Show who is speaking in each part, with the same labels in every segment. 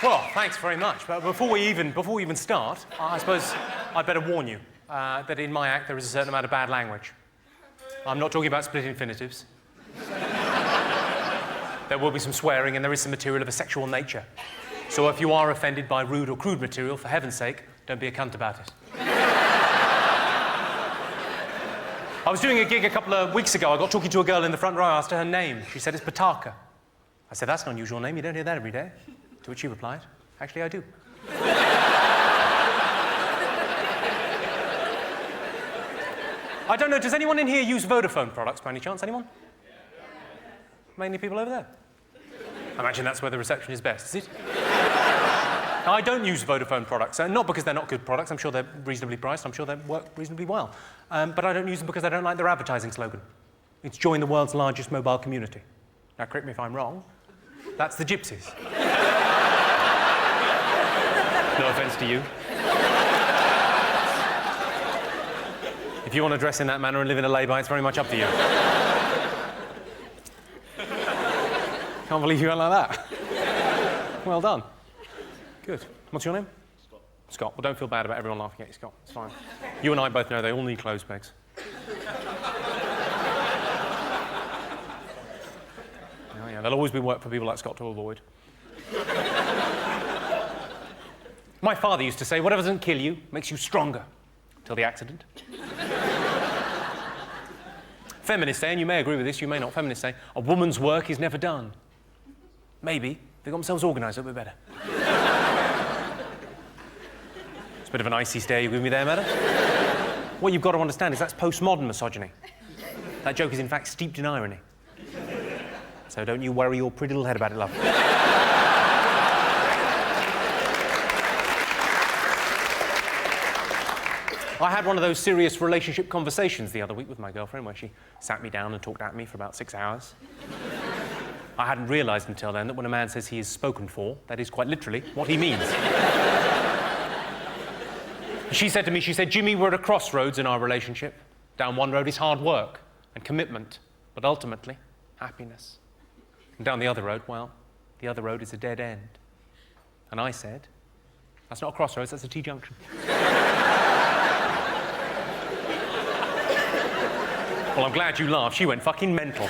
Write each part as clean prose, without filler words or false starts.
Speaker 1: Well, thanks very much. But before we even start, I suppose I'd better warn you that in my act there is a certain amount of bad language. I'm not talking about split infinitives. There will be some swearing and there is some material of a sexual nature. So if you are offended by rude or crude material, for heaven's sake, don't be a cunt about it. I was doing a gig a couple of weeks ago. I got talking to a girl in the front row. I asked her her name. She said it's Pataka. I said, that's an unusual name. You don't hear that every day. To which she replied, actually, I do. I don't know, does anyone in here use Vodafone products by any chance? Anyone? Mainly people over there. I imagine that's where the reception is best, is it? I don't use Vodafone products, not because they're not good products. I'm sure they're reasonably priced. I'm sure they work reasonably well. But I don't use them because I don't like their advertising slogan. It's join the world's largest mobile community. Now, correct me if I'm wrong. That's the gypsies. No offence to you. If you want to dress in that manner and live in a lay-by, it's very much up to you. Can't believe you went like that. Well done. Good. What's your name? Scott. Scott. Well, don't feel bad about everyone laughing at you, Scott. It's fine. You and I both know they all need clothes pegs. Oh, yeah, there'll always be work for people like Scott to avoid. My father used to say, whatever doesn't kill you makes you stronger. Till the accident. Feminists say, and you may agree with this, you may not, feminists say, a woman's work is never done. Maybe they got themselves organised a bit better. It's a bit of an icy stare you give me there, madam. What you've got to understand is that's postmodern misogyny. That joke is in fact steeped in irony. So don't you worry your pretty little head about it, love. I had one of those serious relationship conversations the other week with my girlfriend where she sat me down and talked at me for about 6 hours. I hadn't realised until then that when a man says he is spoken for, that is quite literally what he means. She said to me, Jimmy, we're at a crossroads in our relationship. Down one road is hard work and commitment, but ultimately, happiness. And down the other road, well, the other road is a dead end. And I said, that's not a crossroads, that's a T-junction. Well, I'm glad you laughed. She went fucking mental.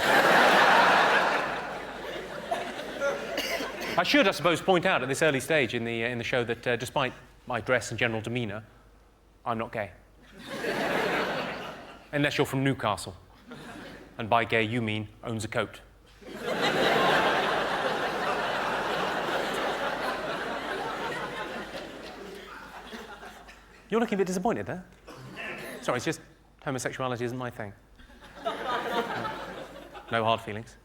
Speaker 1: I should, I suppose, point out at this early stage in the show that despite my dress and general demeanour, I'm not gay. Unless you're from Newcastle. And by gay, you mean owns a coat. You're looking a bit disappointed there. Sorry, it's just homosexuality isn't my thing. No hard feelings.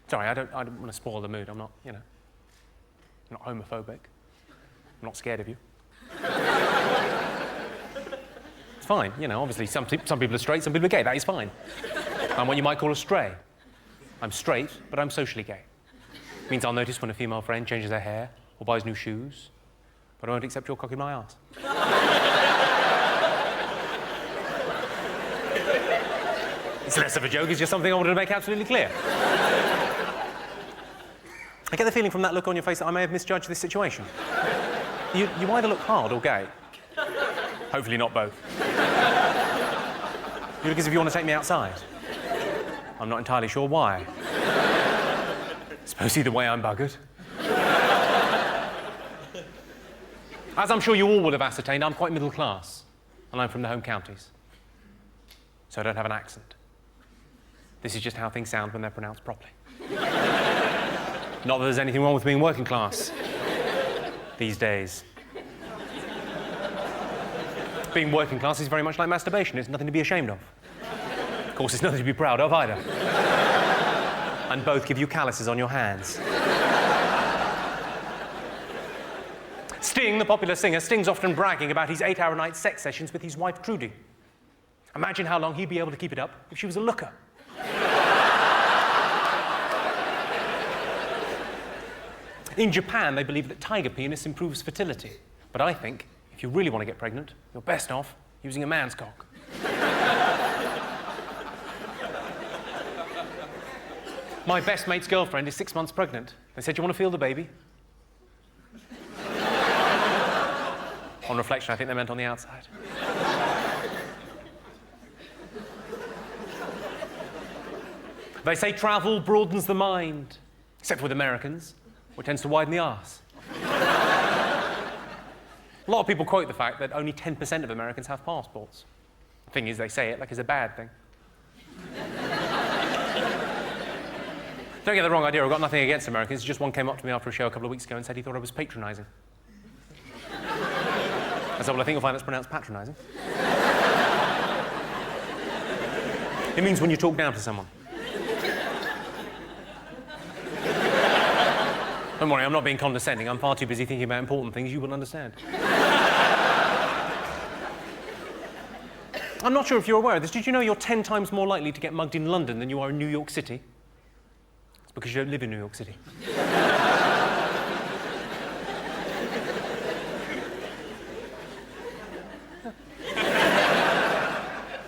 Speaker 1: Sorry, I don't want to spoil the mood. I'm not, I'm not homophobic. I'm not scared of you. It's fine, obviously some people are straight, some people are gay. That is fine. I'm what you might call a stray. I'm straight, but I'm socially gay. It means I'll notice when a female friend changes her hair or buys new shoes, but I won't accept your cock in my arse. It's less of a joke, it's just something I wanted to make absolutely clear. I get the feeling from that look on your face that I may have misjudged this situation. You either look hard or gay. Hopefully not both. You look as if you want to take me outside. I'm not entirely sure why. Suppose either way I'm buggered. As I'm sure you all will have ascertained, I'm quite middle class, and I'm from the home counties. So I don't have an accent. This is just how things sound when they're pronounced properly. Not that there's anything wrong with being working class these days. Being working class is very much like masturbation. It's nothing to be ashamed of. Of course, it's nothing to be proud of either. And both give you calluses on your hands. Sting, the popular singer, Sting's often bragging about his 8-hour-a-night sex sessions with his wife, Trudy. Imagine how long he'd be able to keep it up if she was a looker. In Japan, they believe that tiger penis improves fertility. But I think, if you really want to get pregnant, you're best off using a man's cock. My best mate's girlfriend is 6 months pregnant. They said, "Do you want to feel the baby?" On reflection, I think they meant on the outside. They say travel broadens the mind, except with Americans, which tends to widen the arse. A lot of people quote the fact that only 10% of Americans have passports. The thing is, they say it like it's a bad thing. Don't get the wrong idea, I've got nothing against Americans. Just one came up to me after a show a couple of weeks ago and said he thought I was patronising. I said, well, I think you'll find that's pronounced patronising. It means when you talk down to someone. Don't worry, I'm not being condescending. I'm far too busy thinking about important things you wouldn't understand. I'm not sure if you're aware of this. Did you know you're 10 times more likely to get mugged in London than you are in New York City? It's because you don't live in New York City.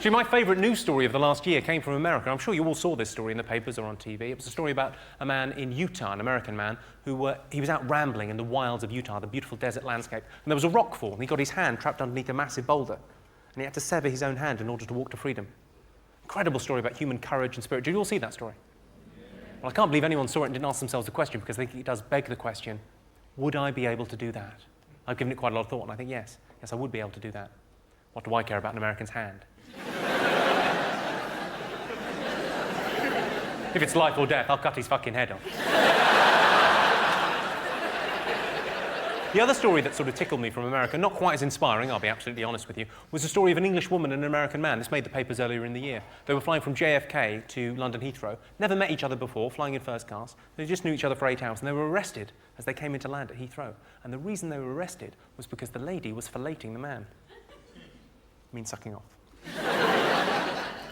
Speaker 1: See, my favourite news story of the last year came from America. I'm sure you all saw this story in the papers or on TV. It was a story about a man in Utah, an American man, who he was out rambling in the wilds of Utah, the beautiful desert landscape, and there was a rockfall, and he got his hand trapped underneath a massive boulder, and he had to sever his own hand in order to walk to freedom. Incredible story about human courage and spirit. Did you all see that story? Well, I can't believe anyone saw it and didn't ask themselves the question, because I think it does beg the question, would I be able to do that? I've given it quite a lot of thought, and I think, yes, I would be able to do that. What do I care about an American's hand? If it's life or death, I'll cut his fucking head off. The other story that sort of tickled me from America, not quite as inspiring, I'll be absolutely honest with you, was the story of an English woman and an American man. This made the papers earlier in the year. They were flying from JFK to London Heathrow, never met each other before, flying in first class. They just knew each other for 8 hours, and they were arrested as they came into land at Heathrow. And the reason they were arrested was because the lady was filleting the man. I mean sucking off.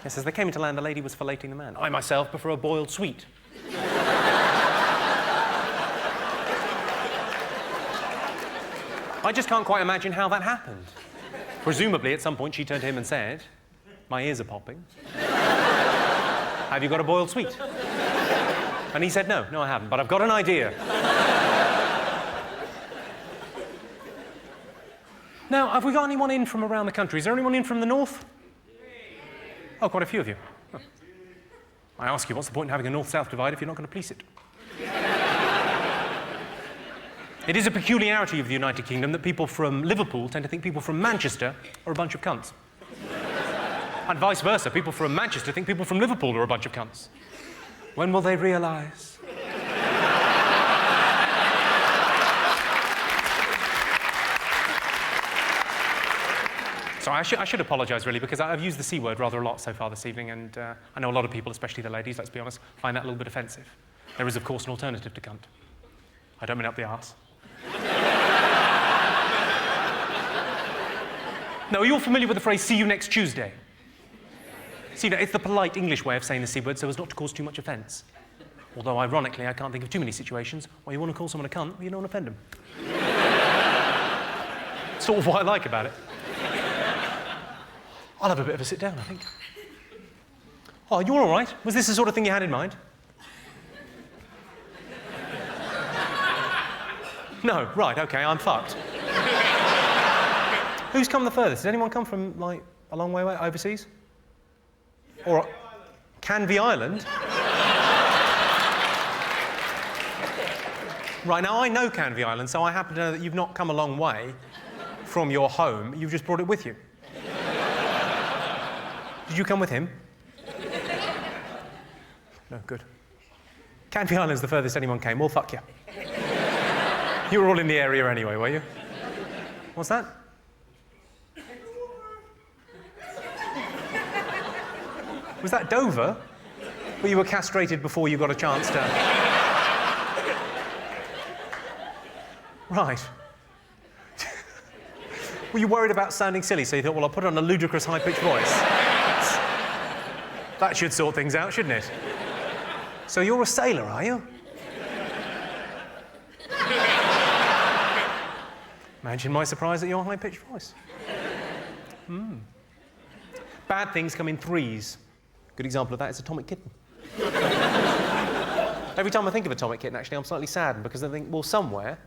Speaker 1: Yes, as they came into land, the lady was filleting the man. I myself prefer a boiled sweet. I just can't quite imagine how that happened. Presumably, at some point, she turned to him and said, "My ears are popping. Have you got a boiled sweet?" And he said, "No, I haven't, but I've got an idea." Now, have we got anyone in from around the country? Is there anyone in from the north? Oh, quite a few of you. Oh. I ask you, what's the point in having a north-south divide if you're not going to police it? It is a peculiarity of the United Kingdom that people from Liverpool tend to think people from Manchester are a bunch of cunts. And vice versa, people from Manchester think people from Liverpool are a bunch of cunts. When will they realise? So I should apologise, really, because I've used the C word rather a lot so far this evening, and I know a lot of people, especially the ladies, let's be honest, find that a little bit offensive. There is, of course, an alternative to cunt. I don't mean up the arse. Now, are you all familiar with the phrase, "see you next Tuesday"? See, it's the polite English way of saying the C word so as not to cause too much offence. Although, ironically, I can't think of too many situations where you want to call someone a cunt, but you don't offend them. Sort of what I like about it. I'll have a bit of a sit down, I think. Oh, you're all right? Was this the sort of thing you had in mind? No, right, OK, I'm fucked. Who's come the furthest? Did anyone come from, like, a long way overseas? Or Canvey Island? Right, now I know Canvey Island, so I happen to know that you've not come a long way from your home, you've just brought it with you. Did you come with him? No, good. Canvey Island's the furthest anyone came. Well, fuck you. You were all in the area anyway, were you? What's that? Was that Dover? Well, you were castrated before you got a chance to... Right. Were you worried about sounding silly, so you thought, well, I'll put on a ludicrous high-pitched voice? That should sort things out, shouldn't it? So you're a sailor, are you? Imagine my surprise at your high-pitched voice. Bad things come in threes. Good example of that is Atomic Kitten. Every time I think of Atomic Kitten, actually, I'm slightly saddened because I think, well, somewhere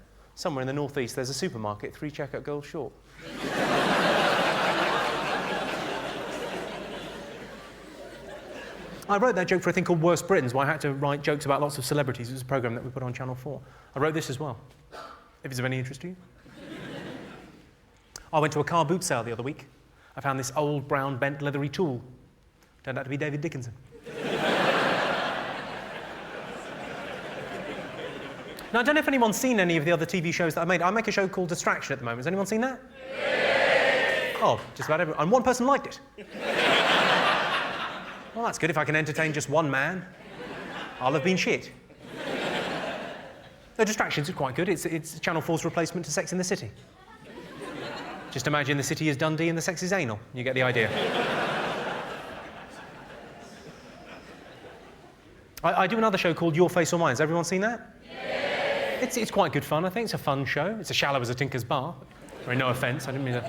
Speaker 1: in the northeast, there's a supermarket, 3 checkout girls short. I wrote that joke for a thing called Worst Britons, where I had to write jokes about lots of celebrities. It was a programme that we put on Channel 4. I wrote this as well, if it's of any interest to you. I went to a car boot sale the other week. I found this old, brown, bent, leathery tool. Turned out to be David Dickinson. Now, I don't know if anyone's seen any of the other TV shows that I made. I make a show called Distraction at the moment. Has anyone seen that? Yeah. Oh, just about everyone. And one person liked it. Well, that's good. If I can entertain just one man, I'll have been shit. The Distractions is quite good. It's Channel 4's replacement to Sex in the City. Just imagine the city is Dundee and the sex is anal. You get the idea. I do another show called Your Face or Mine. Has everyone seen that? Yeah. It's quite good fun, I think. It's a fun show. It's as shallow as a Tinker's Bar. I mean, no offence, I didn't mean to...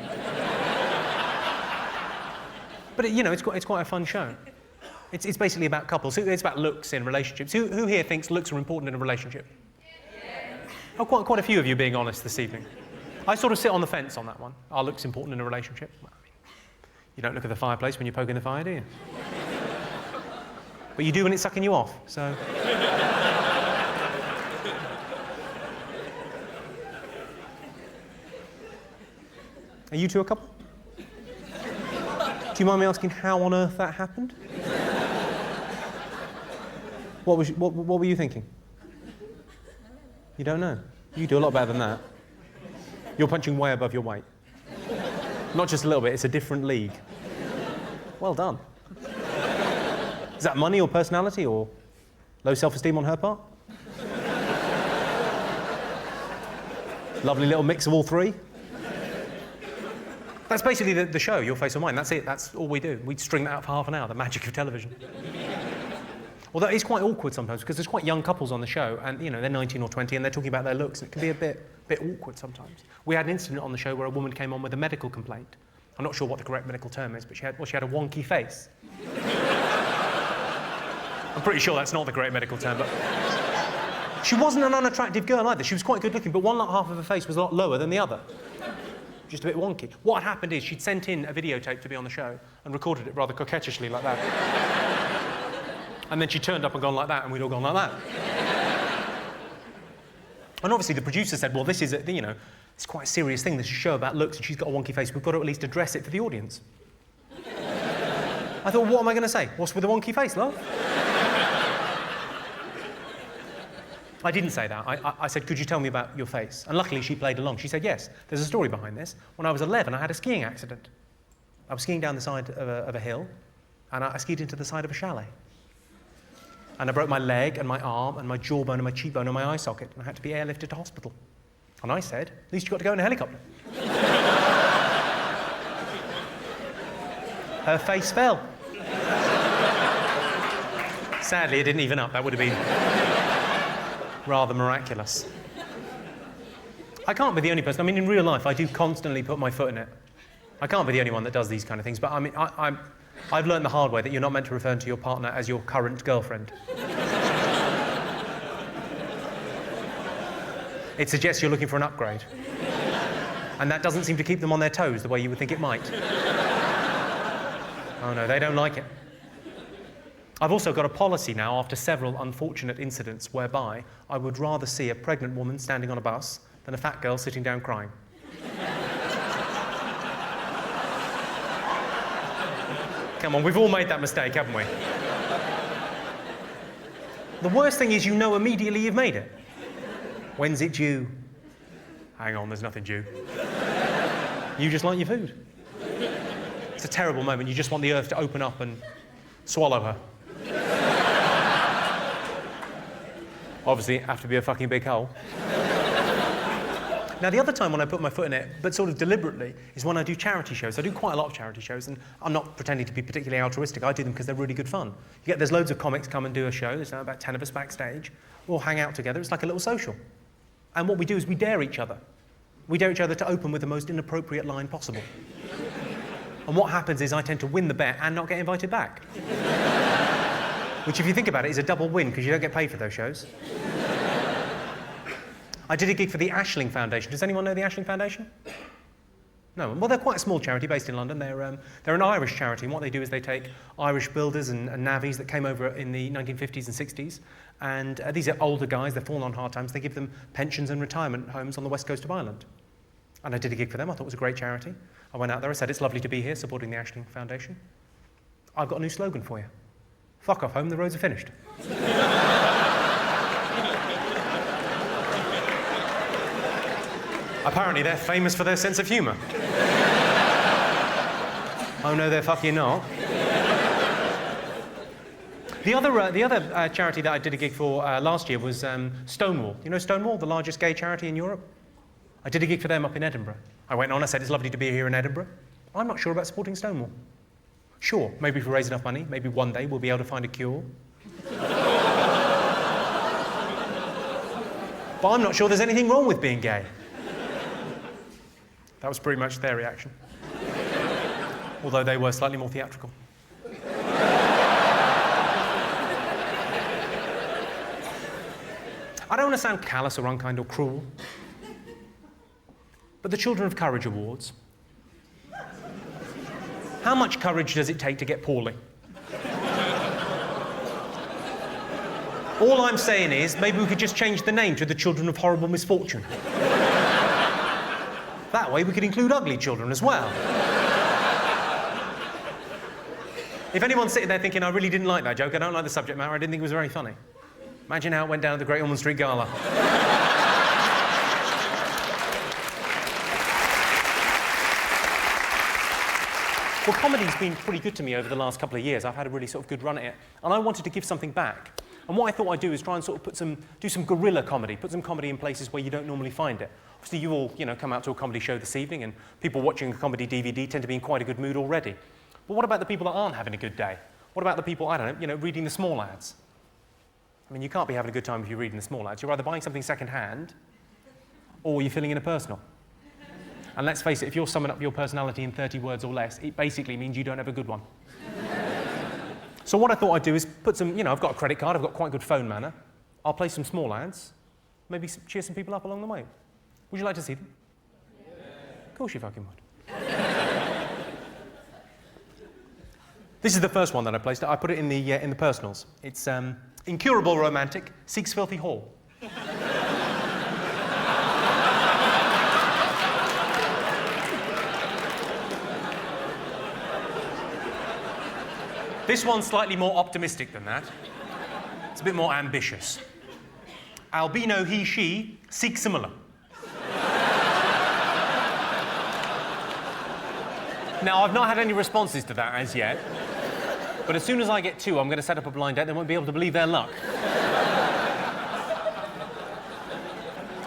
Speaker 1: But, you know, it's quite a fun show. It's basically about couples. It's about looks in relationships. Who here thinks looks are important in a relationship? Yeah. Oh, quite a few of you being honest this evening. I sort of sit on the fence on that one. Are looks important in a relationship? Well, I mean, you don't look at the fireplace when you're poking the fire, do you? But you do when it's sucking you off, so... Are you two a couple? Do you mind me asking how on earth that happened? What were you thinking? You don't know? You do a lot better than that. You're punching way above your weight. Not just a little bit, it's a different league. Well done. Is that money or personality or low self-esteem on her part? Lovely little mix of all three. That's basically the show, Your Face or Mine. That's it. That's all we do. We string that out for half an hour, the magic of television. Although it's quite awkward sometimes because there's quite young couples on the show and, you know, they're 19 or 20 and they're talking about their looks and it can be a bit awkward sometimes. We had an incident on the show where a woman came on with a medical complaint. I'm not sure what the correct medical term is, but she had a wonky face. I'm pretty sure that's not the correct medical term, but... She wasn't an unattractive girl either. She was quite good looking, but one half of her face was a lot lower than the other. Just a bit wonky. What had happened is she'd sent in a videotape to be on the show and recorded it rather coquettishly like that. And then she turned up and gone like that, and we'd all gone like that. And obviously the producer said, well, this is, you know, it's quite a serious thing, this is a show about looks, and she's got a wonky face, we've got to at least address it for the audience. I thought, what am I going to say? What's with the wonky face, love? I didn't say that. I said, could you tell me about your face? And luckily she played along. She said, yes, there's a story behind this. When I was 11, I had a skiing accident. I was skiing down the side of a hill, and I skied into the side of a chalet. And I broke my leg and my arm and my jawbone and my cheekbone and my eye socket, and I had to be airlifted to hospital. And I said, at least you got to go in a helicopter. Her face fell. Sadly, it didn't even up. That would have been rather miraculous. I can't be the only person. I mean, in real life, I do constantly put my foot in it. I can't be the only one that does these kind of things, but I mean, I've learned the hard way that you're not meant to refer to your partner as your current girlfriend. It suggests you're looking for an upgrade. And that doesn't seem to keep them on their toes the way you would think it might. Oh no, they don't like it. I've also got a policy now, after several unfortunate incidents, whereby I would rather see a pregnant woman standing on a bus than a fat girl sitting down crying. Come on, we've all made that mistake, haven't we? The worst thing is you know immediately you've made it. When's it due? Hang on, there's nothing due. You just like your food. It's a terrible moment. You just want the earth to open up and swallow her. Obviously, have to be a fucking big hole. Now, the other time when I put my foot in it, but sort of deliberately, is when I do charity shows. I do quite a lot of charity shows, and I'm not pretending to be particularly altruistic. I do them because they're really good fun. There's loads of comics come and do a show. There's about 10 of us backstage. We'll hang out together. It's like a little social. And what we do is we dare each other. We dare each other to open with the most inappropriate line possible. And what happens is I tend to win the bet and not get invited back. Which, if you think about it, is a double win, because you don't get paid for those shows. I did a gig for the Aisling Foundation. Does anyone know the Aisling Foundation? No. Well, they're quite a small charity based in London. They're an Irish charity, and what they do is they take Irish builders and navvies that came over in the 1950s and 60s, and these are older guys, they've fallen on hard times, they give them pensions and retirement homes on the west coast of Ireland. And I did a gig for them. I thought it was a great charity. I went out there, I said, it's lovely to be here supporting the Aisling Foundation. I've got a new slogan for you. Fuck off home, the roads are finished. Apparently they're famous for their sense of humour. Oh no, they're fucking not. The other charity that I did a gig for last year was Stonewall. You know Stonewall, the largest gay charity in Europe? I did a gig for them up in Edinburgh. I went on, I said, it's lovely to be here in Edinburgh. I'm not sure about supporting Stonewall. Sure, maybe if we raise enough money, maybe one day we'll be able to find a cure. But I'm not sure there's anything wrong with being gay. That was pretty much their reaction. Although they were slightly more theatrical. I don't want to sound callous or unkind or cruel, but the Children of Courage Awards. How much courage does it take to get poorly? All I'm saying is, maybe we could just change the name to the Children of Horrible Misfortune. That way we could include ugly children as well. If anyone's sitting there thinking, I really didn't like that joke, I don't like the subject matter, I didn't think it was very funny. Imagine how it went down at the Great Ormond Street Gala. Well, comedy's been pretty good to me over the last couple of years. I've had a really sort of good run at it. And I wanted to give something back. And what I thought I'd do is try and sort of do some guerrilla comedy, put some comedy in places where you don't normally find it. Obviously, you all, come out to a comedy show this evening, and people watching a comedy DVD tend to be in quite a good mood already. But what about the people that aren't having a good day? What about the people, I don't know, reading the small ads? I mean, you can't be having a good time if you're reading the small ads. You're either buying something second-hand, or you're filling in a personal. And let's face it, if you're summing up your personality in 30 words or less, it basically means you don't have a good one. So what I thought I'd do is put some, I've got a credit card, I've got quite good phone manner. I'll play some small ads, maybe cheer some people up along the way. Would you like to see them? Yeah. Of course you fucking would. This is the first one that I placed. I put it in the personals. It's incurable romantic, seeks filthy whore. This one's slightly more optimistic than that. It's a bit more ambitious. Albino he, she, seek similar. Now, I've not had any responses to that as yet, but as soon as I get two, I'm going to set up a blind date. They won't be able to believe their luck.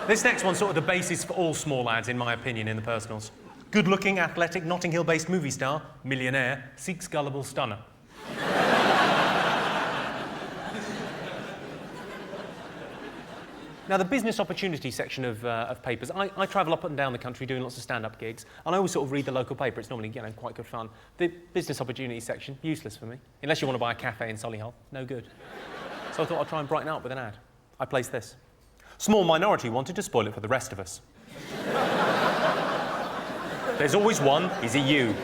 Speaker 1: This next one's sort of the basis for all small ads, in my opinion, in the personals. Good-looking, athletic, Notting Hill-based movie star, millionaire, seeks gullible stunner. Now, the business opportunity section of papers, I travel up and down the country doing lots of stand-up gigs, and I always sort of read the local paper. It's normally, quite good fun. The business opportunity section, useless for me. Unless you want to buy a cafe in Solihull, no good. So I thought I'd try and brighten up with an ad. I placed this. Small minority wanted to spoil it for the rest of us. There's always one, is it you?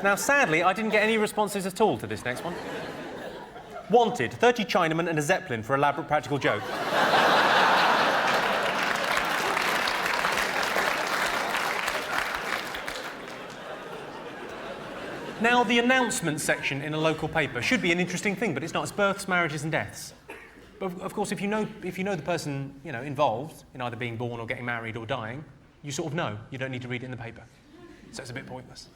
Speaker 1: Now, sadly, I didn't get any responses at all to this next one. Wanted, 30 Chinamen and a Zeppelin for elaborate practical joke. Now, the announcement section in a local paper should be an interesting thing, but it's not. It's births, marriages and deaths. But, of course, if you know the person, involved in either being born or getting married or dying, you sort of know. You don't need to read it in the paper. So it's a bit pointless.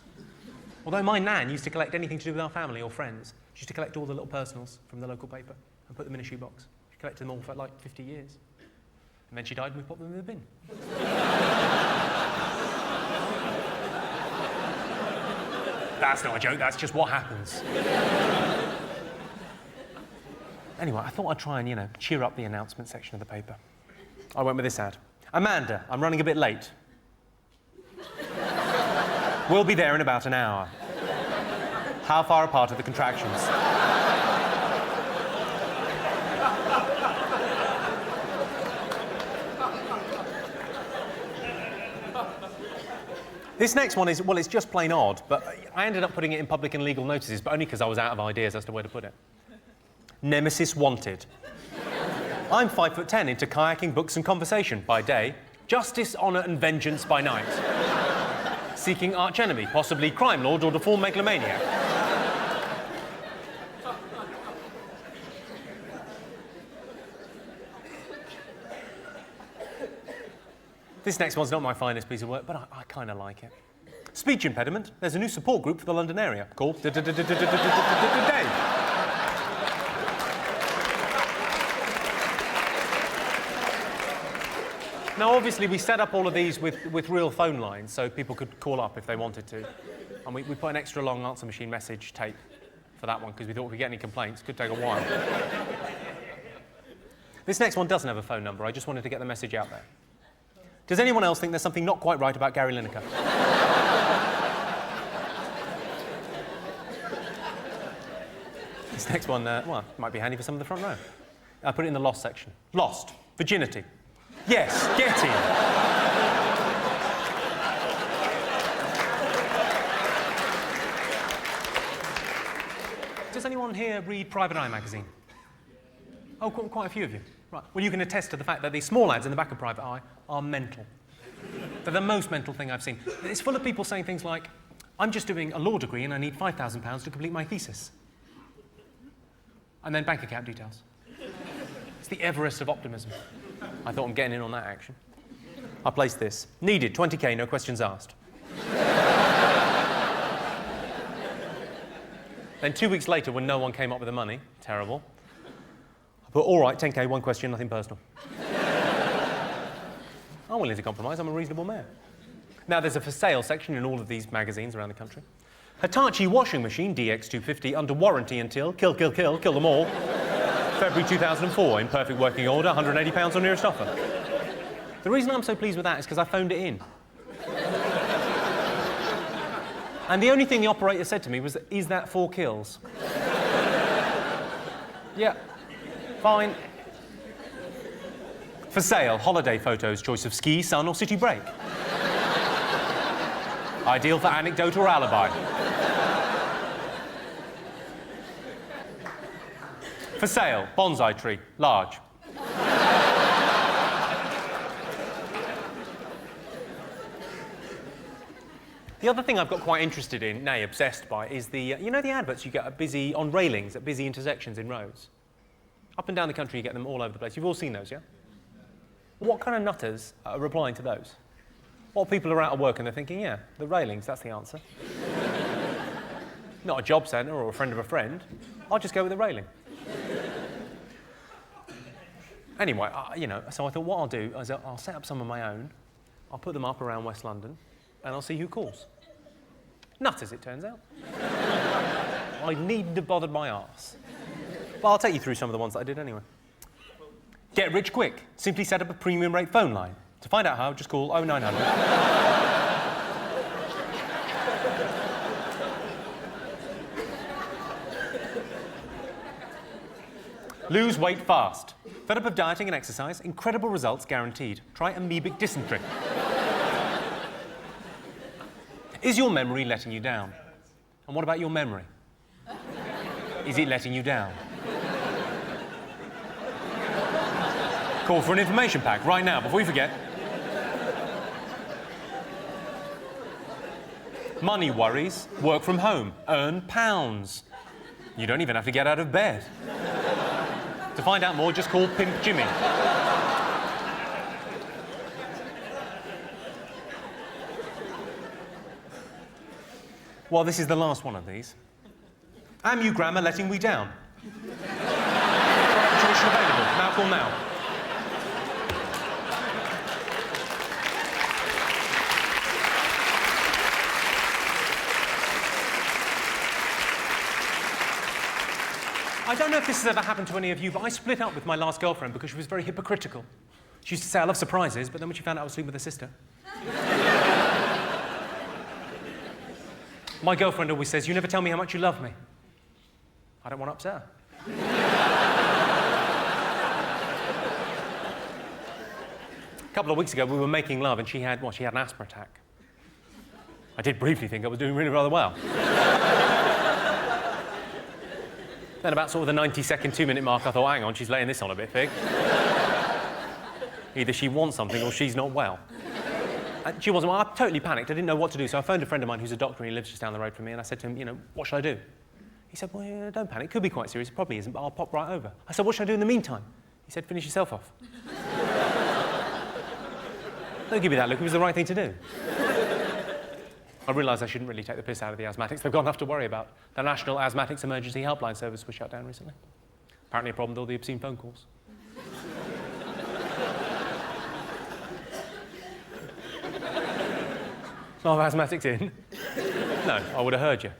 Speaker 1: Although my nan used to collect anything to do with our family or friends. She used to collect all the little personals from the local paper and put them in a shoebox. She collected them all for like 50 years. And then she died and we put them in the bin. That's not a joke, that's just what happens. Anyway, I thought I'd try and, cheer up the announcement section of the paper. I went with this ad. Amanda, I'm running a bit late. We'll be there in about an hour. How far apart are the contractions? This next one is, well, it's just plain odd, but I ended up putting it in public and legal notices, but only because I was out of ideas as to where to put it. Nemesis wanted. I'm 5'10", into kayaking, books and conversation by day, justice, honour and vengeance by night. Seeking archenemy, possibly crime lord or deformed megalomaniac. This next one's not my finest piece of work, but I kind of like it. Speech impediment. There's a new support group for the London area called Dave. Now, obviously, we set up all of these with real phone lines, so people could call up if they wanted to. And we put an extra long answer machine message tape for that one, because we thought if we get any complaints, it could take a while. This next one doesn't have a phone number. I just wanted to get the message out there. Does anyone else think there's something not quite right about Gary Lineker? This next one, well, might be handy for some of the front row. I put it in the lost section. Lost. Virginity. Yes, get in. Does anyone here read Private Eye magazine? Oh, quite a few of you. Right. Well, you can attest to the fact that these small ads in the back of Private Eye are mental. They're the most mental thing I've seen. It's full of people saying things like, I'm just doing a law degree and I need £5,000 to complete my thesis. And then bank account details. It's the Everest of optimism. I thought I'm getting in on that action. I placed this. Needed, 20k, no questions asked. Then 2 weeks later, when no one came up with the money, terrible, I put, all right, 10k, one question, nothing personal. I'm willing to compromise, I'm a reasonable man. Now, there's a for sale section in all of these magazines around the country. Hitachi washing machine, DX250, under warranty until, kill them all, February 2004, in perfect working order, £180 on nearest offer. The reason I'm so pleased with that is because I phoned it in. And the only thing the operator said to me was, is that 4 kills? Yeah, fine. For sale, holiday photos, choice of ski, sun or city break. Ideal for anecdote or alibi. For sale, bonsai tree, large. The other thing I've got quite interested in, nay, obsessed by, is the, you know the adverts you get at busy, on railings at busy intersections in roads? Up and down the country, you get them all over the place. You've all seen those, yeah? What kind of nutters are replying to those? What people are out of work and they're thinking, yeah, the railings, that's the answer. Not a job centre or a friend of a friend. I'll just go with the railing. Anyway, you know, so I thought what I'll do is I'll set up some of my own. I'll put them up around West London, and I'll see who calls. Nutters, it turns out. I needn't have bothered my arse. But I'll take you through some of the ones that I did anyway. Get rich quick. Simply set up a premium rate phone line. To find out how, just call 0900. Lose weight fast. Fed up of dieting and exercise? Incredible results guaranteed. Try amoebic dysentery. Is your memory letting you down? And what about your memory? Is it letting you down? Call for an information pack right now, before you forget. Money worries, work from home, earn pounds. You don't even have to get out of bed. To find out more, just call Pimp Jimmy. Well, this is the last one of these. Am you grammar letting we down? Tuition available. Now call now. I don't know if this has ever happened to any of you, but I split up with my last girlfriend because she was very hypocritical. She used to say, I love surprises, but then when she found out I was sleeping with her sister... My girlfriend always says, you never tell me how much you love me. I don't want to upset her. A couple of weeks ago, we were making love and she had an asthma attack. I did briefly think I was doing really rather well. Then about sort of the 90-second, 2-minute mark, I thought, hang on, she's laying this on a bit, Fig. Either she wants something or she's not well. And she wasn't well. I totally panicked. I didn't know what to do, so I phoned a friend of mine who's a doctor and he lives just down the road from me, and I said to him, you know, what should I do? He said, well, yeah, don't panic. It could be quite serious. It probably isn't, but I'll pop right over. I said, what should I do in the meantime? He said, finish yourself off. Don't give me that look. It was the right thing to do. I realised I shouldn't really take the piss out of the asthmatics. They've got enough to worry about. The National Asthmatics Emergency Helpline Service was shut down recently. Apparently a problem with all the obscene phone calls. No asthmatics in? No, I would have heard you.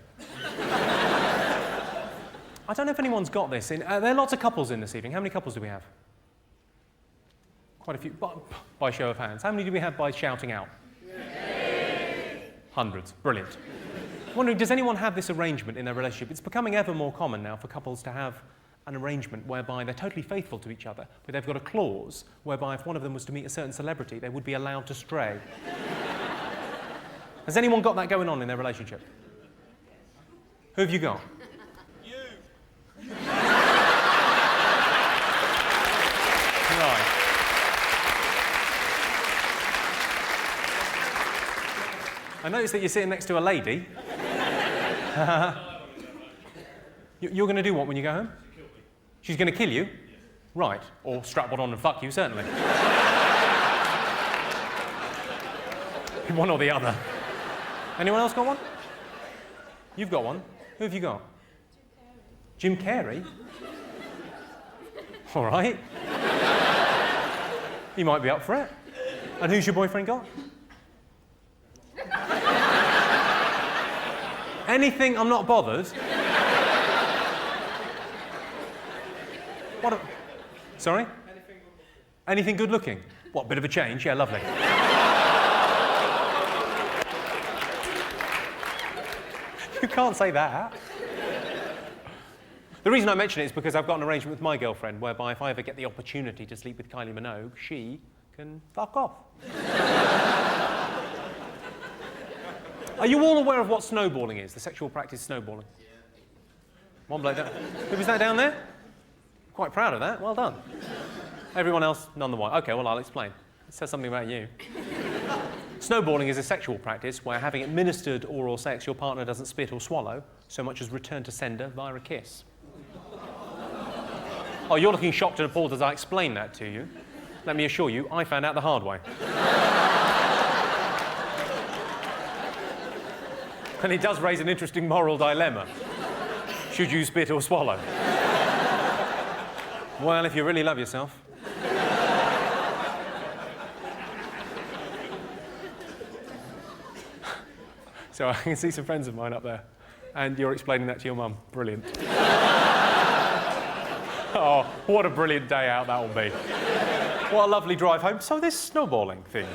Speaker 1: I don't know if anyone's got this. There are lots of couples in this evening. How many couples do we have? Quite a few. By show of hands. How many do we have by shouting out? Hundreds. Brilliant. I'm wondering, does anyone have this arrangement in their relationship? It's becoming ever more common now for couples to have an arrangement whereby they're totally faithful to each other, but they've got a clause whereby if one of them was to meet a certain celebrity, they would be allowed to stray. Has anyone got that going on in their relationship? Who have you got?
Speaker 2: You.
Speaker 1: Right. I noticed that you're sitting next to a lady. You're going to do what when you go home? She's going to kill you? Right. Or strap one on and fuck you, certainly. One or the other. Anyone else got one? You've got one. Who have you got? Jim Carrey. All right. You might be up for it. And who's your boyfriend got? Anything, I'm not bothered. What? Sorry? Anything good looking. What, bit of a change? Yeah, lovely. You can't say that. The reason I mention it is because I've got an arrangement with my girlfriend whereby if I ever get the opportunity to sleep with Kylie Minogue, she can fuck off. Are you all aware of what snowballing is, the sexual practice snowballing? One bloke down. Who was that down there? Quite proud of that. Well done. Everyone else, none the while. OK, well, I'll explain. It says something about you. Snowballing is a sexual practice where, having administered oral sex, your partner doesn't spit or swallow so much as return to sender via a kiss. Oh, you're looking shocked and appalled as I explain that to you. Let me assure you, I found out the hard way. And it does raise an interesting moral dilemma. Should you spit or swallow? Well, if you really love yourself. So I can see some friends of mine up there, and you're explaining that to your mum. Brilliant. Oh, what a brilliant day out that will be. What a lovely drive home. So this snowballing thing.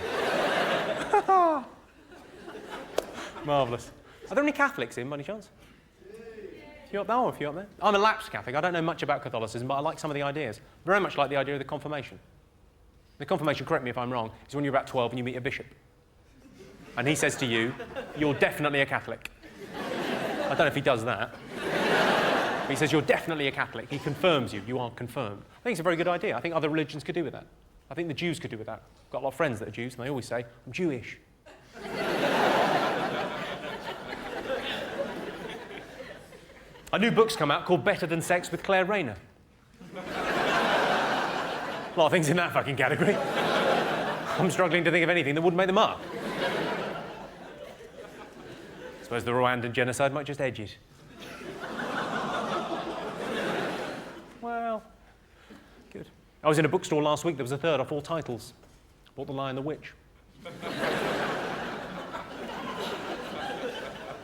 Speaker 1: Marvellous. Are there any Catholics in, by any chance? You up there? Oh, a few up there. I'm a lapsed Catholic. I don't know much about Catholicism, but I like some of the ideas. Very much like the idea of the confirmation. The confirmation, correct me if I'm wrong, is when you're about 12 and you meet a bishop. And he says to you, you're definitely a Catholic. I don't know if he does that. But he says, you're definitely a Catholic. He confirms you. You are confirmed. I think it's a very good idea. I think other religions could do with that. I think the Jews could do with that. I've got a lot of friends that are Jews, and they always say, I'm Jewish. A new book's come out called Better Than Sex with Claire Rayner. A lot of things in that fucking category. I'm struggling to think of anything that wouldn't make them up. I suppose the Rwandan genocide might just edge it. Well, good. I was in a bookstore last week. There was a third off all titles. Bought The Lion, the Witch.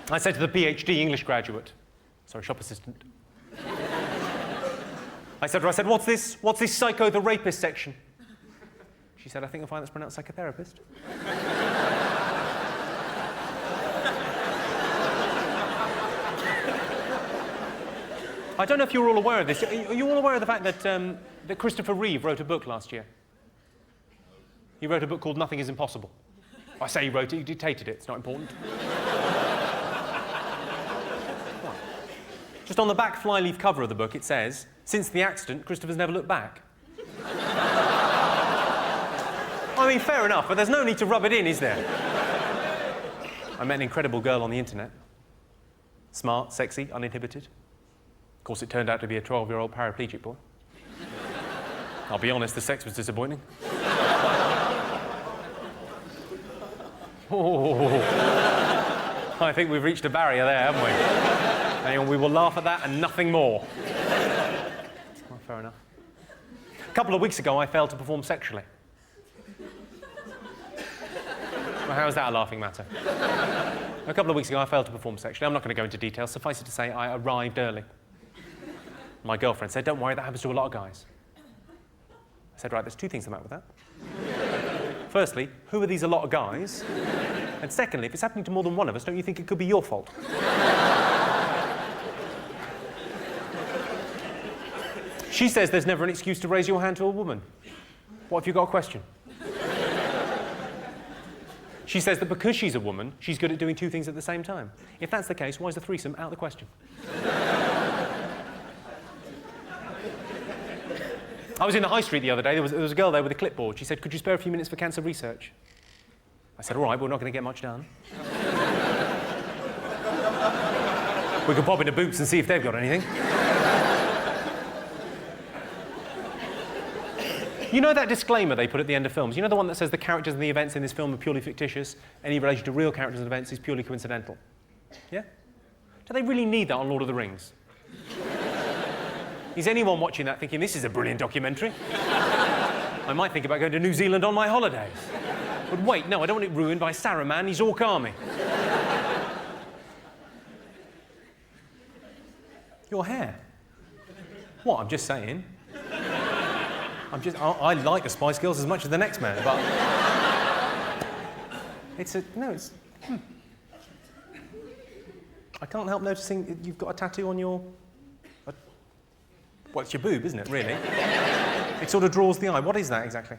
Speaker 1: I said to the PhD English graduate, sorry, shop assistant. I said, what's this psycho the rapist section? She said, I think you'll find that's pronounced psychotherapist. I don't know if you're all aware of this. Are you all aware of the fact that, that Christopher Reeve wrote a book last year? He wrote a book called Nothing is Impossible. I say he wrote it, he dictated it. It's not important. Just on the back flyleaf cover of the book, it says, since the accident, Christopher's never looked back. I mean, fair enough, but there's no need to rub it in, is there? I met an incredible girl on the internet. Smart, sexy, uninhibited. Of course, it turned out to be a 12-year-old paraplegic boy. I'll be honest, the sex was disappointing. Oh, I think we've reached a barrier there, haven't we? And we will laugh at that and nothing more. Well, fair enough. A couple of weeks ago, I failed to perform sexually. Well, how is that a laughing matter? A couple of weeks ago, I failed to perform sexually. I'm not going to go into details. Suffice it to say, I arrived early. My girlfriend said, don't worry, that happens to a lot of guys. I said, right, there's two things the matter with that. Firstly, who are these a lot of guys? And secondly, if it's happening to more than one of us, don't you think it could be your fault? She says there's never an excuse to raise your hand to a woman. What if you've got a question? She says that because she's a woman, she's good at doing two things at the same time. If that's the case, why is the threesome out of the question? I was in the high street the other day. There was a girl there with a clipboard. She said, could you spare a few minutes for cancer research? I said, all right, but we're not going to get much done. We can pop into Boots and see if they've got anything. You know that disclaimer they put at the end of films? You know the one that says the characters and the events in this film are purely fictitious, any relation to real characters and events is purely coincidental? Yeah? Do they really need that on Lord of the Rings? Is anyone watching that thinking, this is a brilliant documentary? I might think about going to New Zealand on my holidays. But wait, no, I don't want it ruined by Saruman, he's Orc Army. Your hair? What, I'm just saying. I like the Spice Girls as much as the next man, but... I can't help noticing you've got a tattoo on your... Well, it's your boob, isn't it, really? It sort of draws the eye. What is that, exactly?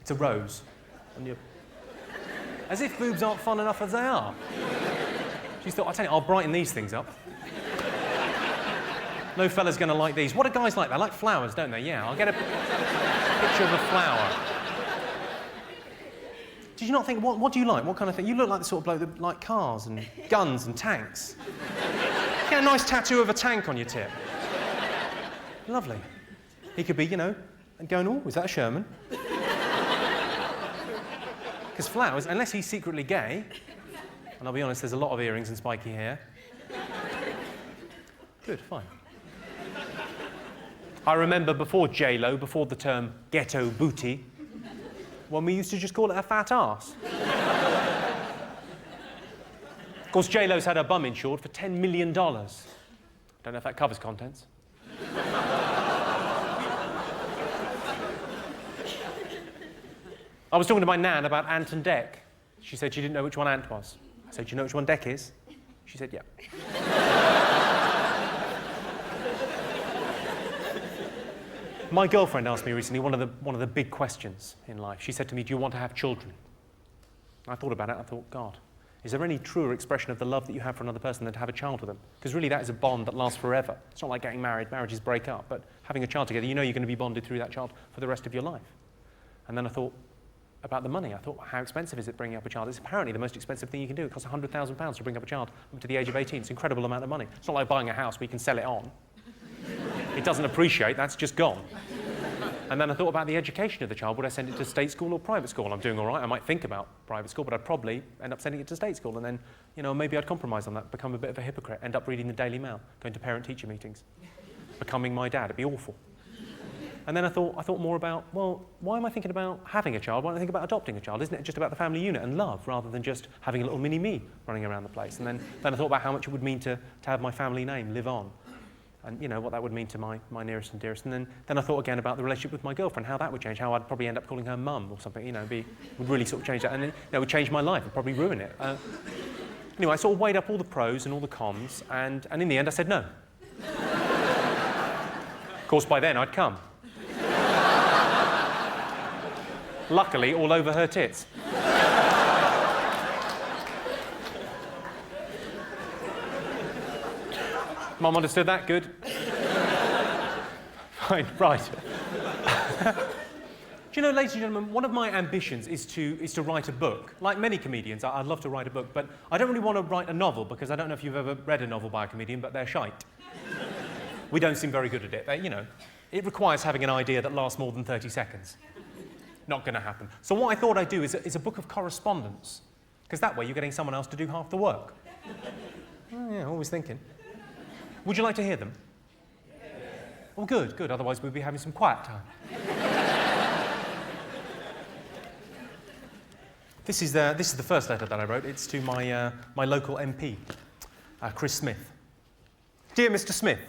Speaker 1: It's a rose. On your... As if boobs aren't fun enough as they are. She's thought, I'll tell you, I'll brighten these things up. No fella's going to like these. What do guys like? They like flowers, don't they? Yeah, I'll get a picture of a flower. Did you not think, what do you like? What kind of thing? You look like the sort of bloke that like cars and guns and tanks. Get a nice tattoo of a tank on your tip. Lovely. He could be, you know, and going, oh, is that a Sherman? Because flowers, unless he's secretly gay, and I'll be honest, there's a lot of earrings and spiky hair. Good, fine. I remember before J-Lo, before the term ghetto booty, when we used to just call it a fat arse. Of course, J-Lo's had her bum insured for $10 million. Don't know if that covers contents. I was talking to my nan about Ant and Dec. She said she didn't know which one Ant was. I said, do you know which one Dec is? She said, yeah. My girlfriend asked me recently one of the big questions in life. She said to me, do you want to have children? I thought about it. I thought, God, is there any truer expression of the love that you have for another person than to have a child with them? Because really that is a bond that lasts forever. It's not like getting married. Marriages break up. But having a child together, you know you're going to be bonded through that child for the rest of your life. And then I thought about the money. I thought, how expensive is it bringing up a child? It's apparently the most expensive thing you can do. It costs £100,000 to bring up a child up to the age of 18. It's an incredible amount of money. It's not like buying a house where you can sell it on. It doesn't appreciate, that's just gone. And then I thought about the education of the child. Would I send it to state school or private school? I'm doing all right. I might think about private school, but I'd probably end up sending it to state school. And then, you know, maybe I'd compromise on that, become a bit of a hypocrite, end up reading the Daily Mail, going to parent-teacher meetings, becoming my dad. It'd be awful. And then I thought more about, well, why am I thinking about having a child? Why don't I think about adopting a child? Isn't it just about the family unit and love, rather than just having a little mini-me running around the place? And then I thought about how much it would mean to have my family name live on. And, you know, what that would mean to my nearest and dearest. And then I thought again about the relationship with my girlfriend, how that would change, how I'd probably end up calling her mum or something, you know, would really sort of change that. And then, it would change my life and probably ruin it. Anyway, I sort of weighed up all the pros and all the cons, and in the end I said no. course, by then I'd come. Luckily, all over her tits. Mum understood that? Good. Fine, right. Do you know, ladies and gentlemen, one of my ambitions is to write a book. Like many comedians, I'd love to write a book, but I don't really want to write a novel because I don't know if you've ever read a novel by a comedian, but they're shite. We don't seem very good at it. You know, it requires having an idea that lasts more than 30 seconds. Not going to happen. So what I thought I'd do is a book of correspondence, because that way you're getting someone else to do half the work. Oh, yeah, always thinking. Would you like to hear them? Well, good, good. Otherwise we'd be having some quiet time. This is the first letter that I wrote. It's to my local MP, Chris Smith. Dear Mr. Smith,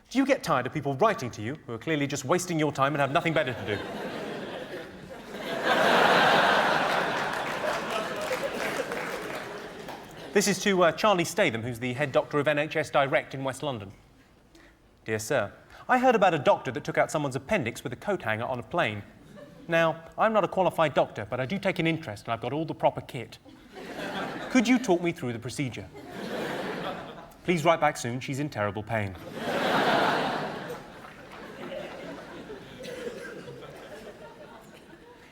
Speaker 1: do you get tired of people writing to you who are clearly just wasting your time and have nothing better to do? This is to Charlie Statham, who's the head doctor of NHS Direct in West London. Dear sir, I heard about a doctor that took out someone's appendix with a coat hanger on a plane. Now, I'm not a qualified doctor, but I do take an interest and I've got all the proper kit. Could you talk me through the procedure? Please write back soon, she's in terrible pain.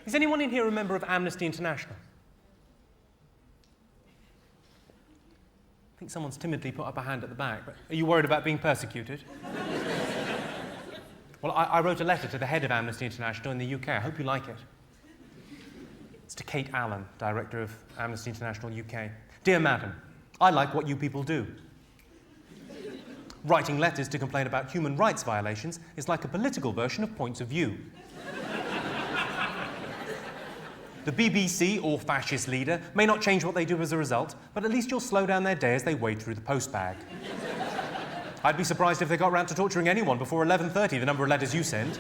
Speaker 1: Is anyone in here a member of Amnesty International? I think someone's timidly put up a hand at the back, but are you worried about being persecuted? Well, I wrote a letter to the head of Amnesty International in the UK. I hope you like it. It's to Kate Allen, Director of Amnesty International UK. Dear Madam, I like what you people do. Writing letters to complain about human rights violations is like a political version of Points of View. The BBC or fascist leader may not change what they do as a result, but at least you'll slow down their day as they wade through the postbag. I'd be surprised if they got round to torturing anyone before 11:30, the number of letters you send.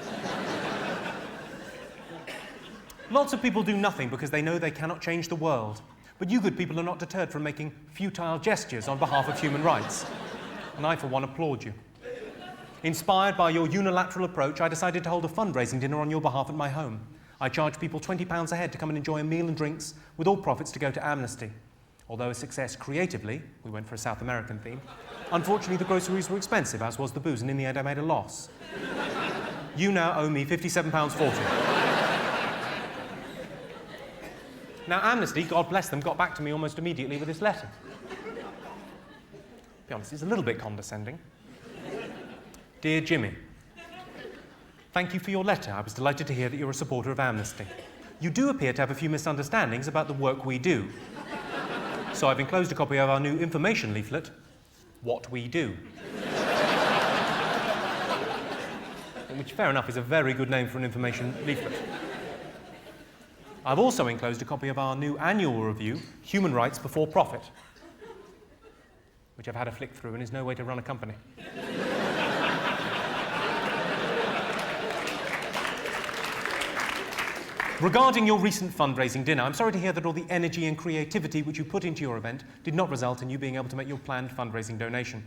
Speaker 1: Lots of people do nothing because they know they cannot change the world. But you good people are not deterred from making futile gestures on behalf of human rights. And I, for one, applaud you. Inspired by your unilateral approach, I decided to hold a fundraising dinner on your behalf at my home. I charge people £20 a head to come and enjoy a meal and drinks, with all profits to go to Amnesty. Although a success creatively, we went for a South American theme, unfortunately the groceries were expensive, as was the booze, and in the end I made a loss. You now owe me £57.40. Now Amnesty, God bless them, got back to me almost immediately with this letter. To be honest, it's a little bit condescending. Dear Jimmy, thank you for your letter. I was delighted to hear that you're a supporter of Amnesty. You do appear to have a few misunderstandings about the work we do. So I've enclosed a copy of our new information leaflet, What We Do. Which, fair enough, is a very good name for an information leaflet. I've also enclosed a copy of our new annual review, Human Rights Before Profit, which I've had a flick through and is no way to run a company. Regarding your recent fundraising dinner, I'm sorry to hear that all the energy and creativity which you put into your event did not result in you being able to make your planned fundraising donation.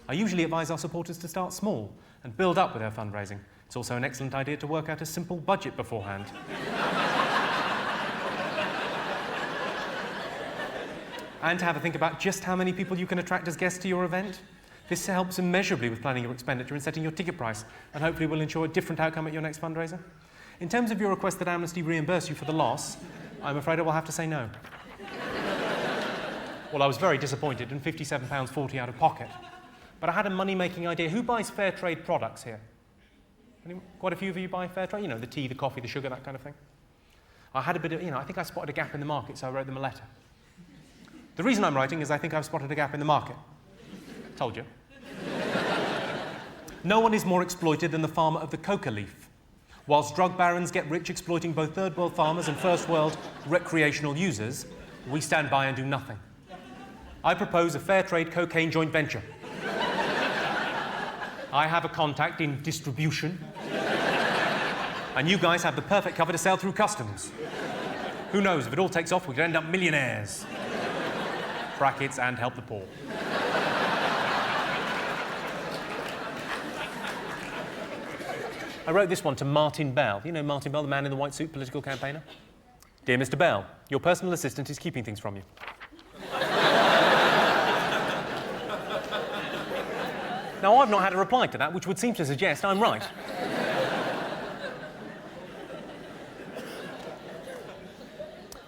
Speaker 1: I usually advise our supporters to start small and build up with their fundraising. It's also an excellent idea to work out a simple budget beforehand. And to have a think about just how many people you can attract as guests to your event. This helps immeasurably with planning your expenditure and setting your ticket price, and hopefully will ensure a different outcome at your next fundraiser. In terms of your request that Amnesty reimburse you for the loss, I'm afraid I will have to say no. Well, I was very disappointed in £57.40 out of pocket. But I had a money-making idea. Who buys fair trade products here? Quite a few of you buy fair trade? You know, the tea, the coffee, the sugar, that kind of thing. I had a bit of, I think I spotted a gap in the market, so I wrote them a letter. The reason I'm writing is I think I've spotted a gap in the market. Told you. No one is more exploited than the farmer of the coca leaf. Whilst drug barons get rich exploiting both third world farmers and first world recreational users, we stand by and do nothing. I propose a fair trade cocaine joint venture. I have a contact in distribution, and you guys have the perfect cover to sell through customs. Who knows, if it all takes off, we could end up millionaires. Brackets, and help the poor. I wrote this one to Martin Bell. You know Martin Bell, the man in the white suit, political campaigner? Dear Mr. Bell, your personal assistant is keeping things from you. Now, I've not had a reply to that, which would seem to suggest I'm right.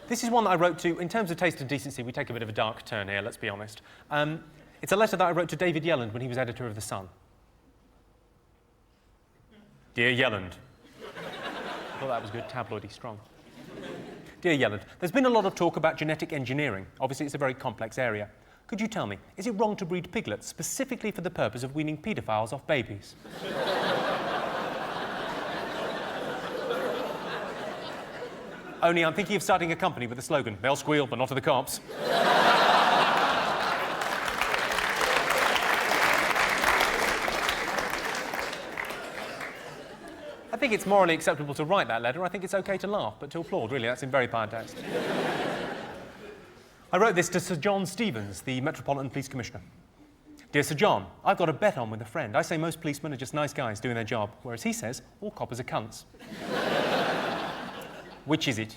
Speaker 1: This is one that I wrote to, in terms of taste and decency, we take a bit of a dark turn here, let's be honest. It's a letter that I wrote to David Yelland when he was editor of The Sun. Dear Yelland. I thought that was good, tabloidy, strong. Dear Yelland, there's been a lot of talk about genetic engineering. Obviously, it's a very complex area. Could you tell me, is it wrong to breed piglets specifically for the purpose of weaning paedophiles off babies? Only I'm thinking of starting a company with the slogan, they'll squeal, but not to the cops. I think it's morally acceptable to write that letter. I think it's okay to laugh, but to applaud, really, that's in very bad taste. I wrote this to Sir John Stevens, the Metropolitan Police Commissioner. Dear Sir John, I've got a bet on with a friend. I say most policemen are just nice guys doing their job, whereas he says all coppers are cunts. Which is it?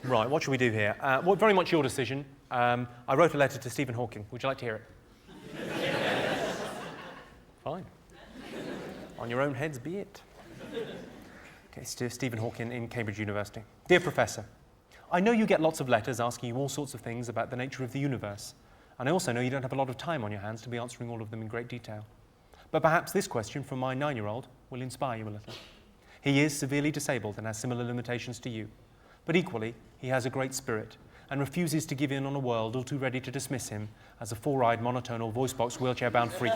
Speaker 1: Right, what should we do here? Well, very much your decision. I wrote a letter to Stephen Hawking. Would you like to hear it? Yes. Fine. On your own heads be it. Okay, it's to Stephen Hawking in Cambridge University. Dear Professor, I know you get lots of letters asking you all sorts of things about the nature of the universe, and I also know you don't have a lot of time on your hands to be answering all of them in great detail. But perhaps this question from my 9-year-old will inspire you a little. He is severely disabled and has similar limitations to you, but equally, he has a great spirit and refuses to give in on a world all too ready to dismiss him as a four-eyed, monotonal, voice-box, wheelchair-bound freak.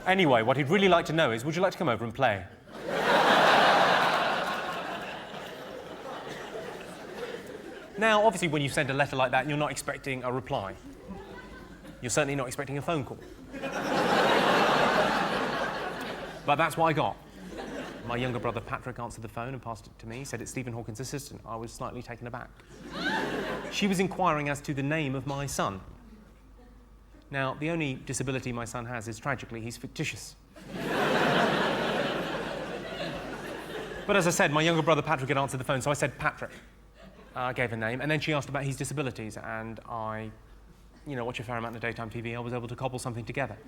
Speaker 1: Anyway, what he'd really like to know is, would you like to come over and play? Now, obviously, when you send a letter like that, you're not expecting a reply. You're certainly not expecting a phone call. But that's what I got. My younger brother Patrick answered the phone and passed it to me. He said it's Stephen Hawking's assistant. I was slightly taken aback. She was inquiring as to the name of my son. Now, the only disability my son has is, tragically, he's fictitious. But as I said, my younger brother Patrick had answered the phone, so I said Patrick. I gave a name, and then she asked about his disabilities, and I, watch a fair amount of daytime TV. I was able to cobble something together.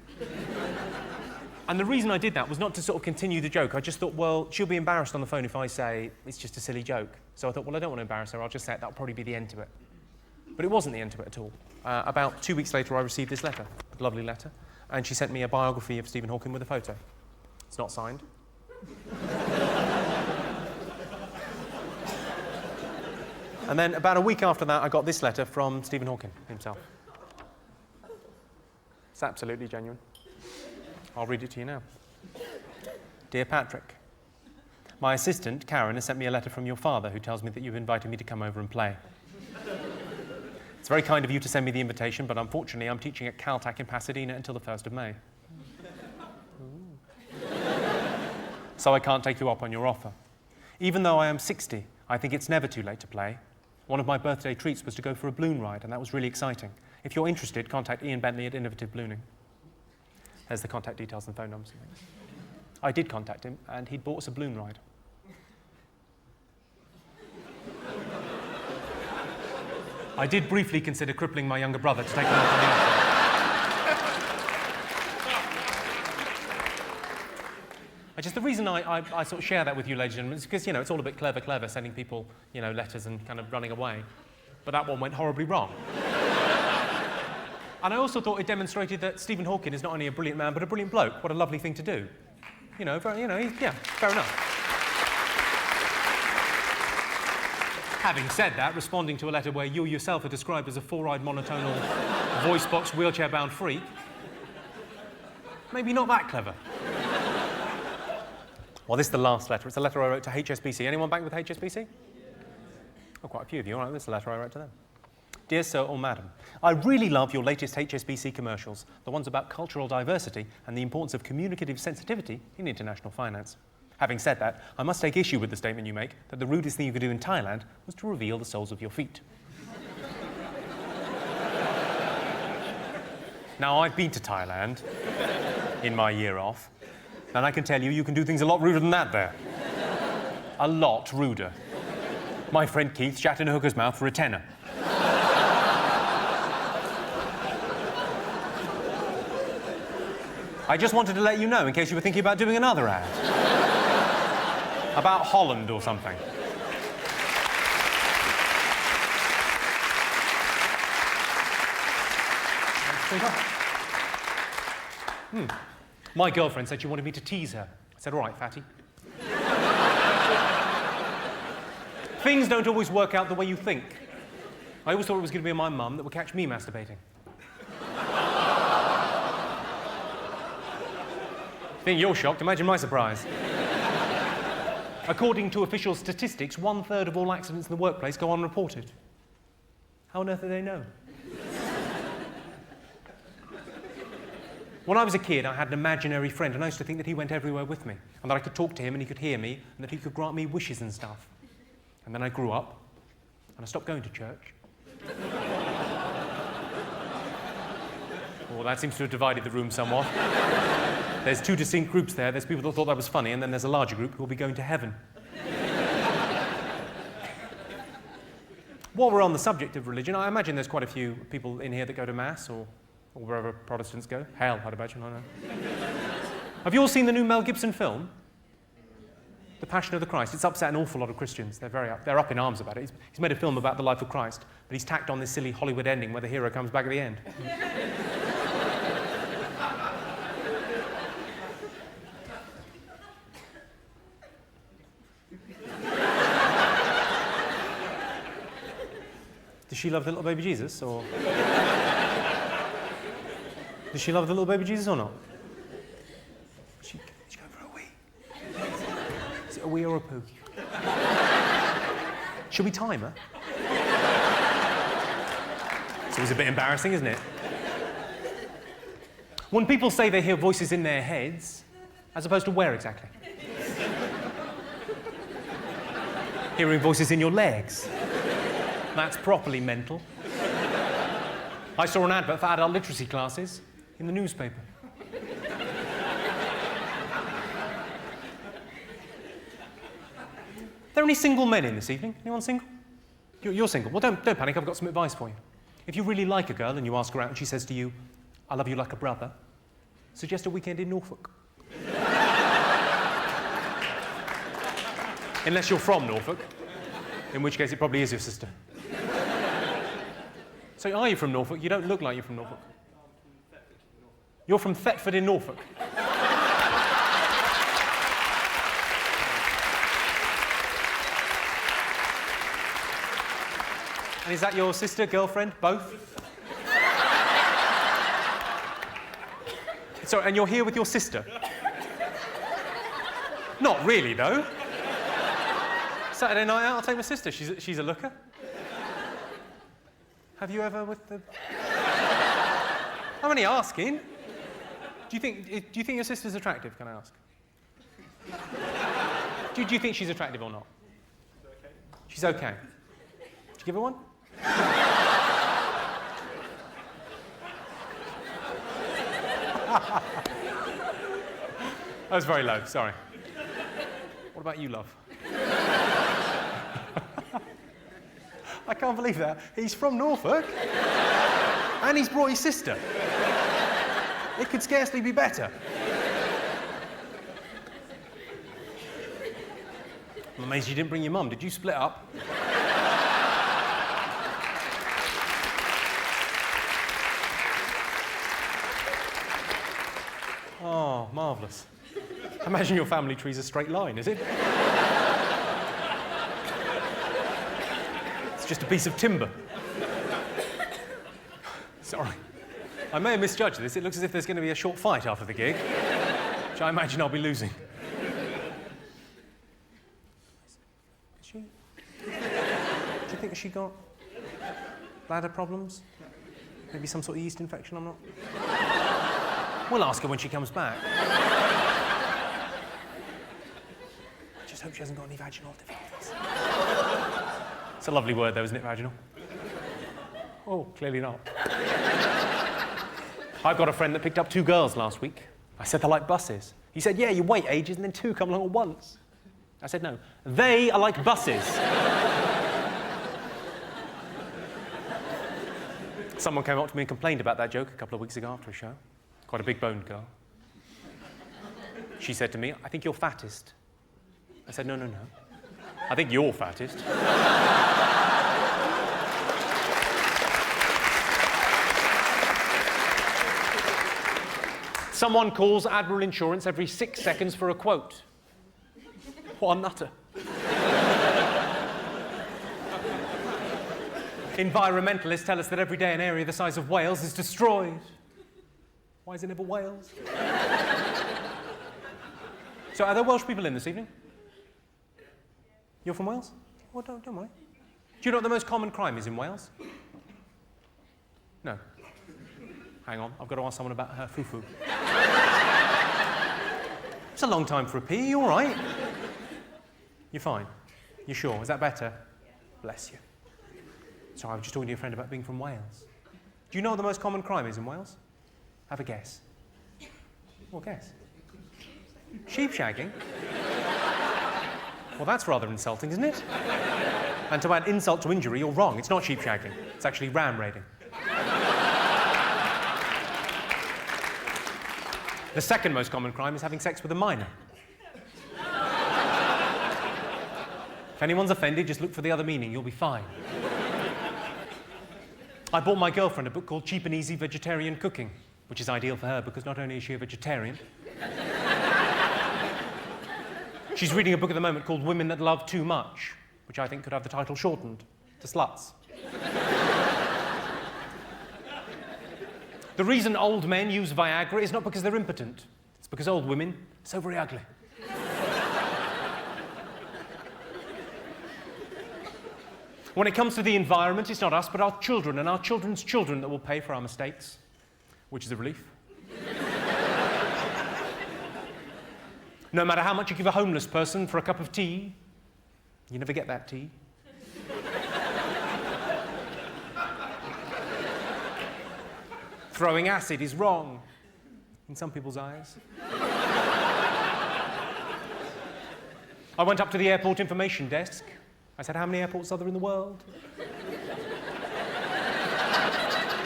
Speaker 1: And the reason I did that was not to sort of continue the joke. I just thought, well, she'll be embarrassed on the phone if I say it's just a silly joke. So I thought, well, I don't want to embarrass her. I'll just say it. That'll probably be the end to it. But it wasn't the end to it at all. About 2 weeks later, I received this letter, a lovely letter, and she sent me a biography of Stephen Hawking with a photo. It's not signed. And then about a week after that, I got this letter from Stephen Hawking himself. It's absolutely genuine. I'll read it to you now. Dear Patrick, my assistant, Karen, has sent me a letter from your father who tells me that you've invited me to come over and play. It's very kind of you to send me the invitation, but unfortunately I'm teaching at Caltech in Pasadena until the 1st of May. So I can't take you up on your offer. Even though I am 60, I think it's never too late to play. One of my birthday treats was to go for a balloon ride, and that was really exciting. If you're interested, contact Ian Bentley at Innovative Ballooning. There's the contact details and phone numbers and things. I did contact him, and he'd bought us a balloon ride. I did briefly consider crippling my younger brother to take him up on the offer. The reason I sort of share that with you, ladies and gentlemen, is because, it's all a bit clever, sending people, letters and kind of running away. But that one went horribly wrong. And I also thought it demonstrated that Stephen Hawking is not only a brilliant man, but a brilliant bloke. What a lovely thing to do. Yeah, fair enough. Having said that, responding to a letter where you yourself are described as a four-eyed, monotonal, voice-box, wheelchair-bound freak, maybe not that clever. Well, this is the last letter. It's a letter I wrote to HSBC. Anyone back with HSBC? Oh, quite a few of you. All right, this is a letter I wrote to them. Dear Sir or Madam, I really love your latest HSBC commercials, the ones about cultural diversity and the importance of communicative sensitivity in international finance. Having said that, I must take issue with the statement you make that the rudest thing you could do in Thailand was to reveal the soles of your feet. Now, I've been to Thailand in my year off, and I can tell you, you can do things a lot ruder than that there. A lot ruder. My friend Keith shat in a hooker's mouth for a tenner. I just wanted to let you know, in case you were thinking about doing another ad. About Holland or something. My girlfriend said she wanted me to tease her. I said, all right, fatty. Things don't always work out the way you think. I always thought it was going to be my mum that would catch me masturbating. Think you're shocked, imagine my surprise. According to official statistics, 1/3 of all accidents in the workplace go unreported. How on earth do they know? When I was a kid, I had an imaginary friend, and I used to think that he went everywhere with me, and that I could talk to him and he could hear me, and that he could grant me wishes and stuff. And then I grew up, and I stopped going to church. Well, that seems to have divided the room somewhat. There's two distinct groups there. There's people that thought that was funny, and then there's a larger group who will be going to heaven. While we're on the subject of religion, I imagine there's quite a few people in here that go to Mass, or wherever Protestants go. Hell, I'd imagine, I know. Have you all seen the new Mel Gibson film? The Passion of the Christ. It's upset an awful lot of Christians. They're up in arms about it. He's made a film about the life of Christ, but he's tacked on this silly Hollywood ending where the hero comes back at the end. Does she love the little baby Jesus, or... Does she love the little baby Jesus or not? She go for a wee. Is it a wee or a poo? Should we time her? It's always a bit embarrassing, isn't it? When people say they hear voices in their heads, as opposed to where exactly? Hearing voices in your legs. That's properly mental. I saw an advert for adult literacy classes in the newspaper. Are there any single men in this evening? Anyone single? You're single. Well, don't panic. I've got some advice for you. If you really like a girl and you ask her out and she says to you, I love you like a brother, suggest a weekend in Norfolk. Unless you're from Norfolk, in which case it probably is your sister. So are you from Norfolk? You don't look like you're from Norfolk. You're from Thetford in Norfolk. And is that your sister, girlfriend, both? So, and you're here with your sister? Not really, though. Saturday night out, I'll take my sister. She's a looker. Have you ever with the... I'm only asking. Do you think your sister's attractive, can I ask? Do you think she's attractive or not? She's okay. Did you give her one? That was very low, sorry. What about you, love? I can't believe that. He's from Norfolk, and he's brought his sister. It could scarcely be better. I'm amazed you didn't bring your mum. Did you split up? Oh, marvellous. Imagine your family tree's a straight line, is it? It's just a piece of timber. Sorry. I may have misjudged this. It looks as if there's going to be a short fight after the gig, which I imagine I'll be losing. Is she? Do you think she got bladder problems? Maybe some sort of yeast infection, I'm not... We'll ask her when she comes back. I just hope she hasn't got any vaginal difficulties. It's a lovely word, though, isn't it, vaginal? Oh, clearly not. I've got a friend that picked up 2 girls last week. I said they're like buses. He said, yeah, you wait ages and then 2 come along at once. I said, no, they are like buses. Someone came up to me and complained about that joke a couple of weeks ago after a show. Quite a big-boned girl. She said to me, I think you're fattest. I said, no, no, no. I think you're fattest. Someone calls Admiral Insurance every 6 seconds for a quote. What a nutter. Environmentalists tell us that every day an area the size of Wales is destroyed. Why is it never Wales? So are there Welsh people in this evening? You're from Wales? Well, don't worry. Do you know what the most common crime is in Wales? No. Hang on, I've got to ask someone about her foo-foo. It's a long time for a pee, you all right? You're fine? You sure? Is that better? Bless you. Sorry, I was just talking to your friend about being from Wales. Do you know what the most common crime is in Wales? Have a guess. What guess? Sheep shagging? Well, that's rather insulting, isn't it? And to add insult to injury, you're wrong. It's not sheep shagging. It's actually ram raiding. The second most common crime is having sex with a minor. If anyone's offended, just look for the other meaning. You'll be fine. I bought my girlfriend a book called Cheap and Easy Vegetarian Cooking, which is ideal for her because not only is she a vegetarian, she's reading a book at the moment called Women That Love Too Much, which I think could have the title shortened to Sluts. The reason old men use Viagra is not because they're impotent. It's because old women are so very ugly. When it comes to the environment, it's not us, but our children and our children's children that will pay for our mistakes, which is a relief. No matter how much you give a homeless person for a cup of tea, you never get that tea. Throwing acid is wrong, in some people's eyes. I went up to the airport information desk. I said, how many airports are there in the world?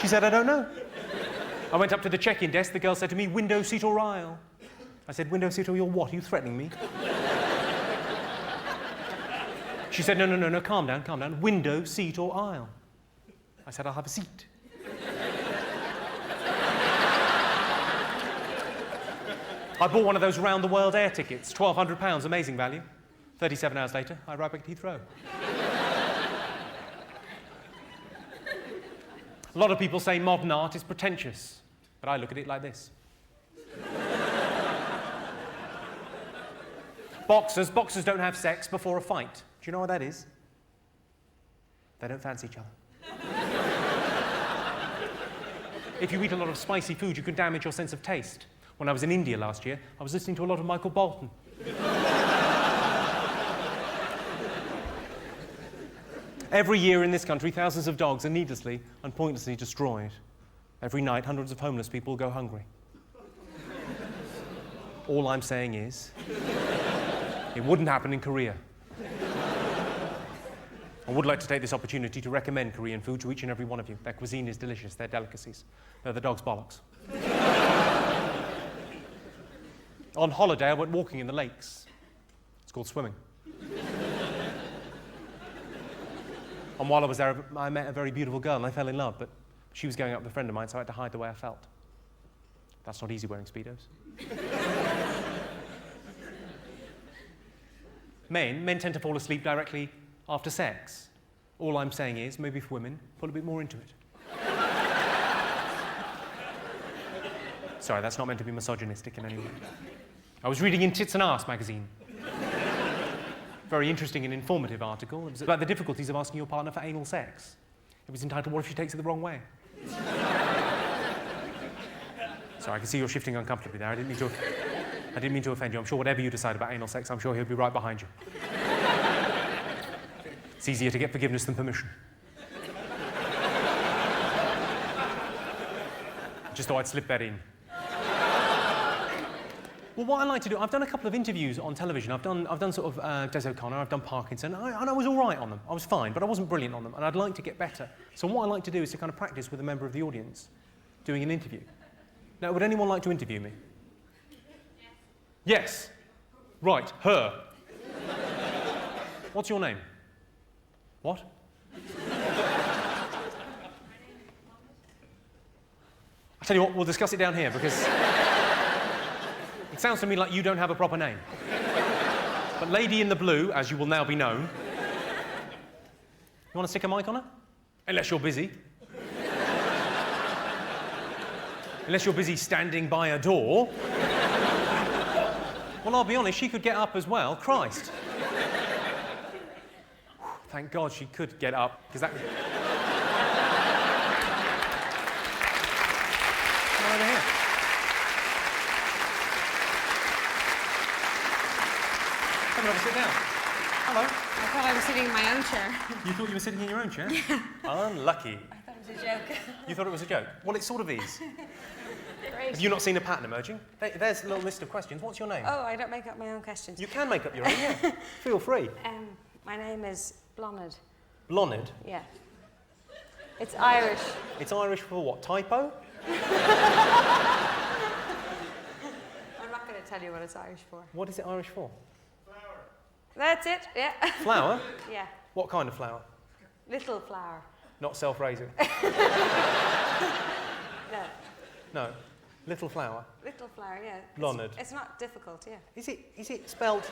Speaker 1: She said, I don't know. I went up to the check-in desk. The girl said to me, window, seat or aisle? I said, window, seat or you're what? Are you threatening me? She said, no, no, no, no, calm down, calm down. Window, seat or aisle? I said, I'll have a seat. I bought one of those round-the-world air tickets, £1,200, amazing value. 37 hours later, I arrived back at Heathrow. A lot of people say modern art is pretentious, but I look at it like this. Boxers don't have sex before a fight. Do you know what that is? They don't fancy each other. If you eat a lot of spicy food, you can damage your sense of taste. When I was in India last year, I was listening to a lot of Michael Bolton. Every year in this country, thousands of dogs are needlessly and pointlessly destroyed. Every night, hundreds of homeless people go hungry. All I'm saying is, it wouldn't happen in Korea. I would like to take this opportunity to recommend Korean food to each and every one of you. Their cuisine is delicious, their delicacies. They're the dog's bollocks. On holiday, I went walking in the lakes. It's called swimming. And while I was there, I met a very beautiful girl and I fell in love, but she was going out with a friend of mine, so I had to hide the way I felt. That's not easy wearing Speedos. Men tend to fall asleep directly after sex. All I'm saying is, maybe for women, put a bit more into it. Sorry, that's not meant to be misogynistic in any way. I was reading in Tits and Arse magazine. Very interesting and informative article. It was about the difficulties of asking your partner for anal sex. It was entitled, What if she takes it the wrong way? Sorry, I can see you're shifting uncomfortably there. I didn't mean to offend you. I'm sure whatever you decide about anal sex, I'm sure he'll be right behind you. It's easier to get forgiveness than permission. Just thought I'd slip that in. Well, what I like to do, I've done a couple of interviews on television. I've done sort of Des O'Connor, I've done Parkinson, and I was all right on them. I was fine, but I wasn't brilliant on them, and I'd like to get better. So what I like to do is to kind of practice with a member of the audience doing an interview. Now, would anyone like to interview me? Yes. Right, her. What's your name? What? I tell you what, we'll discuss it down here, because it sounds to me like you don't have a proper name. But Lady in the Blue, as you will now be known, you want to stick a mic on her? Unless you're busy. Unless you're busy standing by a door. Well, I'll be honest, she could get up as well. Christ. Thank God she could get up, because that... Come over here. Come over, sit down. Hello.
Speaker 2: I thought I was sitting in my own chair.
Speaker 1: You thought you were sitting in your own chair? Unlucky.
Speaker 2: I thought it was a joke.
Speaker 1: You thought it was a joke? Well, it sort of is.
Speaker 2: Great.
Speaker 1: Have you not seen a pattern emerging? There's a little list of questions. What's your name?
Speaker 2: Oh, I don't make up my own questions.
Speaker 1: You can make up your own, yeah. Feel free.
Speaker 2: My name is Blonid.
Speaker 1: Blonid?
Speaker 2: Yeah. It's Irish.
Speaker 1: It's Irish for what? Typo?
Speaker 2: I'm not going to tell you what it's Irish for.
Speaker 1: What is it Irish for?
Speaker 2: Flower. That's it, yeah.
Speaker 1: Flower?
Speaker 2: Yeah.
Speaker 1: What kind of flower?
Speaker 2: Little flower.
Speaker 1: Not self-raising?
Speaker 2: No.
Speaker 1: No. Little flower?
Speaker 2: Little flower, yeah.
Speaker 1: Blonid.
Speaker 2: It's not difficult, yeah.
Speaker 1: Is it spelled...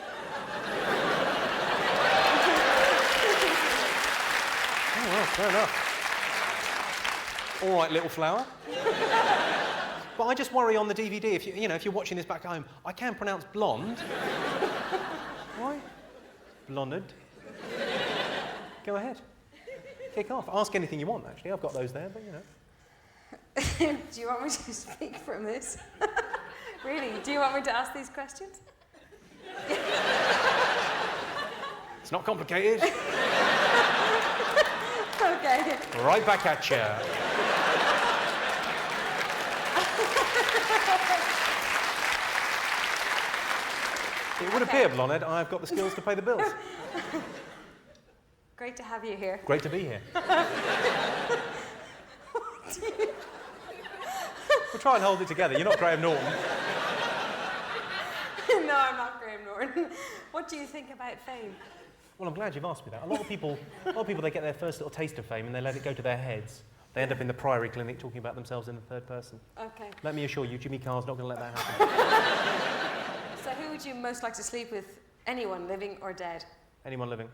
Speaker 1: Oh, well, fair enough. All right, little flower. But I just worry on the DVD, if you're watching this back home, I can pronounce blonde. Why? Blonid. Go ahead. Kick off. Ask anything you want, actually. I've got those there, but
Speaker 2: Do you want me to speak from this? Really? Do you want me to ask these questions?
Speaker 1: It's not complicated.
Speaker 2: Okay.
Speaker 1: Right back at you. It would appear, Bloned, I've got the skills to pay the bills.
Speaker 2: Great to have you here.
Speaker 1: Great to be here. We'll try and hold it together. You're not Graham Norton.
Speaker 2: No, I'm not Graham Norton. What do you think about fame?
Speaker 1: Well, I'm glad you've asked me that. A lot of people, they get their first little taste of fame and they let it go to their heads. They end up in the Priory Clinic talking about themselves in the third person.
Speaker 2: Okay.
Speaker 1: Let me assure you, Jimmy Carr's not going to let that happen.
Speaker 2: So who would you most like to sleep with? Anyone, living or dead?
Speaker 1: Anyone living?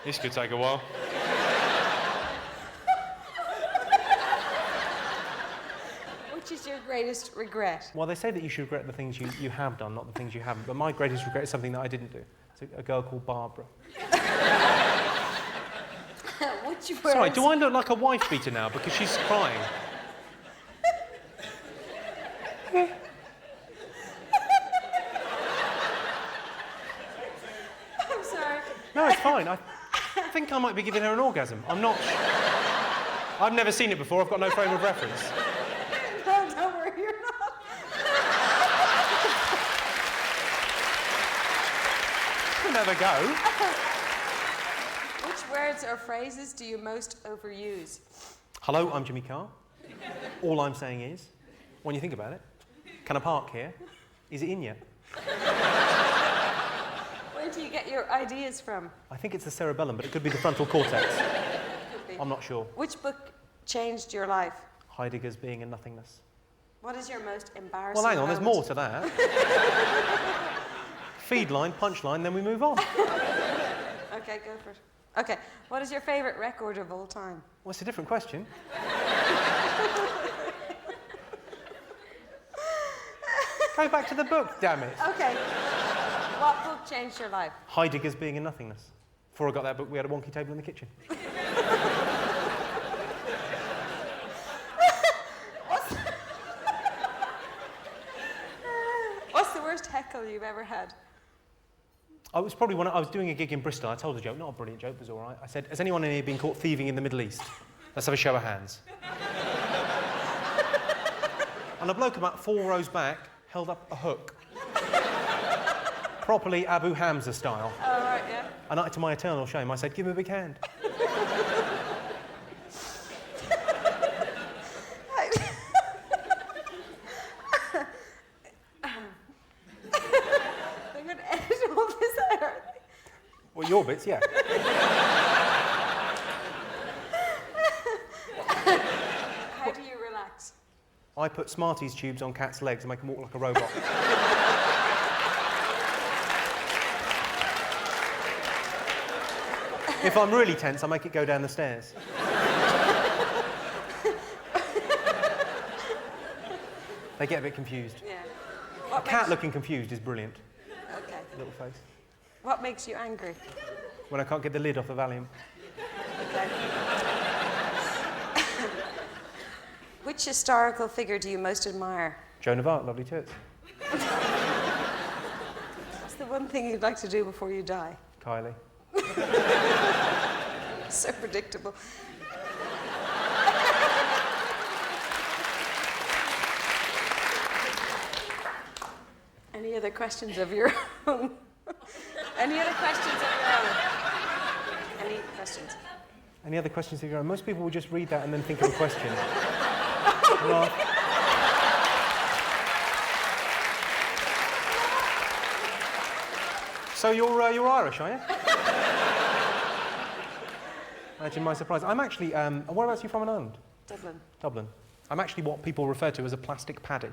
Speaker 1: This could take a while.
Speaker 2: Which is your greatest regret?
Speaker 1: Well, they say that you should regret the things you have done, not the things you haven't. But my greatest regret is something that I didn't do. It's a girl called Barbara.
Speaker 2: Which words?
Speaker 1: Sorry, do I look like a wife beater now because she's crying?
Speaker 2: I'm sorry.
Speaker 1: No, it's fine. I think I might be giving her an orgasm. I'm not. I've never seen it before. I've got no frame of reference.
Speaker 2: No, don't worry, you're not.
Speaker 1: You'll never go.
Speaker 2: Which words or phrases do you most overuse?
Speaker 1: Hello, I'm Jimmy Carr. All I'm saying is, when you think about it, can I park here? Is it in yet?
Speaker 2: Where do you get your ideas from?
Speaker 1: I think it's the cerebellum, but it could be the frontal cortex.
Speaker 2: Could be.
Speaker 1: I'm not sure.
Speaker 2: Which book changed your life?
Speaker 1: Heidegger's Being and Nothingness.
Speaker 2: What is your most embarrassing
Speaker 1: Well, hang on, there's more
Speaker 2: moment?
Speaker 1: to that. Feed line, punch line, then we move on.
Speaker 2: Okay, go for it. Okay, what is your favourite record of all time?
Speaker 1: Well, it's a different question. Go back to the book, damn it.
Speaker 2: Okay. What book changed your life?
Speaker 1: Heidegger's Being and Nothingness. Before I got that book, we had a wonky table in the kitchen.
Speaker 2: heckle you've ever had?
Speaker 1: I was probably when I was doing a gig in Bristol. I told a joke, not a brilliant joke, it was all right. I said, has anyone in here been caught thieving in the Middle East? Let's have a show of hands. And a bloke about 4 rows back held up a hook. Properly Abu Hamza style.
Speaker 2: Oh, right, yeah.
Speaker 1: And to my eternal shame, I said, give him a big hand.
Speaker 2: They're going to edit all this out.
Speaker 1: Well, your bits, yeah.
Speaker 2: How do you relax?
Speaker 1: I put Smarties tubes on cats' legs and make them walk like a robot. If I'm really tense, I make it go down the stairs. They get a bit confused.
Speaker 2: Yeah.
Speaker 1: A cat looking confused is brilliant.
Speaker 2: Okay.
Speaker 1: Little face.
Speaker 2: What makes you angry?
Speaker 1: When I can't get the lid off the Valium.
Speaker 2: Okay. Which historical figure do you most admire?
Speaker 1: Joan of Arc, lovely tits.
Speaker 2: What's the one thing you'd like to do before you die?
Speaker 1: Kylie.
Speaker 2: So predictable. Any other questions of your own? Any other questions of your own? Any questions?
Speaker 1: Any other questions of your own? Most people will just read that and then think of a question. Laugh. So you're Irish, are you? Imagine my surprise. I'm actually, whereabouts are you from in Ireland?
Speaker 2: Dublin.
Speaker 1: Dublin. I'm actually what people refer to as a plastic paddy.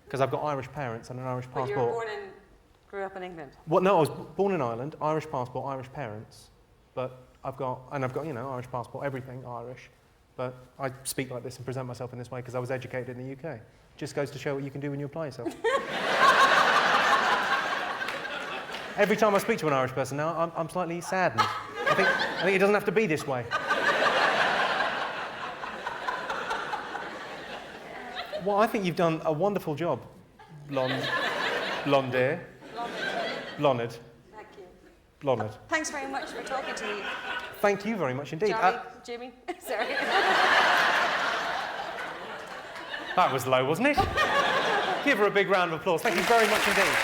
Speaker 1: Because I've got Irish parents and an Irish passport.
Speaker 2: But you were grew up in England?
Speaker 1: Well, no, I was born in Ireland, Irish passport, Irish parents. But I've got, you know, Irish passport, everything Irish. But I speak like this and present myself in this way because I was educated in the UK. Just goes to show what you can do when you apply yourself. Every time I speak to an Irish person now, I'm slightly saddened. I think it doesn't have to be this way. Well, I think you've done a wonderful job, blonde dear. Blonde.
Speaker 2: Thank you.
Speaker 1: Blonde.
Speaker 2: Thanks very much for talking to me.
Speaker 1: Thank you very much indeed.
Speaker 2: Jimmy. Sorry.
Speaker 1: That was low, wasn't it? Give her a big round of applause. Thank you very much indeed.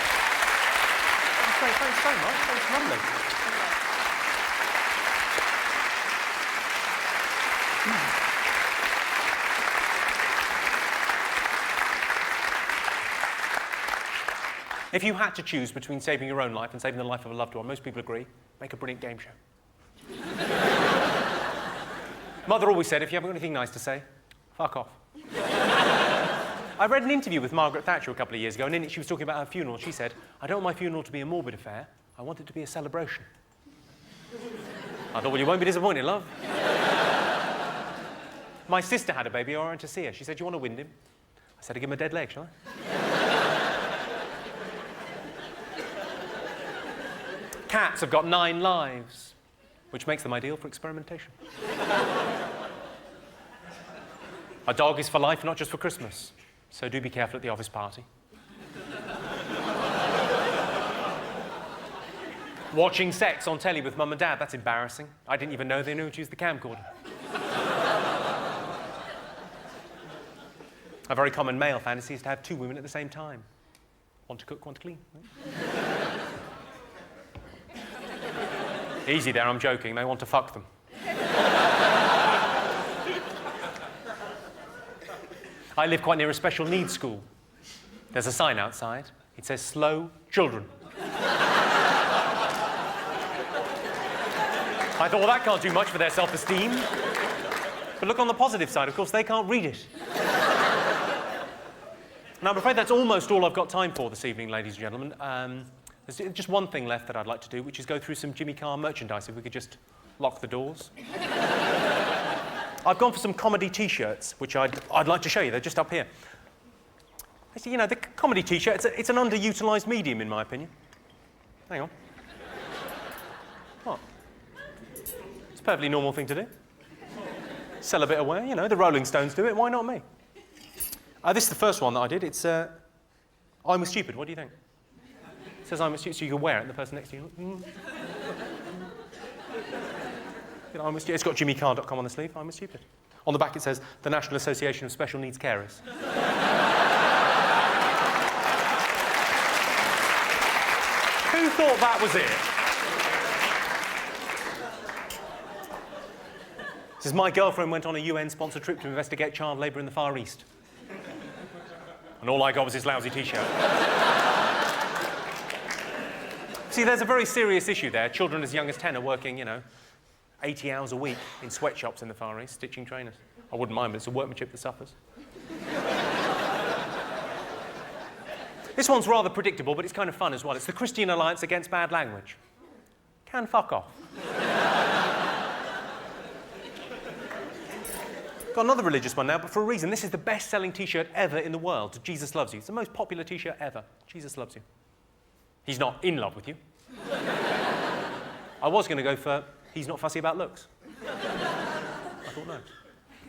Speaker 1: Thanks so much. That's lovely. If you had to choose between saving your own life and saving the life of a loved one, most people agree, make a brilliant game show. Mother always said, if you haven't got anything nice to say, fuck off. I read an interview with Margaret Thatcher a couple of years ago, and in it she was talking about her funeral. She said, I don't want my funeral to be a morbid affair. I want it to be a celebration. I thought, well, you won't be disappointed, love. My sister had a baby. I went to see her. She said, do you want to wind him? I said, I'd give him a dead leg, shall I? Cats have got 9 lives, which makes them ideal for experimentation. A dog is for life, not just for Christmas. So do be careful at the office party. Watching sex on telly with mum and dad, that's embarrassing. I didn't even know they knew to use the camcorder. A very common male fantasy is to have 2 women at the same time. One to cook, one to clean. Easy there, I'm joking. They want to fuck them. I live quite near a special needs school. There's a sign outside. It says, slow children. I thought, well, that can't do much for their self-esteem. But look on the positive side, of course, they can't read it. Now, I'm afraid that's almost all I've got time for this evening, ladies and gentlemen. There's just one thing left that I'd like to do, which is go through some Jimmy Carr merchandise, if we could just lock the doors. I've gone for some comedy T-shirts, which I'd like to show you. They're just up here. Actually, you know, the comedy T-shirt, it's an underutilised medium, in my opinion. Hang on. What? It's a perfectly normal thing to do. Sell a bit away, you know, the Rolling Stones do it, why not me? This is the first one that I did. It's I'm Stupid, what do you think? says I'm a student, so you can wear it, and the person next to you, You know, I'm a student. It's got jimmycarr.com on the sleeve. I'm a stupid. On the back it says, the National Association of Special Needs Carers. Who thought that was it? It says, my girlfriend went on a UN-sponsored trip to investigate child labour in the Far East. And all I got was this lousy T-shirt. See, there's a very serious issue there. Children as young as 10 are working, 80 hours a week in sweatshops in the Far East, stitching trainers. I wouldn't mind, but it's the workmanship that suffers. This one's rather predictable, but it's kind of fun as well. It's the Christian Alliance Against Bad Language. Can fuck off. Got another religious one now, but for a reason. This is the best-selling T-shirt ever in the world. Jesus loves you. It's the most popular T-shirt ever. Jesus loves you. He's not in love with you. I was going to go for he's not fussy about looks. I thought no.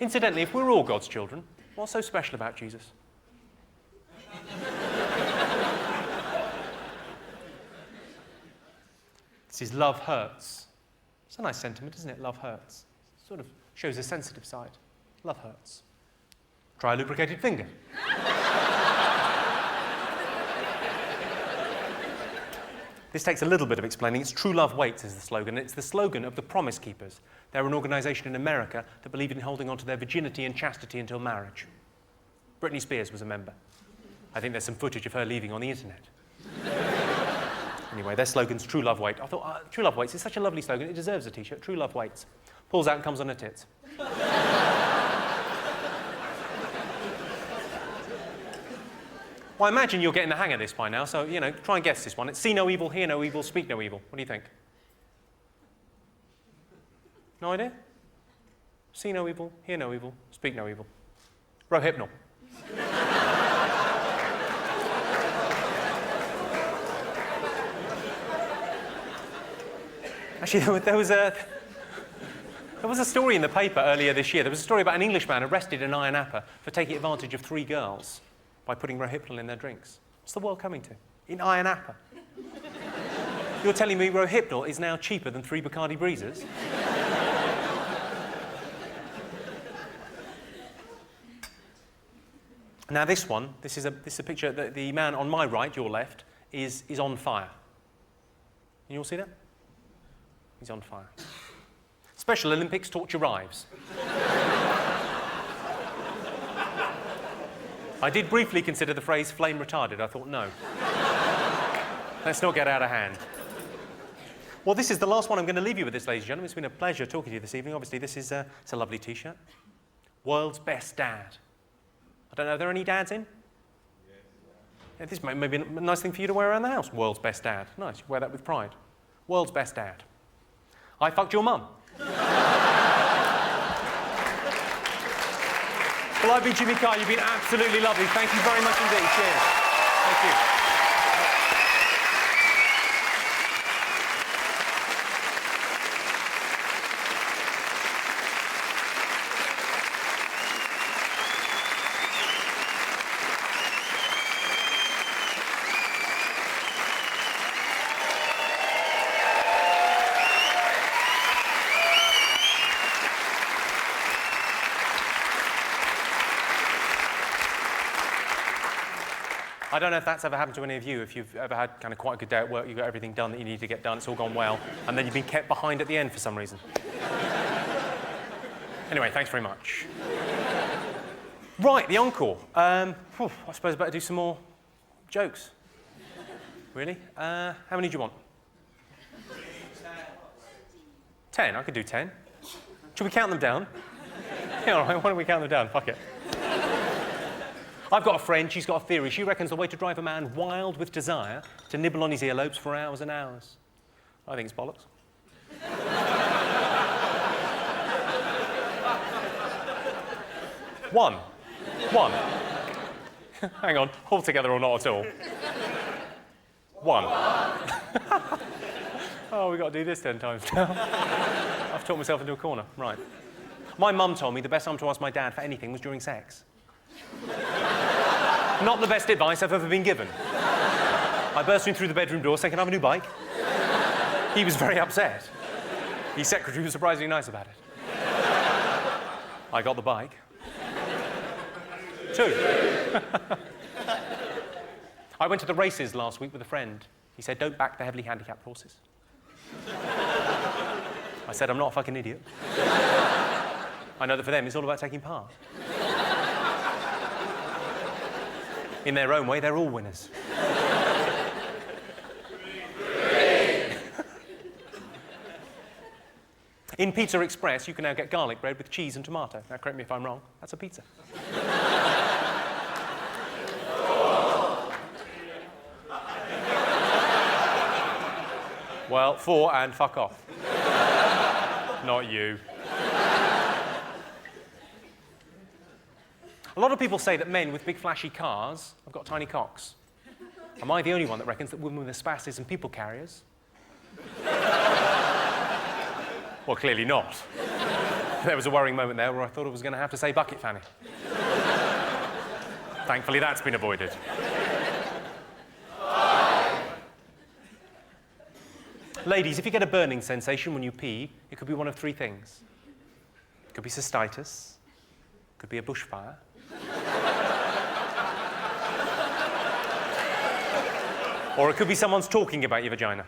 Speaker 1: Incidentally, if we're all God's children, what's so special about Jesus? This is love hurts. It's a nice sentiment, isn't it? Love hurts. Sort of shows a sensitive side. Love hurts. Try a lubricated finger. This takes a little bit of explaining. It's True Love Waits is the slogan. It's the slogan of the Promise Keepers. They're an organisation in America that believe in holding on to their virginity and chastity until marriage. Britney Spears was a member. I think there's some footage of her leaving on the internet. Anyway, their slogan's True Love Waits. I thought, True Love Waits is such a lovely slogan. It deserves a T-shirt. True Love Waits. Pulls out and comes on her tits. Well, I imagine you're getting the hang of this by now, so, try and guess this one. It's see no evil, hear no evil, speak no evil. What do you think? No idea? See no evil, hear no evil, speak no evil. Rohypnol. Actually, there was a story in the paper earlier this year. There was a story about an Englishman arrested in Ayia Napa for taking advantage of 3 girls by putting Rohypnol in their drinks. What's the world coming to? In Ayia Napa. You're telling me Rohypnol is now cheaper than 3 Bacardi Breezers? Now this one, this is a picture that the man on my right, your left, is on fire. Can you all see that? He's on fire. Special Olympics torture arrives. I did briefly consider the phrase flame retarded. I thought, no. Let's not get out of hand. Well, this is the last one I'm going to leave you with this, ladies and gentlemen. It's been a pleasure talking to you this evening. Obviously, this is it's a lovely T-shirt. World's Best Dad. I don't know, are there any dads in? Yeah, this may be a nice thing for you to wear around the house. World's Best Dad. Nice, you wear that with pride. World's Best Dad. I fucked your mum. Well, I've been Jimmy Carr. You've been absolutely lovely. Thank you very much indeed. Cheers. Thank you. I don't know if that's ever happened to any of you, if you've ever had kind of quite a good day at work, you've got everything done that you need to get done, it's all gone well, and then you've been kept behind at the end for some reason. Anyway, thanks very much. Right, the encore. I suppose I better do some more jokes. Really? How many do you want? 10? I could do 10. Should we count them down? Yeah, all right, why don't we count them down? Fuck it. I've got a friend, she's got a theory. She reckons the way to drive a man wild with desire to nibble on his earlobes for hours and hours. I think it's bollocks. One. Hang on, all together or not at all? One. Oh, we've got to do this 10 times now. I've talked myself into a corner. Right. My mum told me the best time to ask my dad for anything was during sex. Not the best advice I've ever been given. I burst in through the bedroom door saying, "Can I have a new bike?" He was very upset. His secretary was surprisingly nice about it. I got the bike. 2. I went to the races last week with a friend. He said, "Don't back the heavily handicapped horses." I said, "I'm not a fucking idiot. I know that for them it's all about taking part." In their own way, they're all winners. In Pizza Express, you can now get garlic bread with cheese and tomato. Now, correct me if I'm wrong, that's a pizza. Well, 4 and fuck off. Not you. A lot of people say that men with big flashy cars have got tiny cocks. Am I the only one that reckons that women with spasticity and people carriers? Well, clearly not. There was a worrying moment there where I thought I was going to have to say bucket fanny. Thankfully, that's been avoided. Ladies, if you get a burning sensation when you pee, it could be one of 3 things. It could be cystitis, it could be a bushfire, or it could be someone's talking about your vagina.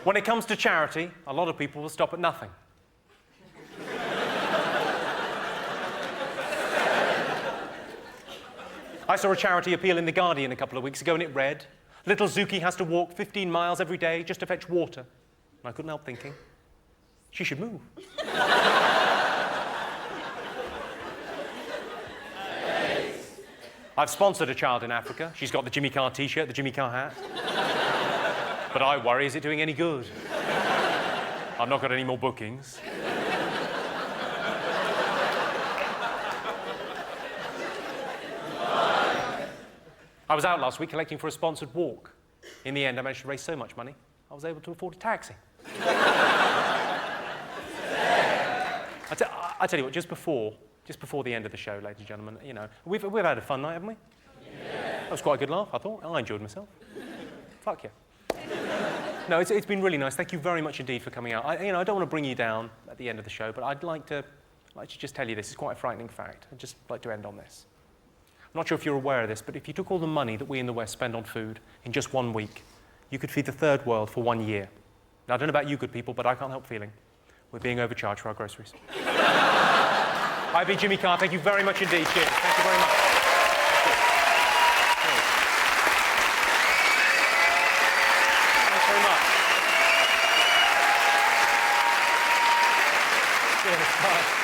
Speaker 1: When it comes to charity, a lot of people will stop at nothing. I saw a charity appeal in The Guardian a couple of weeks ago and it read, "Little Zuki has to walk 15 miles every day just to fetch water." And I couldn't help thinking, she should move. I've sponsored a child in Africa. She's got the Jimmy Carr t-shirt, the Jimmy Carr hat. But I worry, is it doing any good? I've not got any more bookings. I was out last week collecting for a sponsored walk. In the end, I managed to raise so much money, I was able to afford a taxi. I tell you what, just before the end of the show, ladies and gentlemen, you know, we've had a fun night, haven't we? Yeah. That was quite a good laugh, I thought. I enjoyed myself. Fuck yeah. No, it's been really nice. Thank you very much indeed for coming out. I don't want to bring you down at the end of the show, but I'd like to just tell you this. It's quite a frightening fact. I'd just like to end on this. I'm not sure if you're aware of this, but if you took all the money that we in the West spend on food in just 1 week, you could feed the third world for 1 year. Now, I don't know about you good people, but I can't help feeling we're being overcharged for our groceries. I've been Jimmy Carr. Thank you very much indeed. Cheers. Thank you very much. Thanks very much. Cheers. Bye.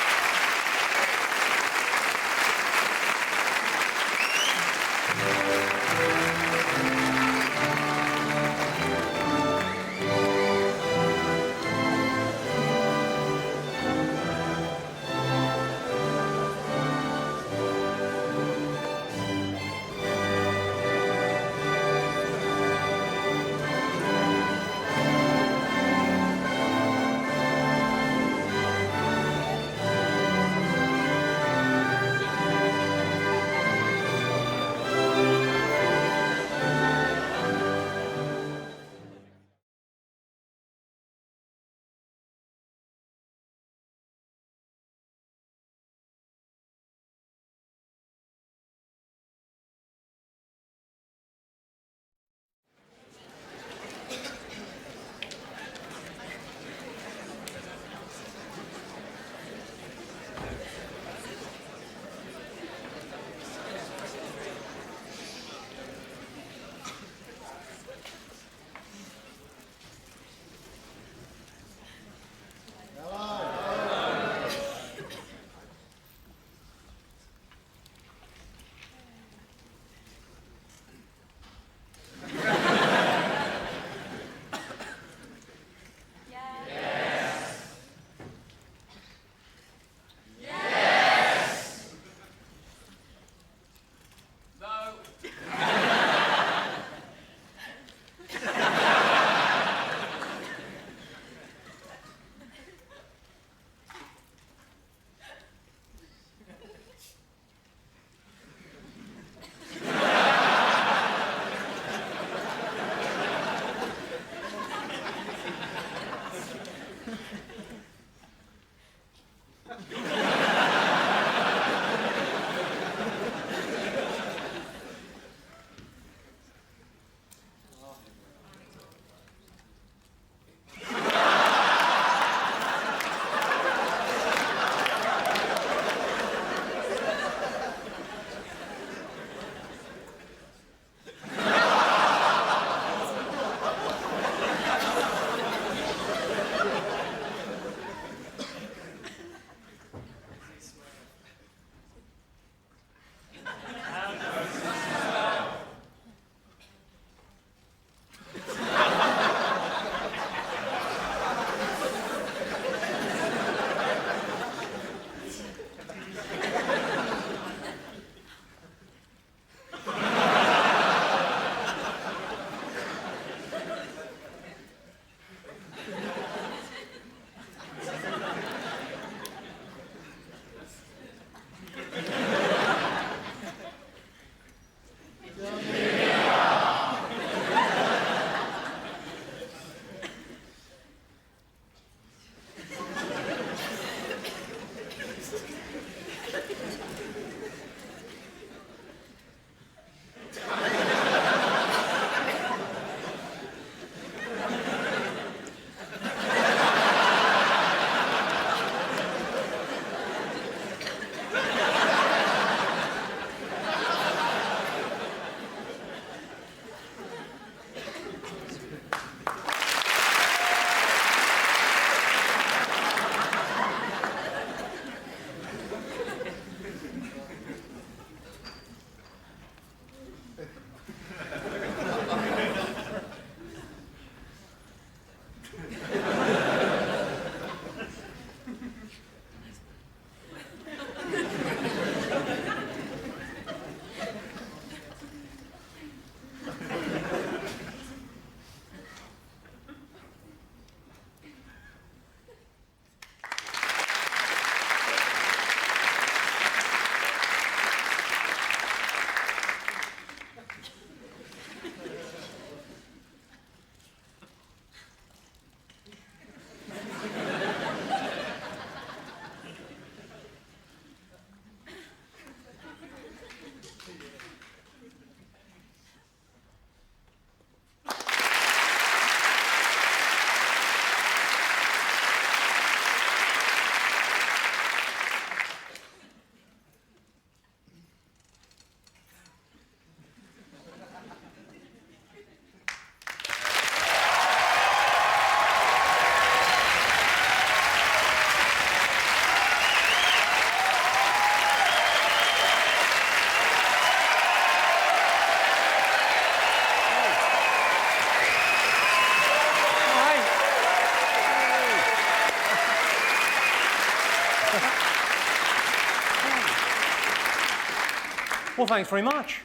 Speaker 1: Well, thanks very much.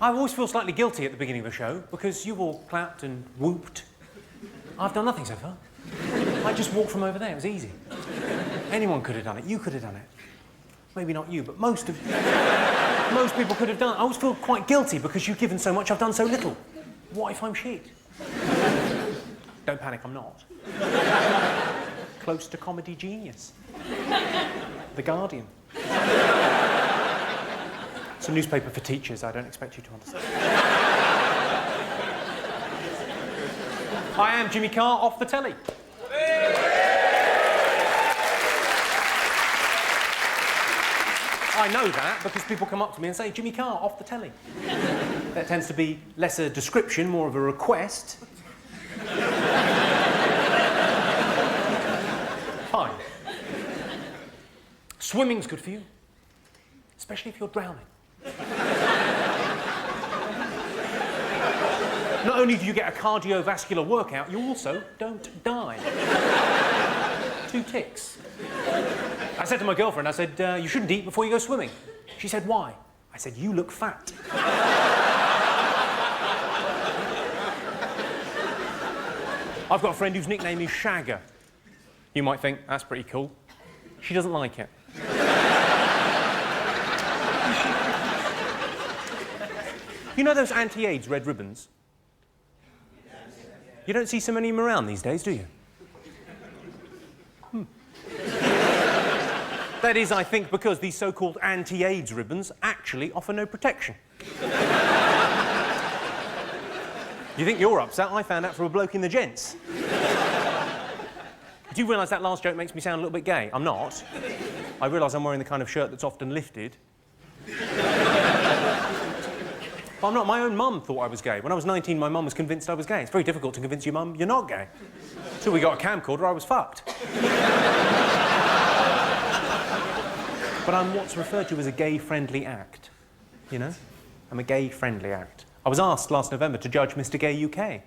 Speaker 1: I always feel slightly guilty at the beginning of a show because you've all clapped and whooped. I've done nothing so far. I just walked from over there. It was easy. Anyone could have done it. You could have done it. Maybe not you, but most people could have done it. I always feel quite guilty because you've given so much, I've done so little. What if I'm shit? Don't panic, I'm not. Close to comedy genius. The Guardian. It's a newspaper for teachers, I don't expect you to understand. I am Jimmy Carr off the telly. I know that because people come up to me and say, Jimmy Carr off the telly. That tends to be less a description, more of a request. Fine. Swimming's good for you, especially if you're drowning. Not only do you get a cardiovascular workout, you also don't die. 2 ticks. I said to my girlfriend, I said, you shouldn't eat before you go swimming. She said, why? I said, you look fat. I've got a friend whose nickname is Shagger. You might think, that's pretty cool. She doesn't like it. You know those anti-AIDS red ribbons? You don't see so many of them around these days, do you? That is, I think, because these so-called anti-AIDS ribbons actually offer no protection. You think you're upset? I found out from a bloke in the gents. Do you realise that last joke makes me sound a little bit gay? I'm not. I realise I'm wearing the kind of shirt that's often lifted. But I'm not. My own mum thought I was gay. When I was 19, my mum was convinced I was gay. It's very difficult to convince your mum you're not gay. Until we got a camcorder, I was fucked. But I'm what's referred to as a gay-friendly act. You know? I'm a gay-friendly act. I was asked last November to judge Mr. Gay UK.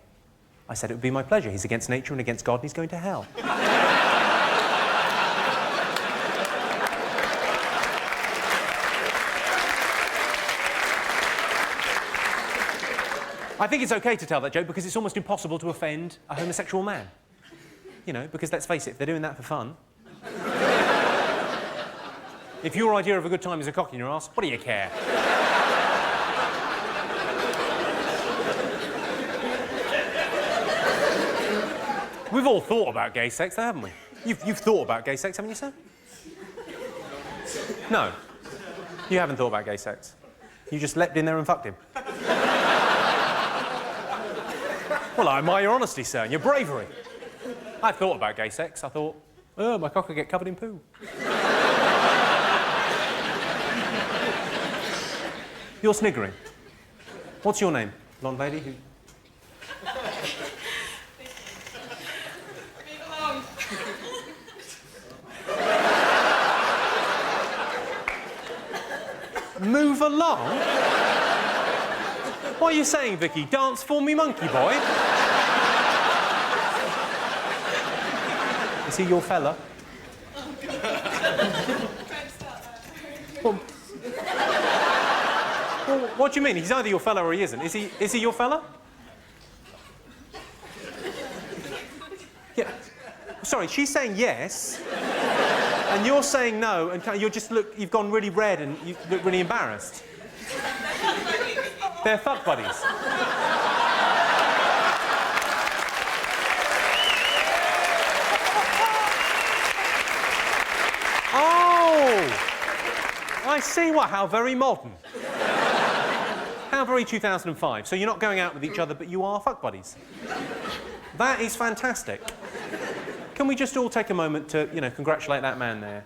Speaker 1: I said it would be my pleasure. He's against nature and against God and he's going to hell. I think it's okay to tell that joke because it's almost impossible to offend a homosexual man. You know, because let's face it, they're doing that for fun. If your idea of a good time is a cock in your arse, what do you care? We've all thought about gay sex, though, haven't we? You've thought about gay sex, haven't you, sir? No. You haven't thought about gay sex. You just leapt in there and fucked him. Well, I admire your honesty, sir, and your bravery. I thought about gay sex. I thought, oh, my cock will get covered in poo. You're sniggering. What's your name, blonde lady? Who... Move along? What are you saying, Vicky? Dance for me, monkey boy? Is he your fella? Well, what do you mean? He's either your fella or he isn't. Is he your fella? Yeah. Sorry, she's saying yes, and you're saying no, and you've gone really red and you look really embarrassed. They're fuck buddies. Oh! I see. What? How very modern. How very 2005. So you're not going out with each other, but you are fuck buddies. That is fantastic. Can we just all take a moment to, you know, congratulate that man there?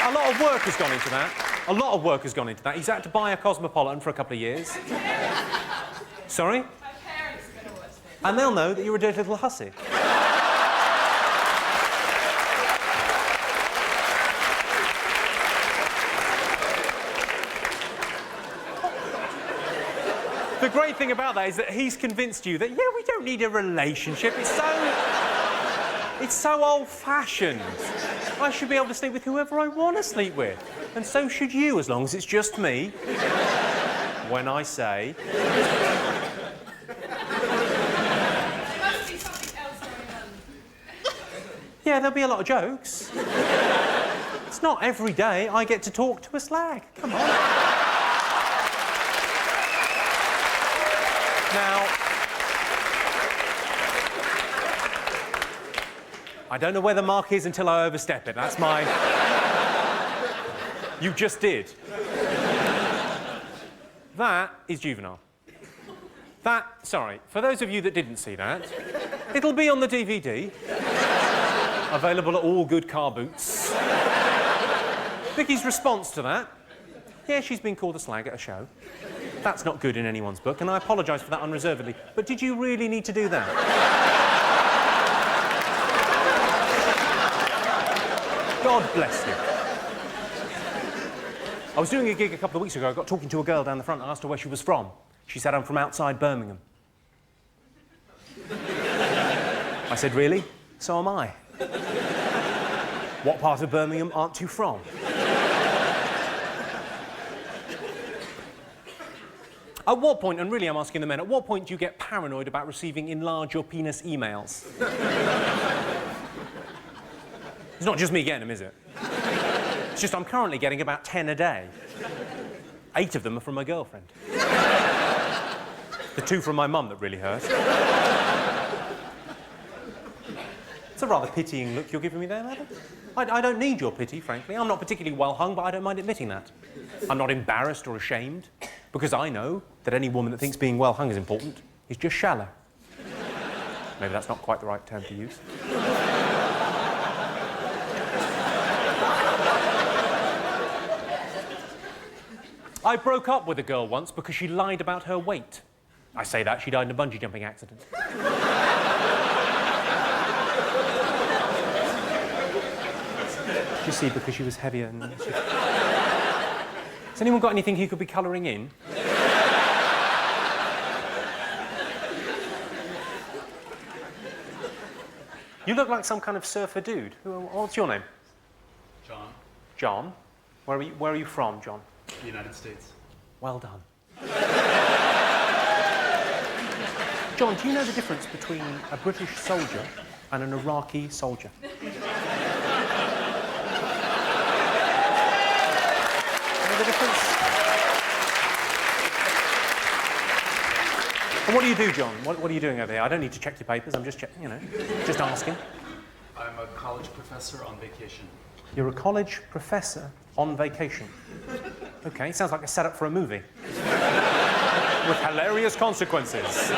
Speaker 1: A lot of work has gone into that. A lot of work has gone into that. He's had to buy a Cosmopolitan for a couple of years. Sorry?
Speaker 2: My parents are going to watch this.
Speaker 1: And they'll know that you're a dirty little hussy. The great thing about that is that he's convinced you that, yeah, we don't need a relationship. It's so... It's so old-fashioned. I should be able to sleep with whoever I want to sleep with. And so should you, as long as it's just me. When I say... Yeah, there'll be a lot of jokes. It's not every day I get to talk to a slag. Come on. Now, I don't know where the mark is until I overstep it. That's my... You just did. That is juvenile. Sorry, for those of you that didn't see that, it'll be on the DVD. Available at all good car boots. Vicky's response to that, yeah, she's been called a slag at a show. That's not good in anyone's book, and I apologise for that unreservedly. But did you really need to do that? God bless you. I was doing a gig a couple of weeks ago. I got talking to a girl down the front. I asked her where she was from. She said, I'm from outside Birmingham. I said, really? So am I. What part of Birmingham aren't you from? At what point, and really I'm asking the men, at what point do you get paranoid about receiving enlarge your penis emails? It's not just me getting them, is it? It's just I'm currently getting about 10 a day. 8 of them are from my girlfriend. The 2 from my mum that really hurt. It's a rather pitying look you're giving me there, madam. I don't need your pity, frankly. I'm not particularly well hung, but I don't mind admitting that. I'm not embarrassed or ashamed, because I know that any woman that thinks being well hung is important is just shallow. Maybe that's not quite the right term to use. I broke up with a girl once because she lied about her weight. I say that, she died in a bungee jumping accident. You see, because she was heavier than... Has anyone got anything he could be colouring in? You look like some kind of surfer dude. What's your name?
Speaker 3: John.
Speaker 1: John? Where are you from, John?
Speaker 3: The United States.
Speaker 1: Well done. John, do you know the difference between a British soldier and an Iraqi soldier? The difference? And what do you do, John? What are you doing over here? I don't need to check your papers. I'm just checking, just asking.
Speaker 3: I'm a college professor on vacation.
Speaker 1: You're a college professor on vacation. Okay, sounds like a setup for a movie. With hilarious consequences.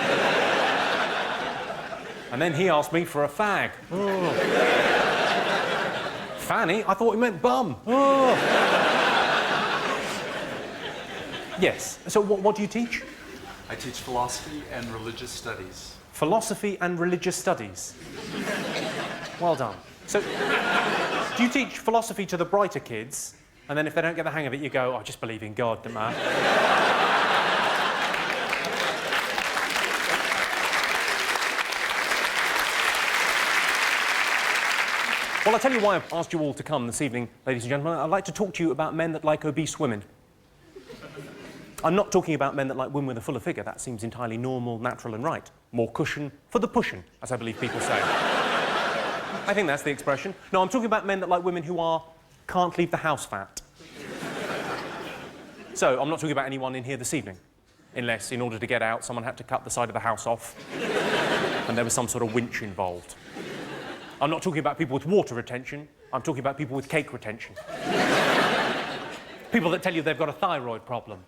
Speaker 1: And then he asked me for a fag. Oh. Fanny? I thought he meant bum. Oh. Yes. So what do you teach?
Speaker 3: I teach philosophy and religious studies.
Speaker 1: Philosophy and religious studies. Well done. So, do you teach philosophy to the brighter kids, and then if they don't get the hang of it, you go, I just believe in God, don't matter. Well, I'll tell you why I've asked you all to come this evening, ladies and gentlemen. I'd like to talk to you about men that like obese women. I'm not talking about men that like women with a fuller figure. That seems entirely normal, natural and right. More cushion for the pushing, as I believe people say. I think that's the expression. No, I'm talking about men that like women who can't leave the house fat. So, I'm not talking about anyone in here this evening. Unless, in order to get out, someone had to cut the side of the house off. And there was some sort of winch involved. I'm not talking about people with water retention. I'm talking about people with cake retention. People that tell you they've got a thyroid problem.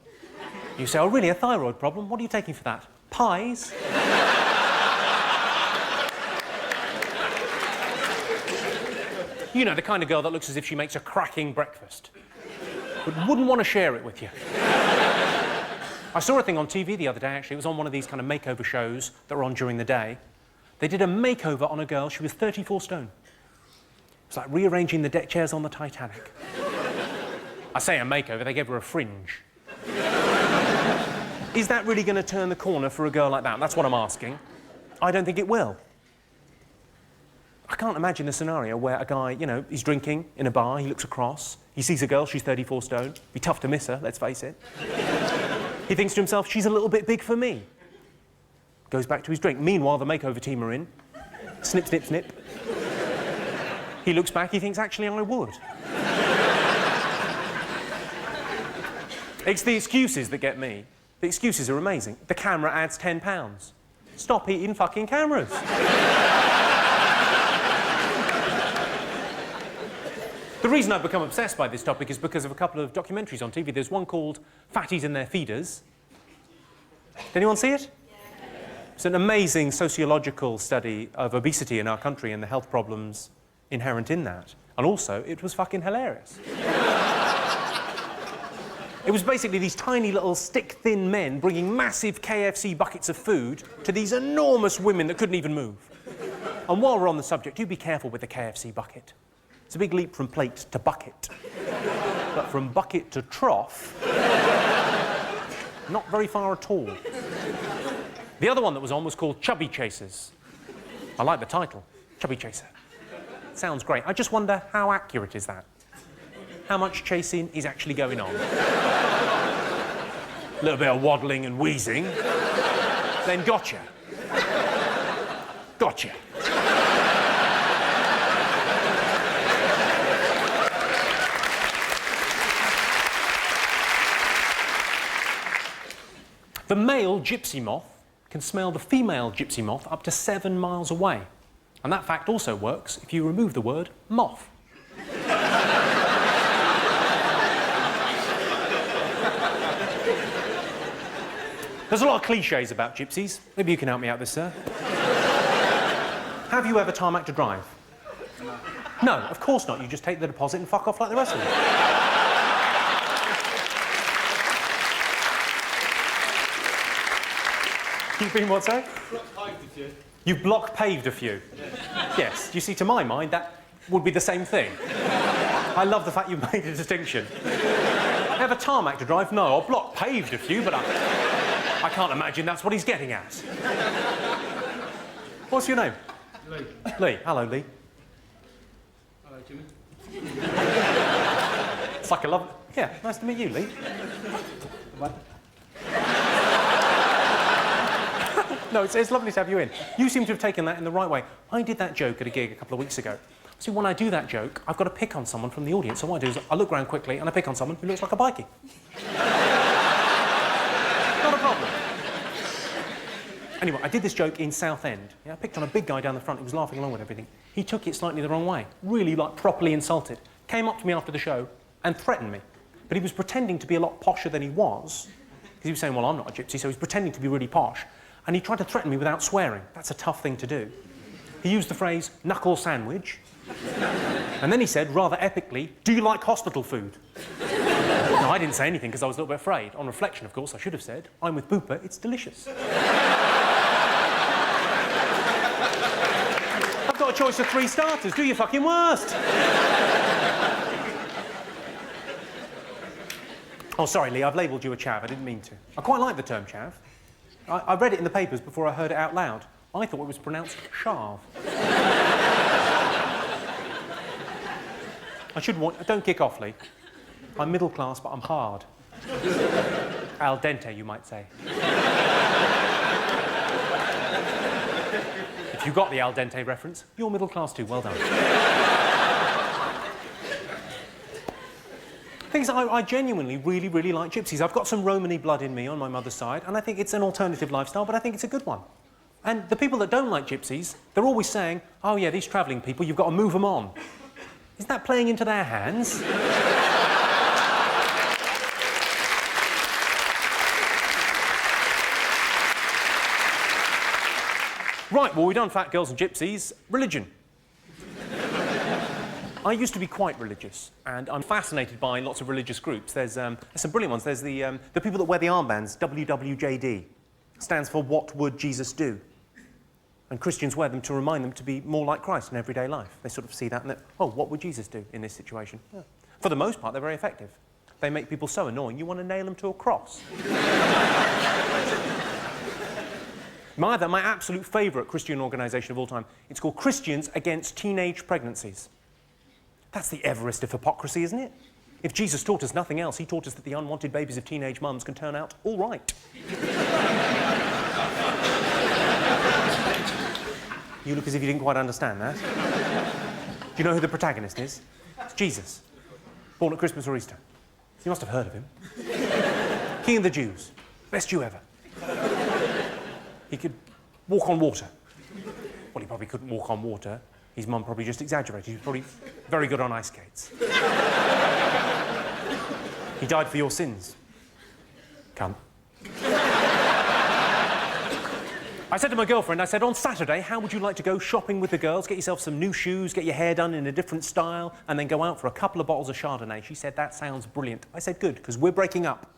Speaker 1: You say, oh, really, a thyroid problem? What are you taking for that? Pies? You know, the kind of girl that looks as if she makes a cracking breakfast, but wouldn't want to share it with you. I saw a thing on TV the other day, actually. It was on one of these kind of makeover shows that were on during the day. They did a makeover on a girl. She was 34 stone. It's like rearranging the deck chairs on the Titanic. I say a makeover, they gave her a fringe. Is that really going to turn the corner for a girl like that? That's what I'm asking. I don't think it will. I can't imagine the scenario where a guy, you know, he's drinking in a bar, he looks across, he sees a girl, she's 34 stone, be tough to miss her, let's face it. He thinks to himself, she's a little bit big for me. Goes back to his drink. Meanwhile, the makeover team are in. Snip, snip, snip. He looks back, he thinks, actually, I would. It's the excuses that get me. The excuses are amazing. The camera adds £10. Stop eating fucking cameras. The reason I've become obsessed by this topic is because of a couple of documentaries on TV. There's one called Fatties and Their Feeders. Did anyone see it? Yeah. It's an amazing sociological study of obesity in our country and the health problems inherent in that. And also, it was fucking hilarious. It was basically these tiny little stick-thin men bringing massive KFC buckets of food to these enormous women that couldn't even move. And while we're on the subject, do be careful with the KFC bucket. It's a big leap from plate to bucket. But from bucket to trough, not very far at all. The other one that was on was called Chubby Chasers. I like the title, Chubby Chaser. Sounds great. I just wonder, how accurate is that? How much chasing is actually going on? A little bit of waddling and wheezing. Then gotcha. Gotcha. The male gypsy moth can smell the female gypsy moth up to 7 miles away. And that fact also works if you remove the word moth. There's a lot of cliches about gypsies. Maybe you can help me out with this, sir. Have you ever tarmacked a drive? No. No, of course not. You just take the deposit and fuck off like the rest of them. You've been what, sorry?
Speaker 3: Block-paved a few.
Speaker 1: You've block-paved a few? Yeah. Yes. You see, to my mind, that would be the same thing. I love the fact you've made a distinction. Ever tarmacked a drive? No, I've block-paved a few, but I can't imagine that's what he's getting at. What's your name?
Speaker 3: Lee.
Speaker 1: Lee. Hello, Lee.
Speaker 3: Hello, Jimmy.
Speaker 1: It's like a love... Yeah, nice to meet you, Lee.
Speaker 3: What?
Speaker 1: No, it's lovely to have you in. You seem to have taken that in the right way. I did that joke at a gig a couple of weeks ago. See, when I do that joke, I've got to pick on someone from the audience. So what I do is I look around quickly and I pick on someone who looks like a bikie. Not a problem. Anyway, I did this joke in Southend. Yeah, I picked on a big guy down the front who was laughing along with everything. He took it slightly the wrong way, really, like, properly insulted. Came up to me after the show and threatened me. But he was pretending to be a lot posher than he was, because he was saying, well, I'm not a gypsy, so he's pretending to be really posh. And he tried to threaten me without swearing. That's a tough thing to do. He used the phrase, knuckle sandwich. And then he said, rather epically, do you like hospital food? No, I didn't say anything because I was a little bit afraid. On reflection, of course, I should have said, I'm with Booper, it's delicious. I've got a choice of 3 starters. Do your fucking worst. Oh, sorry, Lee, I've labelled you a chav. I didn't mean to. I quite like the term chav. I read it in the papers before I heard it out loud. I thought it was pronounced shav. I should warn... Don't kick off, Lee. I'm middle class, but I'm hard. Al dente, you might say. If you got the al dente reference, you're middle class too. Well done. Things I genuinely really, really like gypsies. I've got some Romany blood in me on my mother's side, and I think it's an alternative lifestyle, but I think it's a good one. And the people that don't like gypsies, they're always saying, oh yeah, these travelling people, you've got to move them on. Isn't that playing into their hands? Right, well, we've done fat girls and gypsies. Religion. I used to be quite religious, and I'm fascinated by lots of religious groups. There's some brilliant ones. There's the people that wear the armbands, WWJD. Stands for What Would Jesus Do? And Christians wear them to remind them to be more like Christ in everyday life. They sort of see that and oh, what would Jesus do in this situation? Yeah. For the most part, they're very effective. They make people so annoying, you want to nail them to a cross. My absolute favourite Christian organisation of all time. It's called Christians Against Teenage Pregnancies. That's the Everest of hypocrisy, isn't it? If Jesus taught us nothing else, he taught us that the unwanted babies of teenage mums can turn out all right. You look as if you didn't quite understand that. Do you know who the protagonist is? It's Jesus. Born at Christmas or Easter. You must have heard of him. King of the Jews. Best Jew ever. He could walk on water. Well, he probably couldn't walk on water. His mum probably just exaggerated. He was probably very good on ice skates. He died for your sins. Cunt. I said to my girlfriend, I said, on Saturday, how would you like to go shopping with the girls, get yourself some new shoes, get your hair done in a different style, and then go out for a couple of bottles of Chardonnay? She said, that sounds brilliant. I said, good, because we're breaking up.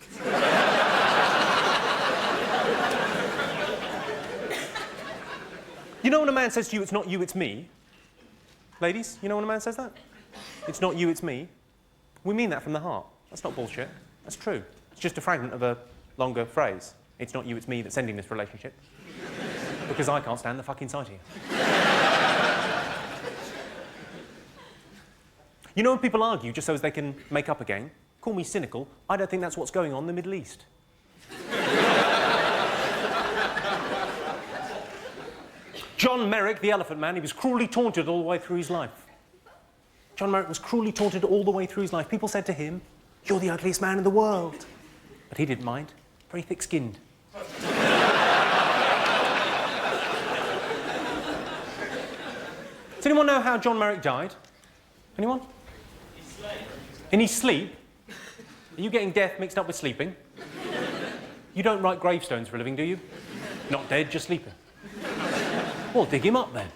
Speaker 1: You know when a man says to you, it's not you, it's me? Ladies, you know when a man says that? It's not you, it's me. We mean that from the heart. That's not bullshit. That's true. It's just a fragment of a longer phrase. It's not you, it's me that's ending this relationship. Because I can't stand the fucking sight of you. You know when people argue just so as they can make up again? Call me cynical. I don't think that's what's going on in the Middle East. John Merrick, the Elephant Man, he was cruelly taunted all the way through his life. John Merrick was cruelly taunted all the way through his life. People said to him, you're the ugliest man in the world. But he didn't mind. Very thick-skinned. Does anyone know how John Merrick died? Anyone? In his sleep? Are you getting death mixed up with sleeping? You don't write gravestones for a living, do you? Not dead, just sleeping. Well, dig him up then.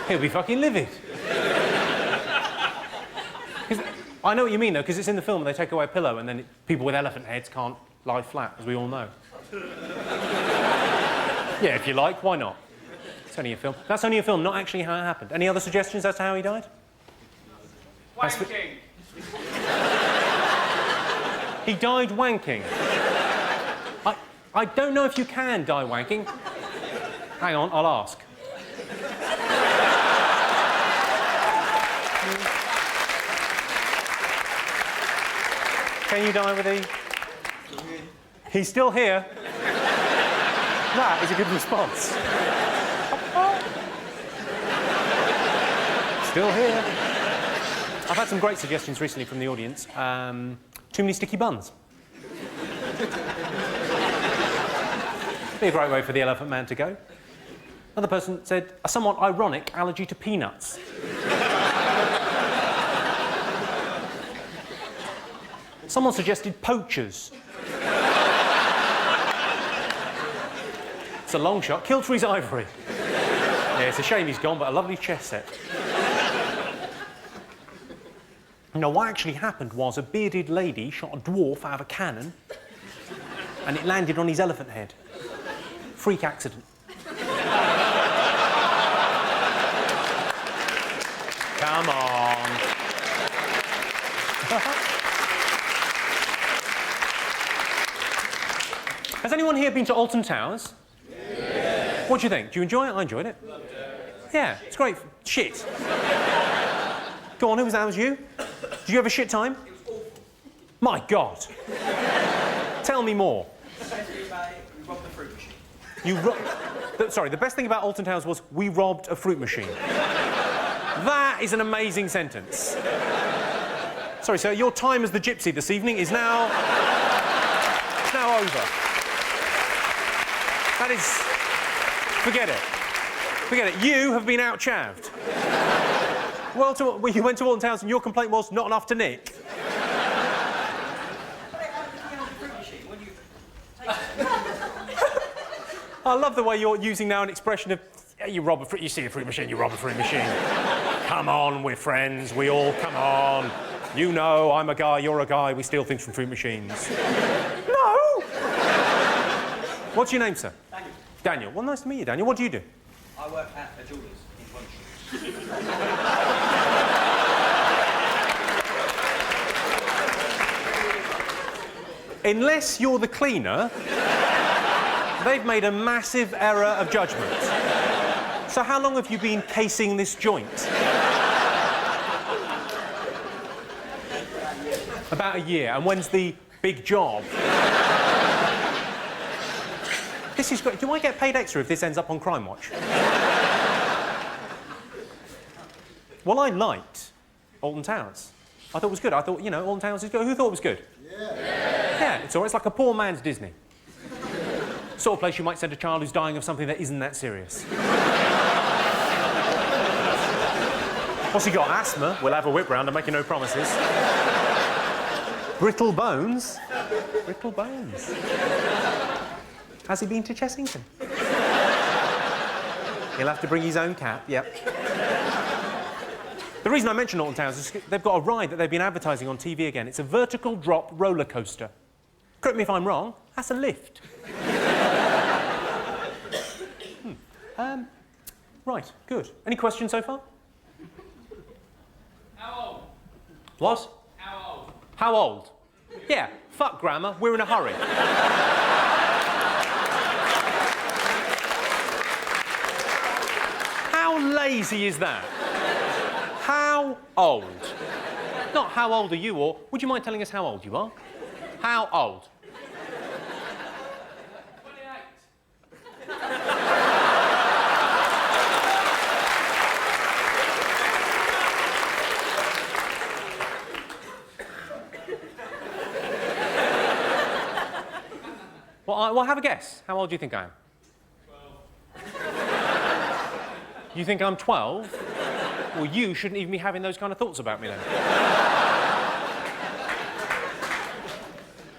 Speaker 1: He'll be fucking livid. I know what you mean, though, because it's in the film and they take away a pillow and then people with elephant heads can't lie flat, as we all know. Yeah, if you like, why not? It's only a film. That's only a film, not actually how it happened. Any other suggestions as to how he died?
Speaker 3: Wanking.
Speaker 1: He died wanking. I don't know if you can die wanking. Hang on, I'll ask. Can you die with a... He's still here. That is a good response. Still here. I've had some great suggestions recently from the audience. Too many sticky buns. Be a great way for the Elephant Man to go. Another person said, a somewhat ironic allergy to peanuts. Someone suggested poachers. It's a long shot. Killed for his ivory. Yeah, it's a shame he's gone, but a lovely chess set. No, what actually happened was a bearded lady shot a dwarf out of a cannon and it landed on his elephant head. Freak accident. Come on. Has anyone here been to Alton Towers? Yeah. What do you think? Do you enjoy it? I enjoyed it. Yeah, it's great. Shit. Go on, who was that? Was you? Did you have a shit time?
Speaker 4: It was awful.
Speaker 1: My God. Tell me more.
Speaker 4: We robbed the fruit machine.
Speaker 1: Sorry, the best thing about Alton Towers was we robbed a fruit machine. That is an amazing sentence. Sorry, sir, your time as the gypsy this evening is now... it's now over. That is... forget it. Forget it. You have been out-chavved. Well, you went to Alton Towers and your complaint was not enough to nick. I love the way you're using now an expression of, yeah, you see a fruit machine, you rob a fruit machine. Come on, we're friends, we all come on. You know, I'm a guy, you're a guy, we steal things from fruit machines. No! What's your name, sir?
Speaker 4: Daniel.
Speaker 1: Daniel. Well, nice to meet you, Daniel. What do you do?
Speaker 4: I work at a jeweller's in Bunch.
Speaker 1: Unless you're the cleaner, they've made a massive error of judgment. So how long have you been casing this joint? About a year. And when's the big job? This is great. Do I get paid extra if this ends up on Crime Watch? Well, I liked Alton Towers. I thought it was good. I thought, you know, Alton Towers is good. Who thought it was good? Yeah, it's all right. It's like a poor man's Disney. Sort of place you might send a child who's dying of something that isn't that serious. What's he got? Asthma? We'll have a whip round. I'm making no promises. Brittle bones? Brittle bones. Has he been to Chessington? He'll have to bring his own cap, yep. The reason I mention Alton Towers is they've got a ride that they've been advertising on TV again. It's a vertical drop roller coaster. Correct me if I'm wrong, that's a lift. Right, good. Any questions so far?
Speaker 3: How old?
Speaker 1: What?
Speaker 3: How old?
Speaker 1: How old? Yeah, fuck grammar, we're in a hurry. How lazy is that? How old? Not how old are you, or would you mind telling us how old you are? How old?
Speaker 3: 28.
Speaker 1: Well, have a guess. How old do you think I am?
Speaker 3: 12.
Speaker 1: You think I'm 12? Well, you shouldn't even be having those kind of thoughts about me then.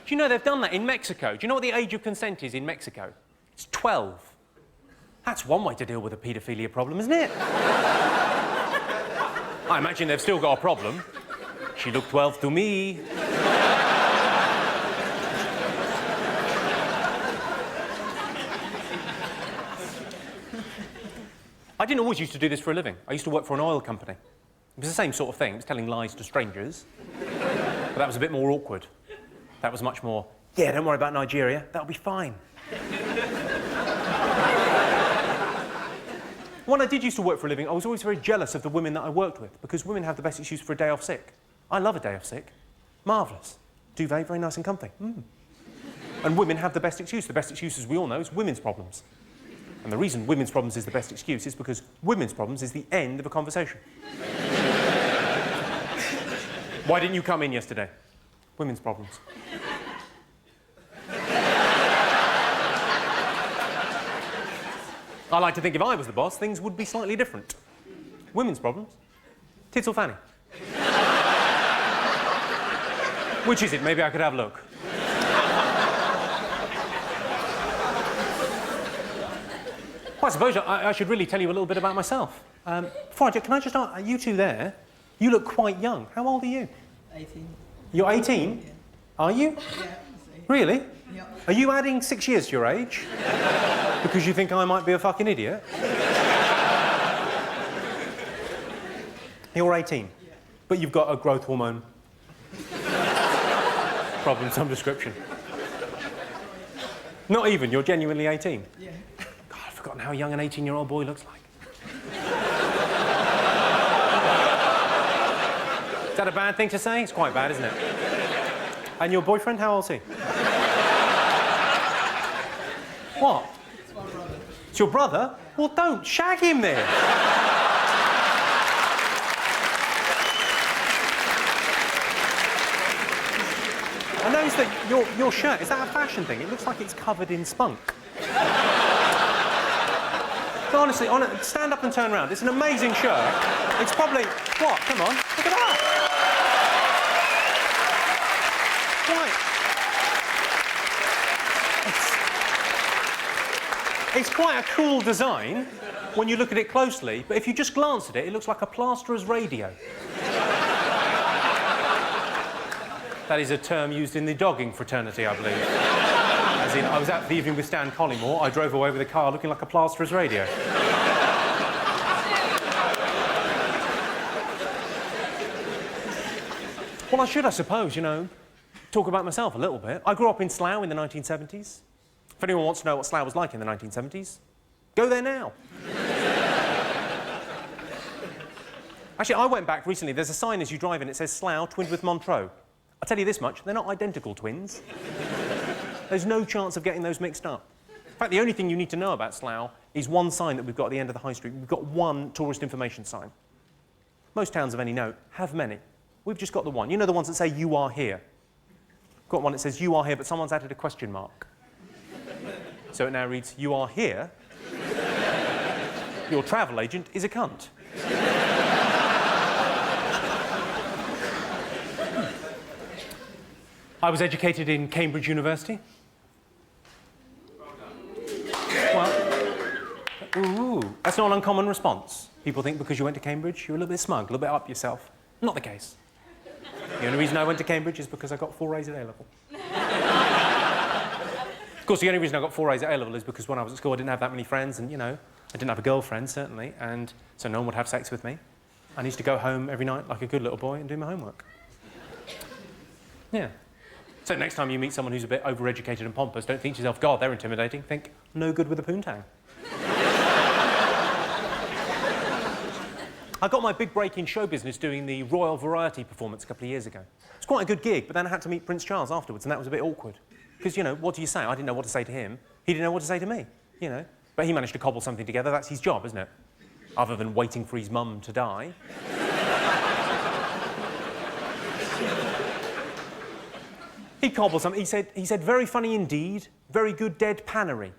Speaker 1: Do you know they've done that in Mexico? Do you know what the age of consent is in Mexico? It's 12. That's one way to deal with a paedophilia problem, isn't it? I imagine they've still got a problem. She looked 12 to me. I didn't always used to do this for a living. I used to work for an oil company. It was the same sort of thing. It was telling lies to strangers. But that was a bit more awkward. That was much more, yeah, don't worry about Nigeria. That'll be fine. When I did used to work for a living, I was always very jealous of the women that I worked with because women have the best excuse for a day off sick. I love a day off sick. Marvellous. Duvet, very nice and comfy. And women have the best excuse. The best excuse, as we all know, is women's problems. And the reason women's problems is the best excuse is because women's problems is the end of a conversation. Why didn't you come in yesterday? Women's problems. I like to think if I was the boss, things would be slightly different. Women's problems. Tits or fanny? Which is it? Maybe I could have a look. Well, I suppose I should really tell you a little bit about myself. Before I do, can I just ask, you two there, you look quite young. How old are you?
Speaker 5: 18.
Speaker 1: You're 18?
Speaker 5: Yeah.
Speaker 1: Are you?
Speaker 5: Yeah.
Speaker 1: Really?
Speaker 5: Yeah.
Speaker 1: Are you adding 6 years to your age? Because you think I might be a fucking idiot? You're 18,
Speaker 5: Yeah.
Speaker 1: but you've got a growth hormone problem of some description. Not even, you're genuinely 18.
Speaker 5: Yeah.
Speaker 1: God, I've forgotten how young an 18-year-old boy looks like. Is that a bad thing to say? It's quite bad, isn't it? And your boyfriend, how old is he? What?
Speaker 5: It's my brother.
Speaker 1: It's your brother? Well, don't shag him then. I noticed that your shirt, is that a fashion thing? It looks like it's covered in spunk. But honestly, stand up and turn around. It's an amazing shirt. It's probably... What? Come on. Look at that. It's quite a cool design when you look at it closely, but if you just glance at it, it looks like a plasterer's radio. That is a term used in the dogging fraternity, I believe. As in, I was out for the evening with Stan Collymore, I drove away with a car looking like a plasterer's radio. Well, I should, I suppose, you know. talk about myself a little bit. I grew up in Slough in the 1970s. If anyone wants to know what Slough was like in the 1970s, go there now. Actually, I went back recently. There's a sign as you drive in, it says Slough twinned with Montreux. I'll tell you this much, they're not identical twins. There's no chance of getting those mixed up. In fact, the only thing you need to know about Slough is one sign that we've got at the end of the high street. We've got one tourist information sign. Most towns of any note have many. We've just got the one. You know the ones that say, you are here? We've got one that says, you are here, but someone's added a question mark. So it now reads, you are here. Your travel agent is a cunt. I was educated in Cambridge University. Well, ooh, that's not an uncommon response. People think because you went to Cambridge, you're a little bit smug, a little bit up yourself. Not the case. The only reason I went to Cambridge is because I got 4 A's at A-level. Of course, the only reason I got 4 A's at A-level is because when I was at school, I didn't have that many friends, and, you know, I didn't have a girlfriend, certainly, and so no one would have sex with me. I used to go home every night like a good little boy and do my homework. Yeah. So next time you meet someone who's a bit overeducated and pompous, don't think to yourself, God, they're intimidating. Think, no good with a poontang. I got my big break in show business doing the Royal Variety performance a couple of years ago. It's quite a good gig, but then I had to meet Prince Charles afterwards, and that was a bit awkward. Because, you know, what do you say? I didn't know what to say to him. He didn't know what to say to me, you know. But he managed to cobble something together. That's his job, isn't it? Other than waiting for his mum to die. He cobbled something. He said, very funny indeed, very good deadpannery.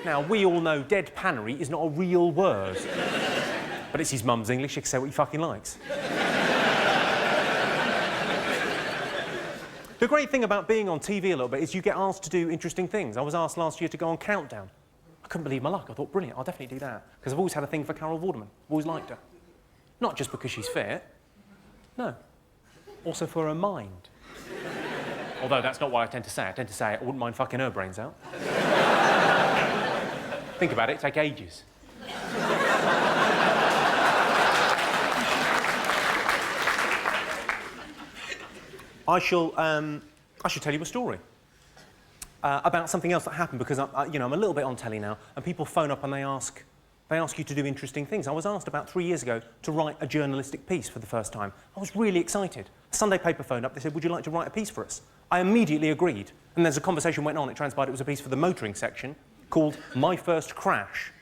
Speaker 1: Now, we all know deadpannery is not a real word. But it's his mum's English, he can say what he fucking likes. The great thing about being on TV a little bit is you get asked to do interesting things. I was asked last year to go on Countdown. I couldn't believe my luck. I thought, brilliant, I'll definitely do that. Because I've always had a thing for Carol Vorderman. I've always liked her. Not just because she's fit. No. Also for her mind. Although that's not what I tend to say. I tend to say I wouldn't mind fucking her brains out. Think about it, it'd take ages. I shall tell you a story about something else that happened because you know, I'm a little bit on telly now, and people phone up and they ask you to do interesting things. I was asked about 3 years ago to write a journalistic piece for the first time. I was really excited. A Sunday paper phoned up. They said, "Would you like to write a piece for us?" I immediately agreed, and as a conversation went on, it transpired it was a piece for the motoring section called "My First Crash."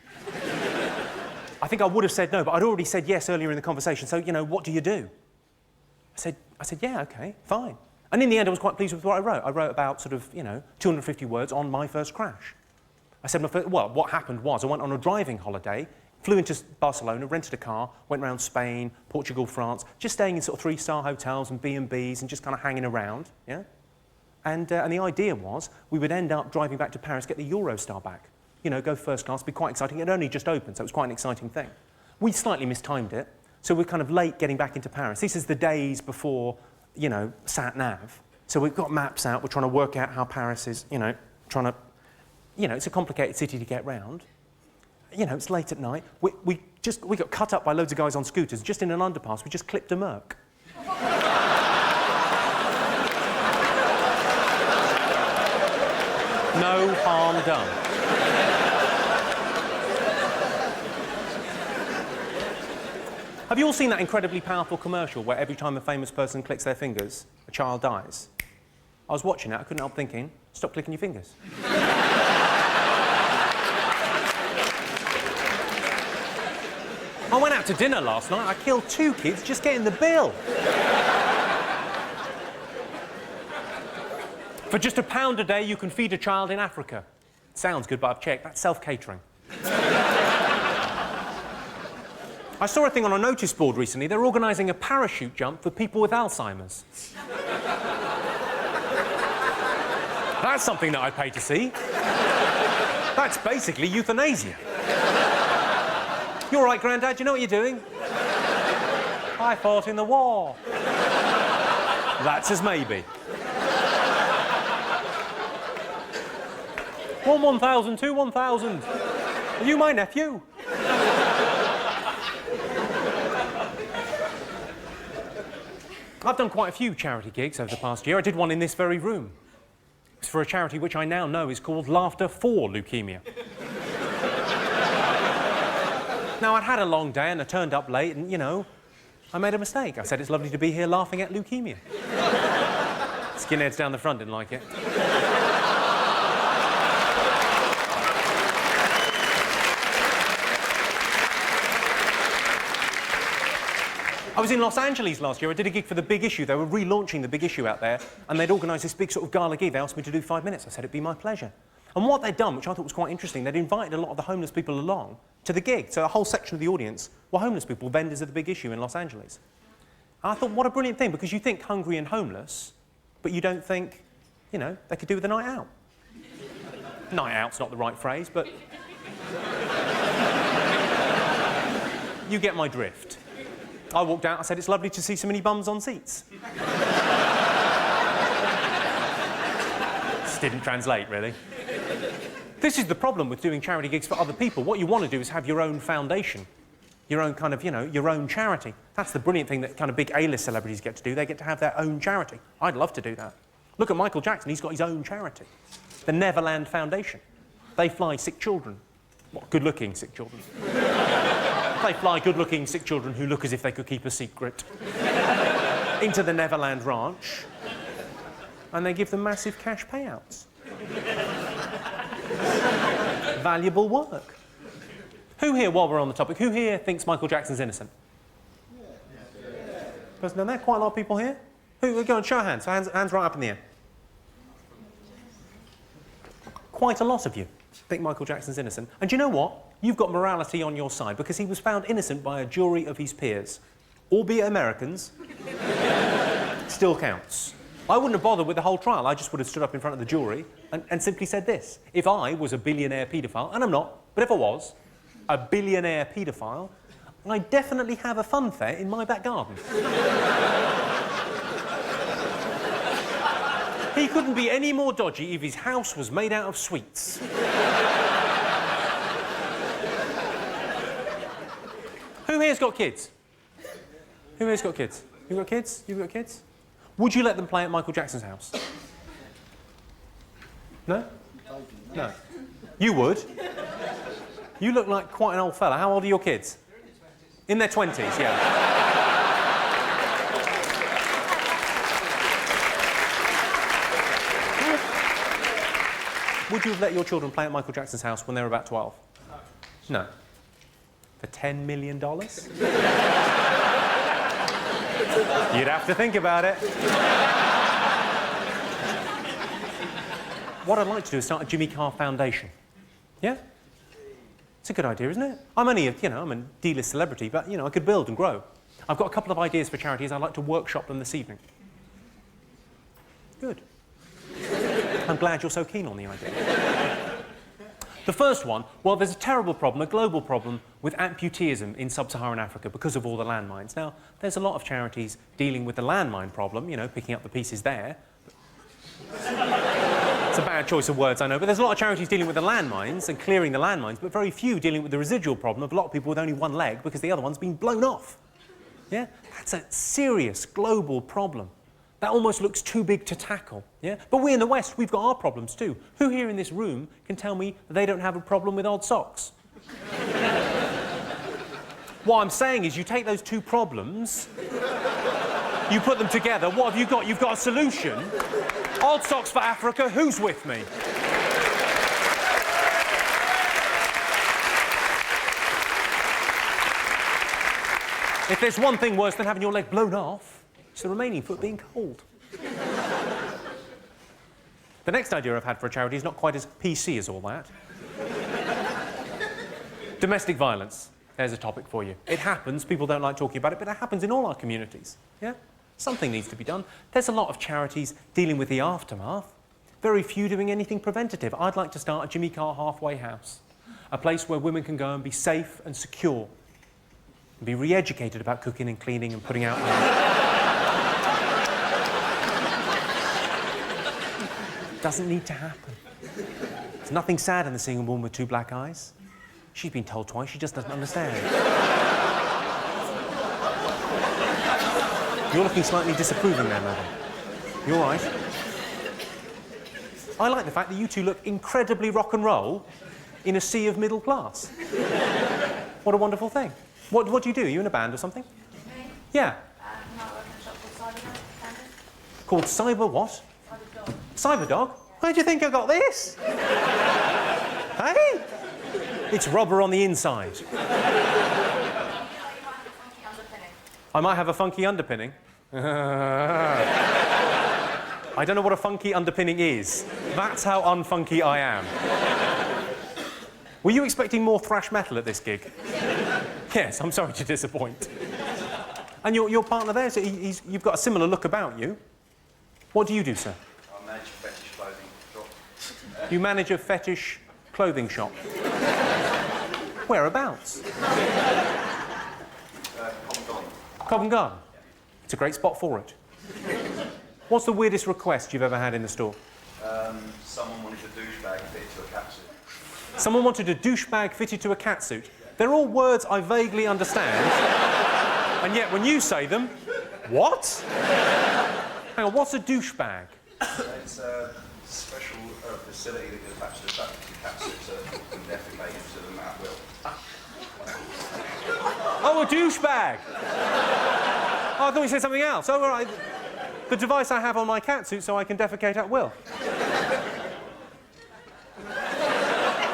Speaker 1: I think I would have said no, but I'd already said yes earlier in the conversation. So, you know, what do you do? I said, yeah, OK, fine. And in the end, I was quite pleased with what I wrote. I wrote about sort of, you know, 250 words on my first crash. I said, well, what happened was I went on a driving holiday, flew into Barcelona, rented a car, went around Spain, Portugal, France, just staying in sort of 3-star hotels and B&Bs and just kind of hanging around, yeah? And the idea was we would end up driving back to Paris, get the Eurostar back. You know, go first class, be quite exciting. It only just opened, so it was quite an exciting thing. We slightly mistimed it. So we're kind of late getting back into Paris. This is the days before, you know, sat-nav. So we've got maps out. We're trying to work out how Paris is, you know, it's a complicated city to get round. You know, it's late at night. We got cut up by loads of guys on scooters. Just in an underpass, we just clipped a Merc. No harm done. Have you all seen that incredibly powerful commercial where every time a famous person clicks their fingers, a child dies? I was watching it, I couldn't help thinking, stop clicking your fingers. I went out to dinner last night, I killed 2 kids just getting the bill. For just £1 a day, you can feed a child in Africa. Sounds good, but I've checked, that's self-catering. I saw a thing on a notice board recently. They're organising a parachute jump for people with Alzheimer's. That's something that I'd pay to see. That's basically euthanasia. You all right, Grandad? Do you know what you're doing? I fought in the war. That's as maybe. 1,000, 2, 1,000. Are you my nephew? I've done quite a few charity gigs over the past year. I did one in this very room. It's for a charity which I now know is called Laughter for Leukemia. Now, I'd had a long day and I turned up late and, you know, I made a mistake. I said it's lovely to be here laughing at leukemia. Skinheads down the front didn't like it. I was in Los Angeles last year. I did a gig for The Big Issue. They were relaunching The Big Issue out there, and they'd organised this big sort of gala gig. They asked me to do 5 minutes. I said it'd be my pleasure. And what they'd done, which I thought was quite interesting, they'd invited a lot of the homeless people along to the gig. So a whole section of the audience were homeless people, vendors of The Big Issue in Los Angeles. And I thought, what a brilliant thing, because you think hungry and homeless, but you don't think, you know, they could do with a night out. Night out's not the right phrase, but you get my drift. I walked out, I said, it's lovely to see so many bums on seats. This didn't translate, really. This is the problem with doing charity gigs for other people. What you want to do is have your own foundation, your own kind of, you know, your own charity. That's the brilliant thing that kind of big A-list celebrities get to do. They get to have their own charity. I'd love to do that. Look at Michael Jackson, he's got his own charity. The Neverland Foundation. They fly sick children. What, good-looking sick children. They fly good-looking sick children who look as if they could keep a secret into the Neverland Ranch, and they give them massive cash payouts. Valuable work. Who here, while we're on the topic, who here thinks Michael Jackson's innocent? Person down there? Quite a lot of people here? Who? Go on, show of hands. So hands right up in the air. Quite a lot of you think Michael Jackson's innocent. And do you know what? You've got morality on your side, because he was found innocent by a jury of his peers. Albeit Americans, still counts. I wouldn't have bothered with the whole trial. I just would have stood up in front of the jury and simply said this. If I was a billionaire paedophile, and I'm not, but if I was a billionaire paedophile, I definitely have a fun fair in my back garden. He couldn't be any more dodgy if his house was made out of sweets. Who here's got kids? Who here's got kids? You've got kids? You've got kids? Would you let them play at Michael Jackson's house? No? No. You would? You look like quite an old fella. How old are your kids? In their 20s, yeah. Would you have let your children play at Michael Jackson's house when they were about 12? No. For $10 million? You'd have to think about it. What I'd like to do is start a Jimmy Carr Foundation. Yeah? It's a good idea, isn't it? I'm only I'm a D-list celebrity, but, I could build and grow. I've got a couple of ideas for charities. I'd like to workshop them this evening. Good. I'm glad you're so keen on the idea. The first one, well, there's a terrible problem, a global problem, with amputeeism in sub-Saharan Africa because of all the landmines. Now, there's a lot of charities dealing with the landmine problem, picking up the pieces there. It's a bad choice of words, I know, but there's a lot of charities dealing with the landmines and clearing the landmines, but very few dealing with the residual problem of a lot of people with only one leg because the other one's been blown off. Yeah? That's a serious global problem. That almost looks too big to tackle, yeah? But we in the West, we've got our problems too. Who here in this room can tell me they don't have a problem with odd socks? What I'm saying is you take those two problems, you put them together, what have you got? You've got a solution. Odd socks for Africa, who's with me? If there's one thing worse than having your leg blown off, it's the remaining foot being cold. The next idea I've had for a charity is not quite as PC as all that. Domestic violence. There's a topic for you. It happens, people don't like talking about it, but it happens in all our communities. Yeah? Something needs to be done. There's a lot of charities dealing with the aftermath. Very few doing anything preventative. I'd like to start a Jimmy Carr halfway house. A place where women can go and be safe and secure. And be re-educated about cooking and cleaning and putting out... Doesn't need to happen. There's nothing sad in seeing a woman with two black eyes. She's been told twice, she just doesn't understand. You're looking slightly disapproving there, madam. You all right? I like the fact that you two look incredibly rock and roll in a sea of middle class. What a wonderful thing. What do you do? Are you in a band or something?
Speaker 5: Me?
Speaker 1: Yeah.
Speaker 5: No, I work in a shop called Cyberdog.
Speaker 1: Called Cyber what?
Speaker 5: Cyberdog.
Speaker 1: Cyberdog? Where do you think I got this? Hey? It's rubber on the inside. I might have a funky underpinning. I don't know what a funky underpinning is. That's how unfunky I am. Were you expecting more thrash metal at this gig? Yes, I'm sorry to disappoint. And your partner there, so you've got a similar look about you. What do you do, sir?
Speaker 4: I manage a fetish clothing shop.
Speaker 1: You manage a fetish clothing shop. Whereabouts?
Speaker 4: Covent Garden.
Speaker 1: Covent Garden. It's a great spot for it. What's the weirdest request you've ever had in the store?
Speaker 4: Someone wanted a douchebag fitted to a catsuit.
Speaker 1: Someone wanted a douchebag fitted to a catsuit. They're all words I vaguely understand, and yet when you say them, what? Hang on, what's a douchebag?
Speaker 4: It's a special facility that gets attached to the catsuit so that you can defecate into them at will.
Speaker 1: Oh, a douchebag! Oh, I thought you said something else. Oh, all right. The device I have on my catsuit so I can defecate at will.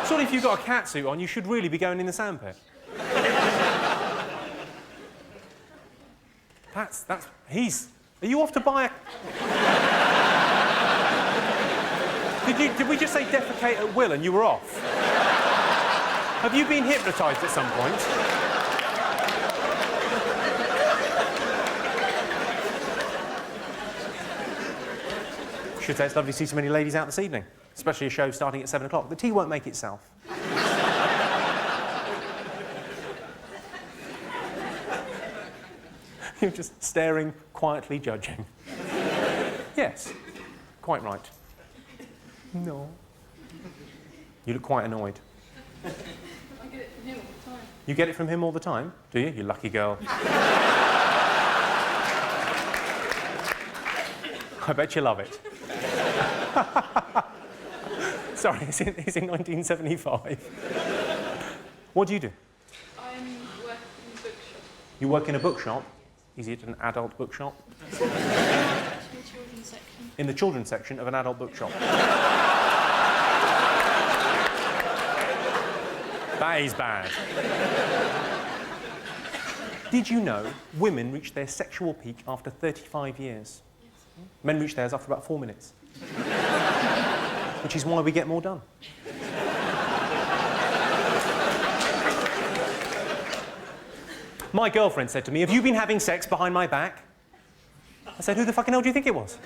Speaker 1: Surely if you've got a catsuit on, you should really be going in the sandpit. Are you off to buy a... Did we just say defecate at will and you were off? Have you been hypnotised at some point? Should say it's lovely to see so many ladies out this evening, especially a show starting at 7 o'clock. The tea won't make itself. You're just staring, quietly judging. Yes, quite right. No. You look quite annoyed.
Speaker 5: I get it from him all the time.
Speaker 1: You get it from him all the time, do you? You lucky girl. I bet you love it. Sorry, it's in 1975. What do you do?
Speaker 5: I work in a bookshop.
Speaker 1: You work in a bookshop? Is it an adult bookshop?
Speaker 5: In the children's section.
Speaker 1: In the children's section of an adult bookshop. That is bad. Did you know women reach their sexual peak after 35 years? Men reach theirs after about 4 minutes. Which is why we get more done. My girlfriend said to me, "Have you been having sex behind my back?" I said, "Who the fucking hell do you think it was?"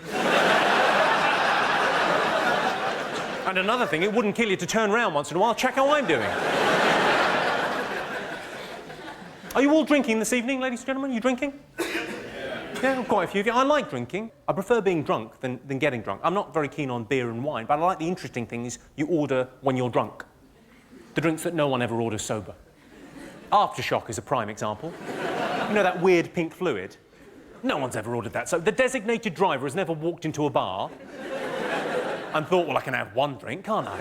Speaker 1: And another thing, it wouldn't kill you to turn around once in a while, check how I'm doing. Are you all drinking this evening, ladies and gentlemen? You drinking? Yeah, quite a few of you. I like drinking. I prefer being drunk than getting drunk. I'm not very keen on beer and wine, but I like the interesting thing is you order when you're drunk. The drinks that no one ever orders sober. Aftershock is a prime example. You know that weird pink fluid? No one's ever ordered that. So the designated driver has never walked into a bar and thought, well, I can have one drink, can't I?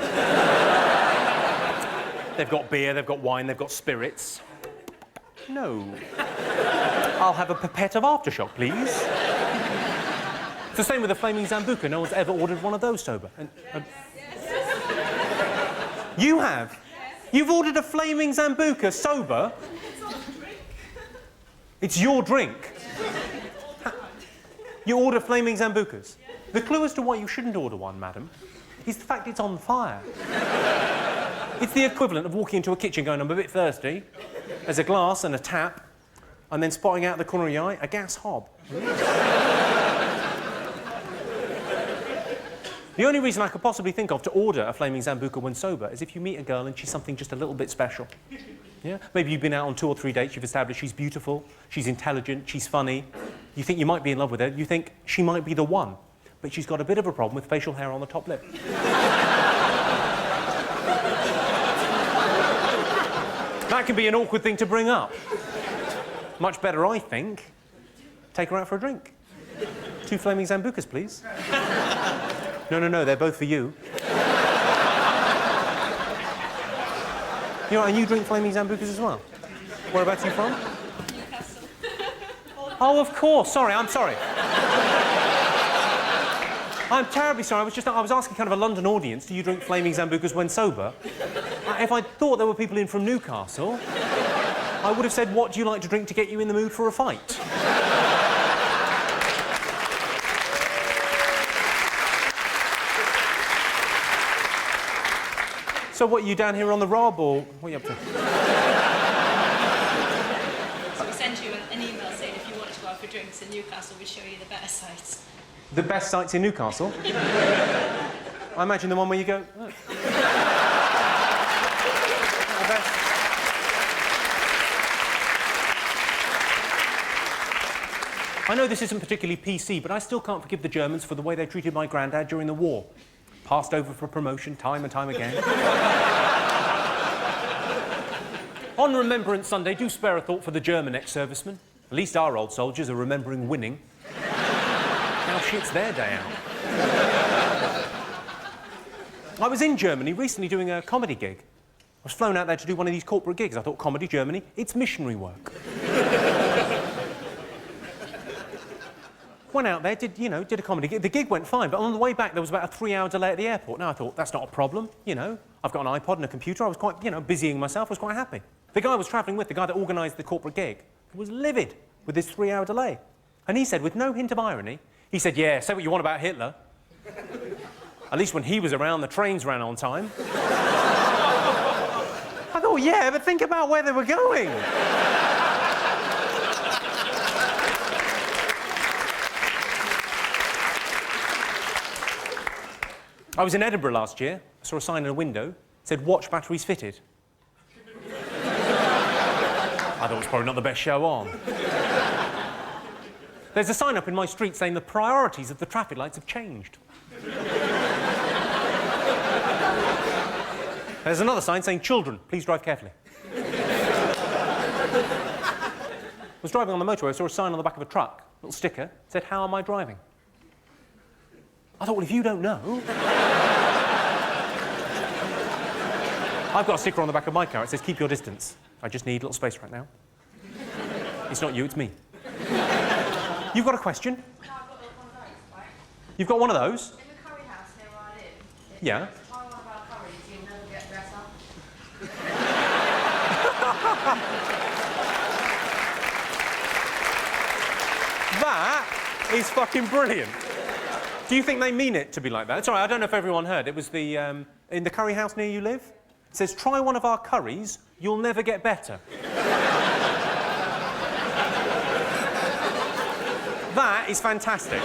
Speaker 1: They've got beer, they've got wine, they've got spirits. No. I'll have a pipette of Aftershock, please. It's the same with the Flaming Zambuca. No one's ever ordered one of those sober. You have? You've ordered a Flaming Zambuca sober?
Speaker 5: It's not a drink.
Speaker 1: It's your drink. You order Flaming Zambucas? The clue as to why you shouldn't order one, madam, is the fact it's on fire. It's the equivalent of walking into a kitchen going, I'm a bit thirsty. There's a glass and a tap, and then spotting out the corner of your eye, a gas hob. The only reason I could possibly think of to order a Flaming Zambuca when sober is if you meet a girl and she's something just a little bit special. Yeah? Maybe you've been out on 2 or 3 dates, you've established she's beautiful, she's intelligent, she's funny. You think you might be in love with her, you think she might be the one, but she's got a bit of a problem with facial hair on the top lip. That can be an awkward thing to bring up. Much better, I think, Take her out for a drink. 2 flaming Zambucas, please. No, they're both for you. You know, and you drink flaming Zambucas as well? Whereabouts are you from?
Speaker 5: Newcastle.
Speaker 1: Oh, of course. Sorry, I'm sorry. I'm terribly sorry. I was asking kind of a London audience, do you drink flaming Zambucas when sober? If I thought there were people in from Newcastle, I would have said, what do you like to drink to get you in the mood for a fight? So what, are you down here on the Rob, or what are you up to?
Speaker 5: So we sent you an email saying if you wanted to go out for drinks in Newcastle, we'd show you the better sites.
Speaker 1: The best sites in Newcastle? I imagine the one where you go... Oh. The best. I know this isn't particularly PC, but I still can't forgive the Germans for the way they treated my granddad during the war. Passed over for promotion time and time again. On Remembrance Sunday, do spare a thought for the German ex-servicemen. At least our old soldiers are remembering winning. Now shit's their day out. I was in Germany recently doing a comedy gig. I was flown out there to do one of these corporate gigs. I thought, comedy, Germany, it's missionary work. Went out there, did a comedy gig. The gig went fine, but on the way back, there was about a 3-hour delay at the airport. Now, I thought, that's not a problem, I've got an iPod and a computer. I was quite, busying myself. I was quite happy. The guy I was travelling with, the guy that organised the corporate gig, was livid with this 3-hour delay. And he said, with no hint of irony, he said, yeah, say what you want about Hitler. At least when he was around, the trains ran on time. I thought, yeah, but think about where they were going. I was in Edinburgh last year. I saw a sign in a window. It said, watch batteries fitted. I thought it was probably not the best show on. There's a sign up in my street saying the priorities of the traffic lights have changed. There's another sign saying, children, please drive carefully. I was driving on the motorway. I saw a sign on the back of a truck, a little sticker. It said, how am I driving? I thought, well, if you don't know... I've got a sticker on the back of my car. It says, keep your distance. I just need a little space right now. It's not you, it's me. You've got a question?
Speaker 2: No, I've got one of those, right?
Speaker 1: You've got one of those?
Speaker 2: In the curry house near where I live.
Speaker 1: Yeah.
Speaker 2: Try one of our curries, you'll never get dressed up.
Speaker 1: That is fucking brilliant. Do you think they mean it to be like that? Sorry, I don't know if everyone heard. It was the, in the curry house near you live. It says, try one of our curries, you'll never get better. That is fantastic.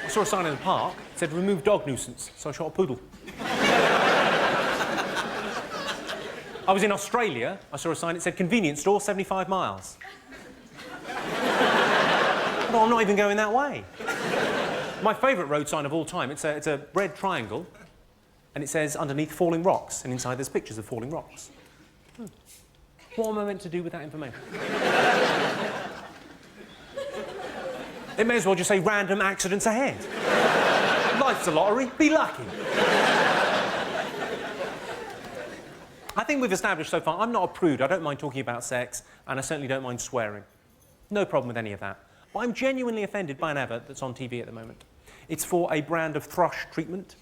Speaker 1: I saw a sign in the park. It said, remove dog nuisance. So I shot a poodle. I was in Australia. I saw a sign. It said, convenience store, 75 miles. No, I'm not even going that way. My favourite road sign of all time, it's a red triangle, and it says underneath falling rocks, and inside there's pictures of falling rocks. What am I meant to do with that information? It may as well just say random accidents ahead. Life's a lottery, be lucky. I think we've established so far, I'm not a prude, I don't mind talking about sex, and I certainly don't mind swearing. No problem with any of that. But I'm genuinely offended by an advert that's on TV at the moment. It's for a brand of thrush treatment.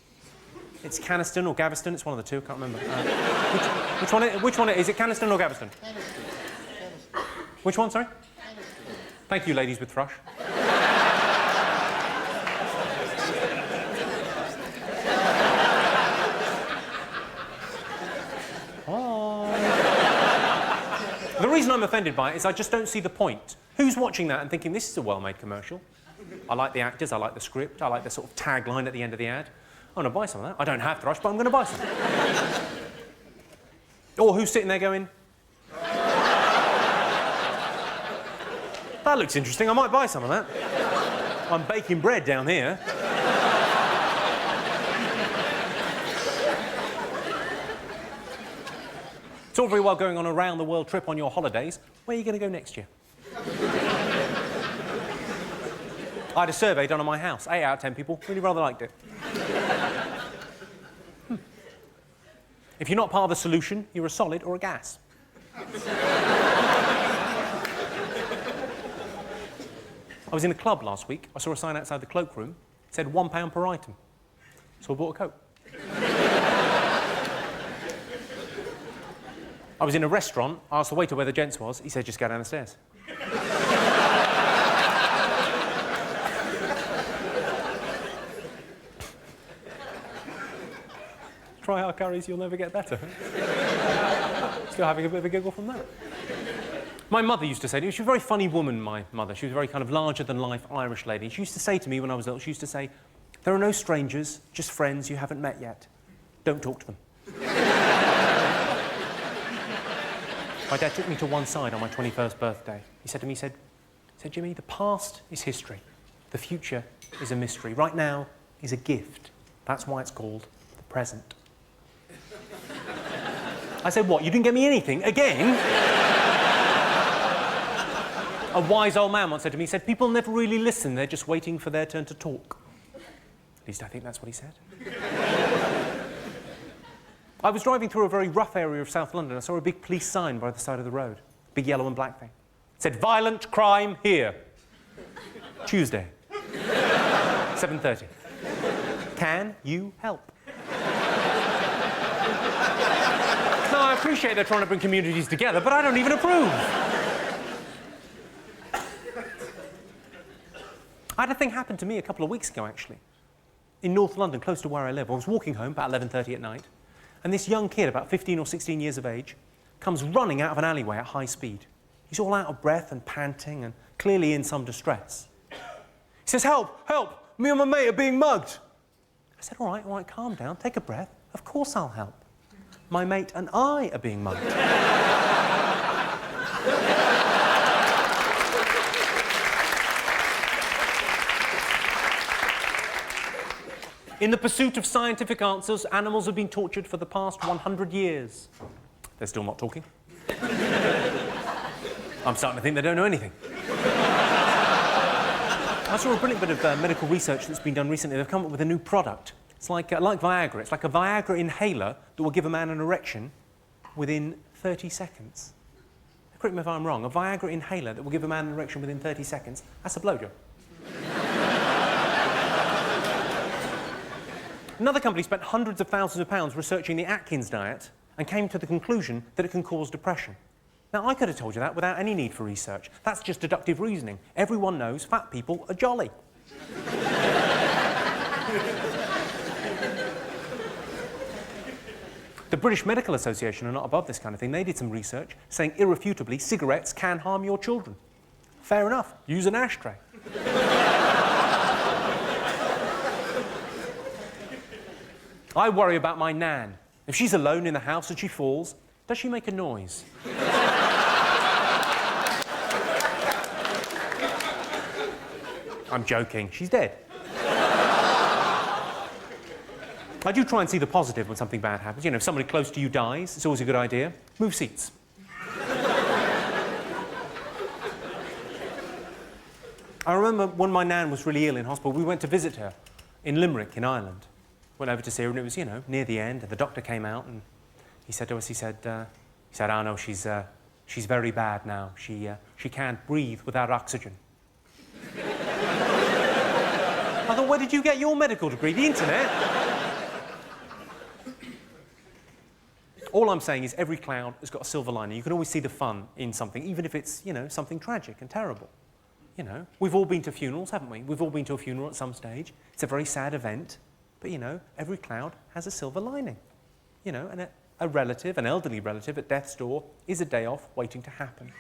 Speaker 1: It's Caniston or Gaveston, it's one of the two, I can't remember. Which one is it, Caniston or Gaveston? Caniston. Which one, sorry? Caniston. Thank you, ladies with thrush. The reason I'm offended by it is I just don't see the point. Who's watching that and thinking, this is a well-made commercial? I like the actors, I like the script, I like the sort of tagline at the end of the ad. I'm going to buy some of that. I don't have thrush, but I'm going to buy some. Or who's sitting there going, that looks interesting, I might buy some of that. I'm baking bread down here. It's all very well going on a round-the-world trip on your holidays. Where are you going to go next year? I had a survey done on my house. 8 out of 10 people really rather liked it. If you're not part of the solution, you're a solid or a gas. I was in a club last week. I saw a sign outside the cloakroom. It said £1 per item. So I bought a coat. I was in a restaurant. I asked the waiter where the gents was. He said, just go down the stairs. Try our curries, you'll never get better. Still having a bit of a giggle from that. My mother used to say to me, she was a very funny woman, my mother. She was a very kind of larger-than-life Irish lady. She used to say to me when I was little, she used to say, there are no strangers, just friends you haven't met yet. Don't talk to them. My dad took me to one side on my 21st birthday. He said to me, he said, Jimmy, the past is history. The future is a mystery. Right now is a gift. That's why it's called the present. I said, what, you didn't get me anything? Again? A wise old man once said to me, he said, people never really listen, they're just waiting for their turn to talk. At least I think that's what he said. I was driving through a very rough area of South London. I saw a big police sign by the side of the road. Big yellow and black thing. It said, violent crime here. Tuesday. 7:30. Can you help? No, I appreciate they're trying to bring communities together, but I don't even approve. I had a thing happen to me a couple of weeks ago, actually. In North London, close to where I live. I was walking home about 11:30 at night, and this young kid, about 15 or 16 years of age, comes running out of an alleyway at high speed. He's all out of breath and panting and clearly in some distress. He says, help, help, me and my mate are being mugged. I said, all right, calm down, take a breath. Of course I'll help. My mate and I are being mugged. In the pursuit of scientific answers, animals have been tortured for the past 100 years. They're still not talking. I'm starting to think they don't know anything. I saw a brilliant bit of medical research that's been done recently. They've come up with a new product. It's like Viagra. It's like a Viagra inhaler that will give a man an erection within 30 seconds. Correct me if I'm wrong. A Viagra inhaler that will give a man an erection within 30 seconds. That's a blowjob. Another company spent hundreds of thousands of pounds researching the Atkins diet and came to the conclusion that it can cause depression. Now, I could have told you that without any need for research. That's just deductive reasoning. Everyone knows fat people are jolly. The British Medical Association are not above this kind of thing. They did some research saying irrefutably cigarettes can harm your children. Fair enough. Use an ashtray. I worry about my nan. If she's alone in the house and she falls, does she make a noise? I'm joking. She's dead. I do try and see the positive when something bad happens. You know, if somebody close to you dies, it's always a good idea. Move seats. I remember when my nan was really ill in hospital, we went to visit her in Limerick, in Ireland. Went over to see her, and it was, you know, near the end, and the doctor came out, and he said to us, he said, oh, no, she's very bad now. She can't breathe without oxygen. I thought, where did you get your medical degree? The internet? All I'm saying is every cloud has got a silver lining. You can always see the fun in something, even if it's, you know, something tragic and terrible. You know, we've all been to funerals, haven't we? We've all been to a funeral at some stage. It's a very sad event. But, you know, every cloud has a silver lining. You know, and a relative, an elderly relative at death's door is a day off waiting to happen.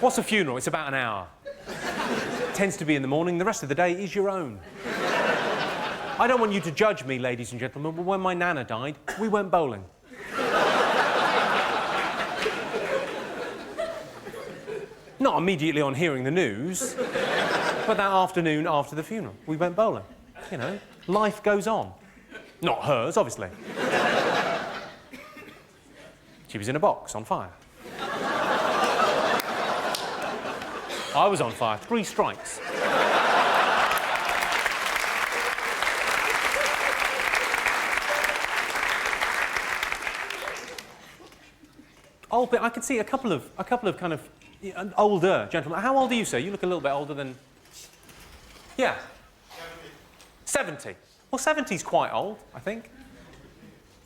Speaker 1: What's a funeral? It's about an hour. It tends to be in the morning. The rest of the day is your own. I don't want you to judge me, ladies and gentlemen, but when my nana died, we went bowling. Not immediately on hearing the news, but that afternoon after the funeral, we went bowling. You know, life goes on. Not hers, obviously. She was in a box, on fire. I was on fire, 3 strikes. Old bit, I could see a couple of kind of older gentlemen. How old are you, sir? You look a little bit older than... Yeah. 70. Well, 70's quite old, I think.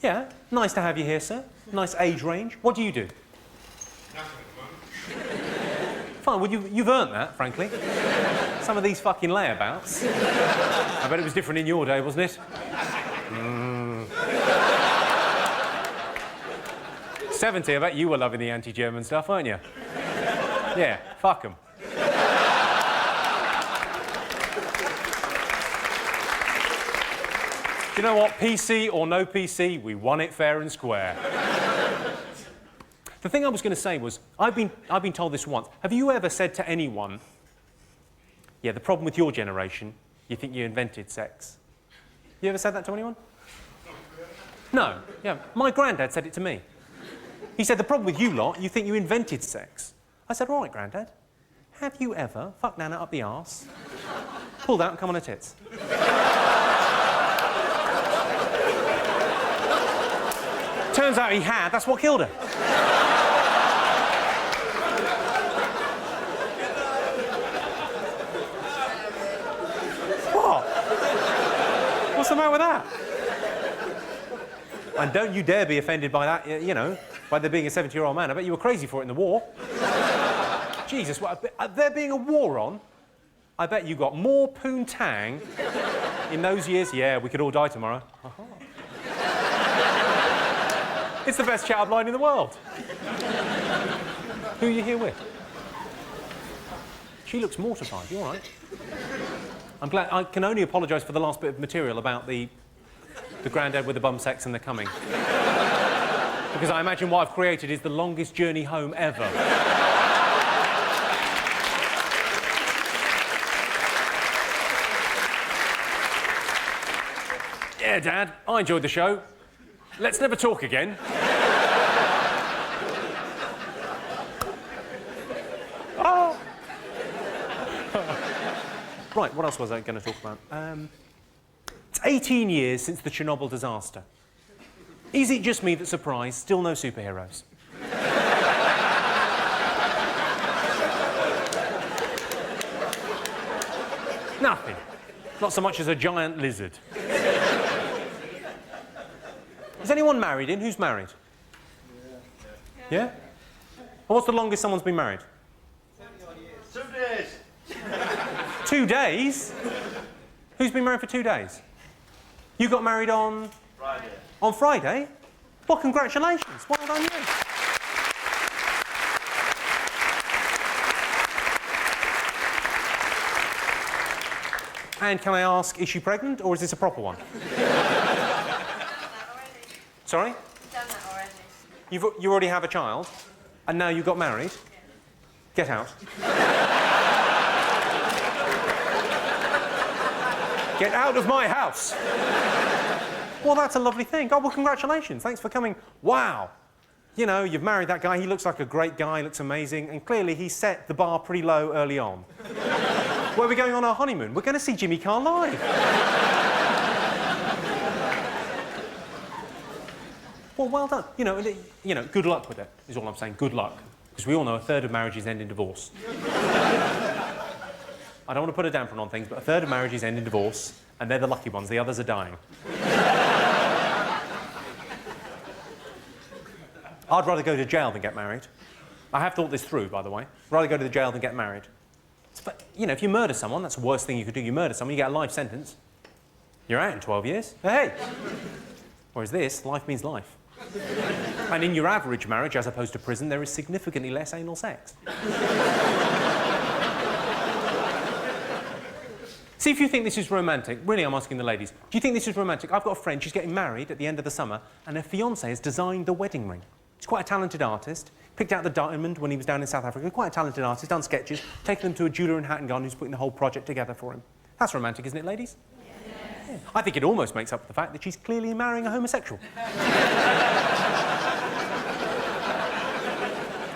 Speaker 1: Yeah, nice to have you here, sir. Nice age range. What do you do? Fine, well, you've earned that, frankly. Some of these fucking layabouts. I bet it was different in your day, wasn't it? 70, I bet you were loving the anti-German stuff, weren't you? Yeah, fuck 'em. Do you know what? PC or no PC, we won it fair and square. The thing I was going to say was, I've been told this once. Have you ever said to anyone, yeah, the problem with your generation, you think you invented sex? You ever said that to anyone? No. Yeah, my granddad said it to me. He said, the problem with you lot, you think you invented sex. I said, all right, Grandad, have you ever fucked Nana up the arse, pulled out and come on her tits? Turns out he had, that's what killed her. What? What's the matter with that? And don't you dare be offended by that, you know, by there being a 70-year-old man. I bet you were crazy for it in the war. Jesus, there being a war on, I bet you got more poontang in those years. Yeah, we could all die tomorrow. It's the best chat-up line in the world. Who are you here with? She looks mortified. You all right? I'm glad. I can only apologise for the last bit of material about the grandad with the bum sex and the coming. Because I imagine what I've created is the longest journey home ever. Yeah, Dad, I enjoyed the show. Let's never talk again. Oh. Right, what else was I going to talk about? It's 18 years since the Chernobyl disaster. Is it just me that's surprised? Still no superheroes. Nothing. Not so much as a giant lizard. Is anyone married in? Who's married? Yeah? Well, what's the longest someone's been married?
Speaker 4: 2 days.
Speaker 1: 2 days? Who's been married for 2 days? You got married on?
Speaker 4: Friday.
Speaker 1: On Friday? Well, congratulations. Well done, you. And can I ask, is she pregnant or is this a proper one? Sorry?
Speaker 2: I've done that already.
Speaker 1: You already have a child, and now you got married? Get out. Get out of my house! Well, that's a lovely thing. Oh, well, congratulations. Thanks for coming. Wow. You know, you've married that guy. He looks like a great guy, looks amazing, and clearly he set the bar pretty low early on. Where are we going on our honeymoon? We're going to see Jimmy Carr live. Well, well done. You know, good luck with it, is all I'm saying. Good luck. Because we all know a third of marriages end in divorce. I don't want to put a damper on things, but a third of marriages end in divorce, and they're the lucky ones. The others are dying. I'd rather go to jail than get married. I have thought this through, by the way. Rather go to the jail than get married. But, you know, if you murder someone, that's the worst thing you could do. You murder someone, you get a life sentence. You're out in 12 years. Hey! Whereas this, life means life. And in your average marriage, as opposed to prison, there is significantly less anal sex. See if you think this is romantic. Really, I'm asking the ladies. Do you think this is romantic? I've got a friend, she's getting married at the end of the summer, and her fiancé has designed the wedding ring. He's quite a talented artist. Picked out the diamond when he was down in South Africa. Quite a talented artist, done sketches, taken them to a jeweller in Hatton Garden who's putting the whole project together for him. That's romantic, isn't it, ladies? Yeah. I think it almost makes up for the fact that she's clearly marrying a homosexual.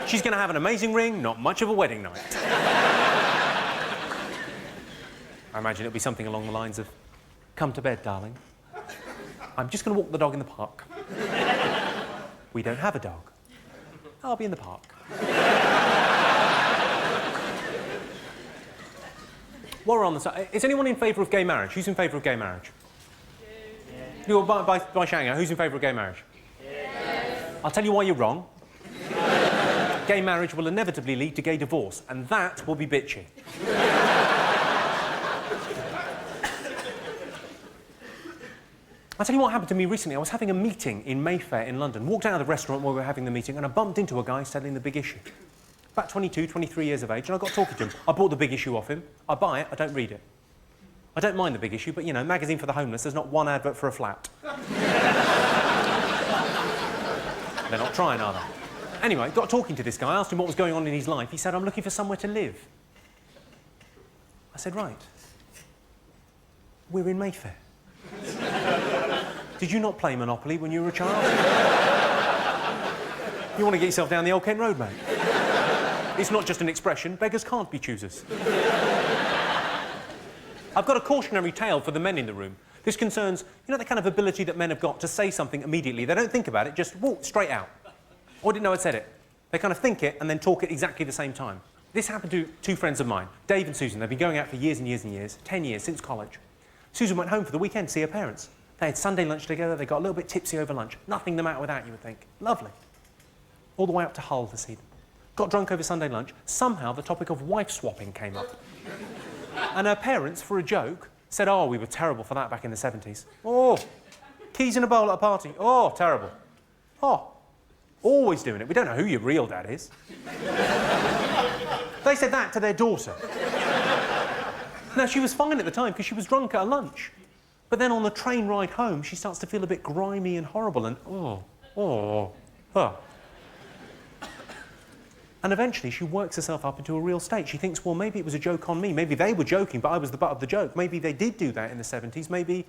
Speaker 1: She's going to have an amazing ring, not much of a wedding night. I imagine it'll be something along the lines of, "Come to bed, darling. I'm just going to walk the dog in the park." "We don't have a dog. I'll be in the park." While we're on the side, is anyone in favour of gay marriage? Who's in favour of gay marriage? Yeah. You're by shouting out, who's in favour of gay marriage? Yeah. I'll tell you why you're wrong. Gay marriage will inevitably lead to gay divorce, and that will be bitchy. I'll tell you what happened to me recently. I was having a meeting in Mayfair in London, walked out of the restaurant while we were having the meeting, and I bumped into a guy selling the Big Issue. About 22, 23 years of age, and I got talking to him. I bought the Big Issue off him. I buy it, I don't read it. I don't mind the Big Issue, but, you know, magazine for the homeless, there's not one advert for a flat. They're not trying, are they? Anyway, got talking to this guy, I asked him what was going on in his life. He said, "I'm looking for somewhere to live." I said, "Right. We're in Mayfair. Did you not play Monopoly when you were a child? You want to get yourself down the Old Kent Road, mate? It's not just an expression, beggars can't be choosers." I've got a cautionary tale for the men in the room. This concerns, you know, the kind of ability that men have got to say something immediately. They don't think about it, just walk straight out. "Oh, I didn't know I'd said it." They kind of think it and then talk at exactly the same time. This happened to two friends of mine, Dave and Susan. They've been going out for years and years and years, 10 years, since college. Susan went home for the weekend to see her parents. They had Sunday lunch together, they got a little bit tipsy over lunch. Nothing the matter with that, you would think. Lovely. All the way up to Hull to see them. Got drunk over Sunday lunch. Somehow the topic of wife swapping came up. And her parents, for a joke, said, "Oh, we were terrible for that back in the 70s. Oh, keys in a bowl at a party. Oh, terrible. Oh, always doing it. We don't know who your real dad is." They said that to their daughter. Now, she was fine at the time because she was drunk at a lunch. But then on the train ride home, she starts to feel a bit grimy and horrible and, oh. And eventually she works herself up into a real state. She thinks, well, maybe it was a joke on me. Maybe they were joking, but I was the butt of the joke. Maybe they did do that in the 70s. Maybe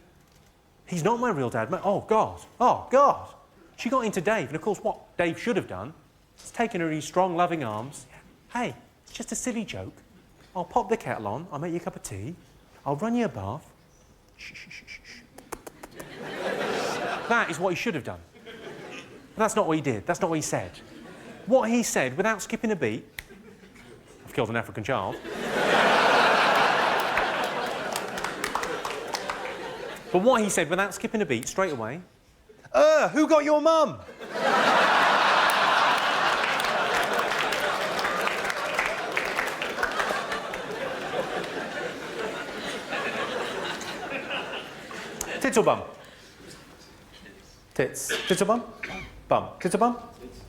Speaker 1: he's not my real dad. Oh, God. She got into Dave, and of course what Dave should have done is taken her in his strong, loving arms. "Hey, it's just a silly joke. I'll pop the kettle on, I'll make you a cup of tea, I'll run you a bath. Shh. That is what he should have done. But that's not what he did. That's not what he said. What he said, without skipping a beat, "I've killed an African child." But what he said, without skipping a beat, straight away, "Who got your mum?" Tits or bum? Tits. Tits or bum? Bum. Tits or bum?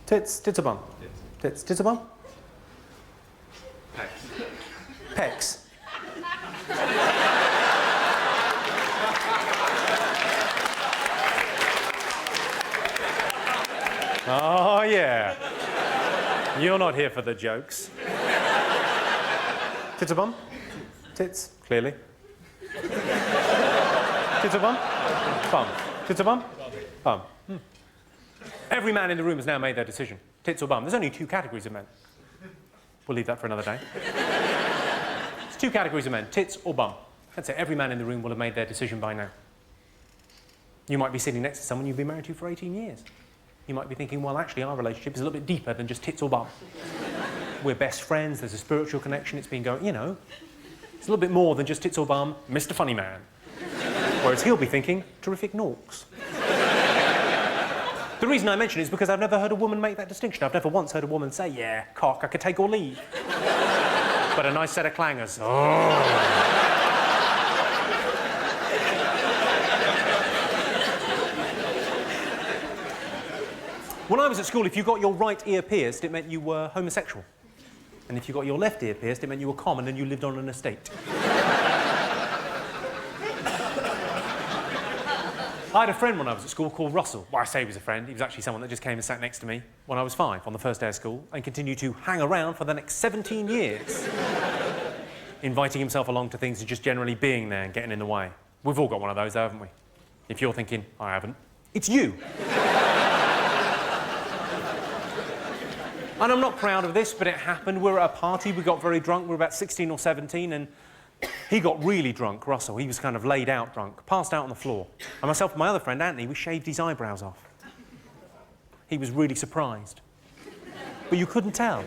Speaker 1: Tits. Tits or bum? Tits. Tits or bum? Pecs. Oh, yeah. You're not here for the jokes. Tits or bum? Tits, clearly. Tits or bum? Bum. Tits or bum? Bum. Every man in the room has now made their decision. Tits or bum. There's only two categories of men. We'll leave that for another day. There's two categories of men, tits or bum. That's it. Every man in the room will have made their decision by now. You might be sitting next to someone you've been married to for 18 years. You might be thinking, well, actually, our relationship is a little bit deeper than just tits or bum. We're best friends, there's a spiritual connection, it's been going, you know. It's a little bit more than just tits or bum, Mr. Funny Man. Whereas he'll be thinking, terrific norks. The reason I mention it is because I've never heard a woman make that distinction. I've never once heard a woman say, "Yeah, cock, I could take or leave." But a nice set of clangers. Oh. When I was at school, if you got your right ear pierced, it meant you were homosexual. And if you got your left ear pierced, it meant you were common and you lived on an estate. I had a friend when I was at school called Russell. Well, I say he was a friend. He was actually someone that just came and sat next to me when I was 5 on the first day of school and continued to hang around for the next 17 years, inviting himself along to things and just generally being there and getting in the way. We've all got one of those, haven't we? If you're thinking, I haven't, it's you. And I'm not proud of this, but it happened. We were at a party, we got very drunk, we were about 16 or 17, and he got really drunk, Russell. He was kind of laid out drunk, passed out on the floor. And myself and my other friend, Anthony, we shaved his eyebrows off. He was really surprised. But you couldn't tell.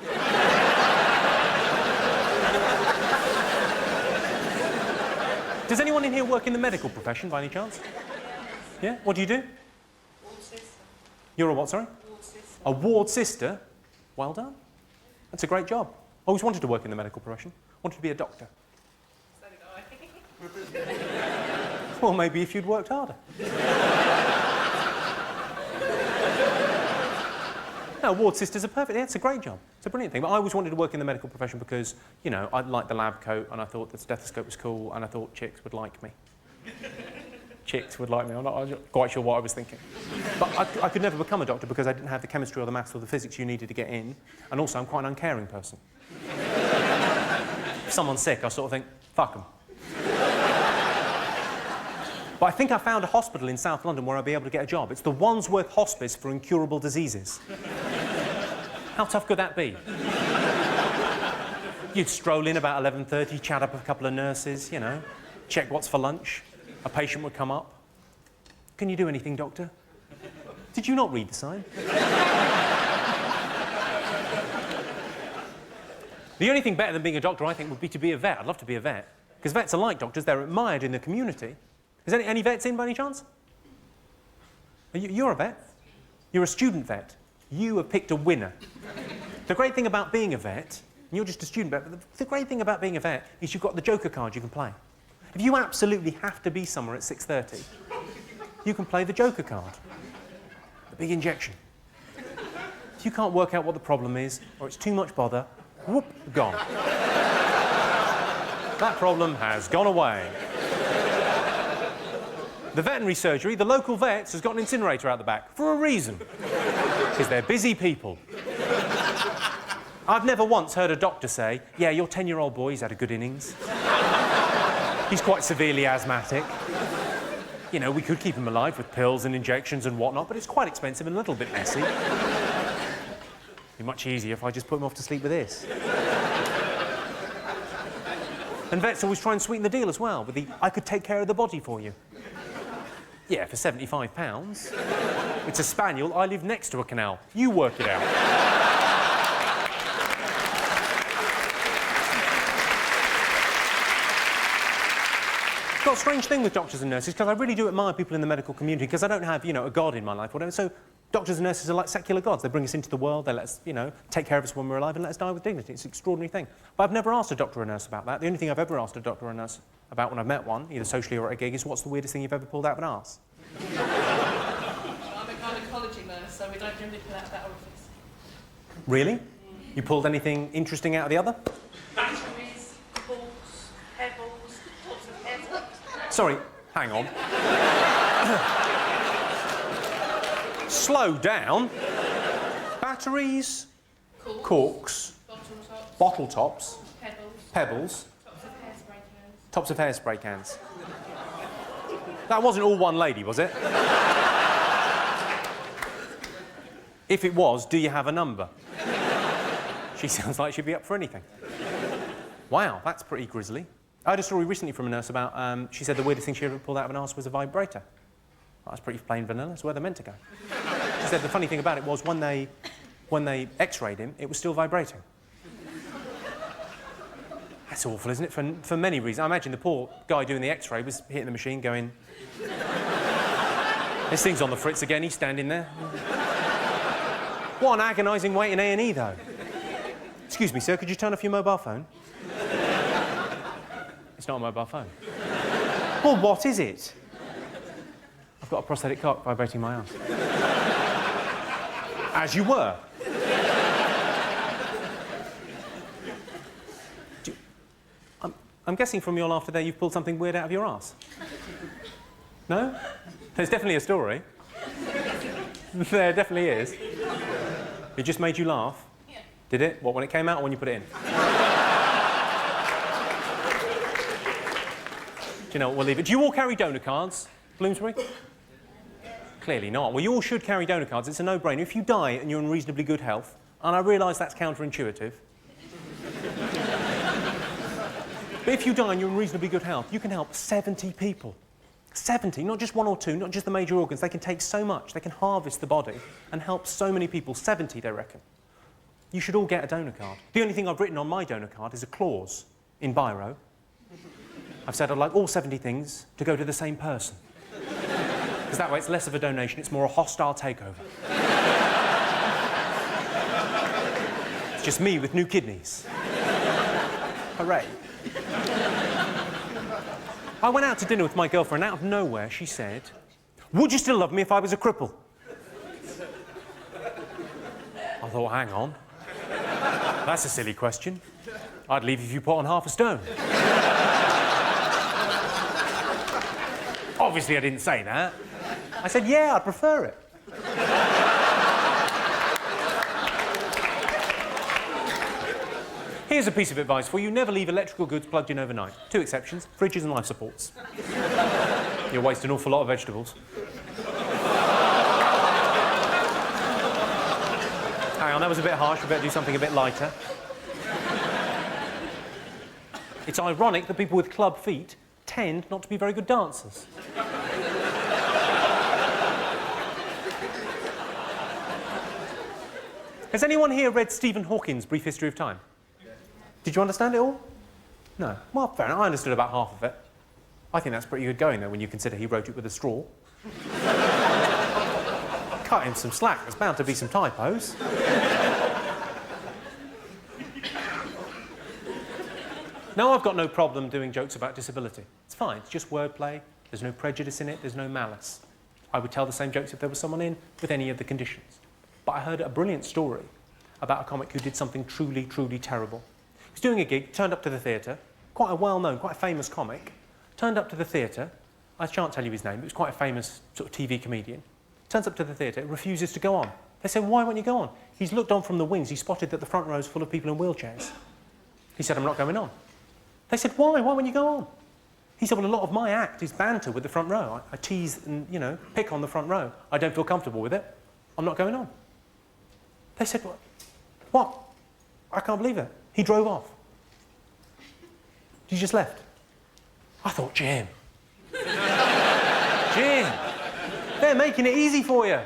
Speaker 1: Does anyone in here work in the medical profession, by any chance? Yeah? What do you do?
Speaker 5: Ward sister.
Speaker 1: You're a what, sorry?
Speaker 5: Ward sister.
Speaker 1: A ward sister? Well done. That's a great job. I always wanted to work in the medical profession. Wanted to be a doctor.
Speaker 5: So did I.
Speaker 1: Well, maybe if you'd worked harder. No, ward sisters are perfect. Yeah, it's a great job. It's a brilliant thing. But I always wanted to work in the medical profession because, you know, I liked the lab coat and I thought the stethoscope was cool and I thought chicks would like me. Chicks would like me. I'm not quite sure what I was thinking. But I could never become a doctor because I didn't have the chemistry or the maths or the physics you needed to get in. And also, I'm quite an uncaring person. If someone's sick, I sort of think, fuck them. But I think I found a hospital in South London where I'll be able to get a job. It's the Wandsworth Hospice for Incurable Diseases. How tough could that be? You'd stroll in about 11:30, chat up with a couple of nurses, you know, check what's for lunch. A patient would come up. Can you do anything, doctor? Did you not read the sign? The only thing better than being a doctor, I think, would be to be a vet. I'd love to be a vet. Because vets are like doctors, they're admired in the community. Is any vets in by any chance? You're a vet? You're a student vet. You have picked a winner. The great thing about being a vet, and you're just a student vet, but the great thing about being a vet is you've got the Joker card you can play. If you absolutely have to be somewhere at 6:30, you can play the Joker card. The big injection. If you can't work out what the problem is, or it's too much bother, whoop, gone. That problem has gone away. The veterinary surgery, the local vets, has got an incinerator out the back, for a reason. Because they're busy people. I've never once heard a doctor say, yeah, your 10-year-old boy's had a good innings. He's quite severely asthmatic. You know, we could keep him alive with pills and injections and whatnot, but it's quite expensive and a little bit messy. It'd be much easier if I just put him off to sleep with this. And vets always try and sweeten the deal as well, with the, I could take care of the body for you. Yeah, for £75. It's a spaniel, I live next to a canal. You work it out. Got a strange thing with doctors and nurses, because I really do admire people in the medical community, because I don't have, you know, a god in my life or whatever. So doctors and nurses are like secular gods. They bring us into the world, they let us, you know, take care of us when we're alive and let us die with dignity. It's an extraordinary thing. But I've never asked a doctor or a nurse about that. The only thing I've ever asked a doctor or a nurse about when I've met one, either socially or at a gig, is what's the weirdest thing you've ever pulled out of an arse?
Speaker 5: I'm a gynecology nurse, so we don't generally pull out that orifice.
Speaker 1: Really? You pulled anything interesting out of the other?
Speaker 5: Batteries, balls, hairballs, lots of hair flips.
Speaker 1: Sorry, hang on. Slow down. Batteries, corks, bottle tops, pebbles, tops of hairspray cans. That wasn't all one lady, was it? If it was, do you have a number? She sounds like she'd be up for anything. Wow, that's pretty grisly. I had a story recently from a nurse about, she said the weirdest thing she ever pulled out of an arse was a vibrator. That's pretty plain vanilla, it's where they're meant to go. She said the funny thing about it was when they x-rayed him, it was still vibrating. That's awful, isn't it? For many reasons. I imagine the poor guy doing the x-ray was hitting the machine going, this thing's on the fritz again, he's standing there. What an agonising wait in A&E, though. Excuse me, sir, could you turn off your mobile phone? It's not a mobile phone. Well, what is it? I've got a prosthetic cock vibrating my arse. As you were. I'm guessing from your laughter there you've pulled something weird out of your arse. No? There's definitely a story. There definitely is. It just made you laugh?
Speaker 5: Yeah.
Speaker 1: Did it? What, when it came out or when you put it in? you know what, we'll leave it. Do you all carry donor cards, Bloomsbury? Clearly not. Well, you all should carry donor cards. It's a no-brainer. If you die and you're in reasonably good health, and I realise that's counterintuitive, but if you die and you're in reasonably good health, you can help 70 people. 70, not just 1 or 2, not just the major organs. They can take so much. They can harvest the body and help so many people. 70, they reckon. You should all get a donor card. The only thing I've written on my donor card is a clause in biro. I've said I'd like all 70 things to go to the same person. Because that way it's less of a donation, it's more a hostile takeover. It's just me with new kidneys. Hooray. I went out to dinner with my girlfriend, and out of nowhere she said, "Would you still love me if I was a cripple?" I thought, hang on. That's a silly question. I'd leave if you put on half a stone. Obviously I didn't say that. I said, yeah, I'd prefer it. Here's a piece of advice for you. Never leave electrical goods plugged in overnight. 2 exceptions, fridges and life supports. You'll waste an awful lot of vegetables. Hang on, that was a bit harsh. We better do something a bit lighter. It's ironic that people with club feet tend not to be very good dancers. Has anyone here read Stephen Hawking's Brief History of Time? Did you understand it all? No. Well, fair enough. I understood about half of it. I think that's pretty good going, though, when you consider he wrote it with a straw. Cut him some slack. There's bound to be some typos. Now, I've got no problem doing jokes about disability. It's fine. It's just wordplay. There's no prejudice in it. There's no malice. I would tell the same jokes if there was someone in with any of the conditions. But I heard a brilliant story about a comic who did something truly, truly terrible. He was doing a gig, turned up to the theatre, quite a well-known, quite a famous comic, turned up to the theatre. I shan't tell you his name, but it was quite a famous sort of TV comedian. Turns up to the theatre, refuses to go on. They said, why won't you go on? He's looked on from the wings, he spotted that the front row is full of people in wheelchairs. He said, I'm not going on. They said, why? Why won't you go on? He said, well, a lot of my act is banter with the front row. I tease and, you know, pick on the front row. I don't feel comfortable with it. I'm not going on. They said, what? I can't believe it. He drove off. He just left. I thought, Jim. Jim, they're making it easy for you.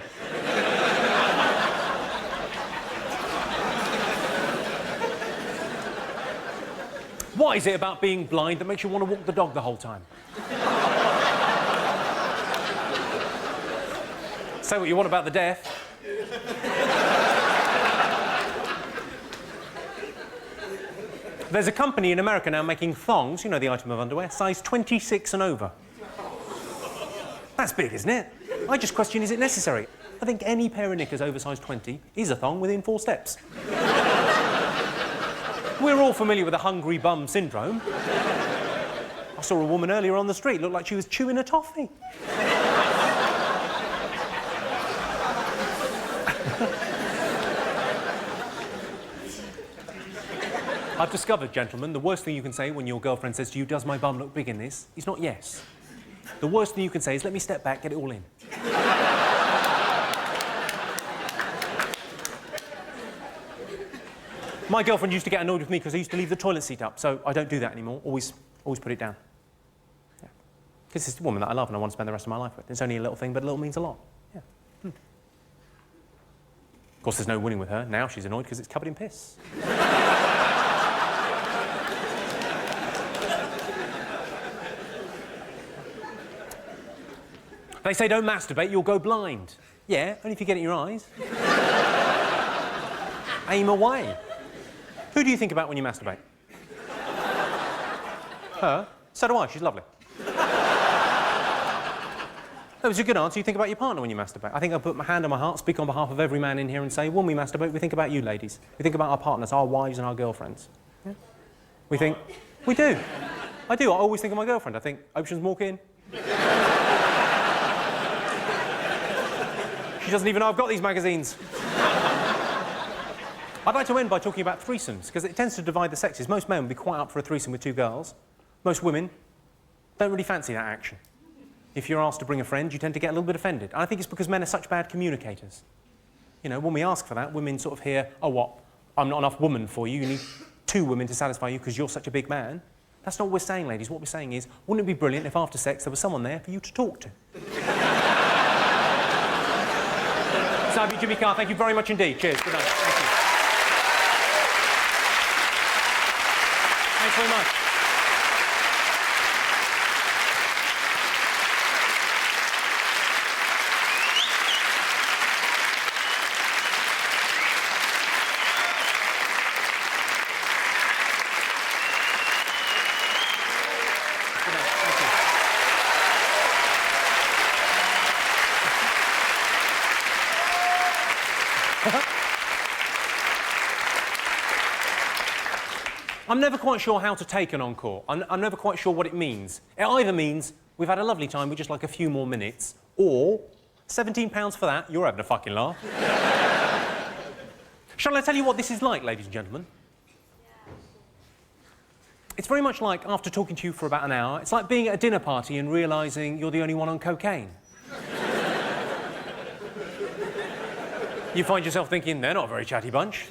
Speaker 1: What is it about being blind that makes you want to walk the dog the whole time? Say what you want about the deaf. There's a company in America now making thongs, you know, the item of underwear, size 26 and over. That's big, isn't it? I just question, is it necessary? I think any pair of knickers over size 20 is a thong within 4 steps. We're all familiar with the hungry bum syndrome. I saw a woman earlier on the street, looked like she was chewing a toffee. I've discovered, gentlemen, the worst thing you can say when your girlfriend says to you, does my bum look big in this, is not yes. The worst thing you can say is, let me step back, get it all in. My girlfriend used to get annoyed with me because I used to leave the toilet seat up, so I don't do that anymore. Always put it down. Yeah. Because it's a woman that I love and I want to spend the rest of my life with. It's only a little thing, but a little means a lot. Yeah. Of course, there's no winning with her. Now she's annoyed because it's covered in piss. They say don't masturbate, you'll go blind. Yeah, only if you get it in your eyes. Aim away. Who do you think about when you masturbate? Her? So do I, she's lovely. That was a good answer. You think about your partner when you masturbate. I think I'll put my hand on my heart, speak on behalf of every man in here and say, when we masturbate, we think about you ladies. We think about our partners, our wives and our girlfriends. Yeah? We think... We do. I do. I always think of my girlfriend. I think, Ocean's walk in. She doesn't even know I've got these magazines. I'd like to end by talking about threesomes, because it tends to divide the sexes. Most men would be quite up for a threesome with 2 girls. Most women don't really fancy that action. If you're asked to bring a friend, you tend to get a little bit offended. And I think it's because men are such bad communicators. You know, when we ask for that, women sort of hear, oh, what? I'm not enough woman for you. You need 2 women to satisfy you because you're such a big man. That's not what we're saying, ladies. What we're saying is, wouldn't it be brilliant if after sex there was someone there for you to talk to? So, Jimmy Carr, thank you very much indeed. Cheers. Good night. Thank you. Thanks very much. I'm never quite sure how to take an encore. I'm never quite sure what it means. It either means we've had a lovely time, we just like a few more minutes, or £17 for that, you're having a fucking laugh. Shall I tell you what this is like, ladies and gentlemen? It's very much like, after talking to you for about an hour, it's like being at a dinner party and realising you're the only one on cocaine. You find yourself thinking, they're not a very chatty bunch.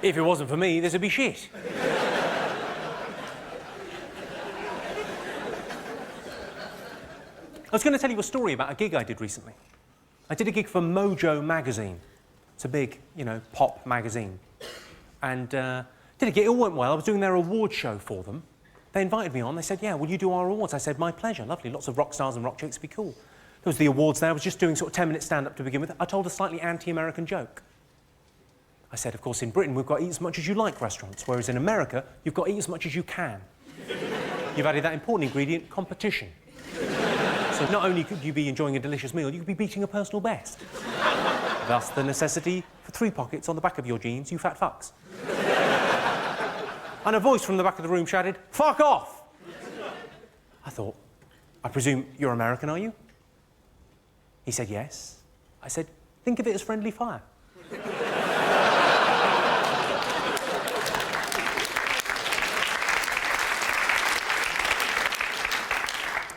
Speaker 1: If it wasn't for me, this would be shit. I was going to tell you a story about a gig I did recently. I did a gig for Mojo magazine. It's a big, you know, pop magazine. And did a gig, it all went well. I was doing their award show for them. They invited me on. They said, yeah, will you do our awards? I said, my pleasure, lovely. Lots of rock stars and rock chicks would be cool. There was the awards there. I was just doing sort of 10-minute stand-up to begin with. I told a slightly anti-American joke. I said, of course, in Britain, we've got to eat as much as you like restaurants, whereas in America, you've got to eat as much as you can. You've added that important ingredient, competition. So not only could you be enjoying a delicious meal, you could be beating a personal best. Thus, the necessity for 3 pockets on the back of your jeans, you fat fucks. And a voice from the back of the room shouted, fuck off! I thought, I presume you're American, are you? He said, yes. I said, think of it as friendly fire.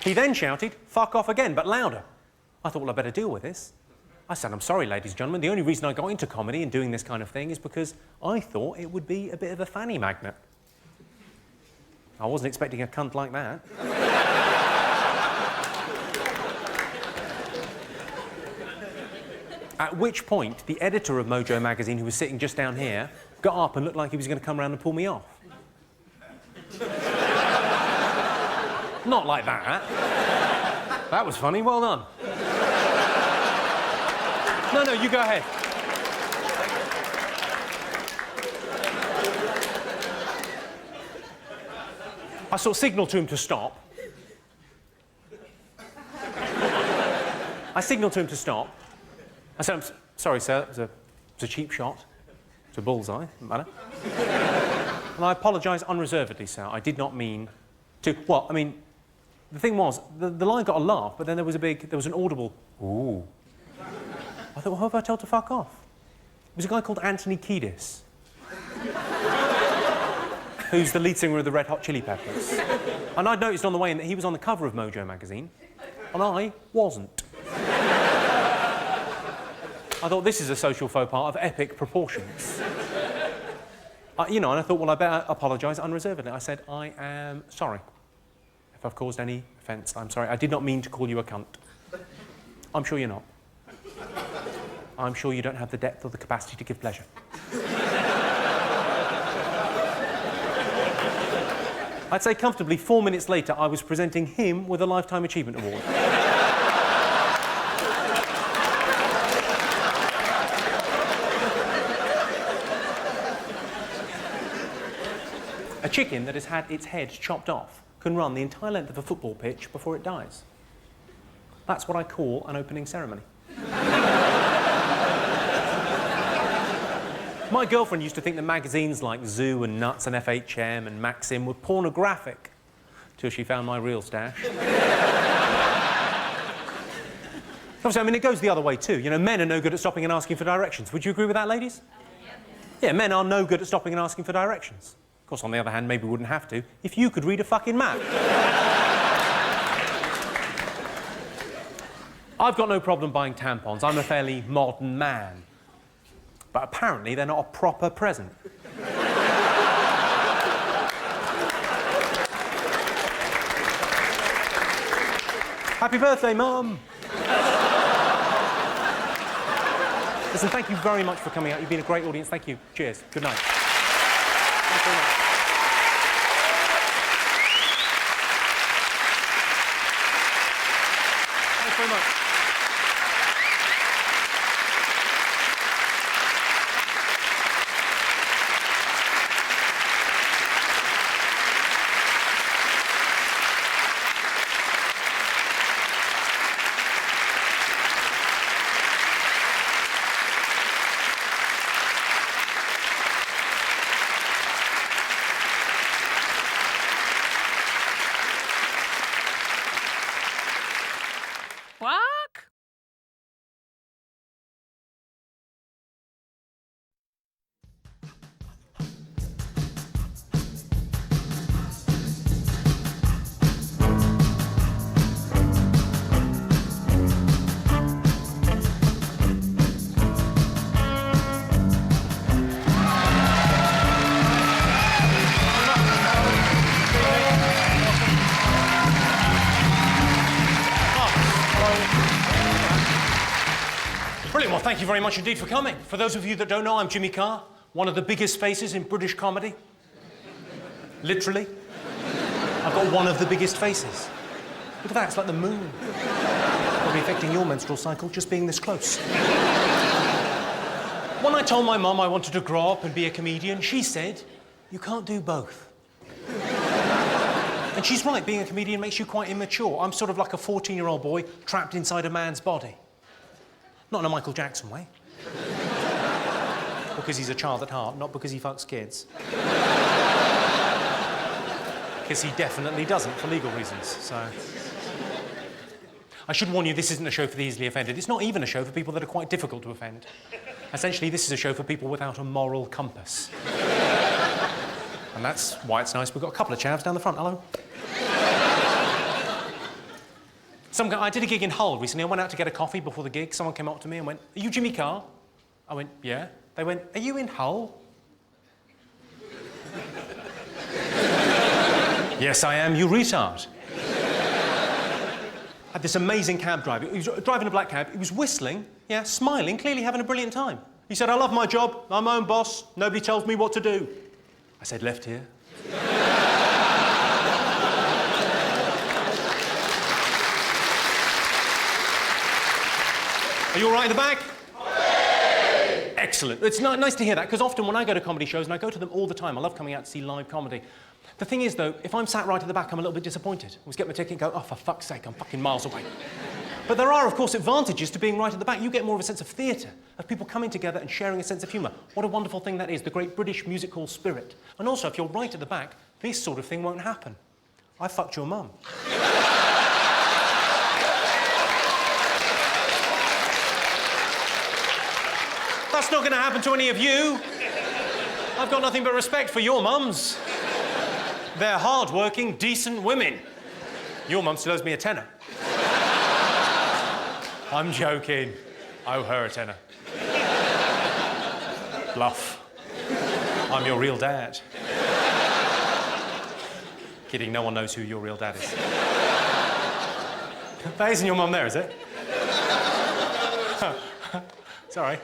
Speaker 1: He then shouted, fuck off again, but louder. I thought, well, I better deal with this. I said, I'm sorry, ladies and gentlemen, the only reason I got into comedy and doing this kind of thing is because I thought it would be a bit of a fanny magnet. I wasn't expecting a cunt like that. At which point, the editor of Mojo magazine, who was sitting just down here, got up and looked like he was going to come round and pull me off. Not like that. That was funny, well done. No, you go ahead. I sort of signalled to him to stop. I signalled to him to stop. I said, I'm sorry, sir, it was a cheap shot. It's a bullseye, doesn't matter. And I apologise unreservedly, sir. I did not mean to... Well, I mean, the thing was, the line got a laugh, but then there was an audible, ooh. I thought, well, who have I told to fuck off? It was a guy called Anthony Kiedis, who's the lead singer of the Red Hot Chili Peppers. And I'd noticed on the way in that he was on the cover of Mojo magazine, and I wasn't. I thought, this is a social faux pas of epic proportions. You know, and I thought, well, I better apologise unreservedly. I said, I am sorry. If I've caused any offence, I'm sorry. I did not mean to call you a cunt. I'm sure you're not. I'm sure you don't have the depth or the capacity to give pleasure. I'd say comfortably 4 minutes later, I was presenting him with a Lifetime Achievement Award. A chicken that has had its head chopped off can run the entire length of a football pitch before it dies. That's what I call an opening ceremony. My girlfriend used to think that magazines like Zoo and Nuts and FHM and Maxim were pornographic, till she found my real stash. Obviously, I mean, it goes the other way too. You know, men are no good at stopping and asking for directions. Would you agree with that, ladies? Yeah, men are no good at stopping and asking for directions. Of course, on the other hand, maybe we wouldn't have to if you could read a fucking map. I've got no problem buying tampons. I'm a fairly modern man. But apparently they're not a proper present. Happy birthday, Mum! Listen, thank you very much for coming out. You've been a great audience. Thank you. Cheers. Good night. Thanks very much. Thanks very much.
Speaker 6: Fuck?
Speaker 1: Brilliant. Well, thank you very much indeed for coming. For those of you that don't know, I'm Jimmy Carr, one of the biggest faces in British comedy. Literally. I've got one of the biggest faces. Look at that, it's like the moon. Probably affecting your menstrual cycle, just being this close. When I told my mum I wanted to grow up and be a comedian, she said, you can't do both. And she's right, being a comedian makes you quite immature. I'm sort of like a 14-year-old boy trapped inside a man's body. Not in a Michael Jackson way. Because he's a child at heart, not because he fucks kids. Because he definitely doesn't, for legal reasons, so... I should warn you, this isn't a show for the easily offended. It's not even a show for people that are quite difficult to offend. Essentially, this is a show for people without a moral compass. And that's why it's nice we've got a couple of chavs down the front. Hello. I did a gig in Hull recently. I went out to get a coffee before the gig. Someone came up to me and went, are you Jimmy Carr? I went, yeah. They went, are you in Hull? Yes, I am, you retard. I had this amazing cab driver. He was driving a black cab. He was whistling, yeah, smiling, clearly having a brilliant time. He said, I love my job. I'm my own boss. Nobody tells me what to do. I said, left here. Are you all right in the back? Excellent. It's nice to hear that, because often when I go to comedy shows, and I go to them all the time, I love coming out to see live comedy. The thing is, though, if I'm sat right at the back, I'm a little bit disappointed. I always get my ticket and go, oh, for fuck's sake, I'm fucking miles away. But there are, of course, advantages to being right at the back. You get more of a sense of theatre, of people coming together and sharing a sense of humour. What a wonderful thing that is, the great British music hall spirit. And also, if you're right at the back, this sort of thing won't happen. I fucked your mum. That's not going to happen to any of you. I've got nothing but respect for your mums. They're hard-working, decent women. Your mum still owes me a tenner. I'm joking. I owe her a tenner. Bluff. I'm your real dad. Kidding, no one knows who your real dad is. That isn't your mum there, is it? Sorry.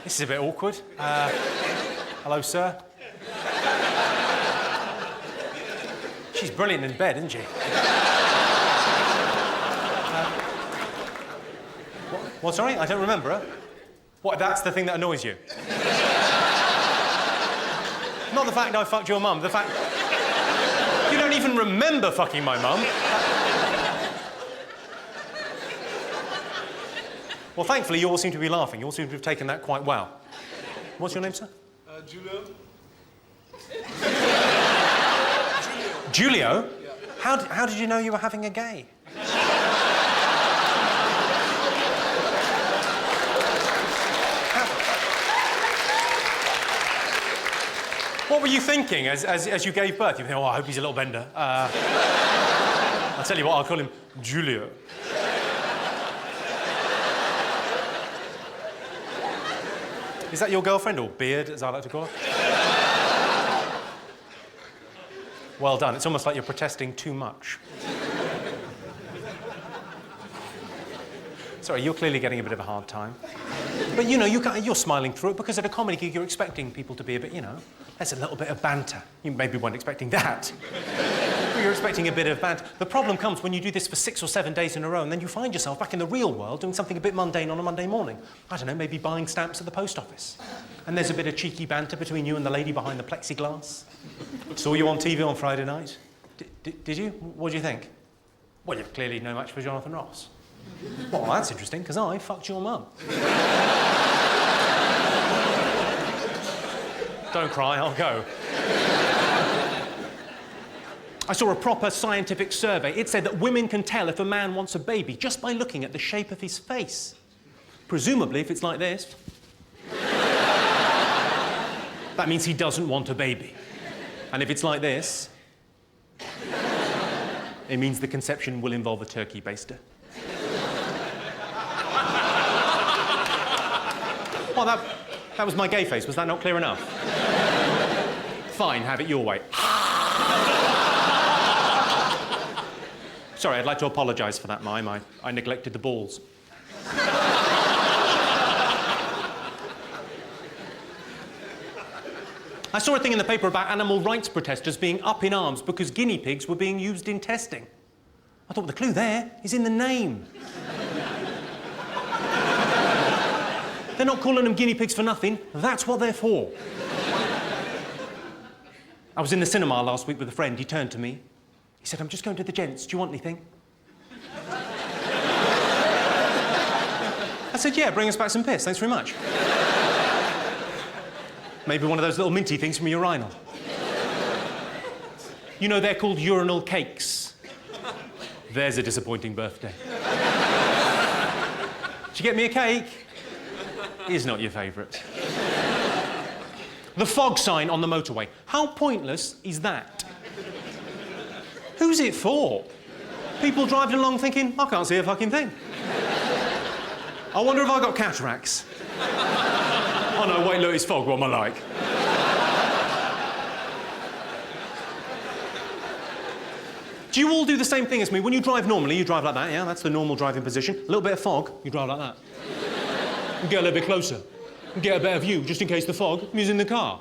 Speaker 1: This is a bit awkward. Hello, sir. She's brilliant in bed, isn't she? What, sorry? I don't remember her. What, that's the thing that annoys you? Not the fact I fucked your mum, the fact... You don't even remember fucking my mum. Well, thankfully, you all seem to be laughing. You all seem to have taken that quite well. What's your name, sir?
Speaker 3: Julio.
Speaker 1: Julio? Yeah. How did you know you were having a gay? What were you thinking as you gave birth? You think, oh, I hope he's a little bender. I'll tell you what, I'll call him Julia. Is that your girlfriend, or beard, as I like to call her? Well done. It's almost like you're protesting too much. Sorry, you're clearly getting a bit of a hard time. But, you know, you're smiling through it because at a comedy gig you're expecting people to be a bit, you know, there's a little bit of banter. You maybe weren't expecting that. But you're expecting a bit of banter. The problem comes when you do this for 6 or 7 days in a row and then you find yourself back in the real world doing something a bit mundane on a Monday morning. I don't know, maybe buying stamps at the post office. And there's a bit of cheeky banter between you and the lady behind the plexiglass. Saw you on TV on Friday night. Did you? What do you think? Well, you clearly know much for Jonathan Ross. Well, that's interesting, because I fucked your mum. Don't cry, I'll go. I saw a proper scientific survey. It said that women can tell if a man wants a baby just by looking at the shape of his face. Presumably, if it's like this, that means he doesn't want a baby. And if it's like this, it means the conception will involve a turkey baster. Well, that was my gay face. Was that not clear enough? Fine, have it your way. Sorry, I'd like to apologise for that mime. I neglected the balls. I saw a thing in the paper about animal rights protesters being up in arms because guinea pigs were being used in testing. I thought the clue there is in the name. They're not calling them guinea pigs for nothing. That's what they're for. I was in the cinema last week with a friend. He turned to me. He said, I'm just going to the gents. Do you want anything? I said, yeah, bring us back some piss. Thanks very much. Maybe one of those little minty things from a urinal. You know, they're called urinal cakes. There's a disappointing birthday. Did you get me a cake? Is not your favourite. The fog sign on the motorway. How pointless is that? Who's it for? People driving along thinking, I can't see a fucking thing. I wonder if I got cataracts. Oh no, wait, look, it's fog, what am I like? Do you all do the same thing as me? When you drive normally, you drive like that, yeah? That's the normal driving position. A little bit of fog, you drive like that. And get a little bit closer. And get a better view, just in case the fog is in the car.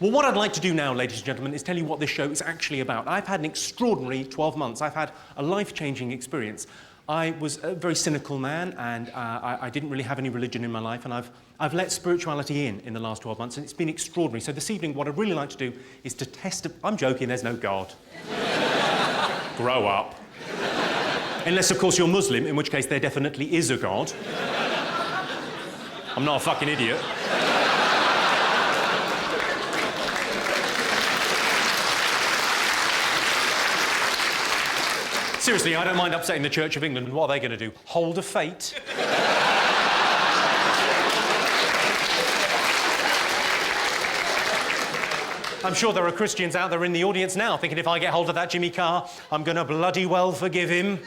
Speaker 1: Well, what I'd like to do now, ladies and gentlemen, is tell you what this show is actually about. I've had an extraordinary 12 months. I've had a life-changing experience. I was a very cynical man, and I didn't really have any religion in my life, and I've let spirituality in the last 12 months, and it's been extraordinary. So this evening, what I'd really like to do is to test... I'm joking, there's no God. Grow up. Unless, of course, you're Muslim, in which case there definitely is a God. I'm not a fucking idiot. Seriously, I don't mind upsetting the Church of England. What are they going to do? Hold a fate? I'm sure there are Christians out there in the audience now thinking if I get hold of that Jimmy Carr, I'm going to bloody well forgive him.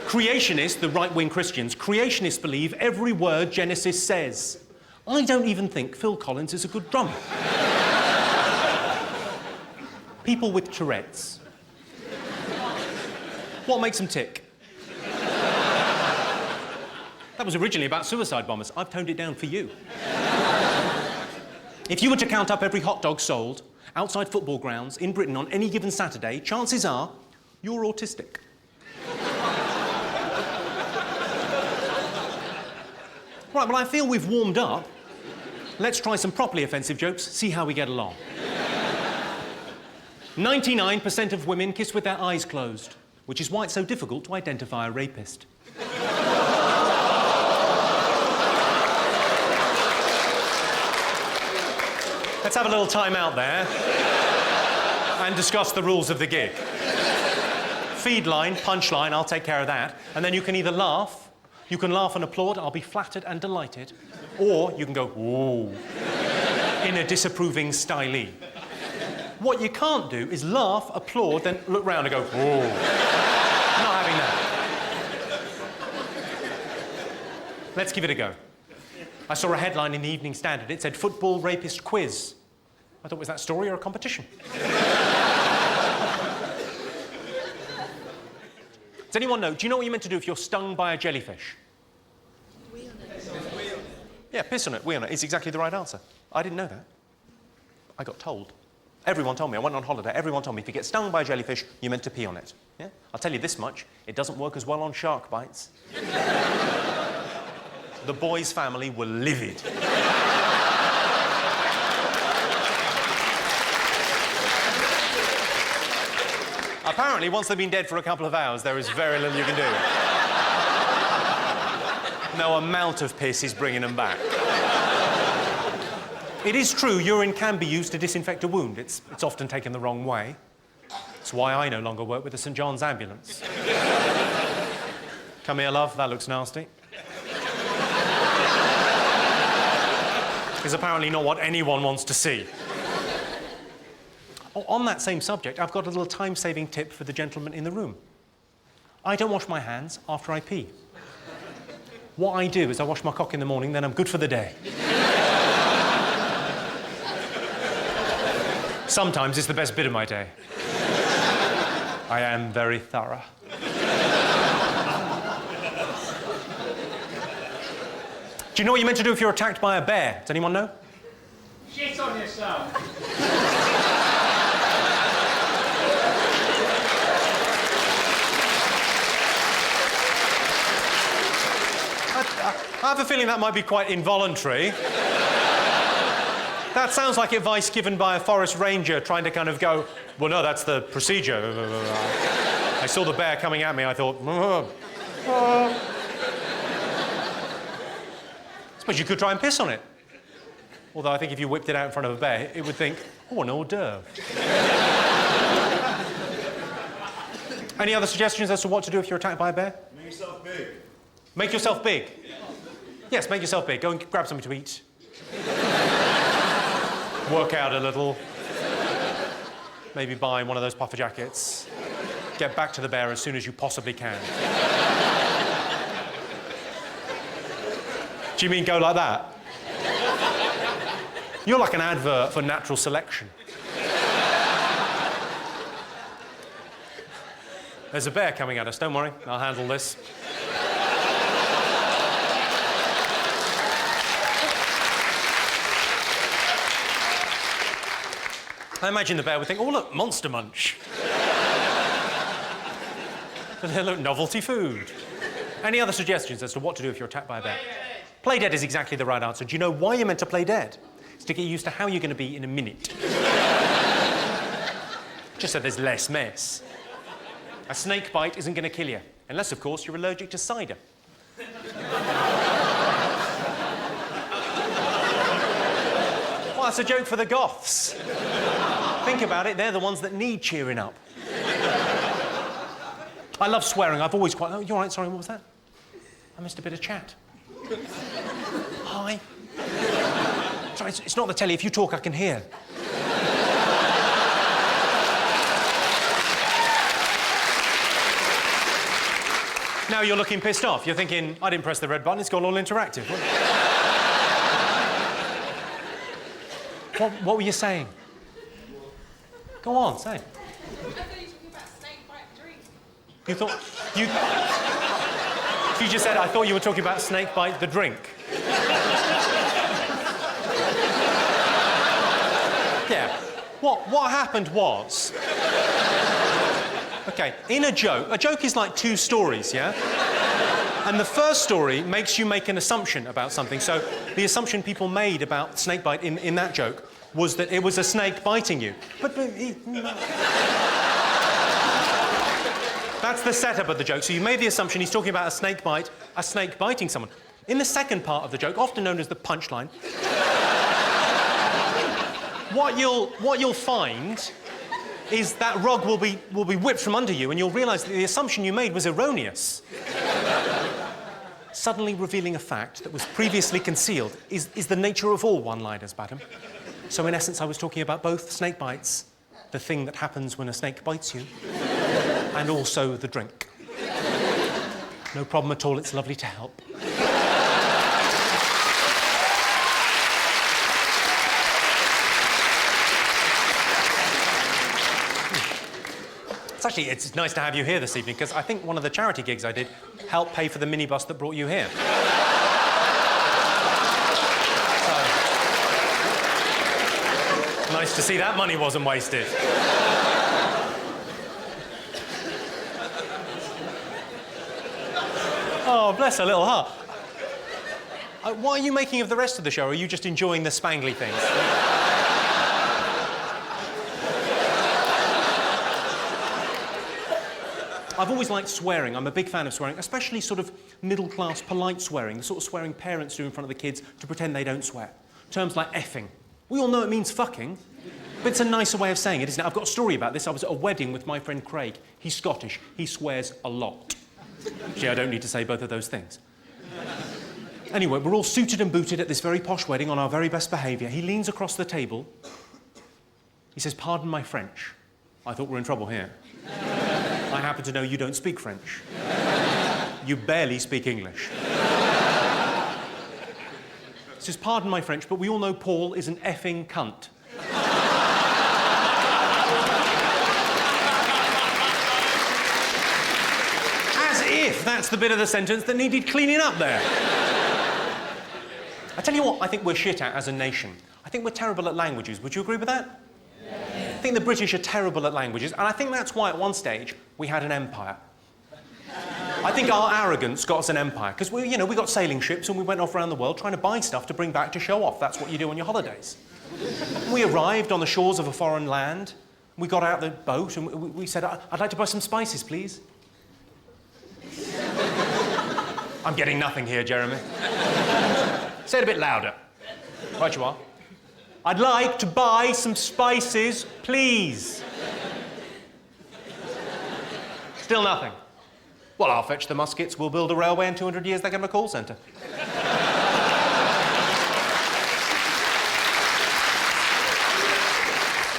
Speaker 1: Creationists, the right-wing Christians, creationists believe every word Genesis says. I don't even think Phil Collins is a good drummer. People with Tourette's. What makes them tick? That was originally about suicide bombers. I've toned it down for you. If you were to count up every hot dog sold outside football grounds in Britain on any given Saturday, chances are you're autistic. Right, well, I feel we've warmed up. Let's try some properly offensive jokes, see how we get along. 99% of women kiss with their eyes closed, which is why it's so difficult to identify a rapist. Let's have a little time out there and discuss the rules of the gig. Feed line, punch line, I'll take care of that. And then you can either laugh, you can laugh and applaud, I'll be flattered and delighted, or you can go, ooh, in a disapproving style. What you can't do is laugh, applaud, then look round and go, ooh. Not having that. Let's give it a go. I saw a headline in the Evening Standard. It said, football rapist quiz. I thought, was that story or a competition? Does anyone know? Do you know what you're meant to do if you're stung by a jellyfish?
Speaker 5: Wheel it.
Speaker 1: Yeah, piss on it, wheel on it. It's exactly the right answer. I didn't know that. I got told. Everyone told me. I went on holiday. Everyone told me if you get stung by a jellyfish, you're meant to pee on it. Yeah? I'll tell you this much. It doesn't work as well on shark bites. The boys' family were livid. Apparently, once they've been dead for a couple of hours, there is very little you can do. No amount of piss is bringing them back. It is true, urine can be used to disinfect a wound. It's often taken the wrong way. It's why I no longer work with the St. John's ambulance. Come here, love, that looks nasty. It's apparently not what anyone wants to see. Oh, on that same subject, I've got a little time-saving tip for the gentleman in the room. I don't wash my hands after I pee. What I do is I wash my cock in the morning, then I'm good for the day. Sometimes it's the best bit of my day. I am very thorough. Do you know what you're meant to do if you're attacked by a bear? Does anyone know?
Speaker 3: Shit on yourself.
Speaker 1: I have a feeling that might be quite involuntary. That sounds like advice given by a forest ranger trying to kind of go, well, no, that's the procedure. I saw the bear coming at me, I thought, I suppose you could try and piss on it. Although I think if you whipped it out in front of a bear, it would think, oh, an hors d'oeuvre. Any other suggestions as to what to do if you're attacked by a bear?
Speaker 6: Make yourself big.
Speaker 1: Make yourself big? Yes, make yourself big. Go and grab something to eat. Work out a little. Maybe buy one of those puffer jackets. Get back to the bear as soon as you possibly can. Do you mean go like that? You're like an advert for natural selection. There's a bear coming at us, don't worry, I'll handle this. I imagine the bear would think, oh look, Monster Munch. Look, novelty food. Any other suggestions as to what to do if you're attacked by a bear? Play dead is exactly the right answer. Do you know why you're meant to play dead? It's to get used to how you're going to be in a minute. Just so there's less mess. A snake bite isn't going to kill you, unless, of course, you're allergic to cider. Well, that's a joke for the goths. Think about it, they're the ones that need cheering up. I love swearing, I've always quite... Oh, you're all right, sorry, what was that? I missed a bit of chat. Hi. Sorry, it's not the telly. If you talk, I can hear. Now you're looking pissed off. You're thinking, I didn't press the red button, it's gone all interactive. What were you saying? Go on, say it.
Speaker 7: I thought you were talking about snake bite drink.
Speaker 1: You thought... You just said, I thought you were talking about snake bite the drink. Yeah. What happened was... OK, in a joke is like two stories, yeah? And the first story makes you make an assumption about something. So the assumption people made about snake bite in that joke was that it was a snake biting you. But that's the setup of the joke. So you made the assumption he's talking about a snake biting someone. In the second part of the joke, often known as the punchline, what you'll find is that rug will be whipped from under you and you'll realise that the assumption you made was erroneous. Suddenly revealing a fact that was previously concealed is the nature of all one-liners, madam. So in essence, I was talking about both snake bites, the thing that happens when a snake bites you, and also the drink. No problem at all, it's lovely to help. It's nice to have you here this evening, because I think one of the charity gigs I did helped pay for the minibus that brought you here. So, nice to see that money wasn't wasted. Oh, bless her little heart. What are you making of the rest of the show? Or are you just enjoying the spangly things? I've always liked swearing. I'm a big fan of swearing, especially sort of middle-class, polite swearing, the sort of swearing parents do in front of the kids to pretend they don't swear. Terms like effing. We all know it means fucking, but it's a nicer way of saying it, isn't it? I've got a story about this. I was at a wedding with my friend Craig. He's Scottish. He swears a lot. Actually, I don't need to say both of those things. Anyway, we're all suited and booted at this very posh wedding on our very best behaviour. He leans across the table. He says, "Pardon my French." I thought we're in trouble here. I happen to know you don't speak French. You barely speak English. He says, "Pardon my French, but we all know Paul is an effing cunt." As if that's the bit of the sentence that needed cleaning up there. I tell you what I think we're shit at as a nation. I think we're terrible at languages. Would you agree with that? I think the British are terrible at languages, and I think that's why at one stage we had an empire. I think our arrogance got us an empire, because we got sailing ships and we went off around the world trying to buy stuff to bring back to show off. That's what you do on your holidays. We arrived on the shores of a foreign land, we got out the boat and we said, "I'd like to buy some spices, please." I'm getting nothing here, Jeremy. Say it a bit louder. Right you are. "I'd like to buy some spices, please." Still nothing. "Well, I'll fetch the muskets, we'll build a railway, in 200 years they can have a call centre."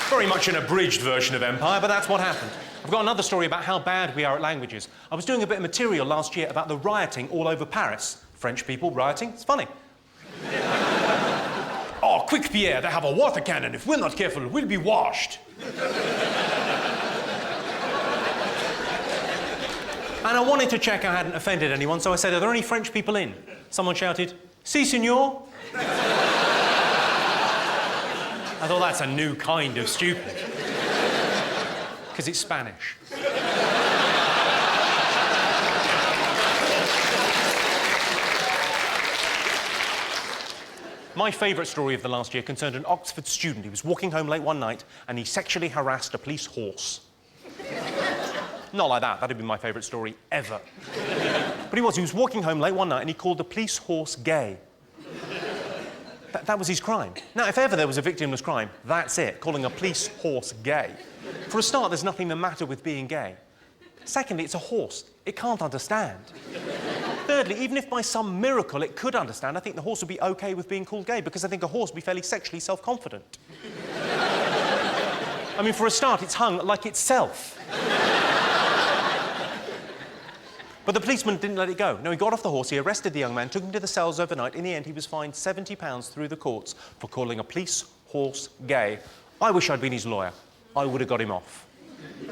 Speaker 1: Very much an abridged version of empire, but that's what happened. I've got another story about how bad we are at languages. I was doing a bit of material last year about the rioting all over Paris. French people rioting, it's funny. "Oh, quick, Pierre, they have a water cannon. If we're not careful, we'll be washed." And I wanted to check I hadn't offended anyone, so I said, "Are there any French people in?" Someone shouted, "Si, senor." I thought, that's a new kind of stupid. Because it's Spanish. My favourite story of the last year concerned an Oxford student. He was walking home late one night and he sexually harassed a police horse. Not like that. That'd be my favourite story ever. But he was walking home late one night and he called the police horse gay. That was his crime. Now, if ever there was a victimless crime, that's it, calling a police horse gay. For a start, there's nothing the matter with being gay. Secondly, it's a horse. It can't understand. Thirdly, even if by some miracle it could understand, I think the horse would be OK with being called gay, because I think a horse would be fairly sexually self-confident. I mean, for a start, it's hung like itself. But the policeman didn't let it go. No, he got off the horse, he arrested the young man, took him to the cells overnight. In the end, he was fined £70 through the courts for calling a police horse gay. I wish I'd been his lawyer. I would have got him off.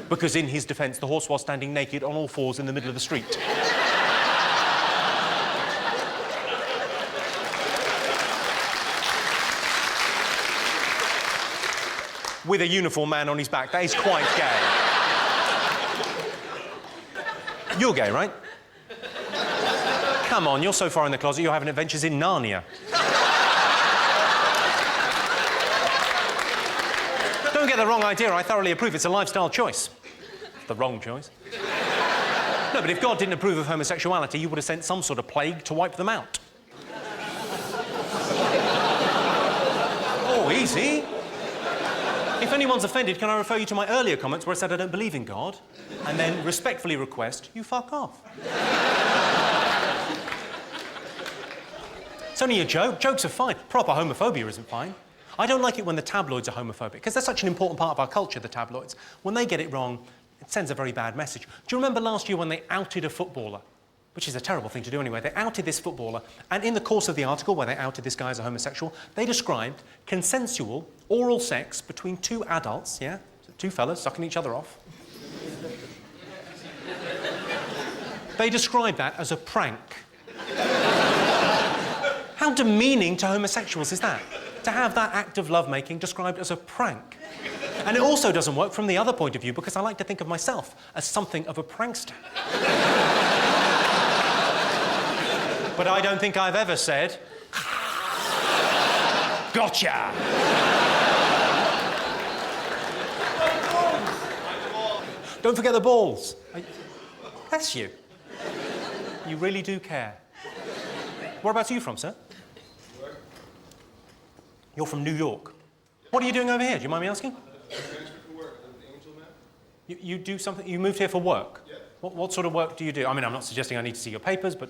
Speaker 1: Because in his defence, the horse was standing naked on all fours in the middle of the street. With a uniformed man on his back. That is quite gay. You're gay, right? Come on, you're so far in the closet, you're having adventures in Narnia. Don't get the wrong idea, I thoroughly approve. It's a lifestyle choice. It's the wrong choice. No, but if God didn't approve of homosexuality, you would have sent some sort of plague to wipe them out. Oh, easy. If if anyone's offended, can I refer you to my earlier comments where I said I don't believe in God, and then respectfully request you fuck off. It's only a joke. Jokes are fine. Proper homophobia isn't fine. I don't like it when the tabloids are homophobic, because they're such an important part of our culture, the tabloids. When they get it wrong, it sends a very bad message. Do you remember last year when they outed a footballer? Which is a terrible thing to do anyway. They outed this footballer, and in the course of the article where they outed this guy as a homosexual, they described consensual oral sex between two adults, yeah? Two fellas sucking each other off. They described that as a prank. How demeaning to homosexuals is that? To have that act of lovemaking described as a prank. And it also doesn't work from the other point of view, because I like to think of myself as something of a prankster. But I don't think I've ever said, gotcha! Don't forget the balls. Bless you. You really do care. Whereabouts are you from, sir? You're from New York. What are you doing over here? Do you mind me asking? You do something? You moved here for work? Yeah. What sort of work do you do? I mean, I'm not suggesting I need to see your papers, but...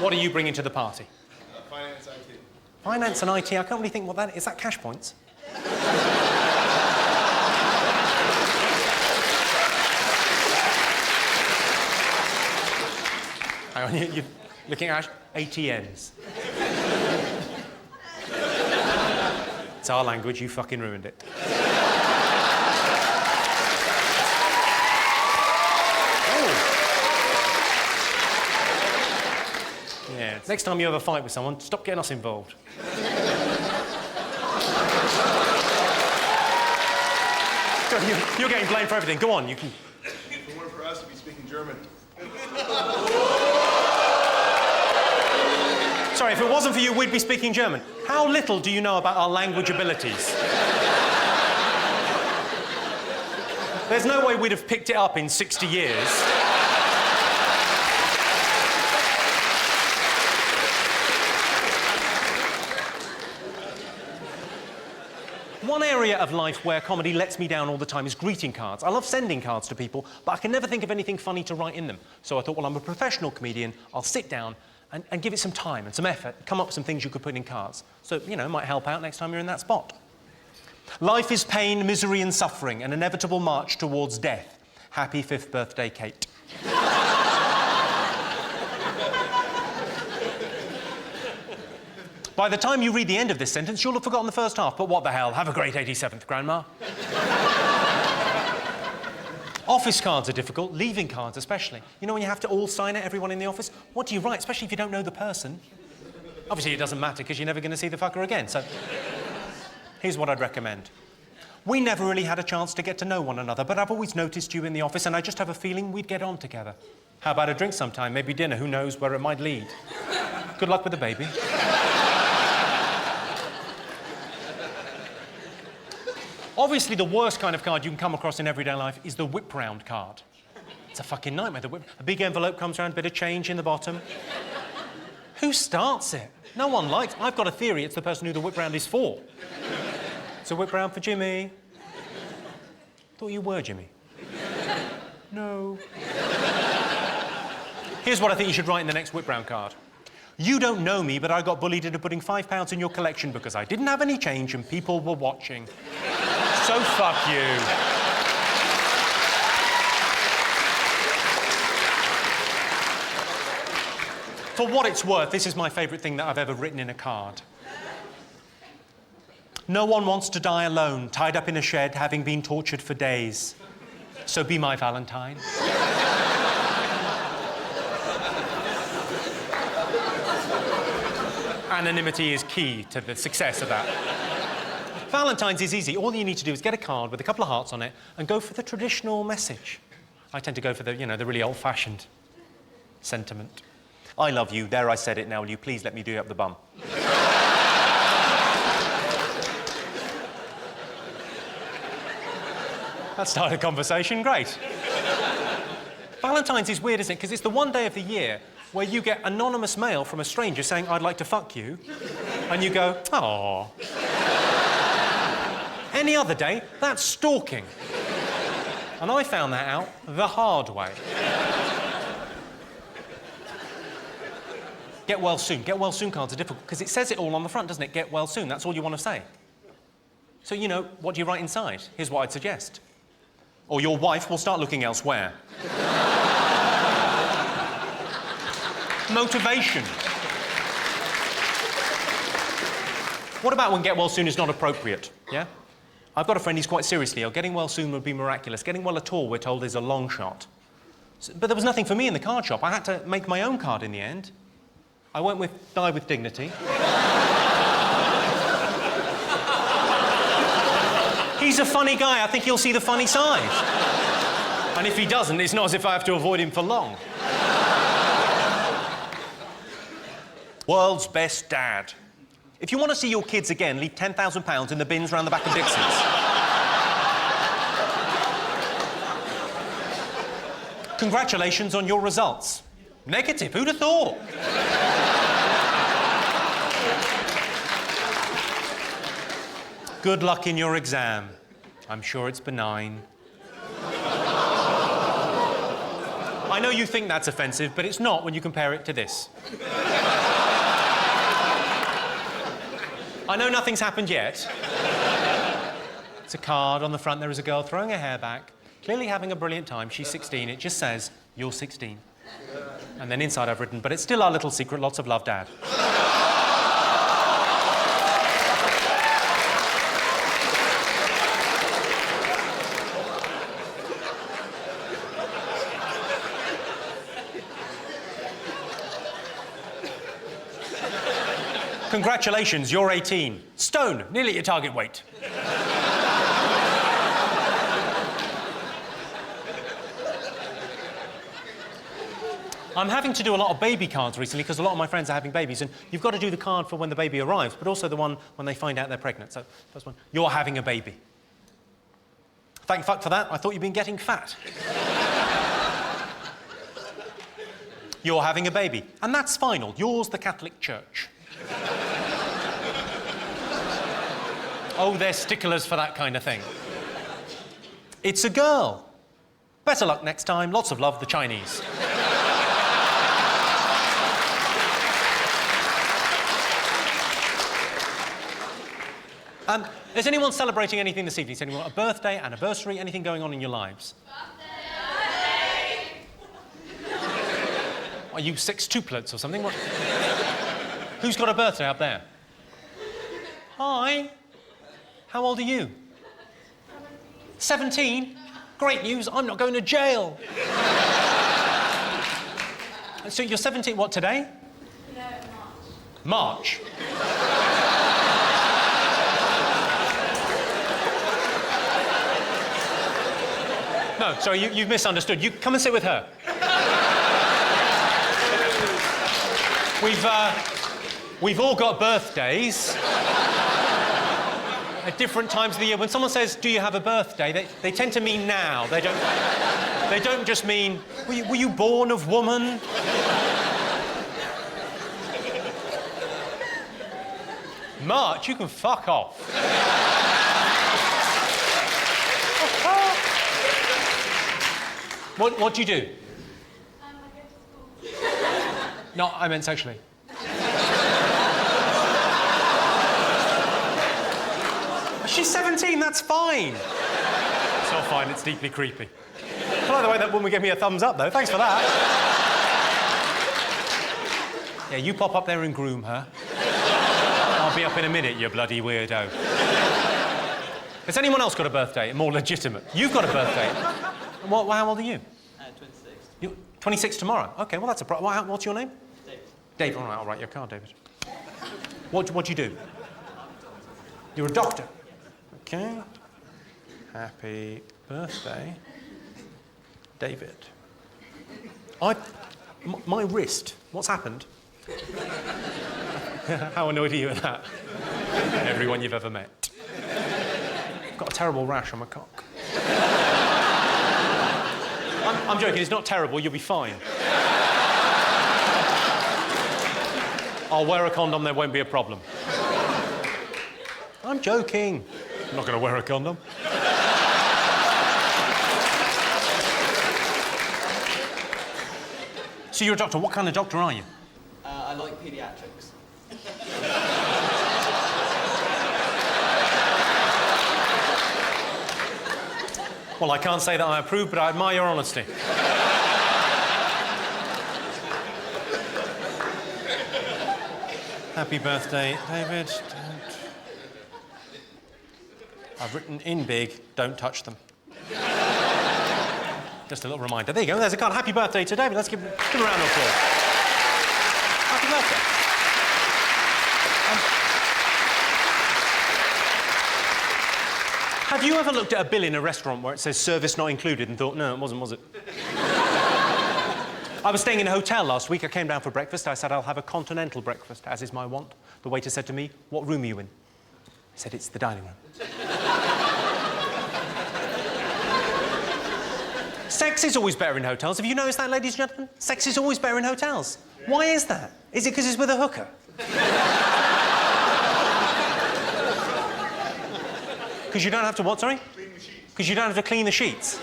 Speaker 1: What are you bringing to the party?
Speaker 6: Finance, IT.
Speaker 1: Finance and IT? I can't really think what that is. Is that cash points? Hang on, you're looking at ATMs. It's our language, you fucking ruined it. Yeah, next time you have a fight with someone, stop getting us involved. You're getting blamed for everything. Go on, you can...
Speaker 6: If it weren't for us, we'd be speaking German.
Speaker 1: Sorry, if it wasn't for you, we'd be speaking German. How little do you know about our language abilities? There's no way we'd have picked it up in 60 years. One area of life where comedy lets me down all the time is greeting cards. I love sending cards to people, but I can never think of anything funny to write in them. So I thought, well, I'm a professional comedian, I'll sit down and give it some time and some effort, come up with some things you could put in cards. So, you know, it might help out next time you're in that spot. Life is pain, misery and suffering, an inevitable march towards death. Happy 5th birthday, Kate. By the time you read the end of this sentence, you'll have forgotten the first half, but what the hell, have a great 87th, Grandma. Office cards are difficult, leaving cards especially. You know when you have to all sign it, everyone in the office? What do you write, especially if you don't know the person? Obviously it doesn't matter because you're never going to see the fucker again, so... Here's what I'd recommend. We never really had a chance to get to know one another, but I've always noticed you in the office and I just have a feeling we'd get on together. How about a drink sometime, maybe dinner, who knows where it might lead. Good luck with the baby. Obviously, the worst kind of card you can come across in everyday life is the whip round card. It's a fucking nightmare. A big envelope comes around, a bit of change in the bottom. Who starts it? No one likes it. I've got a theory it's the person who the whip round is for. It's a whip round for Jimmy. Thought you were Jimmy. No. Here's what I think you should write in the next whip round card. You don't know me, but I got bullied into putting £5 in your collection because I didn't have any change and people were watching. So fuck you. For what it's worth, this is my favourite thing that I've ever written in a card. No one wants to die alone, tied up in a shed, having been tortured for days. So be my Valentine. Anonymity is key to the success of that. Valentine's is easy. All you need to do is get a card with a couple of hearts on it and go for the traditional message. I tend to go for the, you know, the really old-fashioned sentiment. I love you. There, I said it. Now will you please let me do you up the bum? That started a conversation. Great. Valentine's is weird, isn't it? Because it's the one day of the year where you get anonymous mail from a stranger saying, I'd like to fuck you, and you go, aww. Any other day, that's stalking. And I found that out the hard way. Get well soon. Get well soon cards are difficult because it says it all on the front, doesn't it? Get well soon. That's all you want to say. So, you know, what do you write inside? Here's what I'd suggest. Or your wife will start looking elsewhere. Motivation. What about when get well soon is not appropriate, yeah? I've got a friend who's quite seriously ill. Getting well soon would be miraculous. Getting well at all, we're told, is a long shot. But there was nothing for me in the card shop. I had to make my own card in the end. I went with Die with Dignity. He's a funny guy. I think he'll see the funny side. And if he doesn't, it's not as if I have to avoid him for long. World's best dad. If you want to see your kids again, leave £10,000 in the bins round the back of Dixon's. Congratulations on your results. Negative, who'd have thought? Good luck in your exam. I'm sure it's benign. I know you think that's offensive, but it's not when you compare it to this. I know nothing's happened yet. It's a card. On the front there is a girl throwing her hair back, clearly having a brilliant time. She's 16. It just says, "You're 16." And then inside I've written, "But it's still our little secret. Lots of love, Dad." Congratulations, you're 18. Stone, nearly your target weight. I'm having to do a lot of baby cards recently because a lot of my friends are having babies, and you've got to do the card for when the baby arrives, but also the one when they find out they're pregnant. So, first one, you're having a baby. Thank fuck for that. I thought you'd been getting fat. You're having a baby. And that's final. Yours, the Catholic Church. Oh, they're sticklers for that kind of thing. It's a girl. Better luck next time. Lots of love, the Chinese. Is anyone celebrating anything this evening? Is anyone a birthday, anniversary, anything going on in your lives? Birthday! Are you sextuplets or something? What? Who's got a birthday up there? Hi. How old are you? 17? Great news, I'm not going to jail. So you're 17, what, today?
Speaker 7: No,
Speaker 1: March?
Speaker 7: March.
Speaker 1: No, sorry, you've misunderstood. You come and sit with her. We've all got birthdays at different times of the year. When someone says, "Do you have a birthday?" they tend to mean now. They don't just mean, were you born of woman? March, you can fuck off. What do you do?
Speaker 7: I go to school.
Speaker 1: No, I meant sexually. She's 17, that's fine. It's not fine, it's deeply creepy. By the way, that woman gave me a thumbs up, though. Thanks for that. Yeah, you pop up there and groom her. I'll be up in a minute, you bloody weirdo. Has anyone else got a birthday? More legitimate. You've got a birthday. How old are you?
Speaker 8: 26.
Speaker 1: You're 26 tomorrow. OK, well, that's a problem. What's your name?
Speaker 8: David.
Speaker 1: David, all right, I'll write your card, David. What do you do? You're a doctor. OK. Happy birthday, David. My wrist. What's happened? How annoyed are you at that? Everyone you've ever met. I've got a terrible rash on my cock. I'm joking, it's not terrible, you'll be fine. I'll wear a condom, there won't be a problem. I'm joking. I'm not going to wear a condom. So you're a doctor. What kind of doctor are you?
Speaker 8: I like paediatrics.
Speaker 1: Well, I can't say that I approve, but I admire your honesty. Happy birthday, David. Don't... I've written in big, don't touch them. Just a little reminder. There you go, there's a card. Happy birthday to David. Let's give him a round of applause. Happy birthday. Have you ever looked at a bill in a restaurant where it says service not included and thought, no, it wasn't, was it? I was staying in a hotel last week. I came down for breakfast. I said, I'll have a continental breakfast, as is my wont. The waiter said to me, what room are you in? I said, it's the dining room. Sex is always better in hotels. Have you noticed that, ladies and gentlemen? Sex is always better in hotels. Why is that? Is it because it's with a hooker? Because you don't have to what, sorry?
Speaker 6: Clean the sheets.
Speaker 1: Because you don't have to clean the sheets.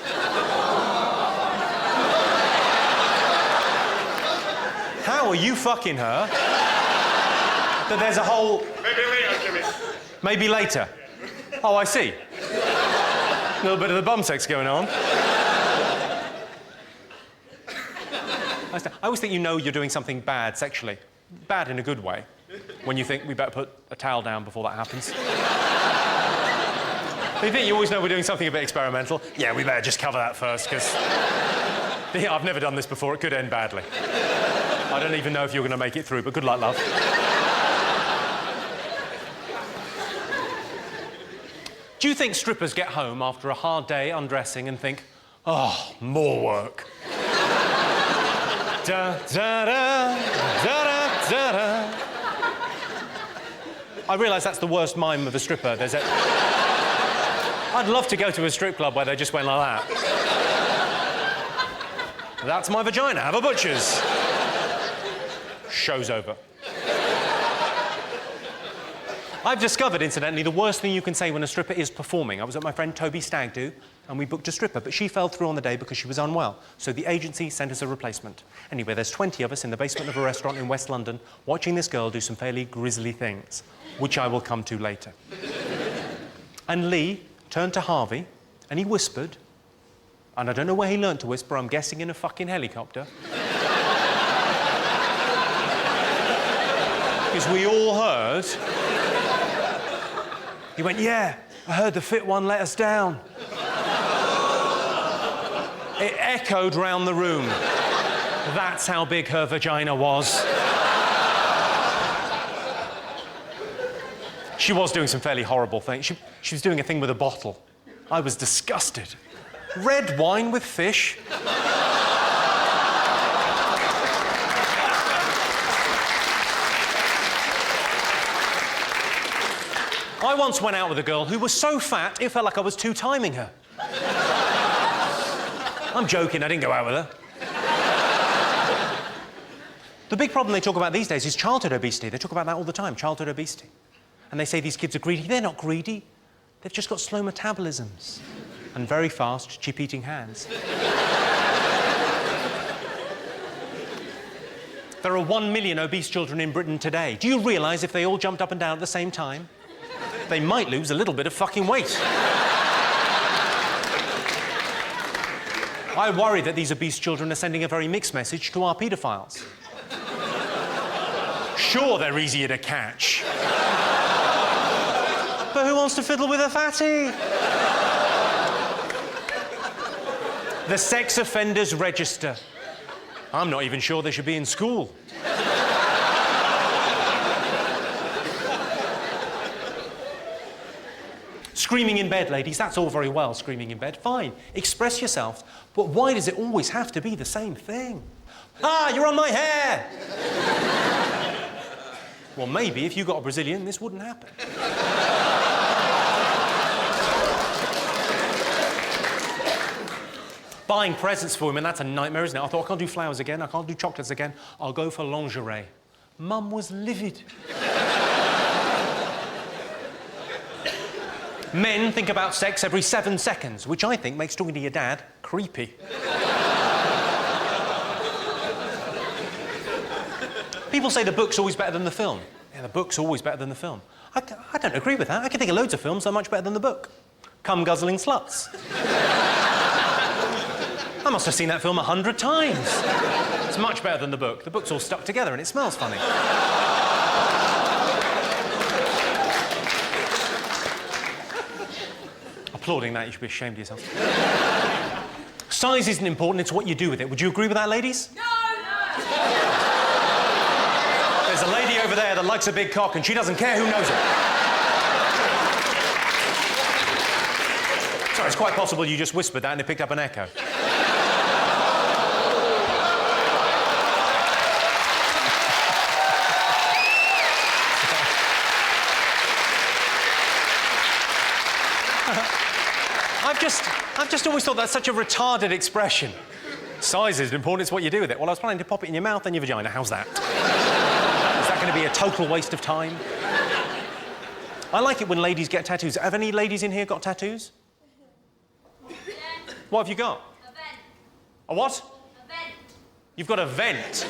Speaker 1: How are you fucking her? That there's a whole...
Speaker 6: Maybe later, Jimmy.
Speaker 1: Maybe later. Oh, I see. A little bit of the bum sex going on. I always think you know you're doing something bad sexually. Bad in a good way. When you think we better put a towel down before that happens. You think you always know we're doing something a bit experimental. Yeah, we better just cover that first, because... I've never done this before. It could end badly. I don't even know if you're going to make it through, but good luck, love. Do you think strippers get home after a hard day undressing and think, oh, more work? Da, da, da, da, da, da, da. I realise that's the worst mime of a stripper. There's a... I'd love to go to a strip club where they just went like that. That's my vagina. Have a butcher's. Show's over. I've discovered, incidentally, the worst thing you can say when a stripper is performing. I was at my friend Toby's stag do, and we booked a stripper, but she fell through on the day because she was unwell. So the agency sent us a replacement. Anyway, there's 20 of us in the basement of a restaurant in West London watching this girl do some fairly grisly things, which I will come to later. And Lee turned to Harvey, and he whispered, and I don't know where he learnt to whisper, I'm guessing in a fucking helicopter. Because we all heard. He went, yeah, I heard the fit one let us down. It echoed round the room. That's how big her vagina was. She was doing some fairly horrible things. She was doing a thing with a bottle. I was disgusted. Red wine with fish. I once went out with a girl who was so fat, it felt like I was two-timing her. I'm joking, I didn't go out with her. The big problem they talk about these days is childhood obesity. They talk about that all the time, childhood obesity. And they say these kids are greedy. They're not greedy. They've just got slow metabolisms and very fast, chip-eating hands. There are 1 million obese children in Britain today. Do you realise if they all jumped up and down at the same time, they might lose a little bit of fucking weight? I worry that these obese children are sending a very mixed message to our paedophiles. Sure, they're easier to catch. But who wants to fiddle with a fatty? The sex offenders register. I'm not even sure they should be in school. Screaming in bed, ladies, that's all very well, screaming in bed. Fine, express yourself. But why does it always have to be the same thing? Ah, you're on my hair! Well, maybe if you got a Brazilian, this wouldn't happen. Buying presents for women, that's a nightmare, isn't it? I thought, I can't do flowers again, I can't do chocolates again, I'll go for lingerie. Mum was livid. Men think about sex every 7 seconds, which I think makes talking to your dad creepy. People say the book's always better than the film. Yeah, the book's always better than the film. I don't agree with that. I can think of loads of films that are much better than the book. Cum-guzzling sluts. I must have seen that film 100 times. It's much better than the book. The book's all stuck together and it smells funny. Applauding that, you should be ashamed of yourself. Size isn't important, it's what you do with it. Would you agree with that, ladies?
Speaker 7: No!
Speaker 1: There's a lady over there that likes a big cock and she doesn't care who knows it. Sorry, it's quite possible you just whispered that and it picked up an echo. I've just always thought that's such a retarded expression. Size is important, it's what you do with it. Well, I was planning to pop it in your mouth and your vagina. How's that? Is that going to be a total waste of time? I like it when ladies get tattoos. Have any ladies in here got tattoos?
Speaker 7: Yeah.
Speaker 1: What have you got?
Speaker 7: A vent.
Speaker 1: A what?
Speaker 7: A vent.
Speaker 1: You've got a vent.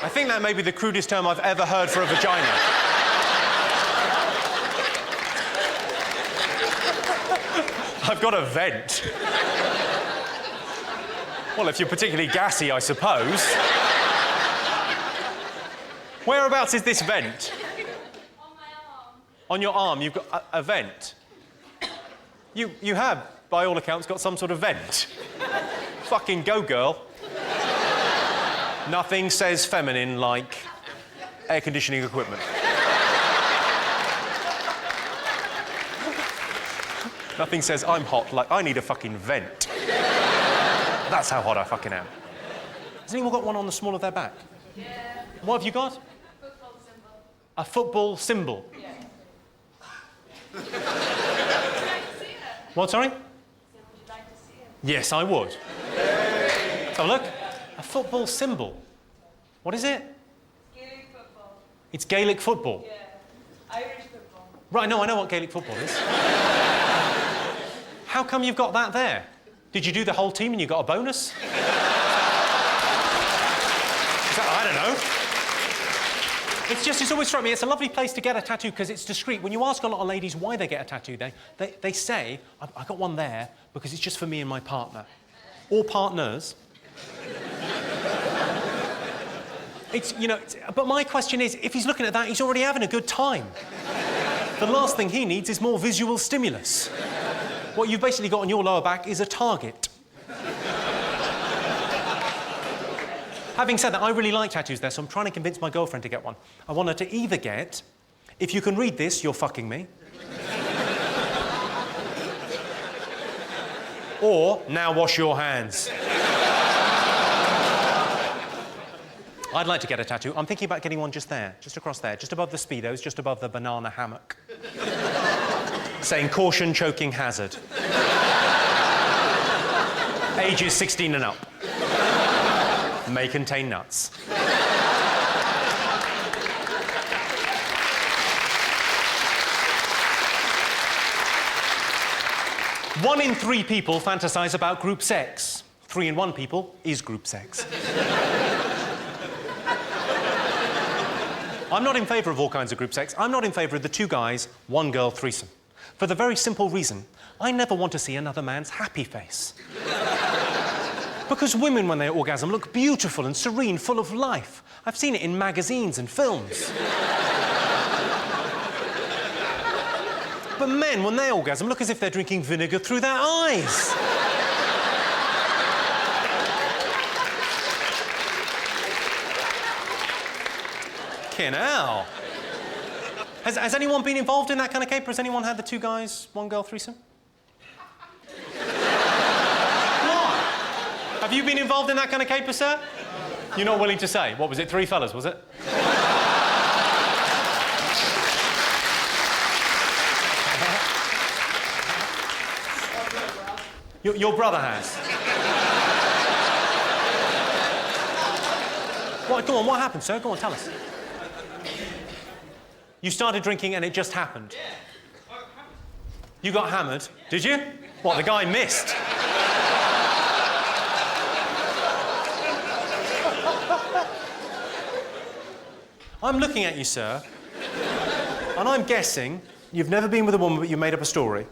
Speaker 1: I think that may be the crudest term I've ever heard for a vagina. I've got a vent. Well, if you're particularly gassy, I suppose. Whereabouts is this vent?
Speaker 7: On my arm.
Speaker 1: On your arm, you've got a vent. You have, by all accounts, got some sort of vent. Fucking go, girl. Nothing says feminine like air conditioning equipment. Nothing says I'm hot like I need a fucking vent. That's how hot I fucking am. Has anyone got one on the small of their back?
Speaker 7: Yeah.
Speaker 1: What have you got?
Speaker 7: Football symbol.
Speaker 1: A football symbol.
Speaker 7: Yeah. Would you like to see it?
Speaker 1: What, sorry?
Speaker 7: Would you like to see it?
Speaker 1: Yes, I would. Let's have a look. A football symbol. What is it?
Speaker 7: Gaelic football.
Speaker 1: It's Gaelic football.
Speaker 7: Yeah. Irish football.
Speaker 1: Right, no, I know what Gaelic football is. How come you've got that there? Did you do the whole team and you got a bonus? I don't know. It's always struck me, it's a lovely place to get a tattoo because it's discreet. When you ask a lot of ladies why they get a tattoo, they say, I got one there because it's just for me and my partner. Or partners. But my question is, if he's looking at that, he's already having a good time. The last thing he needs is more visual stimulus. What you've basically got on your lower back is a target. Having said that, I really like tattoos there, so I'm trying to convince my girlfriend to get one. I want her to either get, if you can read this, you're fucking me. Or, now wash your hands. I'd like to get a tattoo. I'm thinking about getting one just there, just across there, just above the Speedos, just above the banana hammock. Saying, caution, choking hazard. Ages 16 and up. May contain nuts. 1 in 3 people fantasize about group sex. 3 in 1 people is group sex. I'm not in favour of all kinds of group sex. I'm not in favour of the 2 guys, 1 girl threesome. For the very simple reason, I never want to see another man's happy face. Because women, when they orgasm, look beautiful and serene, full of life. I've seen it in magazines and films. But men, when they orgasm, look as if they're drinking vinegar through their eyes. Fucking hell. Has anyone been involved in that kind of caper? Has anyone had the 2 guys, 1 girl threesome? What? Have you been involved in that kind of caper, sir? You're not willing to say. What was it, 3 fellas, was it? Your brother has? What, go on, what happened, sir? Go on, tell us. You started drinking and it just happened.
Speaker 3: Yeah. What happened
Speaker 1: You got hammered, did you? What, the guy missed? I'm looking at you, sir, and I'm guessing you've never been with a woman, but you made up a story.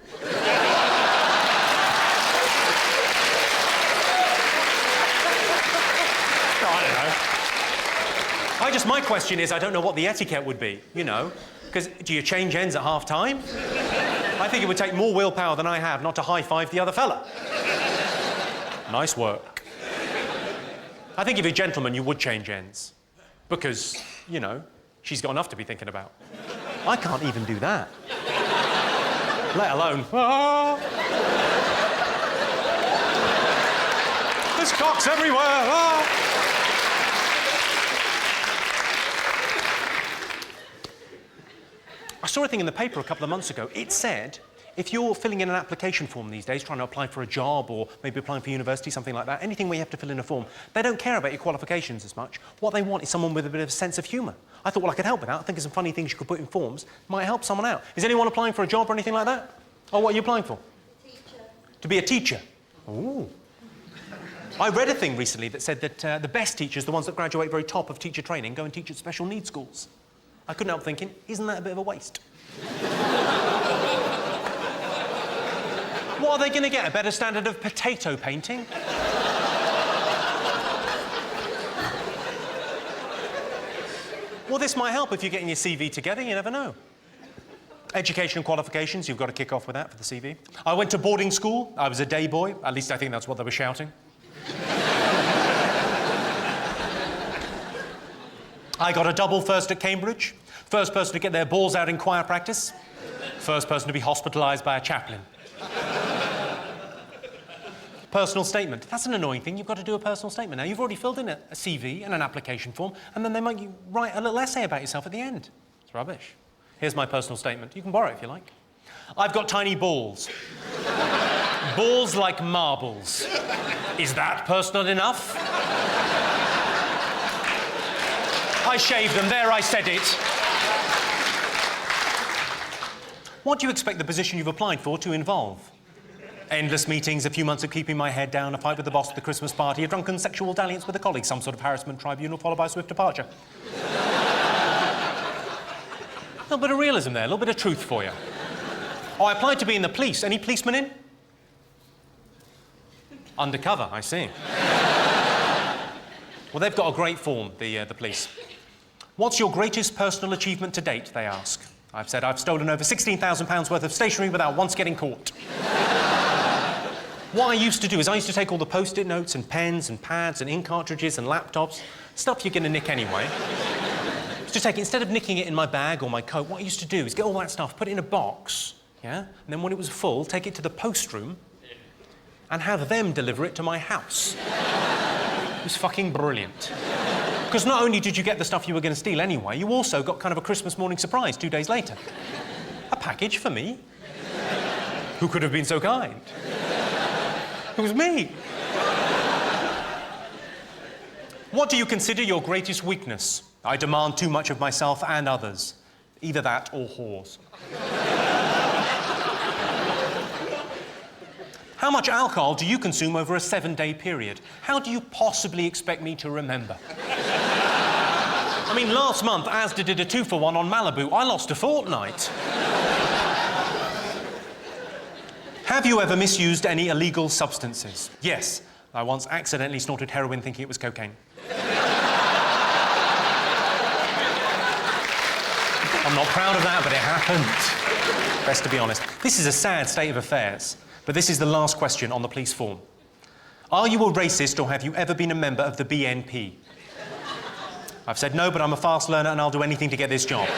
Speaker 1: My question is, I don't know what the etiquette would be, you know, because do you change ends at half-time? I think it would take more willpower than I have not to high-five the other fella. Nice work. I think if you're a gentleman, you would change ends. Because, you know, she's got enough to be thinking about. I can't even do that. Let alone... Ah! There's cocks everywhere! Ah! I saw a thing in the paper a couple of months ago. It said, if you're filling in an application form these days, trying to apply for a job or maybe applying for university, something like that, anything where you have to fill in a form, they don't care about your qualifications as much. What they want is someone with a bit of a sense of humour. I thought, well, I could help with that. I think of some funny things you could put in forms. Might help someone out. Is anyone applying for a job or anything like that? Oh, what are you applying for?
Speaker 9: Teacher.
Speaker 1: To be a teacher? Ooh. I read a thing recently that said that the best teachers, the ones that graduate very top of teacher training, go and teach at special needs schools. I couldn't help thinking, isn't that a bit of a waste? What are they going to get? A better standard of potato painting? Well, this might help if you're getting your CV together, you never know. Education and qualifications, you've got to kick off with that for the CV. I went to boarding school. I was a day boy. At least I think that's what they were shouting. I got a double first at Cambridge. First person to get their balls out in choir practice. First person to be hospitalised by a chaplain. Personal statement. That's an annoying thing. You've got to do a personal statement now. You've already filled in a CV and an application form, and then they make you write a little essay about yourself at the end. It's rubbish. Here's my personal statement. You can borrow it if you like. I've got tiny balls. Balls like marbles. Is that personal enough? I shaved them. There, I said it. What do you expect the position you've applied for to involve? Endless meetings, a few months of keeping my head down, a fight with the boss at the Christmas party, a drunken sexual dalliance with a colleague, some sort of harassment tribunal followed by a swift departure. A little bit of realism there, a little bit of truth for you. Oh, I applied to be in the police. Any policemen in? Undercover, I see. Well, they've got a great form, the police. What's your greatest personal achievement to date, they ask. I've said I've stolen over £16,000 worth of stationery without once getting caught. What I used to do is I used to take all the post-it notes and pens and pads and ink cartridges and laptops, stuff you're going to nick anyway. To take it, instead of nicking it in my bag or my coat, what I used to do is get all that stuff, put it in a box, yeah? And then when it was full, take it to the post room and have them deliver it to my house. It was fucking brilliant. Because not only did you get the stuff you were going to steal anyway, you also got kind of a Christmas morning surprise 2 days later. A package for me. Who could have been so kind? It was me. What do you consider your greatest weakness? I demand too much of myself and others. Either that or whores. How much alcohol do you consume over a 7-day period? How do you possibly expect me to remember? I mean, last month, Asda did a 2-for-1 on Malibu. I lost a fortnight. Have you ever misused any illegal substances? Yes. I once accidentally snorted heroin thinking it was cocaine. I'm not proud of that, but it happened. Best to be honest. This is a sad state of affairs, but this is the last question on the police form. Are you a racist or have you ever been a member of the BNP? I've said no, but I'm a fast learner and I'll do anything to get this job.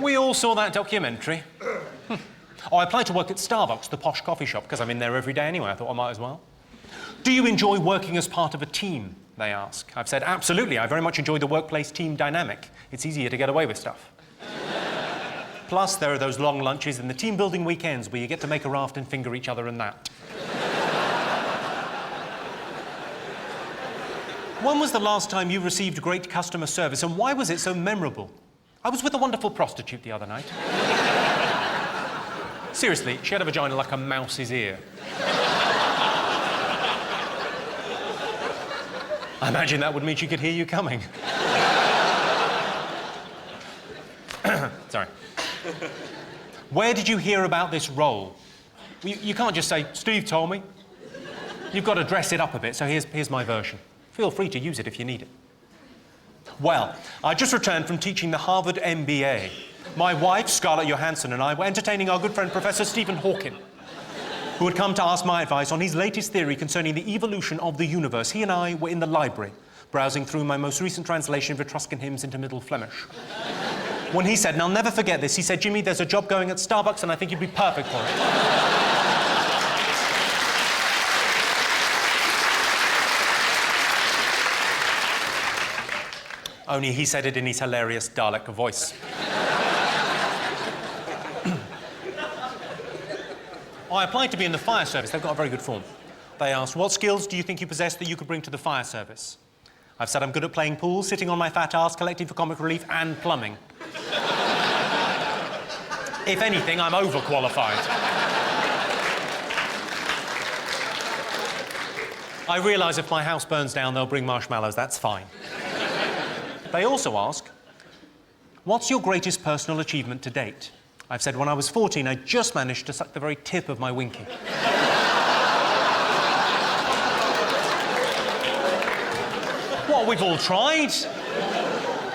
Speaker 1: We all saw that documentary. Oh, I applied to work at Starbucks, the posh coffee shop, because I'm in there every day anyway. I thought I might as well. Do you enjoy working as part of a team, they ask. I've said, absolutely. I very much enjoy the workplace team dynamic. It's easier to get away with stuff. Plus, there are those long lunches and the team-building weekends where you get to make a raft and finger each other and that. When was the last time you received great customer service, and why was it so memorable? I was with a wonderful prostitute the other night. Seriously, she had a vagina like a mouse's ear. I imagine that would mean she could hear you coming. Sorry. Where did you hear about this role? You can't just say, Steve told me. You've got to dress it up a bit, so here's my version. Feel free to use it if you need it. Well, I just returned from teaching the Harvard MBA. My wife, Scarlett Johansson, and I were entertaining our good friend Professor Stephen Hawking, who had come to ask my advice on his latest theory concerning the evolution of the universe. He and I were in the library, browsing through my most recent translation of Etruscan hymns into Middle Flemish. When he said, and I'll never forget this, he said, Jimmy, there's a job going at Starbucks and I think you'd be perfect for it. Only he said it in his hilarious Dalek voice. I applied to be in the fire service. They've got a very good form. They asked, what skills do you think you possess that you could bring to the fire service? I've said I'm good at playing pool, sitting on my fat ass, collecting for comic relief, and plumbing. If anything, I'm overqualified. I realise if my house burns down, they'll bring marshmallows. That's fine. They also ask, what's your greatest personal achievement to date? I've said when I was 14, I just managed to suck the very tip of my winky. What, we've all tried.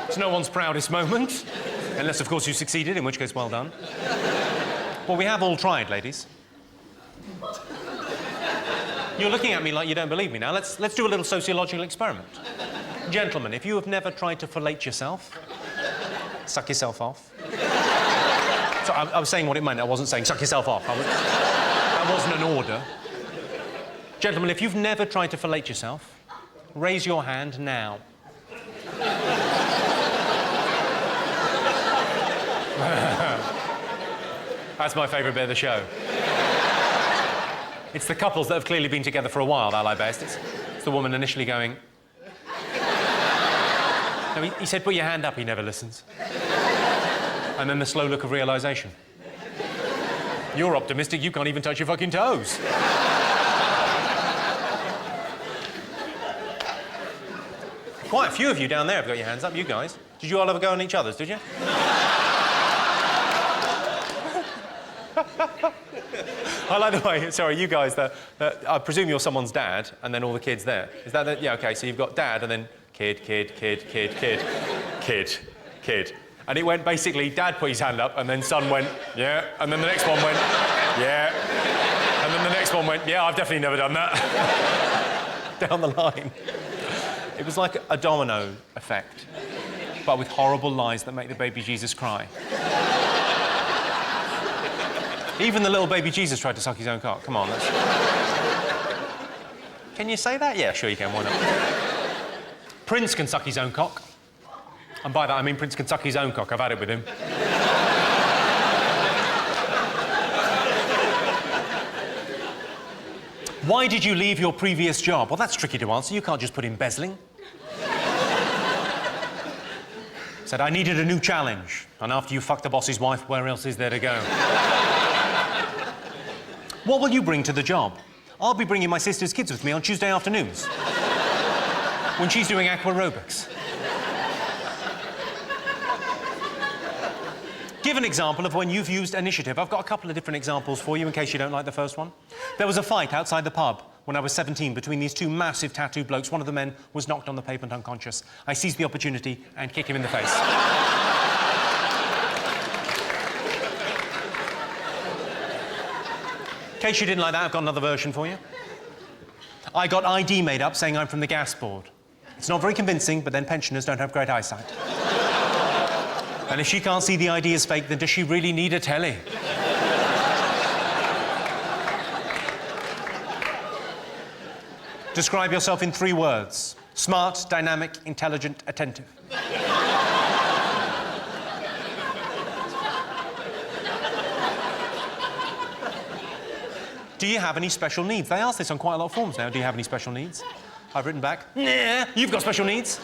Speaker 1: It's no one's proudest moment. Unless, of course, you succeeded, in which case, well done. Well, we have all tried, ladies. You're looking at me like you don't believe me now. Let's do a little sociological experiment. Gentlemen, if you have never tried to fellate yourself, suck yourself off. So I was saying what it meant. I wasn't saying suck yourself off. That wasn't an order. Gentlemen, if you've never tried to fellate yourself, raise your hand now. That's my favourite bit of the show. It's the couples that have clearly been together for a while that I like best. It's the woman initially going... No, he said, put your hand up, he never listens. And then the slow look of realisation. You're optimistic, you can't even touch your fucking toes. Quite a few of you down there have got your hands up, you guys. Did you all have a go on each other's, did you? I like the way, sorry, you guys, I presume you're someone's dad, and then all the kids there. Is that the, yeah, OK, so you've got dad, and then kid, kid, kid, kid, kid, kid, kid. And it went basically, dad put his hand up, and then son went, yeah, and then the next one went, yeah, and then the next one went, yeah, I've definitely never done that. Down the line. It was like a domino effect, but with horrible lies that make the baby Jesus cry. Even the little baby Jesus tried to suck his own cock. Come on, let's... Can you say that? Yeah, sure you can, why not? Prince can suck his own cock. And by that I mean Prince can suck his own cock. I've had it with him. Why did you leave your previous job? Well, that's tricky to answer. You can't just put embezzling. Said, I needed a new challenge. And after you fuck the boss's wife, where else is there to go? What will you bring to the job? I'll be bringing my sister's kids with me on Tuesday afternoons. When she's doing aquarobics. Give an example of when you've used initiative. I've got a couple of different examples for you in case you don't like the first one. There was a fight outside the pub when I was 17 between these two massive tattooed blokes. One of the men was knocked on the pavement unconscious. I seized the opportunity and kicked him in the face. In case you didn't like that, I've got another version for you. I got ID made up saying I'm from the gas board. It's not very convincing, but then pensioners don't have great eyesight. And if she can't see the ID is fake, then does she really need a telly? Describe yourself in 3 words. Smart, dynamic, intelligent, attentive. Do you have any special needs? They ask this on quite a lot of forms now. Do you have any special needs? I've written back, nah, you've got special needs.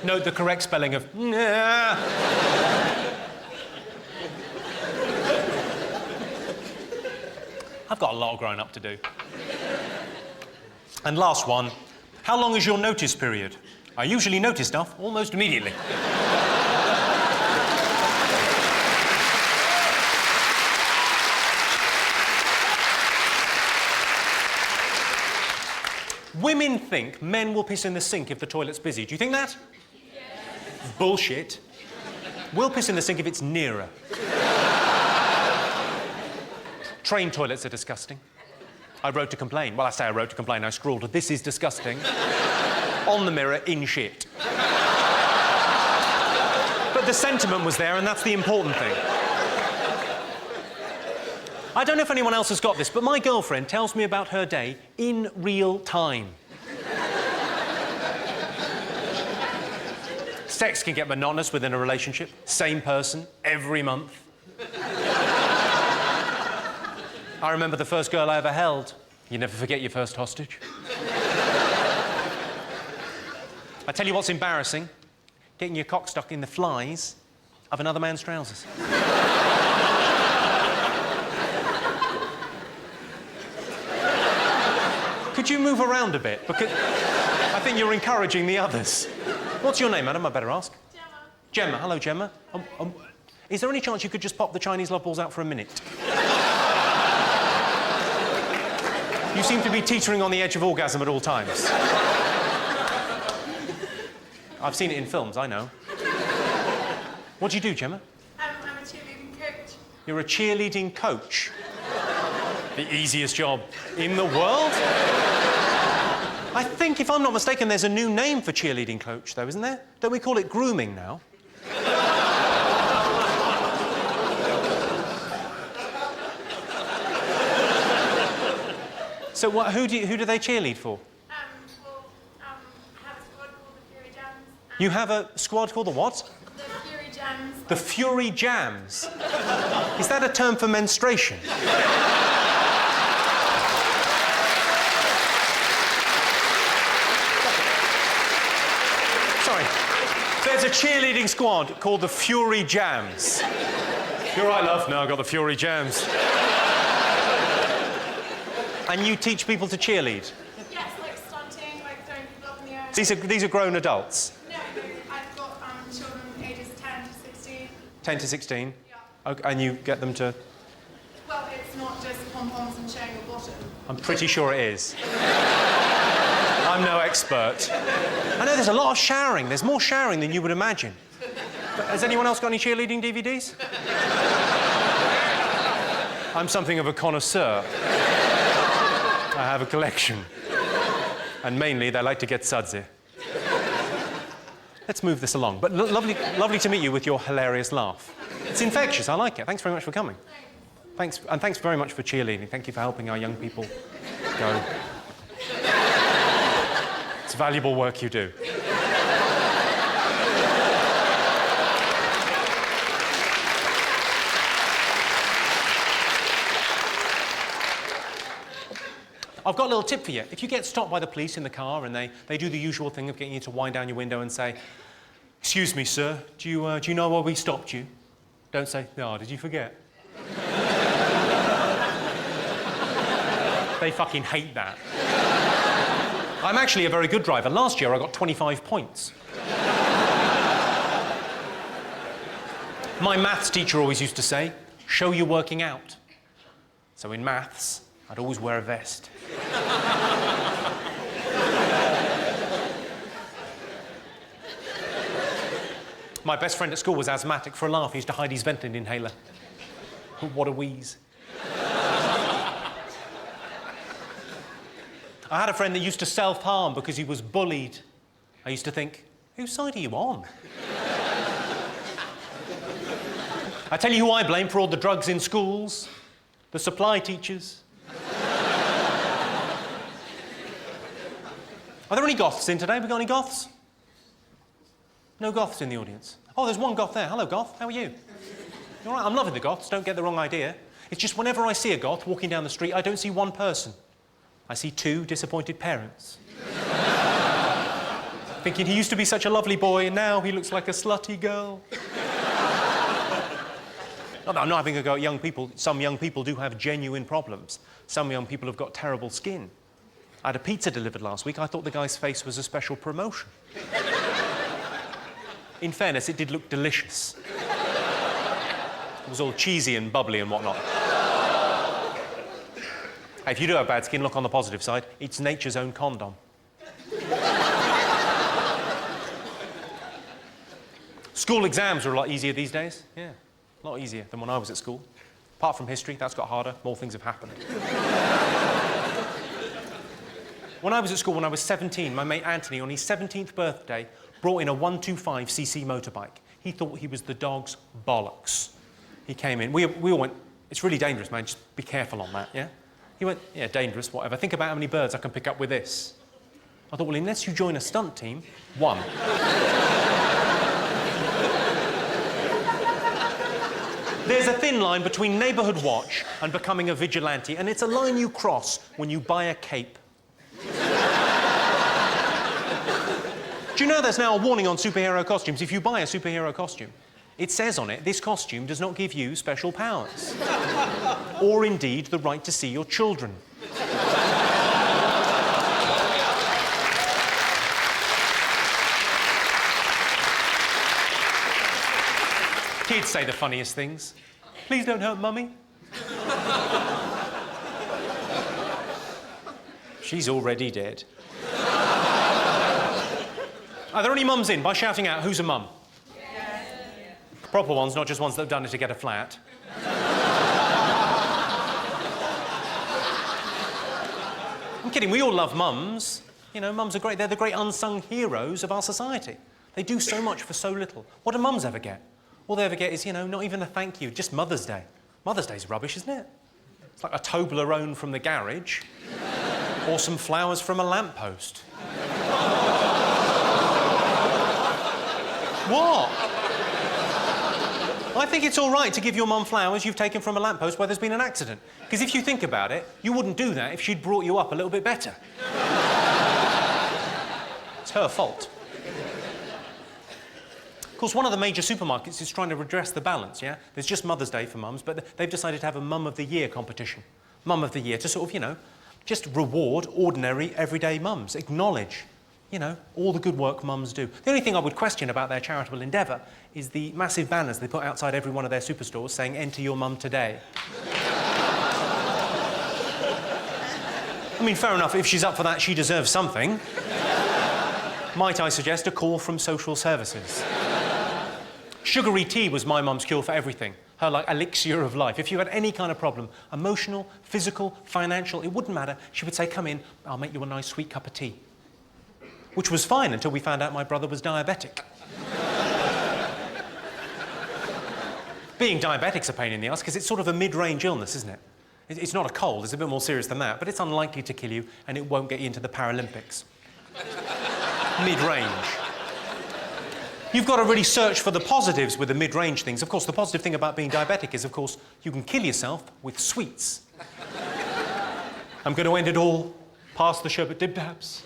Speaker 1: Note the correct spelling of nah. I've got a lot of growing up to do. And last one, how long is your notice period? I usually notice stuff almost immediately. Women think men will piss in the sink if the toilet's busy. Do you think that? Yes. Bullshit. We'll piss in the sink if it's nearer. Train toilets are disgusting. I wrote to complain. Well, I say I wrote to complain. I scrawled, "This is disgusting," on the mirror in shit. But the sentiment was there, and that's the important thing. I don't know if anyone else has got this, but my girlfriend tells me about her day in real time. Sex can get monotonous within a relationship. Same person, every month. I remember the first girl I ever held. You never forget your first hostage. I tell you what's embarrassing, getting your cock stuck in the flies of another man's trousers. Could you move around a bit? Because I think you're encouraging the others. What's your name, madam? I better ask.
Speaker 5: Gemma.
Speaker 1: Gemma. Hello, Gemma. Is there any chance you could just pop the Chinese love balls out for a minute? You seem to be teetering on the edge of orgasm at all times. I've seen it in films, I know. What do you do, Gemma?
Speaker 5: I'm a cheerleading coach.
Speaker 1: You're a cheerleading coach. The easiest job in the world. I think, if I'm not mistaken, there's a new name for cheerleading coach, though, isn't there? Don't we call it grooming now? So who do they cheerlead for?
Speaker 5: I have a squad called the Fury Jams.
Speaker 1: You have a squad called the what?
Speaker 5: The Fury Jams.
Speaker 1: The Fury Jams. Is that a term for menstruation? Sorry. There's a cheerleading squad called the Fury Jams. You're right, love. No, I've got the Fury Jams. And you teach people to cheerlead?
Speaker 5: Yes, like stunting, like throwing people up in the air.
Speaker 1: These are grown adults?
Speaker 5: No, I've got children ages 10 to 16.
Speaker 1: 10 to 16?
Speaker 5: Yeah.
Speaker 1: Okay, and you get them to...
Speaker 5: Well, it's not just pom-poms and showing your bottom.
Speaker 1: I'm pretty sure it is. I'm no expert. I know there's a lot of showering. There's more showering than you would imagine. But has anyone else got any cheerleading DVDs? I'm something of a connoisseur. I have a collection. And mainly, they like to get sudsy. Let's move this along. But lovely to meet you with your hilarious laugh. It's infectious. I like it. Thanks very much for coming. Thanks. And thanks very much for cheerleading. Thank you for helping our young people go. It's valuable work you do. I've got a little tip for you. If you get stopped by the police in the car and they do the usual thing of getting you to wind down your window and say, "Excuse me, sir, do you know why we stopped you?" Don't say, "Oh, did you forget?" They fucking hate that. I'm actually a very good driver. Last year I got 25 points. My maths teacher always used to say, "Show you're working out." So in maths, I'd always wear a vest. My best friend at school was asthmatic. For a laugh, he used to hide his venting inhaler. What a wheeze. I had a friend that used to self-harm because he was bullied. I used to think, whose side are you on? I tell you who I blame for all the drugs in schools. The supply teachers. Are there any goths in today? We got any goths? No goths in the audience. Oh, there's one goth there. Hello, goth. How are you? All right, I'm loving the goths, don't get the wrong idea. It's just whenever I see a goth walking down the street, I don't see one person. I see two disappointed parents. Thinking he used to be such a lovely boy and now he looks like a slutty girl. I'm not having a go at young people. Some young people do have genuine problems. Some young people have got terrible skin. I had a pizza delivered last week. I thought the guy's face was a special promotion. In fairness, it did look delicious. It was all cheesy and bubbly and whatnot. Hey, if you do have bad skin, look on the positive side. It's nature's own condom. School exams are a lot easier these days. Yeah, a lot easier than when I was at school. Apart from history, that's got harder. More things have happened. When I was at school, when I was 17, my mate Anthony, on his 17th birthday, brought in a 125cc motorbike. He thought he was the dog's bollocks. He came in. We all went, it's really dangerous, man. Just be careful on that, yeah? He went, yeah, dangerous, whatever. Think about how many birds I can pick up with this. I thought, well, unless you join a stunt team, one. There's a thin line between neighbourhood watch and becoming a vigilante, and it's a line you cross when you buy a cape. Do you know there's now a warning on superhero costumes? If you buy a superhero costume, it says on it, this costume does not give you special powers. Or indeed the right to see your children. Kids say the funniest things. Please don't hurt Mummy. She's already dead. Are there any mums in? By shouting out, who's a mum? Yeah. Proper ones, not just ones that have done it to get a flat. I'm kidding, we all love mums. You know, mums are great. They're the great unsung heroes of our society. They do so much for so little. What do mums ever get? All they ever get is, you know, not even a thank you, just Mother's Day. Mother's Day's rubbish, isn't it? It's like a Toblerone from the garage or some flowers from a lamppost. What? I think it's all right to give your mum flowers you've taken from a lamppost where there's been an accident. Because if you think about it, you wouldn't do that if she'd brought you up a little bit better. It's her fault. Of course, one of the major supermarkets is trying to redress the balance, yeah? There's just Mother's Day for mums, but they've decided to have a Mum of the Year competition. Mum of the Year to sort of, you know, just reward ordinary, everyday mums. Acknowledge, you know, all the good work mums do. The only thing I would question about their charitable endeavour is the massive banners they put outside every one of their superstores saying, enter your mum today. I mean, fair enough, if she's up for that, she deserves something. Might I suggest a call from social services? Sugary tea was my mum's cure for everything. Her, like, elixir of life. If you had any kind of problem, emotional, physical, financial, it wouldn't matter. She would say, come in, I'll make you a nice sweet cup of tea. Which was fine until we found out my brother was diabetic. Being diabetic's a pain in the ass because it's sort of a mid-range illness, isn't it? It's not a cold, it's a bit more serious than that, but it's unlikely to kill you and it won't get you into the Paralympics. Mid-range. You've got to really search for the positives with the mid-range things. Of course, the positive thing about being diabetic is, of course, you can kill yourself with sweets. I'm going to end it all past the sherbet dib dabs.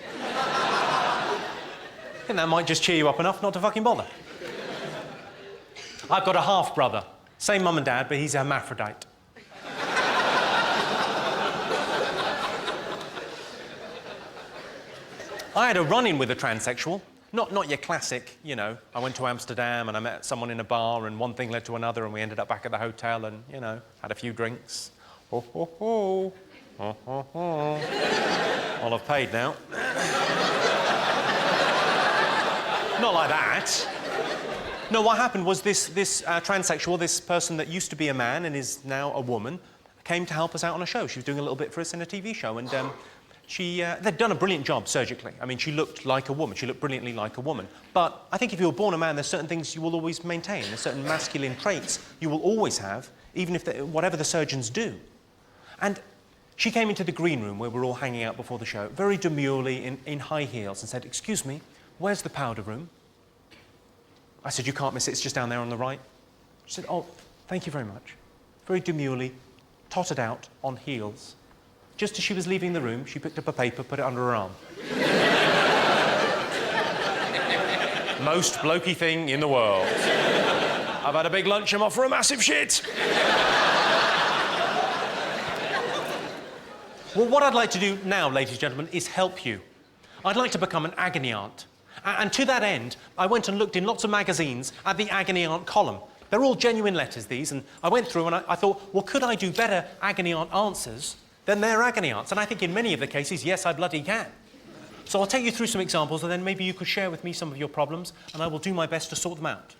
Speaker 1: And that might just cheer you up enough not to fucking bother. I've got a half-brother. Same mum and dad, but he's a hermaphrodite. I had a run-in with a transsexual. Not your classic, you know, I went to Amsterdam and I met someone in a bar and one thing led to another and we ended up back at the hotel and, you know, had a few drinks. Ho, ho, ho. Ho, ho, ho. Well, I've paid now. Not like that. No, what happened was this transsexual, this person that used to be a man and is now a woman, came to help us out on a show. She was doing a little bit for us in a TV show and they'd done a brilliant job surgically. I mean, she looked like a woman. She looked brilliantly like a woman. But I think if you were born a man, there's certain things you will always maintain. There's certain masculine traits you will always have, even if whatever the surgeons do. And she came into the green room where we're all hanging out before the show, very demurely in high heels, and said, "Excuse me, where's the powder room?" I said, "You can't miss it. It's just down there on the right." She said, "Oh, Thank you very much. Very demurely, tottered out on heels. Just as she was leaving the room, she picked up a paper, put it under her arm. Most blokey thing in the world. I've had a big lunch, I'm off for a massive shit. Well, what I'd like to do now, ladies and gentlemen, is help you. I'd like to become an agony aunt. And to that end, I went and looked in lots of magazines at the agony aunt column. They're all genuine letters, these, and I went through and I thought, well, could I do better agony aunt answers than their agony aunts? And I think in many of the cases, yes, I bloody can. So I'll take you through some examples, and then maybe you could share with me some of your problems, and I will do my best to sort them out.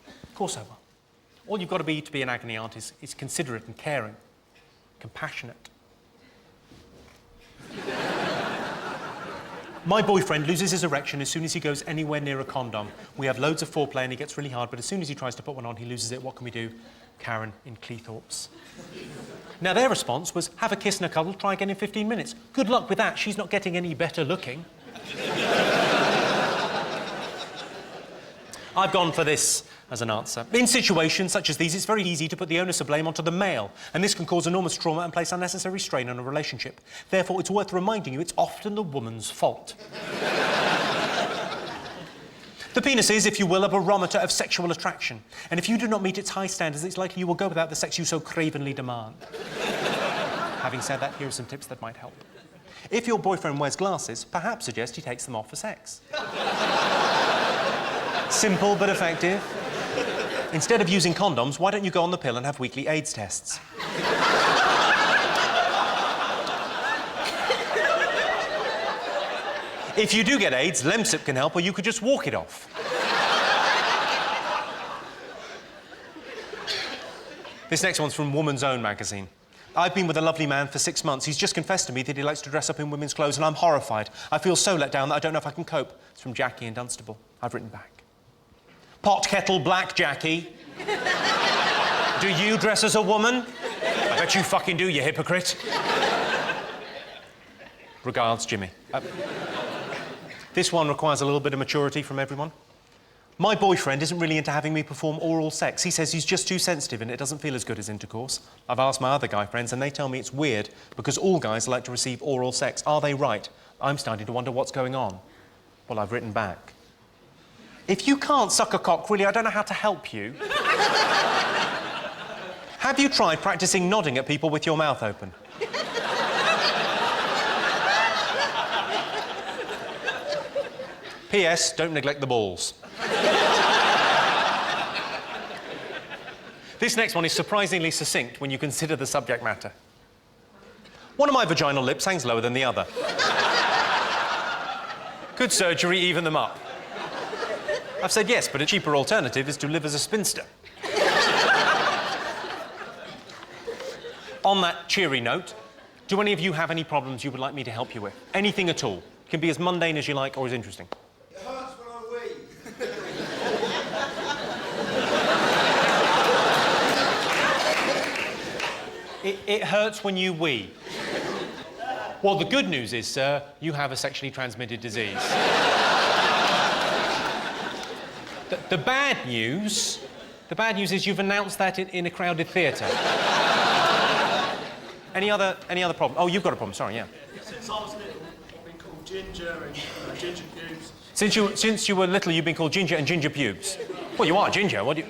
Speaker 1: Of course I will. All you've got to be an agony aunt is considerate and caring, compassionate. My boyfriend loses his erection as soon as he goes anywhere near a condom. We have loads of foreplay and he gets really hard, but as soon as he tries to put one on, he loses it. What can we do? Karen in Cleethorpes. Now, their response was, have a kiss and a cuddle, try again in 15 minutes. Good luck with that. She's not getting any better looking. I've gone for this as an answer. In situations such as these, it's very easy to put the onus of blame onto the male, and this can cause enormous trauma and place unnecessary strain on a relationship. Therefore, it's worth reminding you it's often the woman's fault. The penis is, if you will, a barometer of sexual attraction, and if you do not meet its high standards, it's likely you will go without the sex you so cravenly demand. Having said that, here are some tips that might help. If your boyfriend wears glasses, perhaps suggest he takes them off for sex. Simple but effective. Instead of using condoms, why don't you go on the pill and have weekly AIDS tests? If you do get AIDS, Lemsip can help, or you could just walk it off. This next one's from Woman's Own magazine. I've been with a lovely man for 6 months. He's just confessed to me that he likes to dress up in women's clothes, and I'm horrified. I feel so let down that I don't know if I can cope. It's from Jackie in Dunstable. I've written back. Pot kettle black, Jackie. Do you dress as a woman? I bet you fucking do, you hypocrite. Regards, Jimmy. This one requires a little bit of maturity from everyone. My boyfriend isn't really into having me perform oral sex. He says he's just too sensitive and it doesn't feel as good as intercourse. I've asked my other guy friends and they tell me it's weird because all guys like to receive oral sex. Are they right? I'm starting to wonder what's going on. Well, I've written back. If you can't suck a cock, really, I don't know how to help you. Have you tried practicing nodding at people with your mouth open? P.S. Don't neglect the balls. This next one is surprisingly succinct when you consider the subject matter. One of my vaginal lips hangs lower than the other. Could surgery even them up? I've said yes, but a cheaper alternative is to live as a spinster. On that cheery note, do any of you have any problems you would like me to help you with? Anything at all. It can be as mundane as you like or as interesting.
Speaker 6: It hurts when I wee.
Speaker 1: It hurts when you wee. Well, the good news is, sir, you have a sexually transmitted disease. The bad news is you've announced that in a crowded theatre. Any other problem? Oh, you've got a problem. Sorry, yeah.
Speaker 3: Since I was little, I've been called Ginger and Ginger Pubes.
Speaker 1: Since you were little, you've been called Ginger and Ginger Pubes. Well, you are Ginger. What do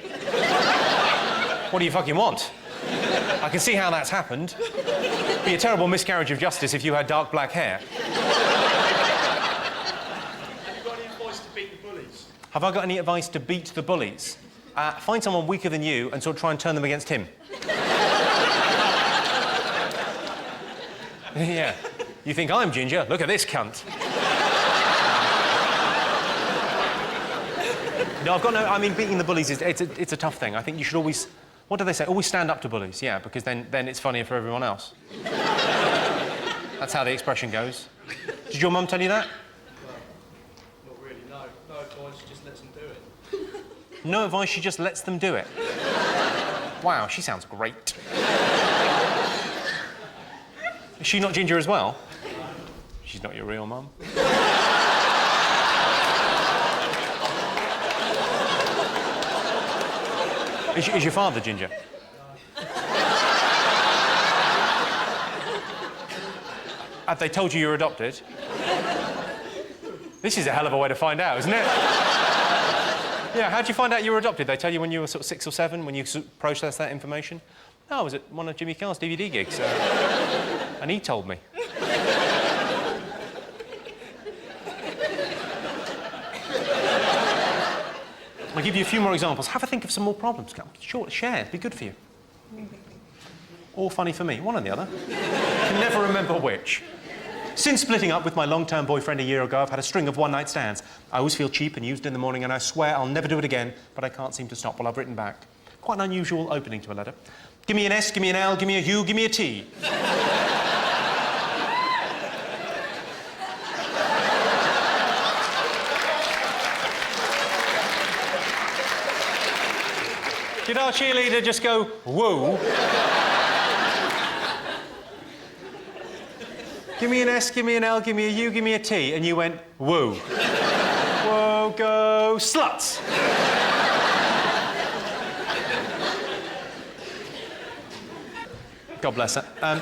Speaker 1: you fucking want? I can see how that's happened. It'd be a terrible miscarriage of justice if you had dark black hair.
Speaker 3: Have you got any advice to beat the bullies?
Speaker 1: Have I got any advice to beat the bullies? Find someone weaker than you and sort of try and turn them against him. Yeah. You think I'm Ginger? Look at this cunt. No, I've got no... I mean, beating the bullies, it's a tough thing. I think you should always... What do they say? Always stand up to bullies, yeah, because then it's funnier for everyone else. That's how the expression goes. Did your mum tell you that?
Speaker 3: Not really, no. No advice, she just lets them do it.
Speaker 1: No advice, she just lets them do it. Wow, she sounds great. Is she not Ginger as well? She's not your real mum. Is your father Ginger? Have they told you you're adopted? This is a hell of a way to find out, isn't it? Yeah, how'd you find out you were adopted? They tell you when you were sort of 6 or 7, when you processed that information? No, I was at one of Jimmy Carr's DVD gigs, and he told me. I'll give you a few more examples. Have a think of some more problems. Sure, share, it'd be good for you. Or funny for me, one or the other. Can never remember which. Since splitting up with my long-term boyfriend a year ago, I've had a string of one-night stands. I always feel cheap and used in the morning, and I swear I'll never do it again, but I can't seem to stop. Well, I've written back. Quite an unusual opening to a letter. Give me an S, give me an L, give me a U, give me a T. Did our cheerleader just go, whoa? Give me an S, give me an L, give me a U, give me a T, and you went, whoa. Whoa, go, sluts! God bless her. I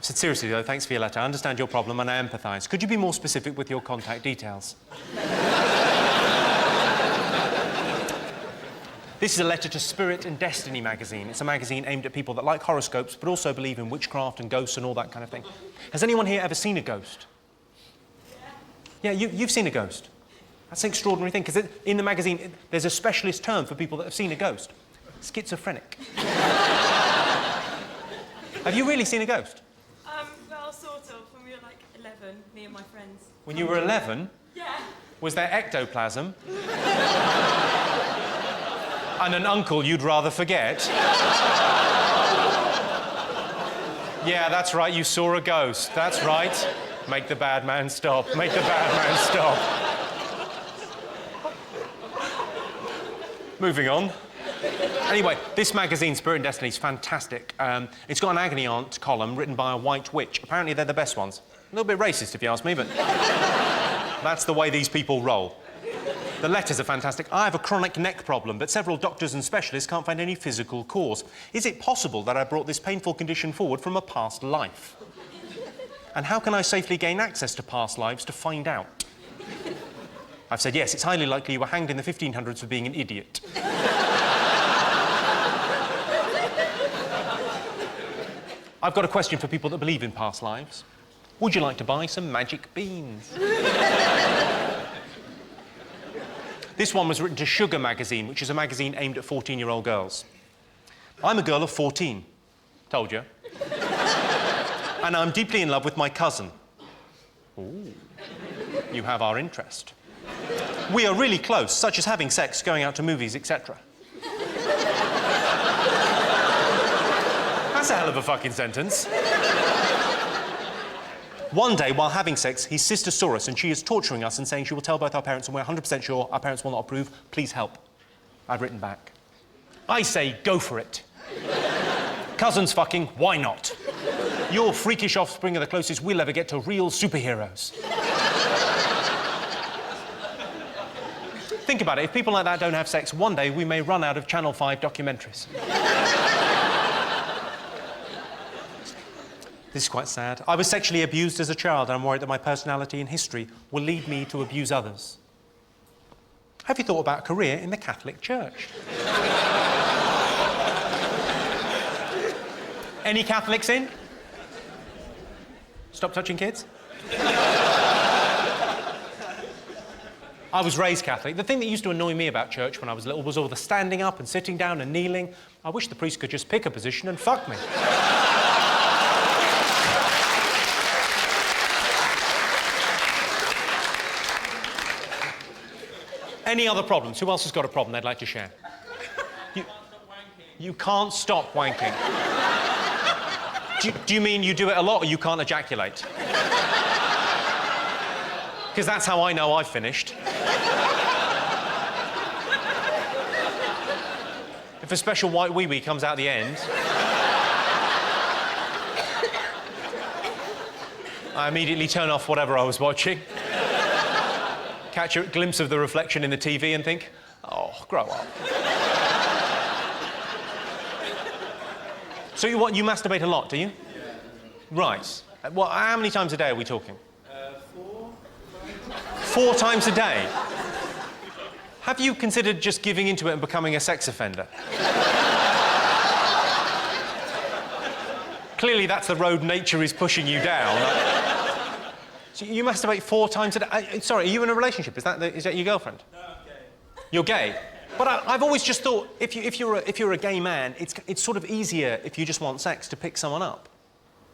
Speaker 1: said, seriously, though, thanks for your letter. I understand your problem and I empathise. Could you be more specific with your contact details? This is a letter to Spirit and Destiny magazine. It's a magazine aimed at people that like horoscopes, but also believe in witchcraft and ghosts and all that kind of thing. Has anyone here ever seen a ghost? Yeah, you've seen a ghost. That's an extraordinary thing, because in the magazine, there's a specialist term for people that have seen a ghost. Schizophrenic. Have you really seen a ghost?
Speaker 9: Well, sort of. When we were like 11, me and my friends.
Speaker 1: When you were 11?
Speaker 9: Yeah.
Speaker 1: Was there ectoplasm? And an uncle you'd rather forget? Yeah, that's right, you saw a ghost. That's right. Make the bad man stop. Make the bad man stop. Moving on. Anyway, this magazine, Spirit and Destiny, is fantastic. It's got an agony aunt column written by a white witch. Apparently they're the best ones. A little bit racist, if you ask me, but that's the way these people roll. The letters are fantastic. I have a chronic neck problem, but several doctors and specialists can't find any physical cause. Is it possible that I brought this painful condition forward from a past life? And how can I safely gain access to past lives to find out? I've said, yes, it's highly likely you were hanged in the 1500s for being an idiot. I've got a question for people that believe in past lives. Would you like to buy some magic beans? This one was written to Sugar magazine, which is a magazine aimed at 14-year-old girls. I'm a girl of 14. Told you. And I'm deeply in love with my cousin. Ooh. You have our interest. We are really close, such as having sex, going out to movies, etc. That's a hell of a fucking sentence. One day, while having sex, his sister saw us and she is torturing us and saying she will tell both our parents and we're 100% sure our parents will not approve. Please help. I've written back. I say, go for it. Cousins fucking, why not? Your freakish offspring are the closest we'll ever get to real superheroes. Think about it. If people like that don't have sex, one day we may run out of Channel 5 documentaries. This is quite sad. I was sexually abused as a child, and I'm worried that my personality and history will lead me to abuse others. Have you thought about a career in the Catholic Church? Any Catholics in? Stop touching kids? I was raised Catholic. The thing that used to annoy me about church when I was little was all the standing up and sitting down and kneeling. I wish the priest could just pick a position and fuck me. Any other problems? Who else has got a problem they'd like to share? You can't stop wanking. Do you mean you do it a lot or you can't ejaculate? Because that's how I know I've finished. If a special white wee-wee comes out the end, I immediately turn off whatever I was watching. Catch a glimpse of the reflection in the TV and think, oh, grow up. So you masturbate a lot, do you? Right. Well, how many times a day are we talking?
Speaker 3: 4.
Speaker 1: 4 times a day? Have you considered just giving into it and becoming a sex offender? Clearly that's the road nature is pushing you down. So you masturbate 4 times a day? Sorry, are you in a relationship? Is that your girlfriend?
Speaker 3: No, I'm gay.
Speaker 1: You're gay? But I've always just thought, if you're a gay man, it's sort of easier if you just want sex to pick someone up.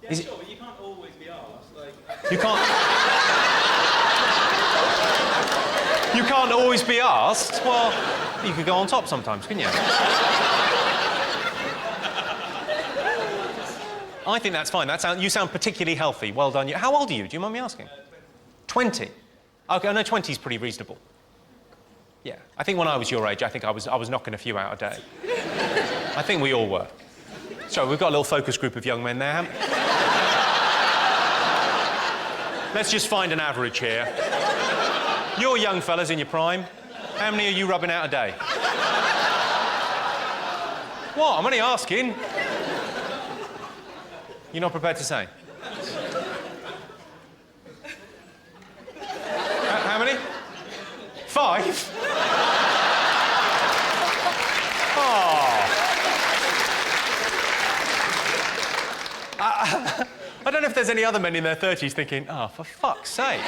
Speaker 3: Yeah, sure, but you can't always be arsed. Like,
Speaker 1: You can't... You can't always be asked. Well, you could go on top sometimes, couldn't you? I think that's fine. You sound particularly healthy. Well done. How old are you? Do you mind me asking? 20. OK, I know 20 is pretty reasonable. Yeah. I think when I was your age, I think I was knocking a few out a day. I think we all were. So we've got a little focus group of young men there. Let's just find an average here. You're young fellas in your prime. How many are you rubbing out a day? What? I'm only asking. You're not prepared to say? How many? 5? Oh. I don't know if there's any other men in their 30s thinking, oh, for fuck's sake.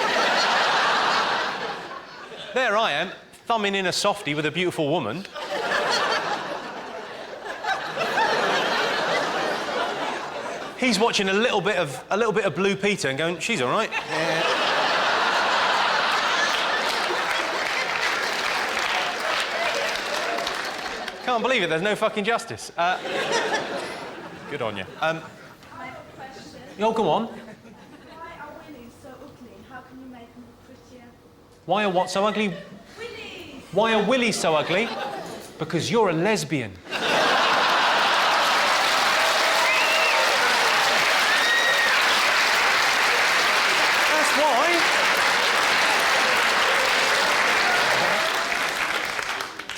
Speaker 1: There I am, thumbing in a softie with a beautiful woman. He's watching a little bit of Blue Peter and going, she's all right. Yeah. Can't believe it, there's no fucking justice. Good on you.
Speaker 9: I have a question.
Speaker 1: Oh, go on.
Speaker 9: Why are willies so ugly and how can you make them look prettier?
Speaker 1: Why are what so ugly?
Speaker 9: Willies!
Speaker 1: Why are willies so ugly? Because you're a lesbian. That's why.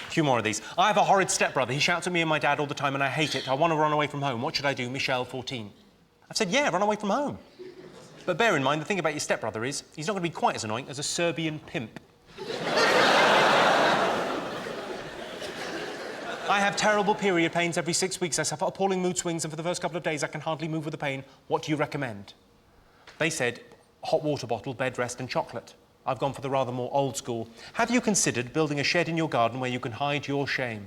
Speaker 1: A few more of these. I have a horrid stepbrother. He shouts at me and my dad all the time and I hate it. I want to run away from home. What should I do? Michelle, 14. I've said, yeah, run away from home. But bear in mind, the thing about your stepbrother is he's not going to be quite as annoying as a Serbian pimp. I have terrible period pains every 6 weeks. I suffer appalling mood swings, and for the first couple of days I can hardly move with the pain. What do you recommend? They said hot water bottle, bed rest and chocolate. I've gone for the rather more old school. Have you considered building a shed in your garden where you can hide your shame?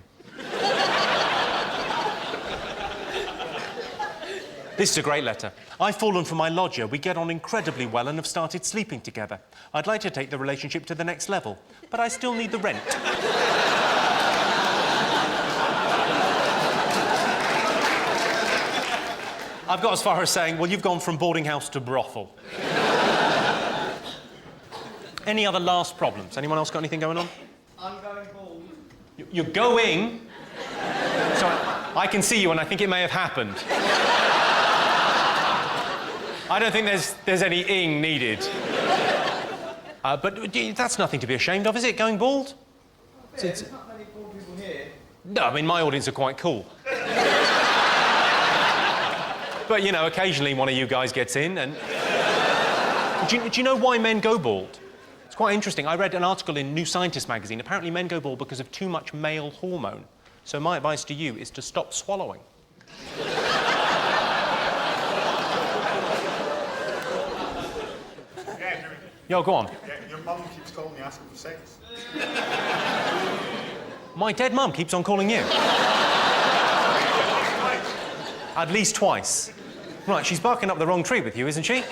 Speaker 1: This is a great letter. I've fallen for my lodger. We get on incredibly well and have started sleeping together. I'd like to take the relationship to the next level, but I still need the rent. I've got as far as saying, well, you've gone from boarding house to brothel. Any other last problems? Anyone else got anything going on?
Speaker 8: I'm going bald.
Speaker 1: You're going? Sorry, I can see you and I think it may have happened. I don't think there's any ing needed. But that's nothing to be ashamed of, is it, going bald?
Speaker 8: Yeah, there's not many bald people here.
Speaker 1: No, I mean, my audience are quite cool. But, you know, occasionally one of you guys gets in and... Do you know why men go bald? It's quite interesting. I read an article in New Scientist magazine. Apparently men go bald because of too much male hormone. So my advice to you is to stop swallowing. Yo, go on.
Speaker 6: Yeah, your mum keeps calling you asking for sex.
Speaker 1: My dead mum keeps on calling you. At least twice. Right, she's barking up the wrong tree with you, isn't she?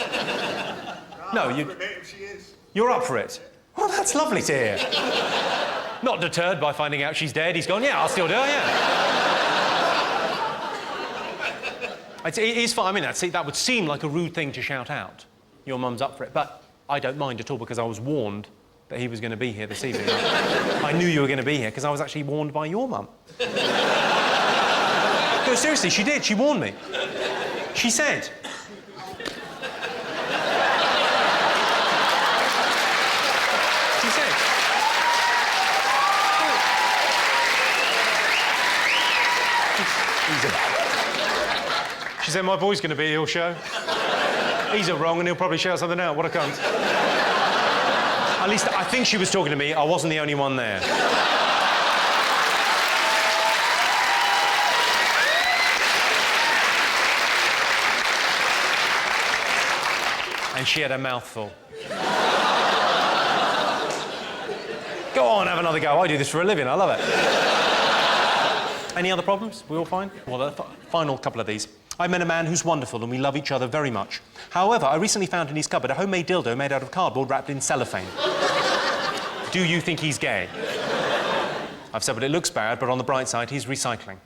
Speaker 1: No, you...
Speaker 6: If she is.
Speaker 1: You're up for it? Well, that's lovely to hear. Not deterred by finding out she's dead, he's gone, yeah, I'll still do it, yeah. It is fine. I mean, that would seem like a rude thing to shout out. Your mum's up for it, but I don't mind at all because I was warned that he was going to be here this evening. I knew you were going to be here because I was actually warned by your mum. No, seriously, she did. She warned me. She said... She said... She said, my boy's going to be here, he'll show. He's a wrong and he'll probably shout something out. What a cunt. At least I think she was talking to me. I wasn't the only one there. And she had a mouthful. Go on, have another go. I do this for a living. I love it. Any other problems? We all fine? Well, the final couple of these. I met a man who's wonderful and we love each other very much. However, I recently found in his cupboard a homemade dildo made out of cardboard wrapped in cellophane. Do you think he's gay? I've said, well, it looks bad, but on the bright side, he's recycling.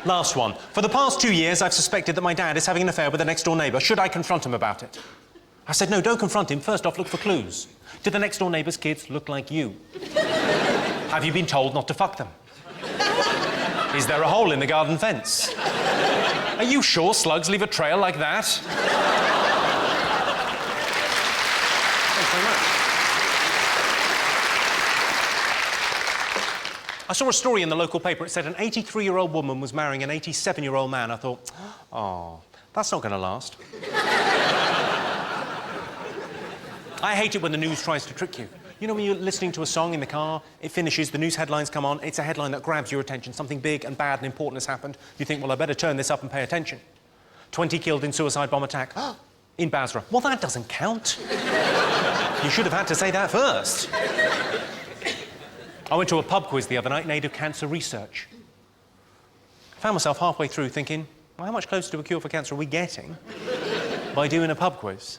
Speaker 1: Last one. For the past 2 years, I've suspected that my dad is having an affair with the next-door neighbour. Should I confront him about it? I said, no, don't confront him. First off, look for clues. Do the next-door neighbour's kids look like you? Have you been told not to fuck them? Is there a hole in the garden fence? Are you sure slugs leave a trail like that? Thanks very much. I saw a story in the local paper. It said an 83-year-old woman was marrying an 87-year-old man. I thought, oh, that's not going to last. I hate it when the news tries to trick you. You know when you're listening to a song in the car, it finishes, the news headlines come on, it's a headline that grabs your attention, something big and bad and important has happened. You think, well, I better turn this up and pay attention. 20 killed in suicide bomb attack in Basra. Well, that doesn't count. You should have had to say that first. I went to a pub quiz the other night, native cancer research. I found myself halfway through thinking, well, how much closer to a cure for cancer are we getting by doing a pub quiz?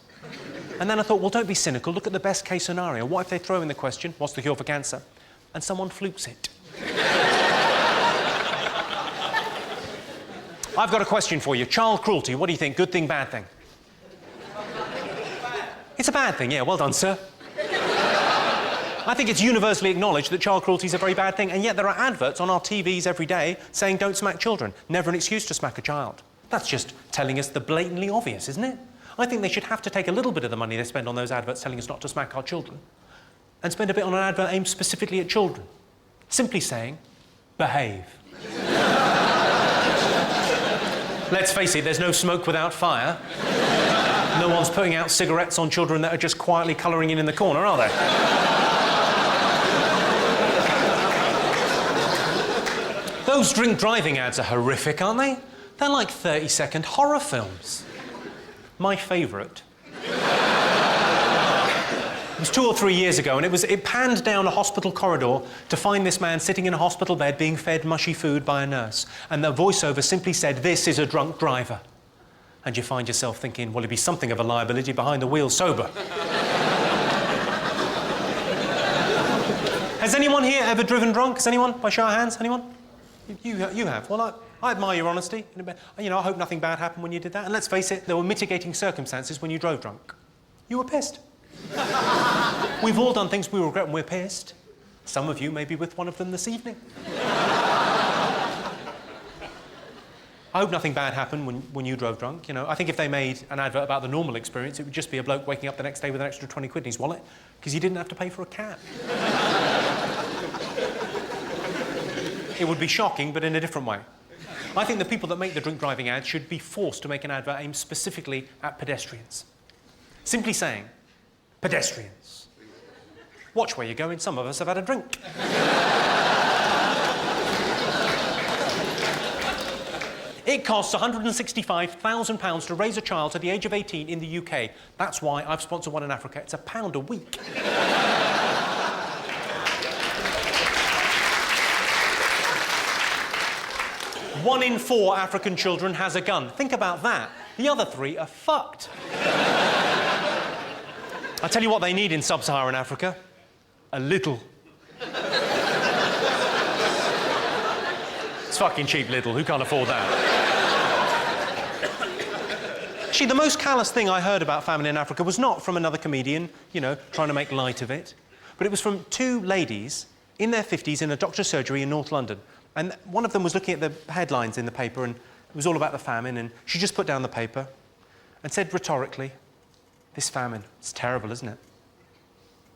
Speaker 1: And then I thought, well, don't be cynical. Look at the best case scenario. What if they throw in the question, what's the cure for cancer? And someone flukes it. I've got a question for you. Child cruelty, what do you think? Good thing, bad thing? It's a bad thing, yeah. Well done, sir. I think it's universally acknowledged that child cruelty is a very bad thing, and yet there are adverts on our TVs every day saying don't smack children. Never an excuse to smack a child. That's just telling us the blatantly obvious, isn't it? I think they should have to take a little bit of the money they spend on those adverts telling us not to smack our children and spend a bit on an advert aimed specifically at children. Simply saying, behave. Let's face it, there's no smoke without fire. No one's putting out cigarettes on children that are just quietly colouring in the corner, are they? Those drink driving ads are horrific, aren't they? They're like 30-second horror films. My favourite. It was 2 or 3 years ago, and it panned down a hospital corridor to find this man sitting in a hospital bed being fed mushy food by a nurse. And the voiceover simply said, "This is a drunk driver." And you find yourself thinking, well, he'd be something of a liability behind the wheel sober. Has anyone here ever driven drunk? Has anyone? By show of hands, anyone? You have. Well, I admire your honesty. You know, I hope nothing bad happened when you did that. And let's face it, there were mitigating circumstances when you drove drunk. You were pissed. We've all done things we regret when we're pissed. Some of you may be with one of them this evening. I hope nothing bad happened when you drove drunk. You know, I think if they made an advert about the normal experience, it would just be a bloke waking up the next day with an extra 20 quid in his wallet because he didn't have to pay for a cab. It would be shocking, but in a different way. I think the people that make the drink driving ads should be forced to make an advert aimed specifically at pedestrians. Simply saying, pedestrians. Watch where you're going, some of us have had a drink. It costs £165,000 to raise a child to the age of 18 in the UK. That's why I've sponsored one in Africa. It's £1 a week. 1 in 4 African children has a gun. Think about that. The other 3 are fucked. I tell you what they need in sub-Saharan Africa. A little. It's fucking cheap little. Who can't afford that? Actually, the most callous thing I heard about famine in Africa was not from another comedian, you know, trying to make light of it, but it was from 2 ladies in their 50s in a doctor's surgery in North London. And one of them was looking at the headlines in the paper, and it was all about the famine, and she just put down the paper and said rhetorically, "This famine, it's terrible, isn't it?"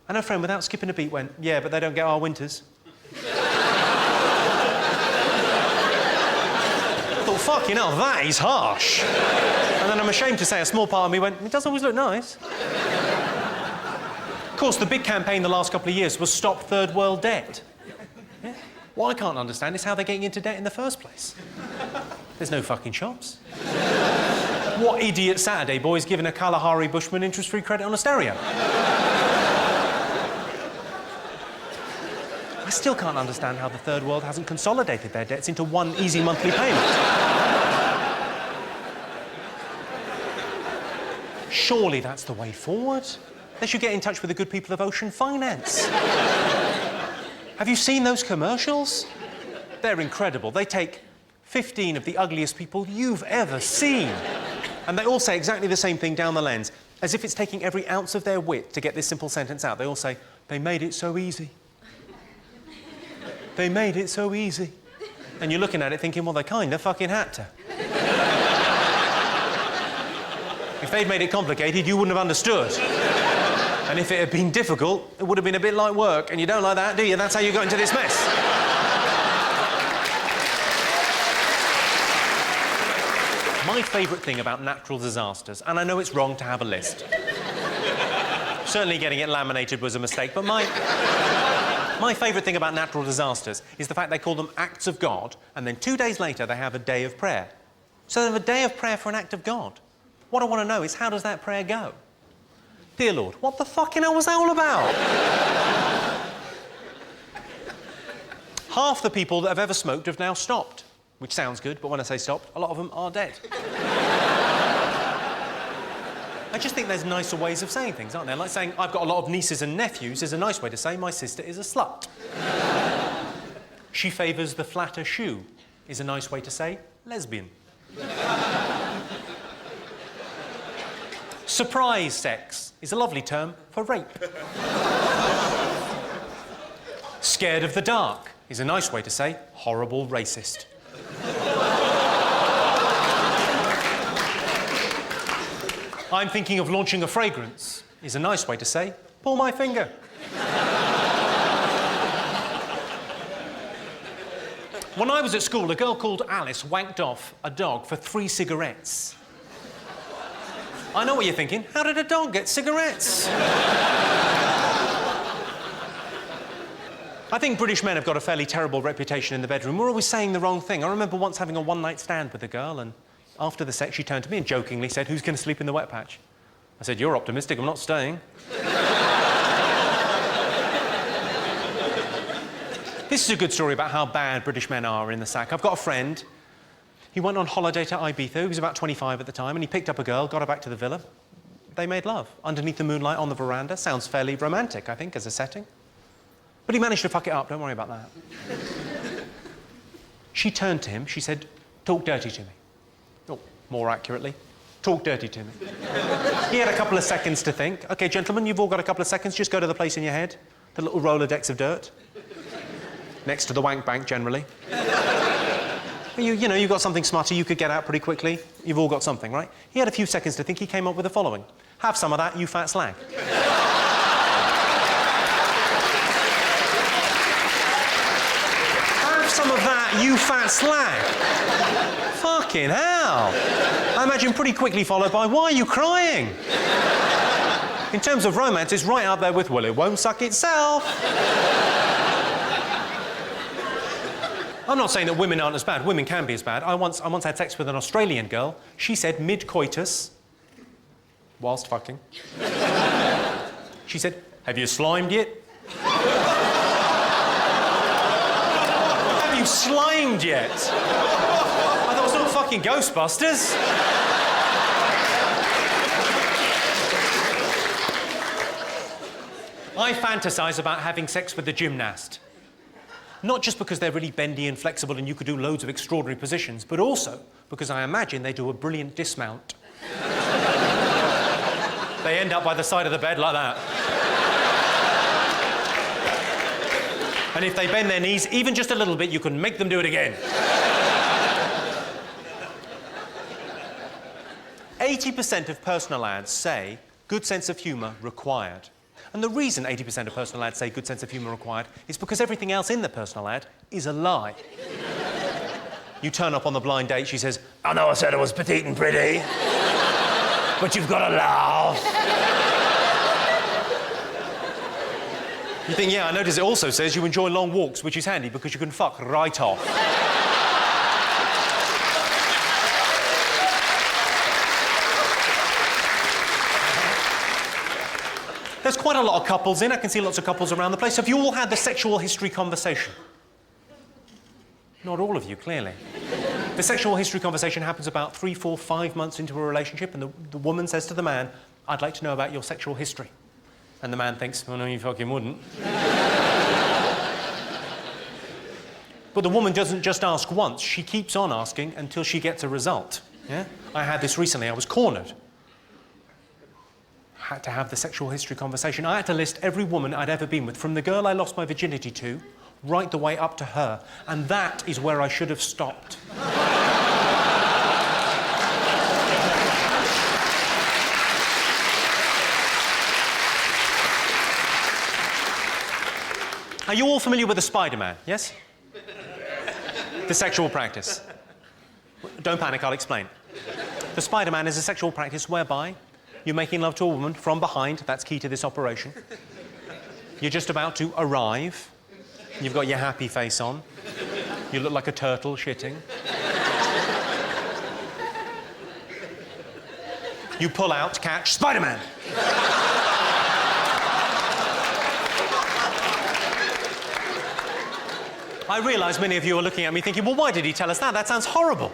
Speaker 1: And her friend, without skipping a beat, went, "Yeah, but they don't get our winters." I thought, fucking hell, that is harsh. And then I'm ashamed to say a small part of me went, it does always look nice. Of course, the big campaign the last couple of years was Stop Third World Debt. Yeah? What I can't understand is how they're getting into debt in the first place. There's no fucking shops. What idiot Saturday boy is giving a Kalahari Bushman interest-free credit on a stereo? I still can't understand how the third world hasn't consolidated their debts into one easy monthly payment. Surely that's the way forward. They should get in touch with the good people of Ocean Finance. Have you seen those commercials? They're incredible. They take 15 of the ugliest people you've ever seen. And they all say exactly the same thing down the lens, as if it's taking every ounce of their wit to get this simple sentence out. They all say, they made it so easy. They made it so easy. And you're looking at it thinking, well, they kind of fucking had to. If they'd made it complicated, you wouldn't have understood. And if it had been difficult, it would have been a bit like work. And you don't like that, do you? That's how you got into this mess. My favourite thing about natural disasters, and I know it's wrong to have a list. Certainly getting it laminated was a mistake, but my favourite thing about natural disasters is the fact they call them acts of God, and then 2 days later they have a day of prayer. So they have a day of prayer for an act of God. What I want to know is, how does that prayer go? Dear Lord, what the fucking hell was that all about? Half the people that have ever smoked have now stopped. Which sounds good, but when I say stopped, a lot of them are dead. I just think there's nicer ways of saying things, aren't there? Like saying, I've got a lot of nieces and nephews is a nice way to say my sister is a slut. She favours the flatter shoe is a nice way to say lesbian. Surprise sex is a lovely term for rape. Scared of the dark is a nice way to say horrible racist. I'm thinking of launching a fragrance is a nice way to say, pull my finger. When I was at school, a girl called Alice wanked off a dog for 3 cigarettes. I know what you're thinking. How did a dog get cigarettes? I think British men have got a fairly terrible reputation in the bedroom. We're always saying the wrong thing. I remember once having a one-night stand with a girl, and after the sex, she turned to me and jokingly said, who's going to sleep in the wet patch? I said, you're optimistic, I'm not staying. This is a good story about how bad British men are in the sack. I've got a friend. He went on holiday to Ibiza. He was about 25 at the time, and he picked up a girl, got her back to the villa. They made love underneath the moonlight on the veranda. Sounds fairly romantic, I think, as a setting. But he managed to fuck it up, don't worry about that. She turned to him, she said, talk dirty to me. Oh, more accurately, talk dirty to me. He had a couple of seconds to think. OK, gentlemen, you've all got a couple of seconds, just go to the place in your head, the little Rolodex of dirt. Next to the wank bank, generally. You know, you've got something smutty you could get out pretty quickly. You've all got something, right? He had a few seconds to think. He came up with the following. Have some of that, you fat slag. Have some of that, you fat slag. Fucking hell. I imagine pretty quickly followed by, why are you crying? In terms of romance, it's right up there with, well, it won't suck itself. I'm not saying that women aren't as bad. Women can be as bad. I once had sex with an Australian girl. She said mid-coitus, whilst fucking, she said, have you slimed yet? Have you slimed yet? I thought it was not fucking Ghostbusters. I fantasise about having sex with a gymnast. Not just because they're really bendy and flexible and you could do loads of extraordinary positions, but also because I imagine they do a brilliant dismount. They end up by the side of the bed like that. And if they bend their knees even just a little bit, you can make them do it again. 80% of personal ads say good sense of humour required. And the reason 80% of personal ads say good sense of humour required is because everything else in the personal ad is a lie. You turn up on the blind date, she says, I know I said I was petite and pretty, but you've got to laugh. You think, yeah, I notice it also says you enjoy long walks, which is handy because you can fuck right off. There's quite a lot of couples in. I can see lots of couples around the place. Have you all had the sexual history conversation? Not all of you, clearly. The sexual history conversation happens about 3, 4, 5 months into a relationship, and the woman says to the man, I'd like to know about your sexual history. And the man thinks, well, no, you fucking wouldn't. But the woman doesn't just ask once. She keeps on asking until she gets a result. Yeah? I had this recently. I was cornered. Had to have the sexual history conversation. I had to list every woman I'd ever been with, from the girl I lost my virginity to, right the way up to her. And that is where I should have stopped. Are you all familiar with the Spider-Man, yes? The sexual practice. Don't panic, I'll explain. The Spider-Man is a sexual practice whereby you're making love to a woman from behind. That's key to this operation. You're just about to arrive. You've got your happy face on. You look like a turtle shitting. You pull out, catch, Spider-Man! I realise many of you are looking at me thinking, well, why did he tell us that? That sounds horrible.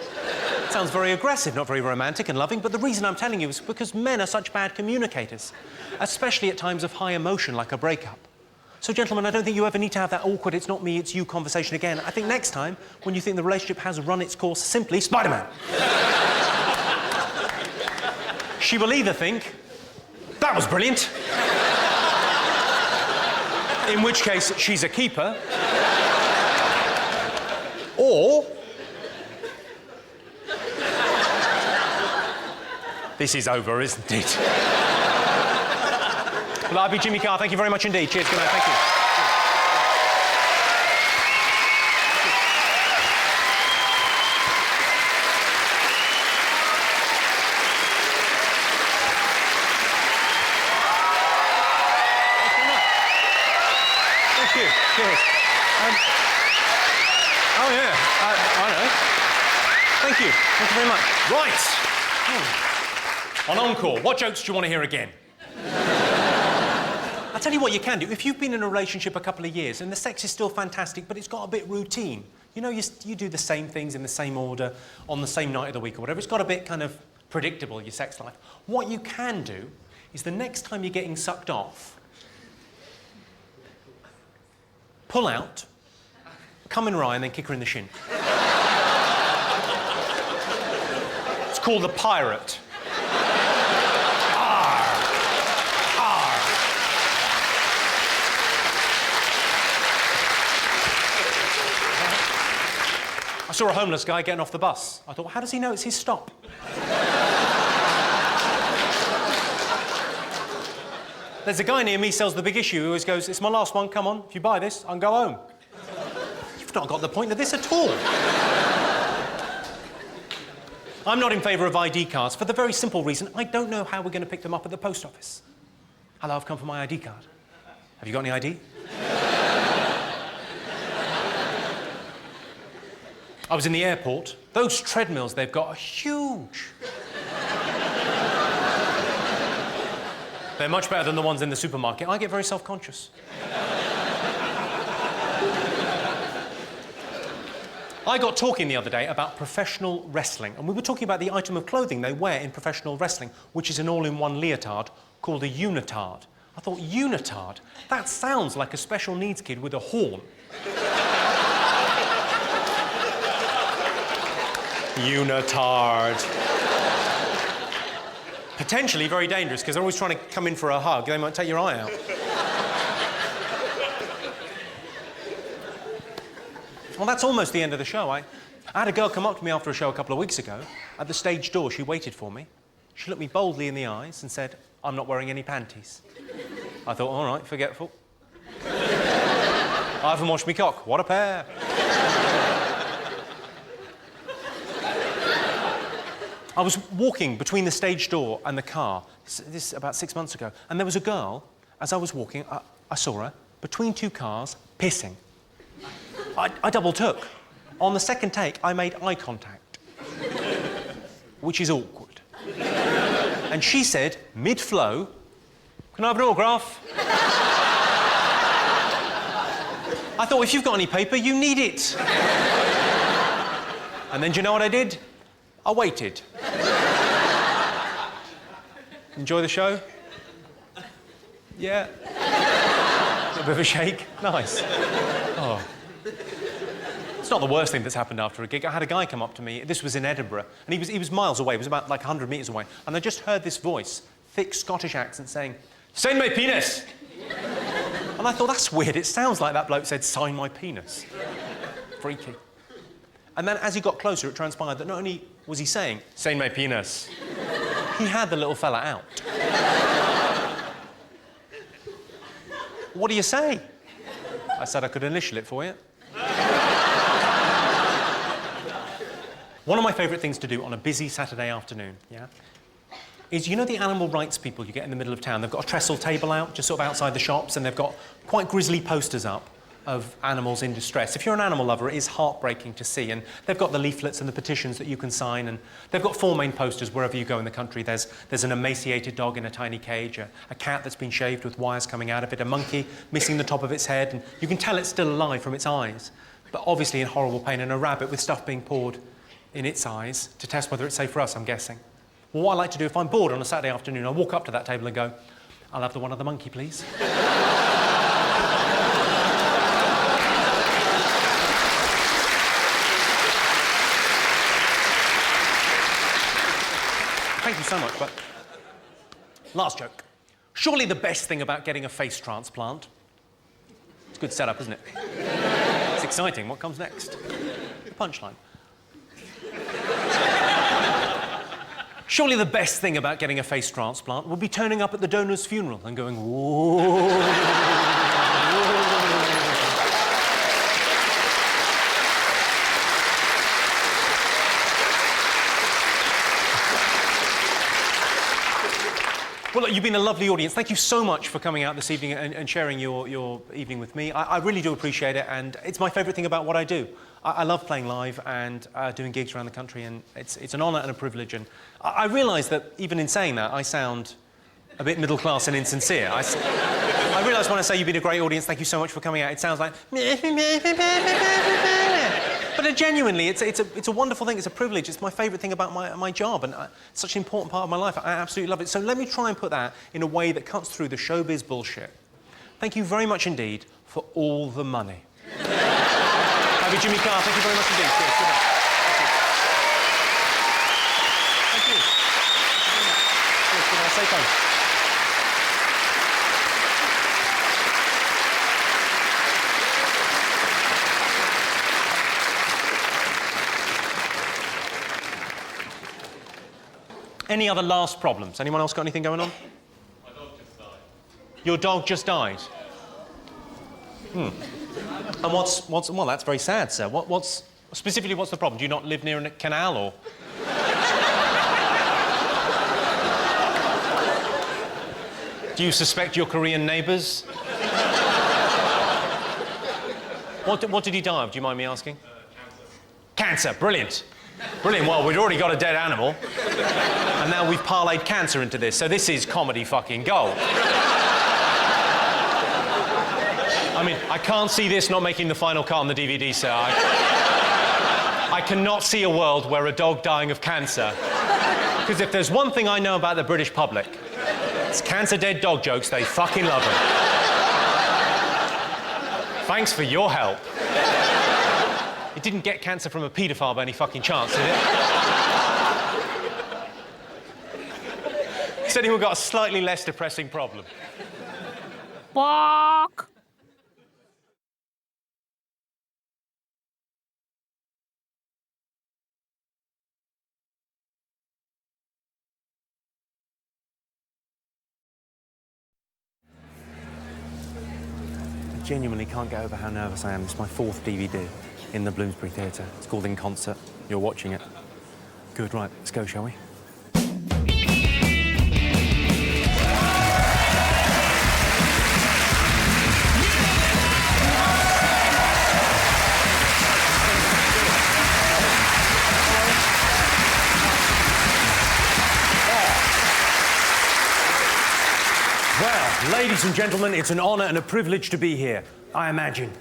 Speaker 1: It sounds very aggressive, not very romantic and loving, but the reason I'm telling you is because men are such bad communicators, especially at times of high emotion, like a breakup. So, gentlemen, I don't think you ever need to have that awkward, it's not me, it's you conversation again. I think next time, when you think the relationship has run its course, simply, Spider-Man. She will either think, that was brilliant, in which case she's a keeper, or this is over, isn't it? Well, I've been Jimmy Carr. Thank you very much indeed. Cheers. Good night. Thank you. Thank you. Cheers. Oh, yeah. I know. Thank you. Thank you very much. Right. On Encore, what jokes do you want to hear again? I'll tell you what you can do. If you've been in a relationship a couple of years and the sex is still fantastic, but it's got a bit routine, you know, you do the same things in the same order on the same night of the week or whatever, it's got a bit kind of predictable, your sex life. What you can do is the next time you're getting sucked off, pull out, come in wry and then kick her in the shin. It's called the pirate. I saw a homeless guy getting off the bus. I thought, well, how does he know it's his stop? There's a guy near me sells the big issue who always goes, it's my last one, come on, if you buy this, I can go home. You've not got the point of this at all. I'm not in favour of ID cards for the very simple reason I don't know how we're going to pick them up at the post office. Hello, I've come for my ID card. Have you got any ID? I was in the airport. Those treadmills they've got are huge. They're much better than the ones in the supermarket. I get very self-conscious. I got talking the other day about professional wrestling, and we were talking about the item of clothing they wear in professional wrestling, which is an all-in-one leotard called a unitard. I thought, unitard? That sounds like a special needs kid with a horn. Unitard. Potentially very dangerous, because they're always trying to come in for a hug. They might take your eye out. Well, that's almost the end of the show. I had a girl come up to me after a show a couple of weeks ago. At the stage door, she waited for me. She looked me boldly in the eyes and said, I'm not wearing any panties. I thought, all right, forgetful. I haven't washed me cock. What a pair. I was walking between the stage door and the car, this about 6 months ago, and there was a girl, as I was walking, I saw her, between two cars, pissing. I double took. On the second take, I made eye contact, which is awkward. And she said, mid-flow, "Can I have an autograph?" I thought, if you've got any paper, you need it. And then do you know what I did? I waited. Enjoy the show? Yeah? A bit of a shake? Nice. Oh. It's not the worst thing that's happened after a gig. I had a guy come up to me, this was in Edinburgh, and he was miles away, he was about like 100 metres away, and I just heard this voice, thick Scottish accent, saying, "Sign my penis!" And I thought, that's weird, it sounds like that bloke said, "Sign my penis." Freaky. And then as he got closer, it transpired that not only was he saying, "Sign my penis," he had the little fella out. "What do you say?" I said I could initial it for you. One of my favourite things to do on a busy Saturday afternoon, yeah, is, you know the animal rights people you get in the middle of town? They've got a trestle table out, just sort of outside the shops, and they've got quite grisly posters up of animals in distress. If you're an animal lover, it is heartbreaking to see, and they've got the leaflets and the petitions that you can sign, and they've got 4 main posters wherever you go in the country. There's an emaciated dog in a tiny cage, a cat that's been shaved with wires coming out of it, a monkey missing the top of its head, and you can tell it's still alive from its eyes, but obviously in horrible pain, and a rabbit with stuff being poured in its eyes to test whether it's safe for us, I'm guessing. Well, what I like to do, if I'm bored on a Saturday afternoon, I walk up to that table and go, "I'll have the one of the monkey, please." Thank you so much, but last joke. Surely the best thing about getting a face transplant, it's a good setup, isn't it? It's exciting. What comes next? The punchline. Surely the best thing about getting a face transplant would be turning up at the donor's funeral and going, "Whoa." Well, look, you've been a lovely audience. Thank you so much for coming out this evening and sharing your evening with me. I really do appreciate it, and it's my favourite thing about what I do. I love playing live and doing gigs around the country, and it's an honour and a privilege. And I realise that even in saying that, I sound a bit middle class and insincere. I realise when I say you've been a great audience, thank you so much for coming out, it sounds like... But genuinely, it's a wonderful thing, it's a privilege, it's my favourite thing about my job, and it's such an important part of my life. I absolutely love it. So let me try and put that in a way that cuts through the showbiz bullshit. Thank you very much indeed for all the money. Jimmy Carr, thank you very much indeed. Cheers. Good night. Thank you. Cheers. Good night. Safe home. Any other last problems? Anyone else got anything going on?
Speaker 10: My dog just died.
Speaker 1: Your dog just died? And well, that's very sad, sir. Specifically, what's the problem? Do you not live near a canal, or...? Do you suspect your Korean neighbours? What did he die of, do you mind me asking?
Speaker 10: Cancer.
Speaker 1: Cancer, brilliant. Brilliant, well, we'd already got a dead animal, and now we've parlayed cancer into this, so this is comedy fucking gold. I mean, I can't see this not making the final cut on the DVD, sir. I cannot see a world where a dog dying of cancer... Because if there's one thing I know about the British public, it's cancer-dead dog jokes. They fucking love them. Thanks for your help. It didn't get cancer from a paedophile by any fucking chance, did it? Has anyone got a slightly less depressing problem? Bark! I genuinely can't get over how nervous I am. It's my 4th DVD in the Bloomsbury Theatre. It's called In Concert. You're watching it. Good, right, let's go, shall we? Ladies and gentlemen, it's an honour and a privilege to be here, I imagine.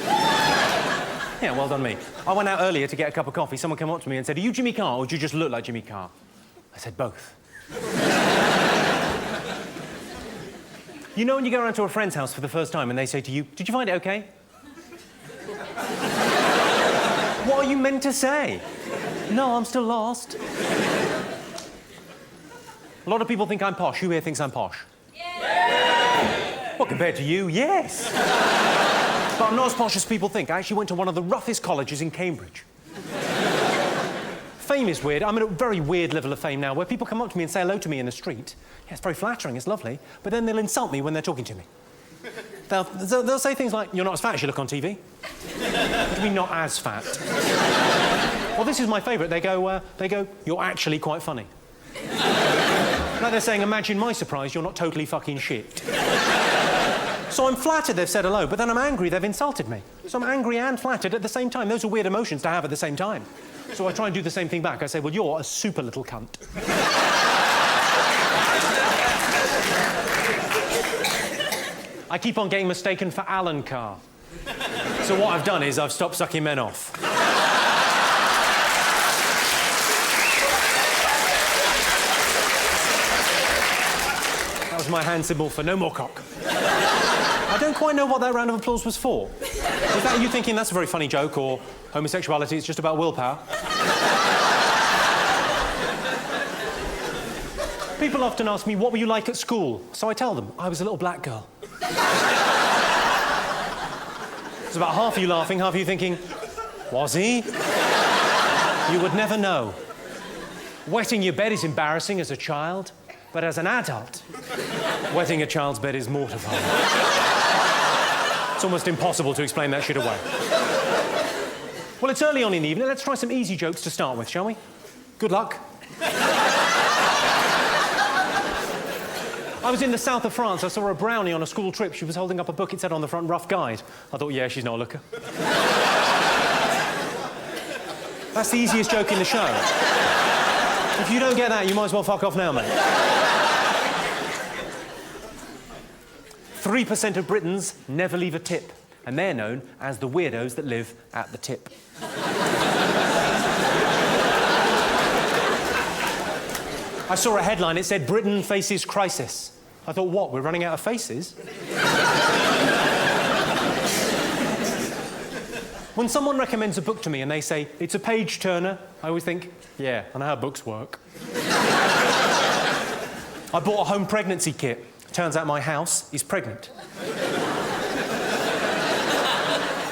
Speaker 1: Yeah, well done me. I went out earlier to get a cup of coffee. Someone came up to me and said, "Are you Jimmy Carr, or do you just look like Jimmy Carr?" I said, "Both." You know when you go around to a friend's house for the first time and they say to you, "Did you find it okay?" What are you meant to say? "No, I'm still lost." A lot of people think I'm posh. Who here thinks I'm posh? Yeah. Well, compared to you, yes. But I'm not as posh as people think. I actually went to one of the roughest colleges in Cambridge. Fame is weird. I'm at a very weird level of fame now where people come up to me and say hello to me in the street. Yeah, it's very flattering, it's lovely, but then they'll insult me when they're talking to me. They'll say things like, "You're not as fat as you look on TV." What do you mean, not as fat? Well, this is my favourite. They go, "You're actually quite funny." Like they're saying, "Imagine my surprise, you're not totally fucking shit." So I'm flattered they've said hello, but then I'm angry they've insulted me. So I'm angry and flattered at the same time. Those are weird emotions to have at the same time. So I try and do the same thing back. I say, "Well, you're a super little cunt." I keep on getting mistaken for Alan Carr. So what I've done is I've stopped sucking men off. That was my hand symbol for no more cock. I don't quite know what that round of applause was for. Is that you thinking that's a very funny joke, or homosexuality is just about willpower? People often ask me, "What were you like at school?" So I tell them, I was a little black girl. There's about half of you laughing, half of you thinking, "Was he?" You would never know. Wetting your bed is embarrassing as a child, but as an adult, wetting a child's bed is mortifying. It's almost impossible to explain that shit away. Well, it's early on in the evening. Let's try some easy jokes to start with, shall we? Good luck. I was in the south of France. I saw a brownie on a school trip. She was holding up a book. It said on the front, "Rough Guide." I thought, yeah, she's not a looker. That's the easiest joke in the show. If you don't get that, you might as well fuck off now, mate. 3% of Britons never leave a tip, and they're known as the weirdos that live at the tip. I saw a headline, it said, "Britain faces crisis." I thought, what, we're running out of faces? When someone recommends a book to me and they say, "It's a page turner," I always think, yeah, I know how books work. I bought a home pregnancy kit. Turns out my house is pregnant.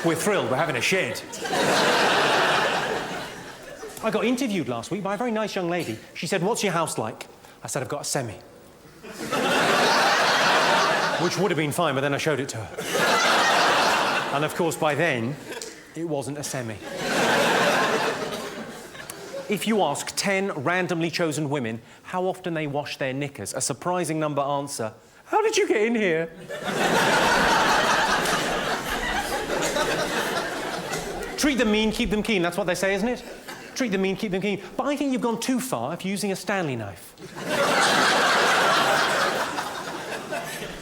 Speaker 1: We're thrilled, we're having a shed. I got interviewed last week by a very nice young lady. She said, "What's your house like?" I said, "I've got a semi." Which would have been fine, but then I showed it to her. And of course, by then, it wasn't a semi. If you ask 10 randomly chosen women how often they wash their knickers, a surprising number answer, "How did you get in here?" Treat them mean, keep them keen. That's what they say, isn't it? Treat them mean, keep them keen. But I think you've gone too far if you're using a Stanley knife.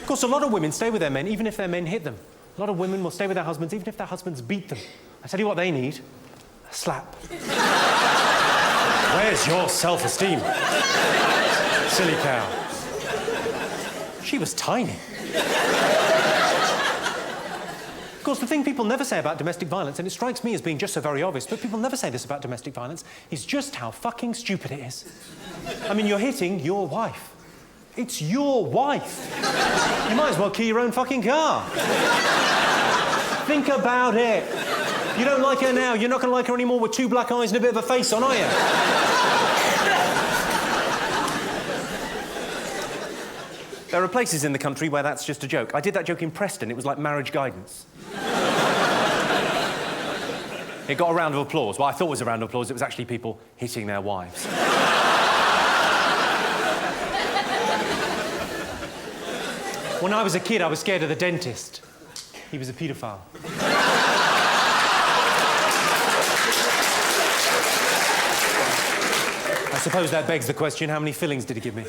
Speaker 1: Of course, a lot of women stay with their men even if their men hit them. A lot of women will stay with their husbands even if their husbands beat them. I tell you what they need, a slap. Where's your self-esteem? Silly cow. She was tiny. Of course, the thing people never say about domestic violence, and it strikes me as being just so very obvious, but people never say this about domestic violence, is just how fucking stupid it is. I mean, you're hitting your wife. It's your wife. You might as well key your own fucking car. Think about it. You don't like her now, you're not going to like her anymore with 2 black eyes and a bit of a face on, are you? There are places in the country where that's just a joke. I did that joke in Preston. It was like marriage guidance. It got a round of applause. Well, I thought it was a round of applause. It was actually people hitting their wives. When I was a kid, I was scared of the dentist. He was a paedophile. I suppose that begs the question, how many fillings did he give me?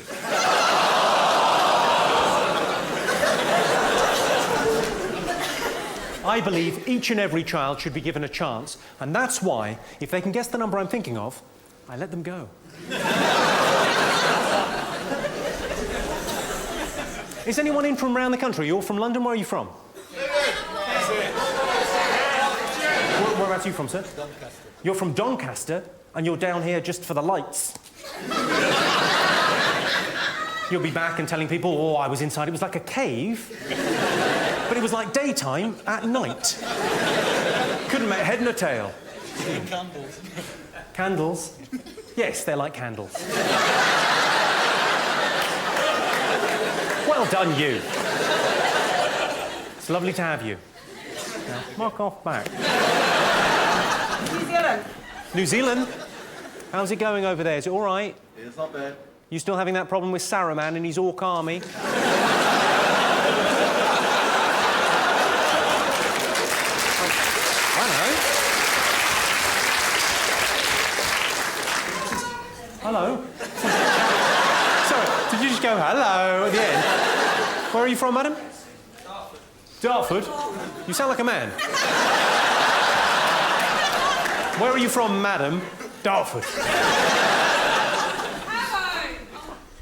Speaker 1: I believe each and every child should be given a chance, and that's why, if they can guess the number I'm thinking of, I let them go. Is anyone in from around the country? You're from London? Where are you from? Whereabouts are you from, sir?
Speaker 8: Doncaster.
Speaker 1: You're from Doncaster, and you're down here just for the lights. You'll be back and telling people, oh, I was inside. It was like a cave, but it was like daytime at night. Couldn't make head nor tail.
Speaker 8: Candles.
Speaker 1: Candles? Yes, they're like candles. Well done, you. It's lovely to have you. Now, mark off back.
Speaker 2: New Zealand.
Speaker 1: New Zealand? How's it going over there? Is it all right?
Speaker 6: It's not bad.
Speaker 1: You still having that problem with Saruman and his Orc army? Hello. Sorry, did you just go hello at the end? Where are you from, madam? Dartford. Dartford? You sound like a man. Where are you from, madam? Dartford.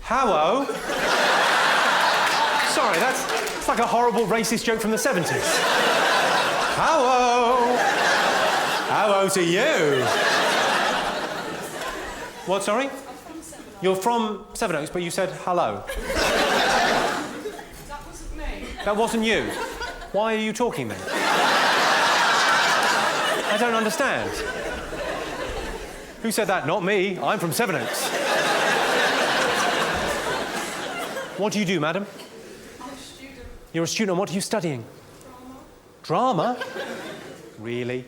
Speaker 1: How-o? Sorry, that's like a horrible racist joke from the 70s. How-o? How-o to you? What, sorry? You're from Sevenoaks, but you said hello.
Speaker 9: That wasn't me.
Speaker 1: That wasn't you. Why are you talking then? I don't understand. Who said that? Not me. I'm from Sevenoaks. What do you do, madam?
Speaker 9: I'm a student.
Speaker 1: You're a student. What are you studying?
Speaker 9: Drama.
Speaker 1: Drama? Really?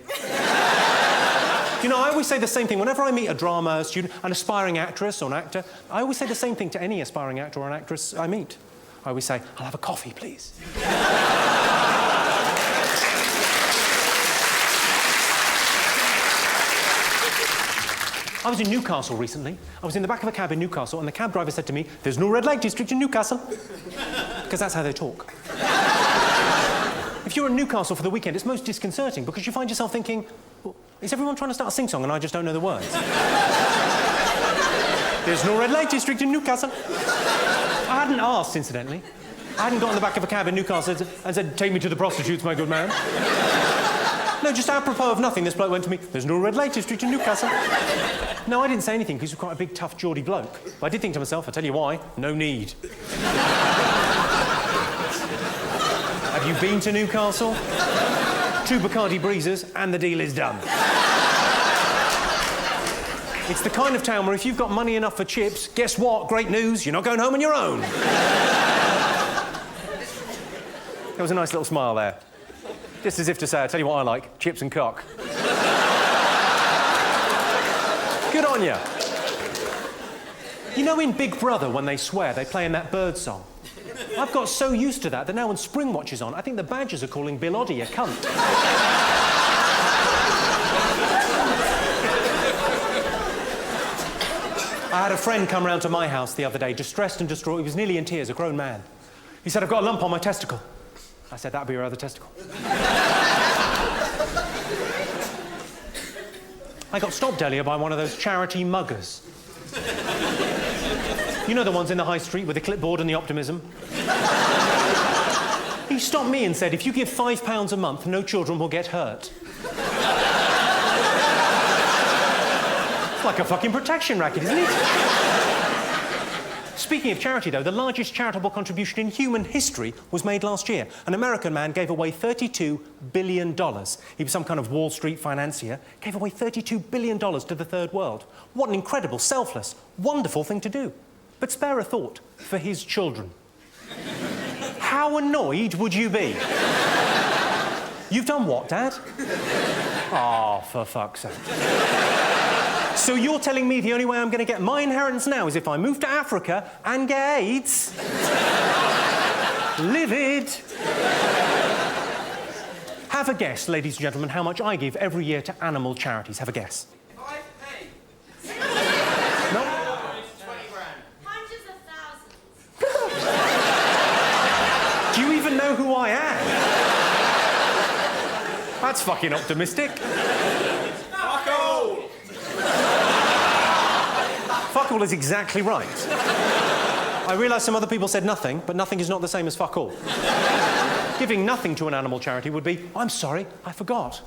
Speaker 1: You know, I always say the same thing. Whenever I meet a drama student, an aspiring actress or an actor, I always say the same thing to any aspiring actor or an actress I meet. I always say, I'll have a coffee, please. I was in Newcastle recently. I was in the back of a cab in Newcastle, and the cab driver said to me, there's no red light district in Newcastle. Because that's how they talk. If you're in Newcastle for the weekend, it's most disconcerting because you find yourself thinking, well, is everyone trying to start a sing-song and I just don't know the words? There's no red light district in Newcastle. I hadn't asked, incidentally. I hadn't got in the back of a cab in Newcastle and said, take me to the prostitutes, my good man. No, just apropos of nothing, this bloke went to me, there's no red light district in Newcastle. No, I didn't say anything because he was quite a big, tough, Geordie bloke. But I did think to myself, I'll tell you why, no need. Have you been to Newcastle? 2 Bacardi Breezers and the deal is done. It's the kind of town where if you've got money enough for chips, guess what? Great news, you're not going home on your own. There was a nice little smile there. Just as if to say, I'll tell you what I like, chips and cock. Good on you. You know in Big Brother, when they swear, they play in that bird song? I've got so used to that now when Spring Watch is on, I think the Badgers are calling Bill Oddie a cunt. I had a friend come round to my house the other day, distressed and distraught. He was nearly in tears, a grown man. He said, I've got a lump on my testicle. I said, that'll be your other testicle. I got stopped earlier by one of those charity muggers. You know the ones in the high street with the clipboard and the optimism? He stopped me and said, if you give £5 a month, no children will get hurt. It's like a fucking protection racket, isn't it? Speaking of charity, though, the largest charitable contribution in human history was made last year. An American man gave away $32 billion. He was some kind of Wall Street financier, gave away $32 billion to the third world. What an incredible, selfless, wonderful thing to do. But spare a thought for his children. How annoyed would you be? You've done what, Dad? Oh, for fuck's sake. So you're telling me the only way I'm going to get my inheritance now is if I move to Africa and get AIDS? Livid. Have a guess, ladies and gentlemen, how much I give every year to animal charities. Have a guess.
Speaker 7: 5p.
Speaker 1: No?
Speaker 7: 20 grand.
Speaker 9: Hundreds of thousands.
Speaker 1: Do you even know who I am? That's fucking optimistic.
Speaker 6: Fuck all!
Speaker 1: Fuck all is exactly right. I realise some other people said nothing, but nothing is not the same as fuck all. Giving nothing to an animal charity would be, I'm sorry, I forgot.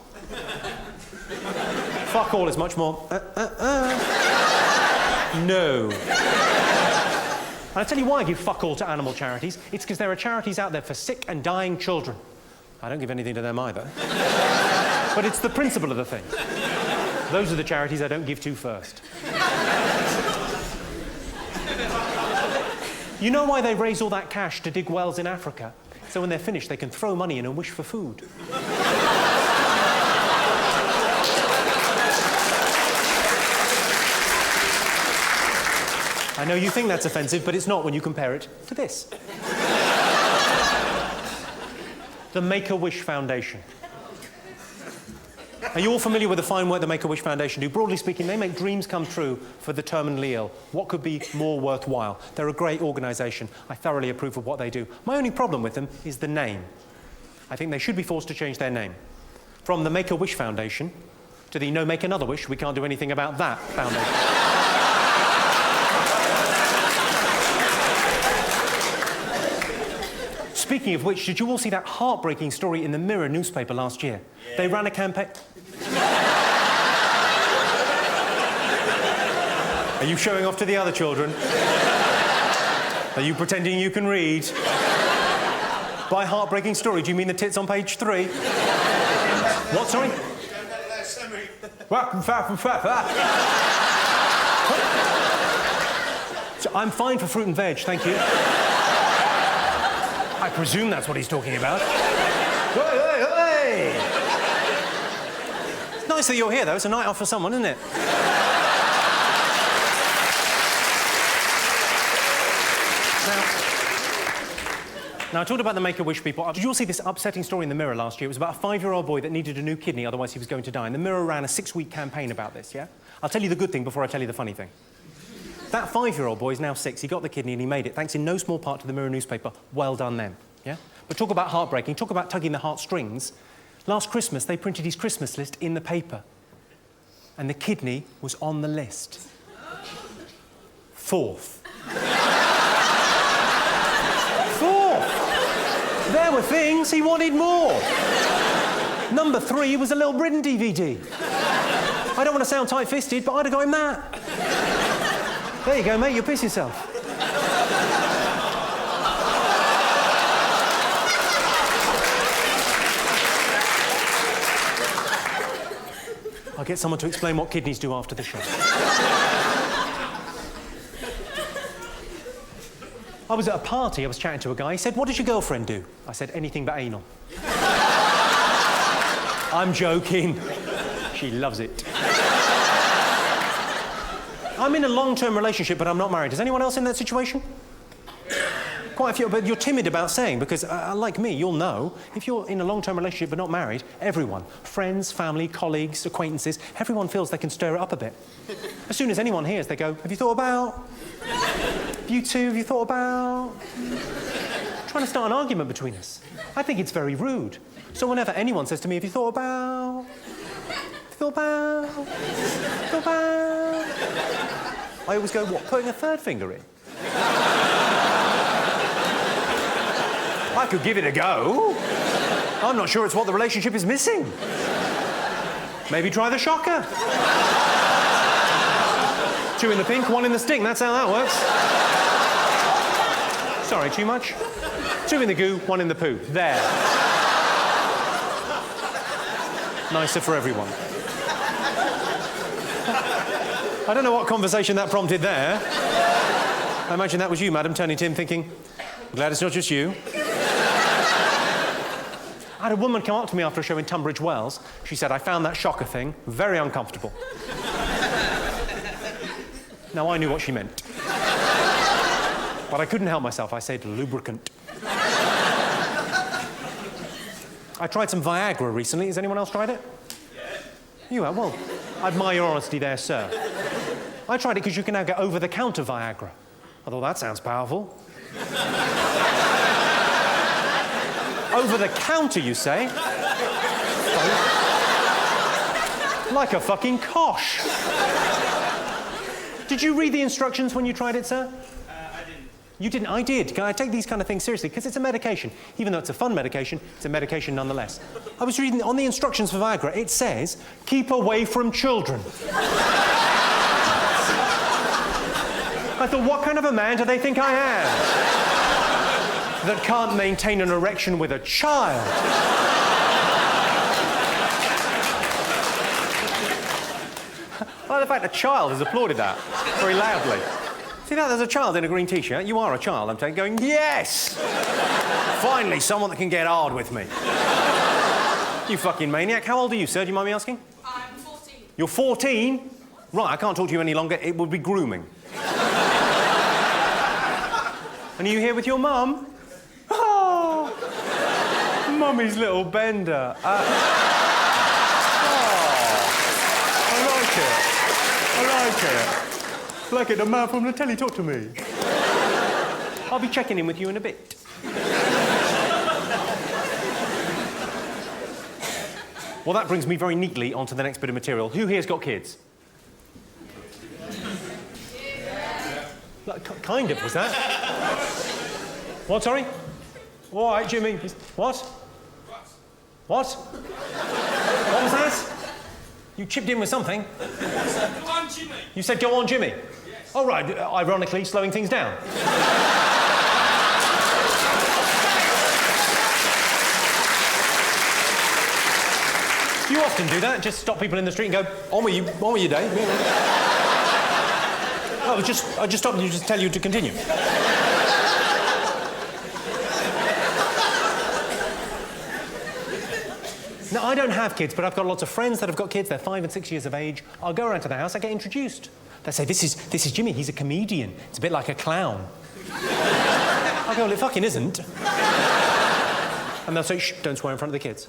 Speaker 1: Fuck all is much more, No. And I'll tell you why I give fuck all to animal charities. It's because there are charities out there for sick and dying children. I don't give anything to them either. But it's the principle of the thing. Those are the charities I don't give to first. You know why they raise all that cash to dig wells in Africa? So when they're finished, they can throw money in and wish for food. I know you think that's offensive, but it's not when you compare it to this. The Make-A-Wish Foundation. Are you all familiar with the fine work the Make-A-Wish Foundation do? Broadly speaking, they make dreams come true for the terminally ill. What could be more worthwhile? They're a great organisation. I thoroughly approve of what they do. My only problem with them is the name. I think they should be forced to change their name. From the Make-A-Wish Foundation to the No Make Another Wish, we can't do anything about that foundation. Speaking of which, did you all see that heartbreaking story in the Mirror newspaper last year? Yeah. They ran a campaign... Are you showing off to the other children? Are you pretending you can read? By heartbreaking story, do you mean the tits on page 3? What, sorry? So I'm fine for fruit and veg, thank you. I presume that's what he's talking about. Hey, hey, hey! It's nice that you're here, though. It's a night off for someone, isn't it? Now, I talked about the Make-A-Wish people. Did you all see this upsetting story in the Mirror last year? It was about a 5-year-old boy that needed a new kidney, otherwise he was going to die. And the Mirror ran a 6-week campaign about this, yeah? I'll tell you the good thing before I tell you the funny thing. That 5-year-old boy is now 6. He got the kidney and he made it, thanks in no small part to the Mirror newspaper. Well done, them. Yeah? But talk about heartbreaking, talk about tugging the heartstrings. Last Christmas, they printed his Christmas list in the paper. And the kidney was on the list. 4th. 4th! There were things he wanted more. Number 3 was a Little Britain DVD. I don't want to sound tight-fisted, but I'd have got him that. There you go, mate, you'll piss yourself. I'll get someone to explain what kidneys do after the show. I was at a party, I was chatting to a guy. He said, "What does your girlfriend do?" I said, "Anything but anal." I'm joking. She loves it. I'm in a long-term relationship, but I'm not married. Is anyone else in that situation? Quite a few, but you're timid about saying, because like me, you'll know, if you're in a long-term relationship but not married, everyone, friends, family, colleagues, acquaintances, everyone feels they can stir it up a bit. As soon as anyone hears, they go, "Have you thought about? You two, have you thought about?" Trying to start an argument between us. I think it's very rude. So whenever anyone says to me, "Have you thought about? Thought about? Thought about?" I always go, "What, putting a third finger in?" I could give it a go. I'm not sure it's what the relationship is missing. Maybe try the shocker. 2 in the pink, 1 in the stink. That's how that works. Sorry, too much? 2 in the goo, 1 in the poo. There. Nicer for everyone. I don't know what conversation that prompted there. I imagine that was you, madam, turning to him thinking, "Glad it's not just you." I had a woman come up to me after a show in Tunbridge Wells. She said, "I found that shocker thing very uncomfortable." Now, I knew what she meant. But I couldn't help myself. I said, "Lubricant." I tried some Viagra recently. Has anyone else tried it? Yes. You have? Well, I admire your honesty there, sir. I tried it because you can now get over-the-counter Viagra. I thought, that sounds powerful. Over the counter, you say? face. Like a fucking cosh. Did you read the instructions when you tried it, sir?
Speaker 10: I didn't.
Speaker 1: You didn't? I did. I take these kind of things seriously because it's a medication. Even though it's a fun medication, it's a medication nonetheless. I was reading on the instructions for Viagra, it says, keep away from children. I thought, what kind of a man do they think I am? That can't maintain an erection with a child. I like the fact a child has applauded that very loudly. See that? There's a child in a green T-shirt. You are a child, I'm going, yes! Finally, someone that can get hard with me. You fucking maniac. How old are you, sir? Do you mind me asking?
Speaker 9: I'm 14.
Speaker 1: You're 14? Right, I can't talk to you any longer. It would be grooming. And are you here with your mum? Oh! Mummy's little bender. I like it. Like it, the man from the telly, talk to me. I'll be checking in with you in a bit. Well, that brings me very neatly onto the next bit of material. Who here's got kids? Like, kind of, was that? What, sorry? All right, Jimmy. What? What? What was that? You chipped in with something.
Speaker 6: Go on, Jimmy.
Speaker 1: You said, go on, Jimmy.
Speaker 6: Yes.
Speaker 1: Oh, right, ironically, slowing things down. You often do that, just stop people in the street and go, on with your day. Oh, I just stopped you to tell you to continue. Now, I don't have kids, but I've got lots of friends that have got kids. They're 5 and 6 years of age. I'll go around to their house, I get introduced. They say, this is Jimmy, he's a comedian. It's a bit like a clown. I go, well, it fucking isn't. And they'll say, shh, don't swear in front of the kids.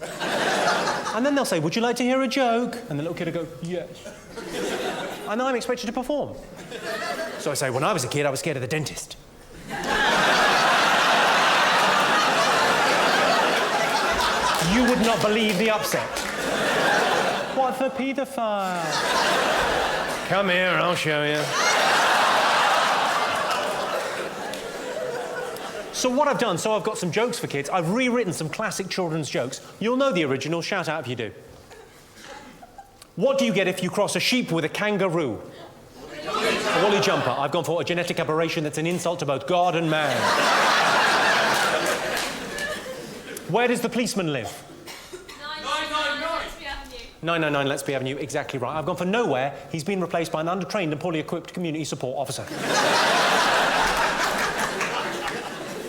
Speaker 1: And then they'll say, would you like to hear a joke? And the little kid will go, yes. And I'm expected to perform. So I say, when I was a kid, I was scared of the dentist. You would not believe the upset. What for paedophile? Come here, I'll show you. So what I've done, I've got some jokes for kids. I've rewritten some classic children's jokes. You'll know the original. Shout out if you do. What do you get if you cross a sheep with a kangaroo? A woolly jumper. I've gone for a genetic aberration that's an insult to both God and man. Where does the policeman live? 999 Lettsby Avenue, exactly right. I've gone for nowhere. He's been replaced by an undertrained and poorly equipped community support officer.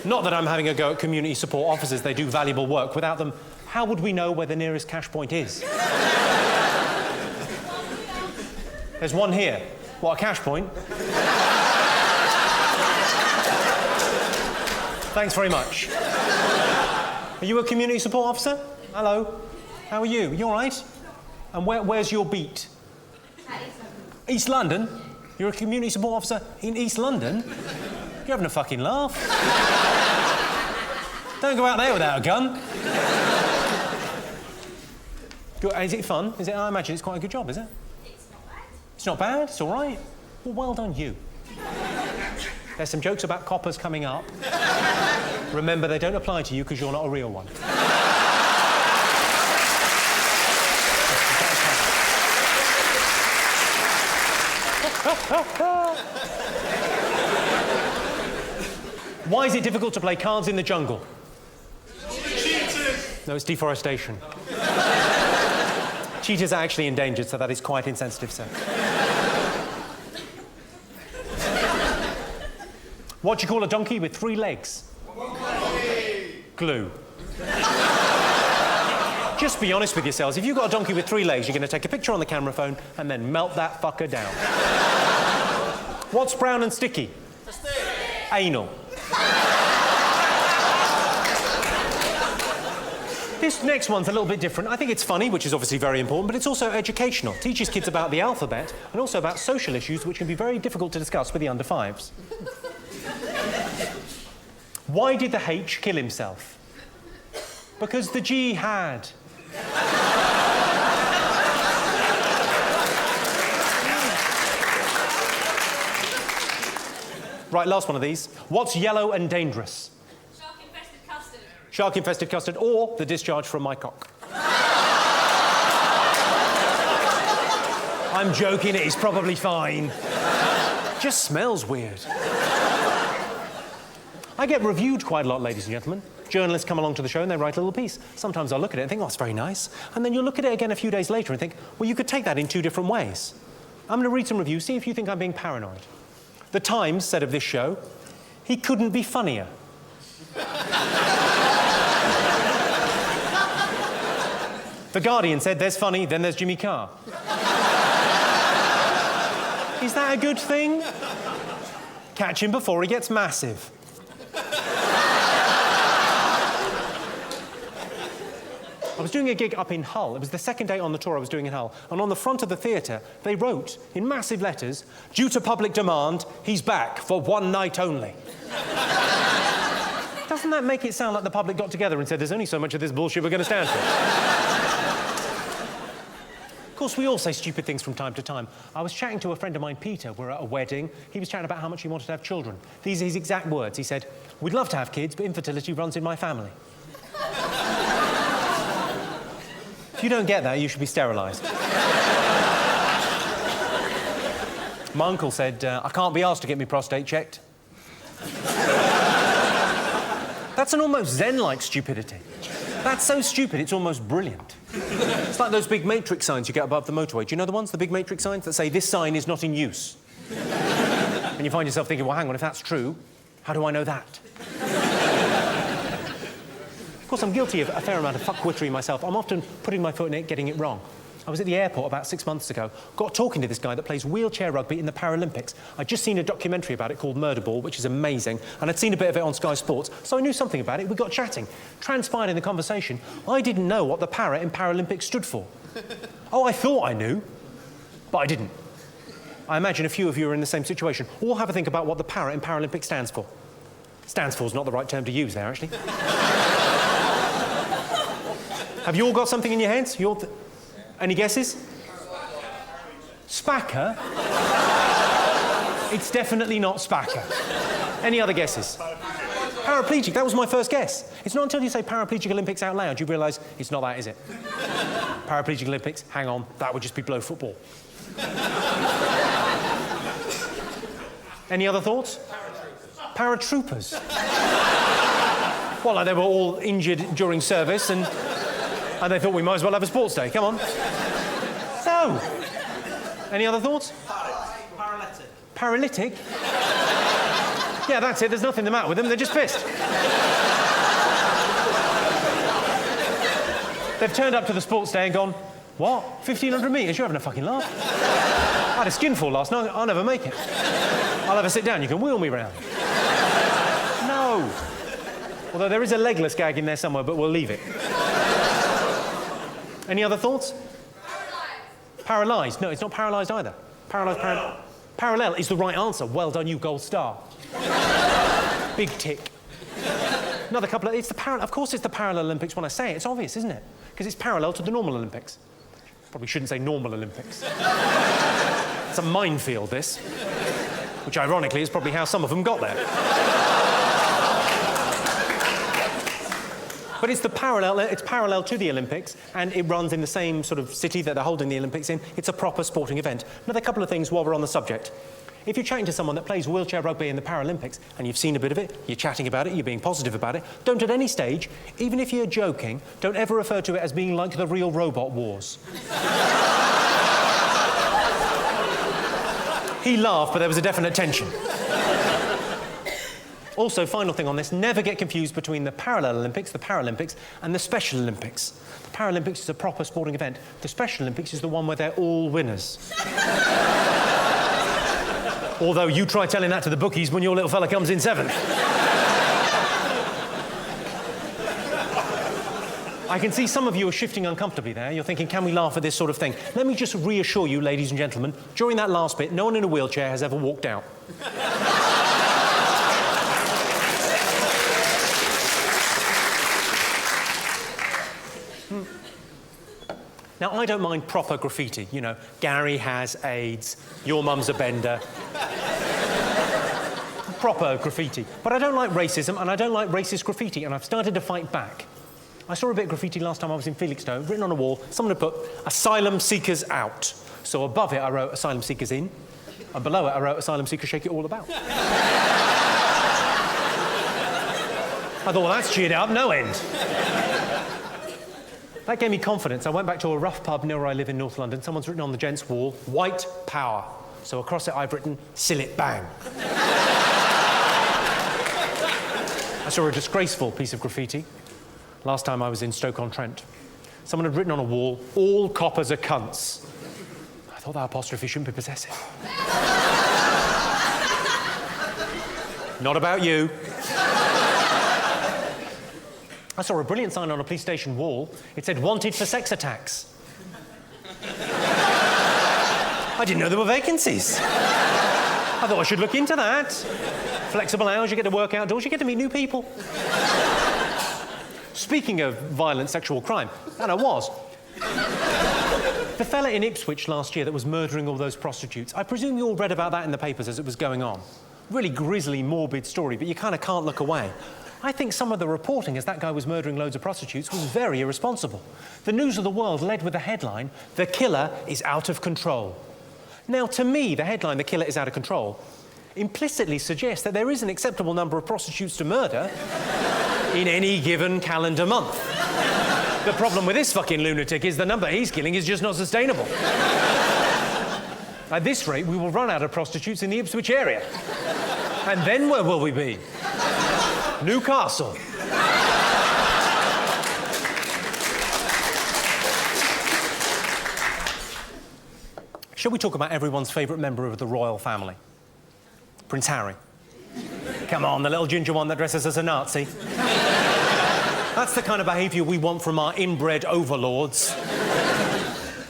Speaker 1: Not that I'm having a go at community support officers. They do valuable work. Without them, how would we know where the nearest cash point is? There's one here. What, a cash point? Thanks very much. Are you a community support officer? Hello. How are you? You all right? And where's your beat? East London? You're a community support officer in East London? You're having a fucking laugh. Don't go out there without a gun. Good. Is it fun? Is it? I imagine it's quite a good job, is it?
Speaker 9: It's not bad.
Speaker 1: It's not bad? It's all right? Well done, you. There's some jokes about coppers coming up. Remember, they don't apply to you because you're not a real one. Why is it difficult to play cards in the jungle?
Speaker 6: Cheaters.
Speaker 1: No, it's deforestation. Cheetahs are actually endangered, so that is quite insensitive, sir. What do you call a donkey with 3 legs? Glue. Just be honest with yourselves. If you've got a donkey with 3 legs, you're going to take a picture on the camera phone and then melt that fucker down. What's brown and sticky? Anal. This next one's a little bit different. I think it's funny, which is obviously very important, but it's also educational. Teaches kids about the alphabet and also about social issues, which can be very difficult to discuss with the under 5s. Why did the H kill himself? Because the G had. Right, last one of these. What's yellow and dangerous?
Speaker 5: Shark-infested custard.
Speaker 1: Shark-infested custard or the discharge from my cock. I'm joking, it's probably fine. Just smells weird. I get reviewed quite a lot, ladies and gentlemen. Journalists come along to the show and they write a little piece. Sometimes I'll look at it and think, oh, it's very nice. And then you'll look at it again a few days later and think, well, you could take that in 2 different ways. I'm going to read some reviews, see if you think I'm being paranoid. The Times said of this show, he couldn't be funnier. The Guardian said, there's funny, then there's Jimmy Carr. Is that a good thing? Catch him before he gets massive. I was doing a gig up in Hull. It was the second day on the tour I was doing in Hull. And on the front of the theatre, they wrote in massive letters, due to public demand, he's back for one night only. Doesn't that make it sound like the public got together and said, there's only so much of this bullshit we're going to stand for? Of course, we all say stupid things from time to time. I was chatting to a friend of mine, Peter. We're at a wedding. He was chatting about how much he wanted to have children. These are his exact words. He said, we'd love to have kids, but infertility runs in my family. If you don't get that, you should be sterilised. My uncle said, I can't be asked to get my prostate checked. That's an almost Zen-like stupidity. That's so stupid, it's almost brilliant. It's like those big matrix signs you get above the motorway. Do you know the ones, the big matrix signs that say, this sign is not in use? And you find yourself thinking, well, hang on, if that's true, how do I know that? Of course, I'm guilty of a fair amount of fuckwittery myself. I'm often putting my foot in it, getting it wrong. I was at the airport about 6 months ago, got talking to this guy that plays wheelchair rugby in the Paralympics. I'd just seen a documentary about it called Murderball, which is amazing, and I'd seen a bit of it on Sky Sports, so I knew something about it. We got chatting. Transpired in the conversation, I didn't know what the para in Paralympics stood for. Oh, I thought I knew, but I didn't. I imagine a few of you are in the same situation. All have a think about what the para in Paralympics stands for. Stands for is not the right term to use there, actually. Have you all got something in your heads? Any guesses? Spacker? It's definitely not spacker. Any other guesses? Paraplegic, that was my first guess. It's not until you say paraplegic Olympics out loud you realise it's not that, is it? Paraplegic Olympics, hang on, that would just be blow football. Any other thoughts? Paratroopers. Well, like they were all injured during service and they thought we might as well have a sports day. Come on. So, any other thoughts?
Speaker 8: Paralytic.
Speaker 1: Paralytic? Yeah, that's it. There's nothing the matter with them. They're just pissed. They've turned up to the sports day and gone, what? 1,500 metres? You're having a fucking laugh. I had a skinful last night. I'll never make it. I'll have a sit down. You can wheel me round. No. Although there is a legless gag in there somewhere, but we'll leave it. Any other thoughts? Paralysed. No, it's not paralysed either. Parallel is the right answer. Well done, you gold star. Big tick. Another couple of... Of course it's the Parallel Olympics when I say it. It's obvious, isn't it? Because it's parallel to the normal Olympics. Probably shouldn't say normal Olympics. It's a minefield, this. Which, ironically, is probably how some of them got there. But it's parallel to the Olympics, and it runs in the same sort of city that they're holding the Olympics in. It's a proper sporting event. Another couple of things while we're on the subject. If you're chatting to someone that plays wheelchair rugby in the Paralympics, and you've seen a bit of it, you're chatting about it, you're being positive about it, don't at any stage, even if you're joking, don't ever refer to it as being like the real robot wars. He laughed, but there was a definite tension. Also, final thing on this, never get confused between the Parallel Olympics, the Paralympics, and the Special Olympics. The Paralympics is a proper sporting event. The Special Olympics is the one where they're all winners. Although you try telling that to the bookies when your little fella comes in 7th. I can see some of you are shifting uncomfortably there. You're thinking, can we laugh at this sort of thing? Let me just reassure you, ladies and gentlemen, during that last bit, no one in a wheelchair has ever walked out. Now, I don't mind proper graffiti. You know, Gary has AIDS, your mum's a bender. proper graffiti. But I don't like racism, and I don't like racist graffiti, and I've started to fight back. I saw a bit of graffiti last time I was in Felixstowe, written on a wall. Someone had put, "Asylum seekers out." So above it, I wrote, "Asylum seekers in." And below it, I wrote, "Asylum seekers shake it all about." I thought, well, that's cheered up, no end. That gave me confidence. I went back to a rough pub near where I live in North London. Someone's written on the gents' wall, "White power." So across it, I've written, "Sill it bang." I saw a disgraceful piece of graffiti last time I was in Stoke-on-Trent. Someone had written on a wall, "All coppers are cunts." I thought that apostrophe shouldn't be possessive. Not about you. I saw a brilliant sign on a police station wall. It said, "Wanted for sex attacks." I didn't know there were vacancies. I thought I should look into that. Flexible hours, you get to work outdoors, you get to meet new people. Speaking of violent sexual crime, and I was. The fella in Ipswich last year that was murdering all those prostitutes, I presume you all read about that in the papers as it was going on. Really grisly, morbid story, but you kind of can't look away. I think some of the reporting as that guy was murdering loads of prostitutes was very irresponsible. The News of the World led with the headline, "The killer is out of control." Now, to me, the headline, "The killer is out of control," implicitly suggests that there is an acceptable number of prostitutes to murder in any given calendar month. The problem with this fucking lunatic is the number he's killing is just not sustainable. At this rate, we will run out of prostitutes in the Ipswich area. And then where will we be? Newcastle. Shall we talk about everyone's favourite member of the royal family? Prince Harry. Come on, the little ginger one that dresses as a Nazi. That's the kind of behaviour we want from our inbred overlords.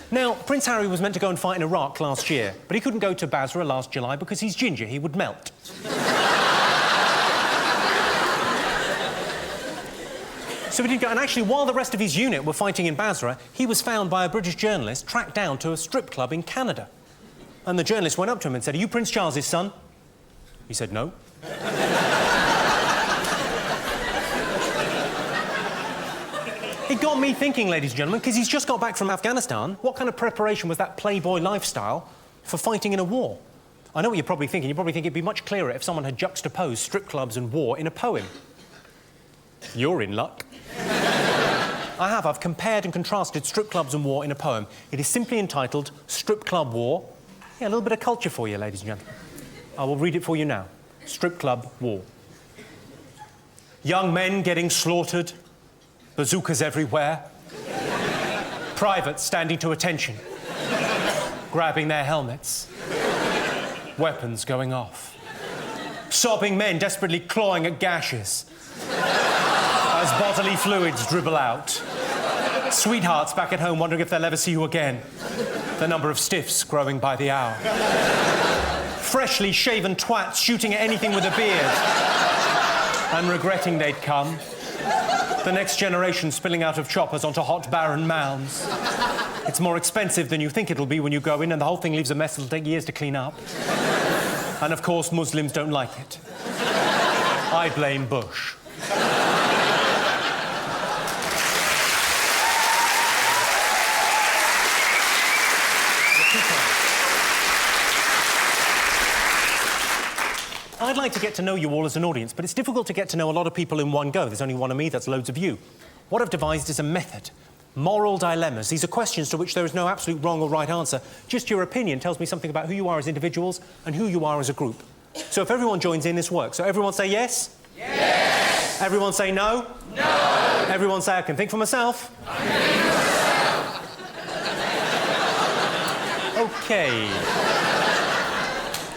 Speaker 1: Now, Prince Harry was meant to go and fight in Iraq last year, but he couldn't go to Basra last July because he's ginger, he would melt. So he didn't go, and actually, while the rest of his unit were fighting in Basra, he was found by a British journalist, tracked down to a strip club in Canada. And the journalist went up to him and said, "Are you Prince Charles's son?" He said, "No." It got me thinking, ladies and gentlemen, because he's just got back from Afghanistan. What kind of preparation was that playboy lifestyle for fighting in a war? I know what you're probably thinking. You probably think it'd be much clearer if someone had juxtaposed strip clubs and war in a poem. You're in luck. I've compared and contrasted strip clubs and war in a poem. It is simply entitled Strip Club War. Yeah, a little bit of culture for you, ladies and gentlemen. I will read it for you now. Strip Club War. Young men getting slaughtered, bazookas everywhere, privates standing to attention, grabbing their helmets, weapons going off, sobbing men desperately clawing at gashes as bodily fluids dribble out, sweethearts back at home wondering if they'll ever see you again, the number of stiffs growing by the hour, freshly shaven twats shooting at anything with a beard and regretting they'd come, the next generation spilling out of choppers onto hot barren mounds. It's more expensive than you think it'll be when you go in, and the whole thing leaves a mess that'll take years to clean up. And of course, Muslims don't like it. I blame Bush. I'd like to get to know you all as an audience, but it's difficult to get to know a lot of people in one go. There's only one of me, that's loads of you. What I've devised is a method. Moral dilemmas. These are questions to which there is no absolute wrong or right answer. Just your opinion tells me something about who you are as individuals and who you are as a group. So if everyone joins in, this works. So everyone say yes? Yes! Everyone say no? No! Everyone say I can think for myself? I can think for myself. OK.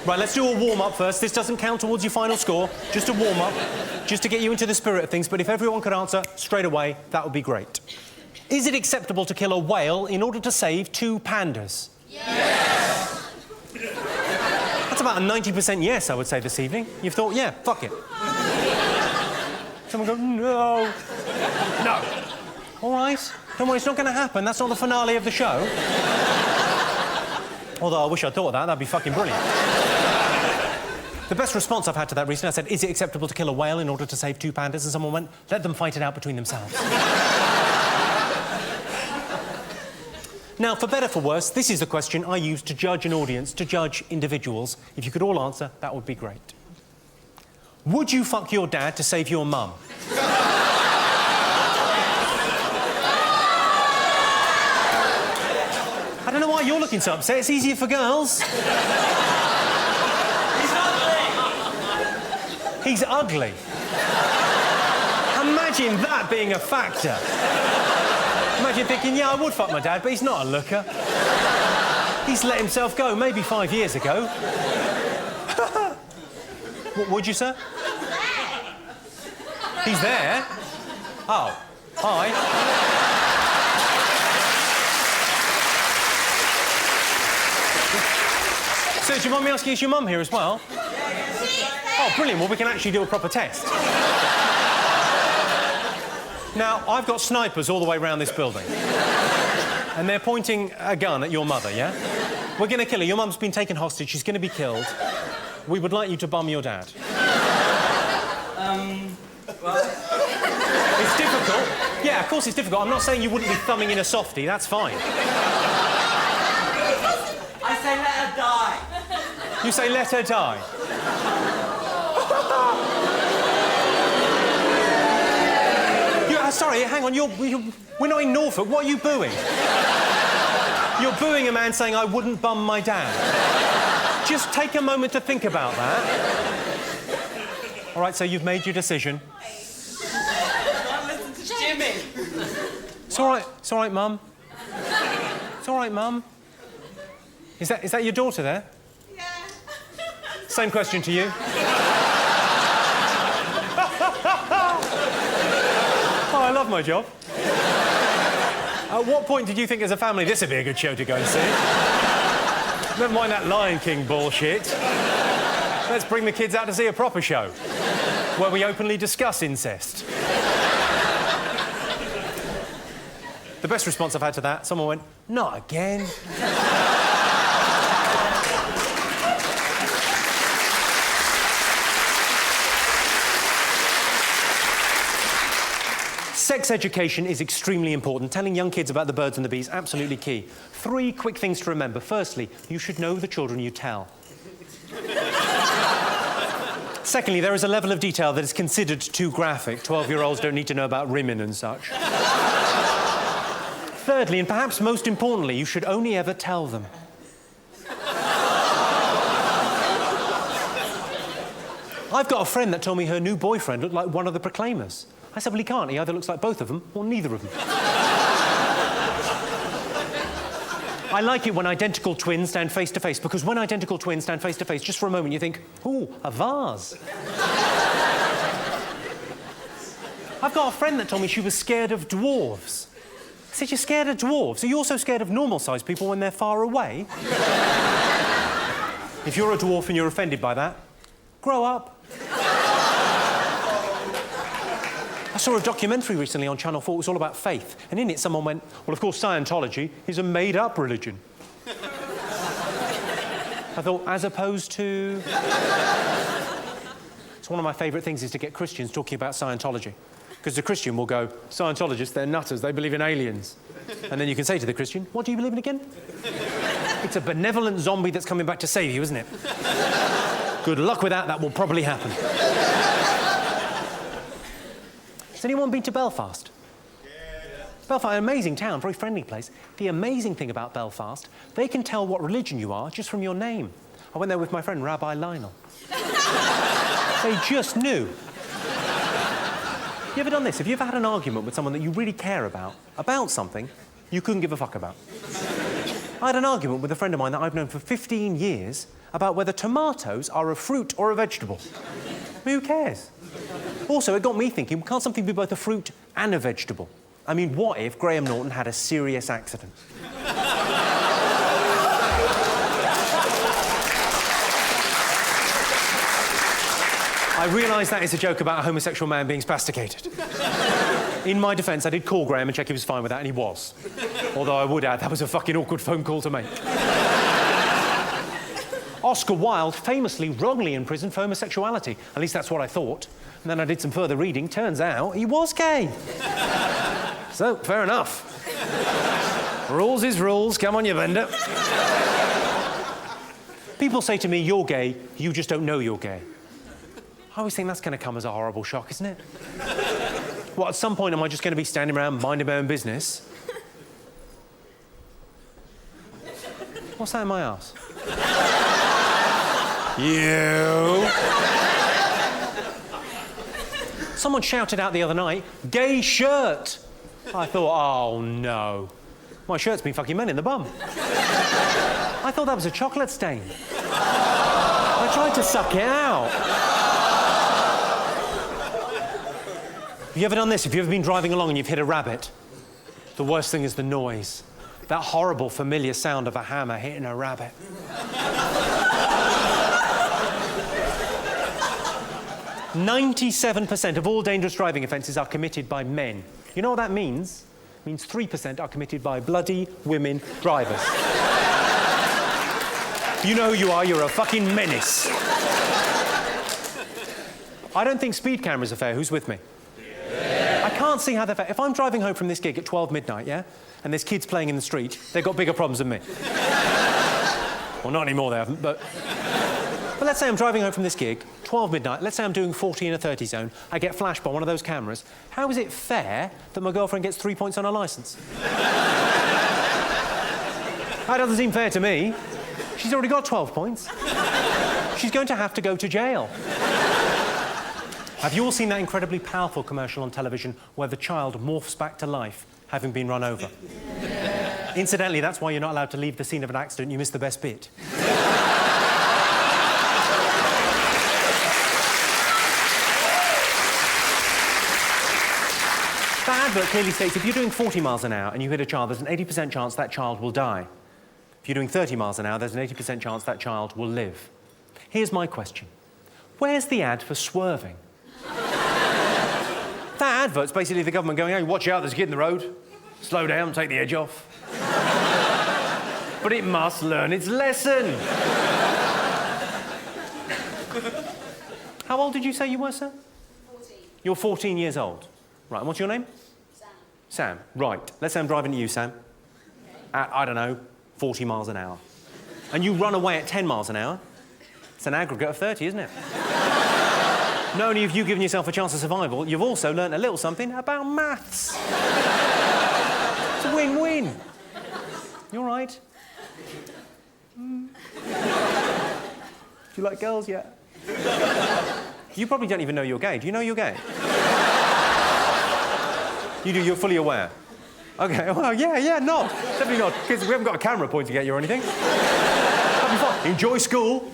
Speaker 1: Right, let's do a warm-up first. This doesn't count towards your final score. Just a warm-up, just to get you into the spirit of things. But if everyone could answer straight away, that would be great. Is it acceptable to kill a whale in order to save 2 pandas? Yes! That's about a 90% yes, I would say, this evening. You've thought, yeah, fuck it. Someone go, no. No. All right. Don't worry, it's not going to happen. That's not the finale of the show. Although I wish I'd thought of that. That'd be fucking brilliant. The best response I've had to that recently, I said, is it acceptable to kill a whale in order to save 2 pandas? And someone went, let them fight it out between themselves. Now, for better, for worse, this is the question I use to judge an audience, to judge individuals. If you could all answer, that would be great. Would you fuck your dad to save your mum? I don't know why you're looking so upset. It's easier for girls. He's ugly. Imagine that being a factor. Imagine thinking, yeah, I would fuck my dad, but he's not a looker. He's let himself go maybe 5 years ago. What would you, sir? He's there? Oh, hi. So, do you mind me asking, is your mum here as well? Oh, brilliant. Well, we can actually do a proper test. Now, I've got snipers all the way around this building. And they're pointing a gun at your mother, yeah? We're going to kill her. Your mum's been taken hostage. She's going to be killed. We would like you to bum your dad.
Speaker 8: Well...
Speaker 1: It's difficult. Yeah, of course it's difficult. I'm not saying you wouldn't be thumbing in a softie. That's fine.
Speaker 8: I say let her die.
Speaker 1: You say let her die. Sorry, hang on, we're not in Norfolk. What are you booing? You're booing a man saying, I wouldn't bum my dad. Just take a moment to think about that. All right, so you've made your decision.
Speaker 8: Don't listen to Jimmy.
Speaker 1: It's all right, Mum. It's all right, Mum. Is that your daughter there?
Speaker 9: Yeah.
Speaker 1: Same question to you. Oh, I love my job. At what point did you think as a family this would be a good show to go and see? Never mind that Lion King bullshit. Let's bring the kids out to see a proper show where we openly discuss incest. The best response I've had to that, someone went, not again. Sex education is extremely important. Telling young kids about the birds and the bees, absolutely key. 3 quick things to remember. Firstly, you should know the children you tell. Secondly, there is a level of detail that is considered too graphic. 12-year-olds don't need to know about women and such. Thirdly, and perhaps most importantly, you should only ever tell them. I've got a friend that told me her new boyfriend looked like one of the Proclaimers. I said, well, he can't. He either looks like both of them or neither of them. I like it when identical twins stand face to face, because when identical twins stand face to face, just for a moment you think, ooh, a vase. I've got a friend that told me she was scared of dwarves. I said, you're scared of dwarves? Are you also scared of normal-sized people when they're far away? If you're a dwarf and you're offended by that, grow up. I saw a documentary recently on Channel 4. It was all about faith. And in it, someone went, well, of course, Scientology is a made-up religion. I thought, as opposed to... It's one of my favourite things is to get Christians talking about Scientology. Because the Christian will go, Scientologists, they're nutters, they believe in aliens. And then you can say to the Christian, what do you believe in again? It's a benevolent zombie that's coming back to save you, isn't it? Good luck with that, that will probably happen. Has anyone been to Belfast? Yeah. Belfast, an amazing town, very friendly place. The amazing thing about Belfast, they can tell what religion you are just from your name. I went there with my friend, Rabbi Lionel. They just knew. You ever done this? Have you ever had an argument with someone that you really care about something you couldn't give a fuck about? I had an argument with a friend of mine that I've known for 15 years about whether tomatoes are a fruit or a vegetable. I mean, who cares? Also, it got me thinking, can't something be both a fruit and a vegetable? I mean, what if Graham Norton had a serious accident? I realise that is a joke about a homosexual man being spasticated. In my defence, I did call Graham and check he was fine with that, and he was. Although I would add, that was a fucking awkward phone call to make. Oscar Wilde famously wrongly imprisoned for homosexuality. At least that's what I thought. And then I did some further reading. Turns out he was gay. So, fair enough. Rules is rules. Come on, you bender. People say to me, you're gay, you just don't know you're gay. I always think that's going to come as a horrible shock, isn't it? What, at some point, am I just going to be standing around minding my own business? What's that in my arse? You. Someone shouted out the other night, gay shirt. I thought, oh no. My shirt's been fucking men in the bum. I thought that was a chocolate stain. I tried to suck it out. Have you ever done this? Have you ever been driving along and you've hit a rabbit? The worst thing is the noise. That horrible, familiar sound of a hammer hitting a rabbit. 97% of all dangerous driving offences are committed by men. You know what that means? It means 3% are committed by bloody women drivers. You know who you are, you're a fucking menace. I don't think speed cameras are fair. Who's with me? I can't see how they're fair. If I'm driving home from this gig at 12 midnight, yeah, and there's kids playing in the street, they've got bigger problems than me. Well, not anymore, they haven't, but let's say I'm driving home from this gig, 12 midnight, let's say I'm doing 40 in a 30 zone, I get flashed by one of those cameras. How is it fair that my girlfriend gets 3 points on her licence? That doesn't seem fair to me. She's already got 12 points. She's going to have to go to jail. Have you all seen that incredibly powerful commercial on television where the child morphs back to life, having been run over? Yeah. Incidentally, that's why you're not allowed to leave the scene of an accident. You missed the best bit. That advert clearly states if you're doing 40 miles an hour and you hit a child, there's an 80% chance that child will die. If you're doing 30 miles an hour, there's an 80% chance that child will live. Here's my question. Where's the ad for swerving? That advert's basically the government going, hey, watch out, there's a kid in the road. Slow down, take the edge off. But it must learn its lesson. How old did you say you were, sir?
Speaker 5: 14.
Speaker 1: You're 14 years old. Right, and what's your name?
Speaker 5: Sam.
Speaker 1: Sam, right. Let's say I'm driving to you, Sam. Okay. At, I don't know, 40 miles an hour. And you run away at 10 miles an hour. It's an aggregate of 30, isn't it? Not only have you given yourself a chance of survival, you've also learnt a little something about maths. It's a win-win. You all right? Do you like girls yet? You probably don't even know you're gay. Do you know you're gay? You do, you're fully aware. OK, well, yeah, not. Definitely not, because we haven't got a camera pointing at you or anything. That'll be fine. Enjoy school.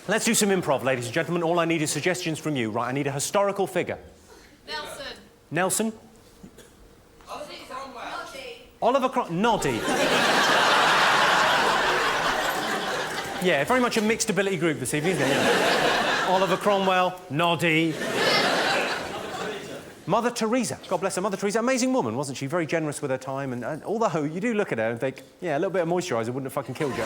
Speaker 1: Let's do some improv, ladies and gentlemen. All I need is suggestions from you. Right, I need a historical figure.
Speaker 5: Nelson.
Speaker 1: Nelson?
Speaker 5: Oliver Cromwell.
Speaker 1: Oliver Noddy. Yeah, very much a mixed ability group this evening, isn't it? Yeah. Oliver Cromwell, Noddy. Mother Teresa. God bless her, Mother Teresa. Amazing woman, wasn't she? Very generous with her time. And although you do look at her and think, yeah, a little bit of moisturiser wouldn't have fucking killed you.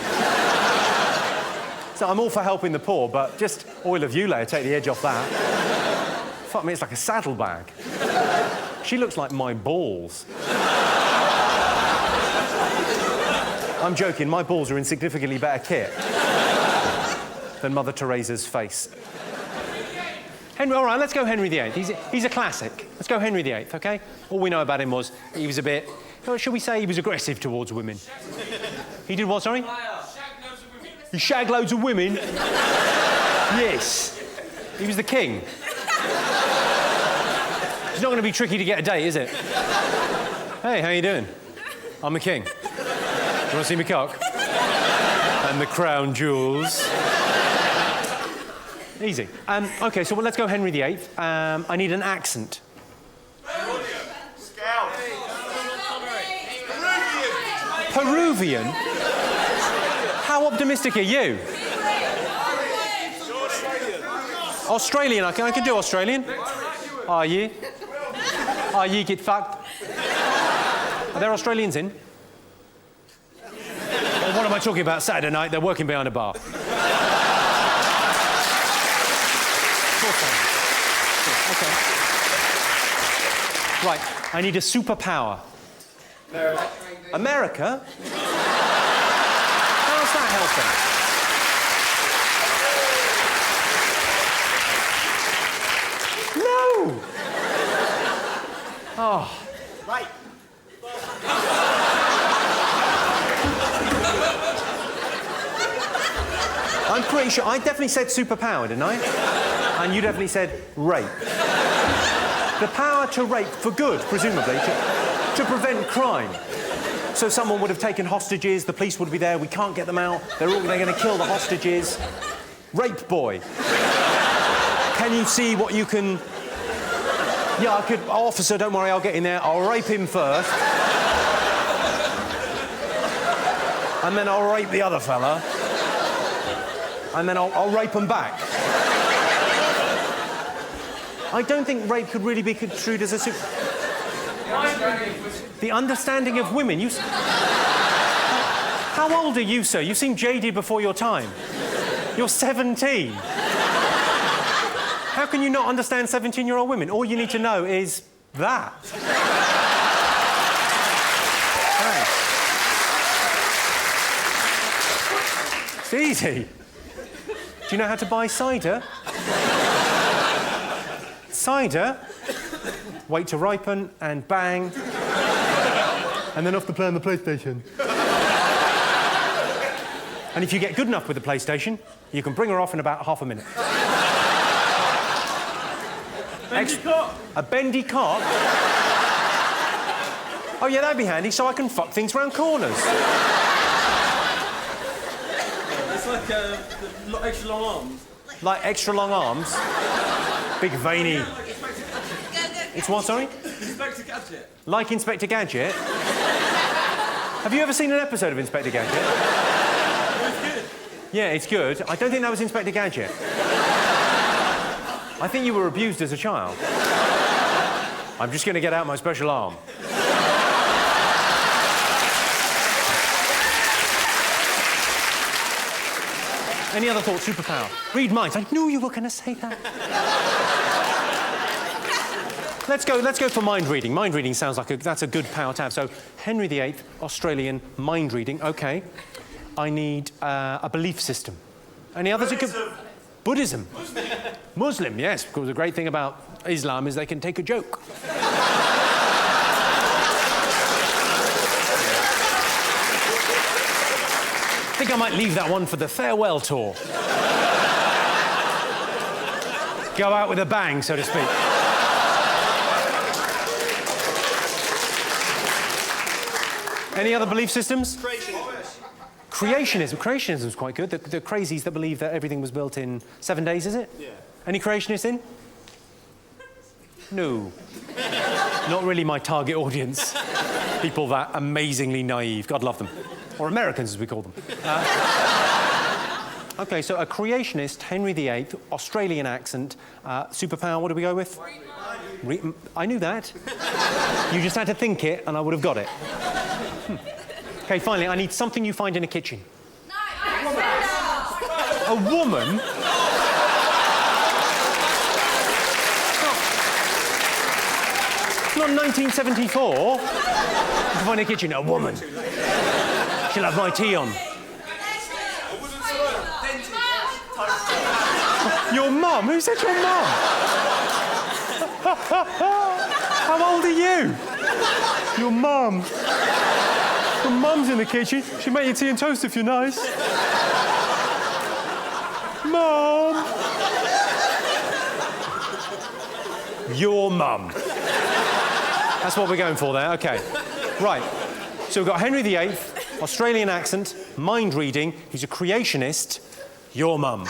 Speaker 1: So I'm all for helping the poor, but just oil of Ulay, take the edge off that. Fuck me, it's like a saddlebag. She looks like my balls. I'm joking, my balls are in significantly better kit than Mother Teresa's face. Henry, all right, let's go Henry VIII. He's a classic. Let's go Henry VIII, OK? All we know about him was he was a bit, shall we say he was aggressive towards women? He did what, sorry? He shagged loads of women? Yes. He was the king. It's not going to be tricky to get a date, is it? Hey, how you doing? I'm the king. Do you want to see me cock? And the crown jewels. Easy. OK, so let's go Henry VIII. I need an accent. Peruvian? How optimistic are you? Australian. I can do Australian. Are you? Oh, you get fucked. Are there Australians in? Well, what am I talking about? Saturday night, they're working behind a bar. Okay. Right, I need a superpower. America? How's that helping? No! Oh.
Speaker 7: Right.
Speaker 1: I'm pretty sure, I definitely said superpower, didn't I? And you definitely said rape. The power to rape for good, presumably, to prevent crime. So someone would have taken hostages, the police would be there, we can't get them out, they're going to kill the hostages. Rape boy. Can you see what you can... Yeah, I could... Officer, don't worry, I'll get in there. I'll rape him first. And then I'll rape the other fella. And then I'll rape them back. I don't think rape could really be construed as a... The understanding of women. You... How old are you, sir? You seem jaded before your time. You're 17. How can you not understand 17-year-old women? All you need to know is that. Thanks. It's easy. Do you know how to buy cider? Cider, wait to ripen, and bang. And then off to play on the PlayStation. And if you get good enough with the PlayStation, you can bring her off in about half a minute.
Speaker 3: Bendy cock.
Speaker 1: A bendy cock? Oh, yeah, that'd be handy, so I can fuck things round corners.
Speaker 3: It's like extra long arms.
Speaker 1: Like extra long arms? Big veiny... It's what, sorry?
Speaker 3: Inspector Gadget.
Speaker 1: Like Inspector Gadget? Have you ever seen an episode of Inspector Gadget?
Speaker 3: It's good.
Speaker 1: Yeah, it's good. I don't think that was Inspector Gadget. I think you were abused as a child. I'm just going to get out my special arm. Any other thoughts? Superpower. Read minds. I knew you were going to say that. Let's go for mind reading. Mind reading sounds like that's a good power to have. So, Henry VIII, Australian mind reading. OK. I need a belief system. Any others? Buddhism. Muslim, yes. Because the great thing about Islam is they can take a joke. I think I might leave that one for the farewell tour. Go out with a bang, so to speak. Any other belief systems? Creationism. Creationism is quite good. The crazies that believe that everything was built in 7 days, is it? Yeah. Any creationists in? No. Not really my target audience. People that amazingly naive. God love them. Or Americans, as we call them. OK, so a creationist, Henry VIII, Australian accent, superpower, what do we go with? I knew that. You just had to think it, and I would have got it. OK, finally, I need something you find in a kitchen.
Speaker 9: No,
Speaker 1: a woman? It's not 1974. You can find in a kitchen, a woman. She'll have my tea on. Your mum? Who said your mum? How old are you? Your mum. Your mum's in the kitchen. She'll make you tea and toast if you're nice. Mum. Your mum. That's what we're going for there. OK. Right. So we've got Henry VIII, Australian accent, mind reading. He's a creationist. Your mum.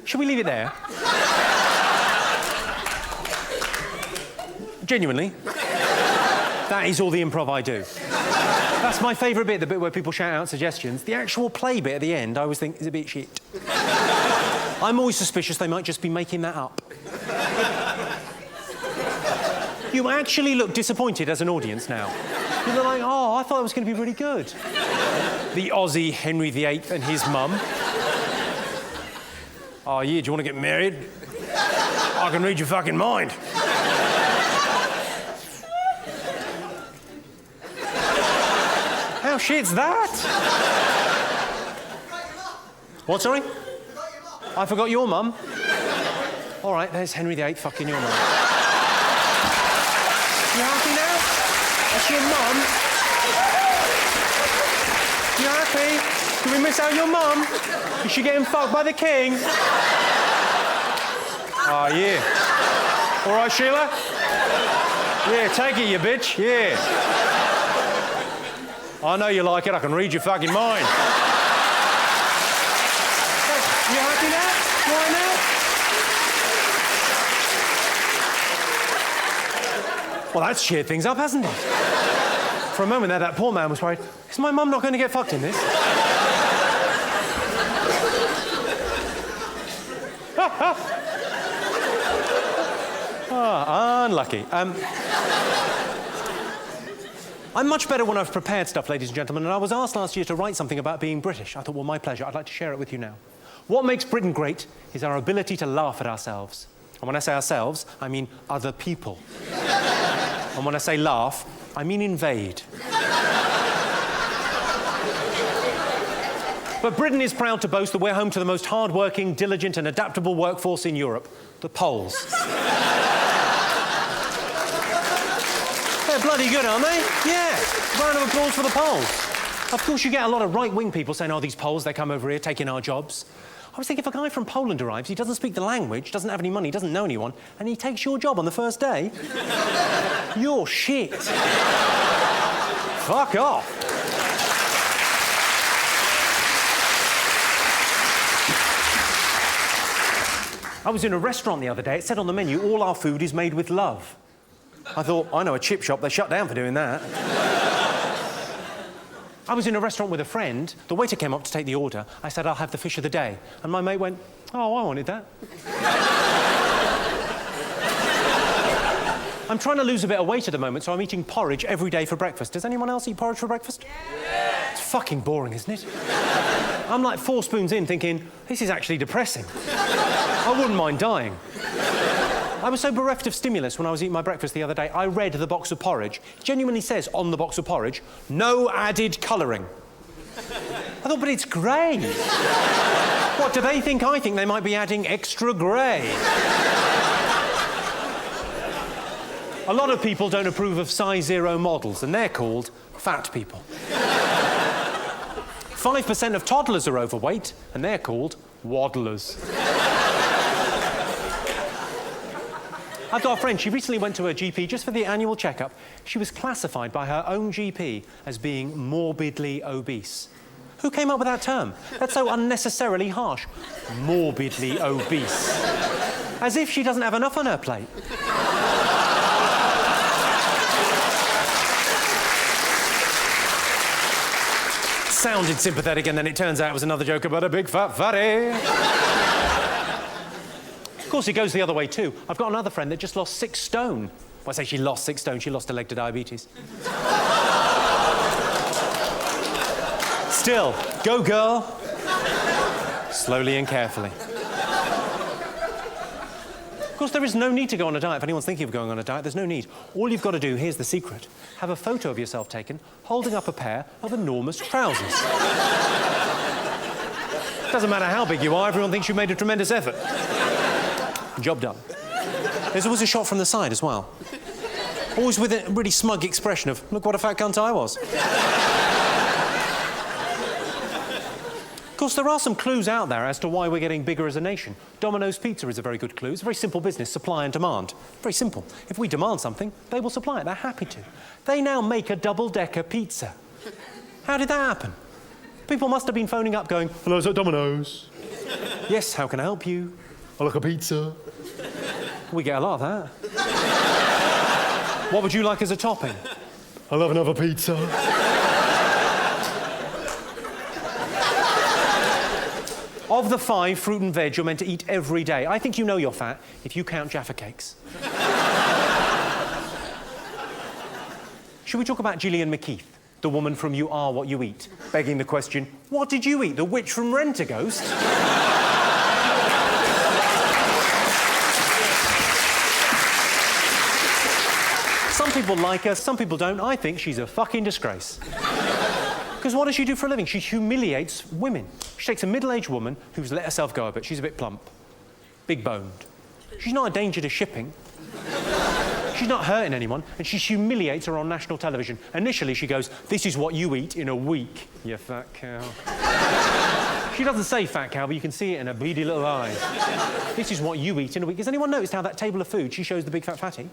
Speaker 1: Should we leave it there? Genuinely. That is all the improv I do. That's my favourite bit, the bit where people shout out suggestions. The actual play bit at the end, I always think, is a bit shit. I'm always suspicious they might just be making that up. You actually look disappointed as an audience now. You're like, oh, I thought it was going to be really good. The Aussie Henry VIII and his mum. Oh, yeah, do you want to get married? I can read your fucking mind. How shit's that? What, sorry? I forgot your mum. All right, there's Henry VIII fucking your mum. You happy now? That's your mum. You happy? Did we miss out your mum? Is she getting fucked by the king? Oh, yeah. All right, Sheila? Yeah, take it, you bitch. Yeah. I know you like it. I can read your fucking mind. You happy now? Why now? Well, that's cheered things up, hasn't it? For a moment there, that poor man was worried, is my mum not going to get fucked in this? Unlucky. I'm much better when I've prepared stuff, ladies and gentlemen, and I was asked last year to write something about being British. I thought, well, my pleasure. I'd like to share it with you now. What makes Britain great is our ability to laugh at ourselves. And when I say ourselves, I mean other people. And when I say laugh, I mean invade. But Britain is proud to boast that we're home to the most hard-working, diligent and adaptable workforce in Europe, the Poles. They're bloody good, aren't they? Yeah. Round of applause for the Poles. Of course, you get a lot of right-wing people saying, oh, these Poles, they come over here taking our jobs. I was thinking, if a guy from Poland arrives, he doesn't speak the language, doesn't have any money, doesn't know anyone, and he takes your job on the first day, you're shit. Fuck off. I was in a restaurant the other day. It said on the menu, all our food is made with love. I thought, I know a chip shop, they shut down for doing that. I was in a restaurant with a friend. The waiter came up to take the order. I said, I'll have the fish of the day. And my mate went, oh, I wanted that. I'm trying to lose a bit of weight at the moment, so I'm eating porridge every day for breakfast. Does anyone else eat porridge for breakfast? Yeah. It's fucking boring, isn't it? I'm like 4 spoons in thinking, this is actually depressing. I wouldn't mind dying. I was so bereft of stimulus when I was eating my breakfast the other day, I read the box of porridge. It genuinely says on the box of porridge, no added colouring. I thought, but it's grey. What, do they think I think they might be adding extra grey? A lot of people don't approve of size 0 models, and they're called fat people. 5% of toddlers are overweight, and they're called waddlers. I've got a friend, she recently went to her GP just for the annual checkup. She was classified by her own GP as being morbidly obese. Who came up with that term? That's so unnecessarily harsh. Morbidly obese. As if she doesn't have enough on her plate. Sounded sympathetic, and then it turns out it was another joke about a big fat fatty. Of course, it goes the other way too. I've got another friend that just lost 6 stone. Well, I say she lost 6 stone, she lost a leg to diabetes. Still, go girl. Slowly and carefully. Of course, there is no need to go on a diet. If anyone's thinking of going on a diet, there's no need. All you've got to do, here's the secret, have a photo of yourself taken holding up a pair of enormous trousers. Doesn't matter how big you are, everyone thinks you made a tremendous effort. Job done. There's always a shot from the side as well. Always with a really smug expression of, look what a fat cunt I was. Of course, there are some clues out there as to why we're getting bigger as a nation. Domino's Pizza is a very good clue. It's a very simple business, supply and demand. Very simple. If we demand something, they will supply it. They're happy to. They now make a double-decker pizza. How did that happen? People must have been phoning up going, hello, is that Domino's? Yes, how can I help you? I like a pizza. We get a lot of that. What would you like as a topping? I'll have another pizza. Of the 5 fruit and veg you're meant to eat every day, I think you know you're fat if you count Jaffa cakes. Should we talk about Gillian McKeith, the woman from You Are What You Eat, begging the question, what did you eat, the witch from Rent-A-Ghost? Some people like her, some people don't. I think she's a fucking disgrace. Because what does she do for a living? She humiliates women. She takes a middle-aged woman who's let herself go a bit. She's a bit plump, big-boned. She's not a danger to shipping. She's not hurting anyone, and she humiliates her on national television. Initially, she goes, this is what you eat in a week, you fat cow. She doesn't say fat cow, but you can see it in her beady little eyes. This is what you eat in a week. Has anyone noticed how that table of food she shows the big fat fatty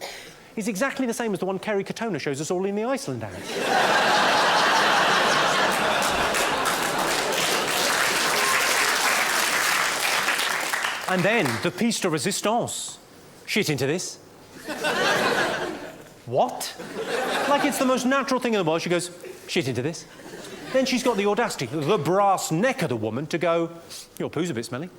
Speaker 1: is exactly the same as the one Kerry Katona shows us all in the Iceland ad? And then, the piece de resistance. Shit into this. What? Like it's the most natural thing in the world. She goes, shit into this. Then she's got the audacity, the brass neck of the woman, to go, your poo's a bit smelly.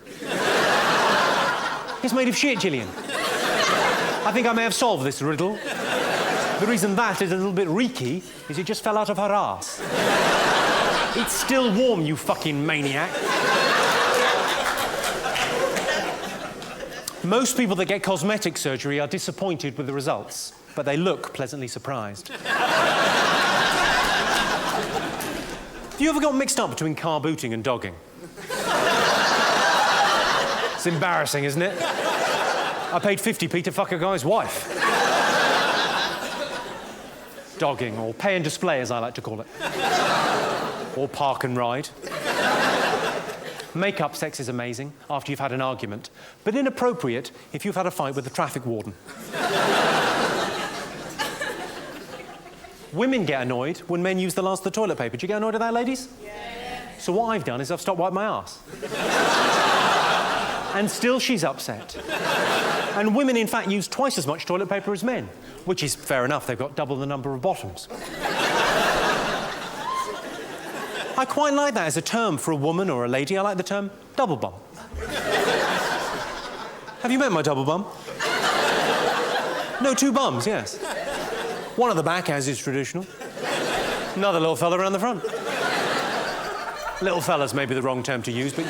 Speaker 1: It's made of shit, Gillian. I think I may have solved this riddle. The reason that is a little bit reeky is it just fell out of her ass. It's still warm, you fucking maniac. Most people that get cosmetic surgery are disappointed with the results, but they look pleasantly surprised. Have you ever got mixed up between car booting and dogging? It's embarrassing, isn't it? I paid 50p to fuck a guy's wife. Dogging, or pay and display, as I like to call it. Or park and ride. Make-up sex is amazing after you've had an argument, but inappropriate if you've had a fight with the traffic warden. Women get annoyed when men use the last of the toilet paper. Do you get annoyed at that, ladies? Yeah. So what I've done is I've stopped wiping my arse. And still she's upset. And women, in fact, use twice as much toilet paper as men, which is fair enough. They've got double the number of bottoms. I quite like that as a term for a woman or a lady. I like the term double bum. Have you met my double bum? No, 2 bums, yes. One at the back, as is traditional. Another little fella around the front. Little fella's maybe the wrong term to use, but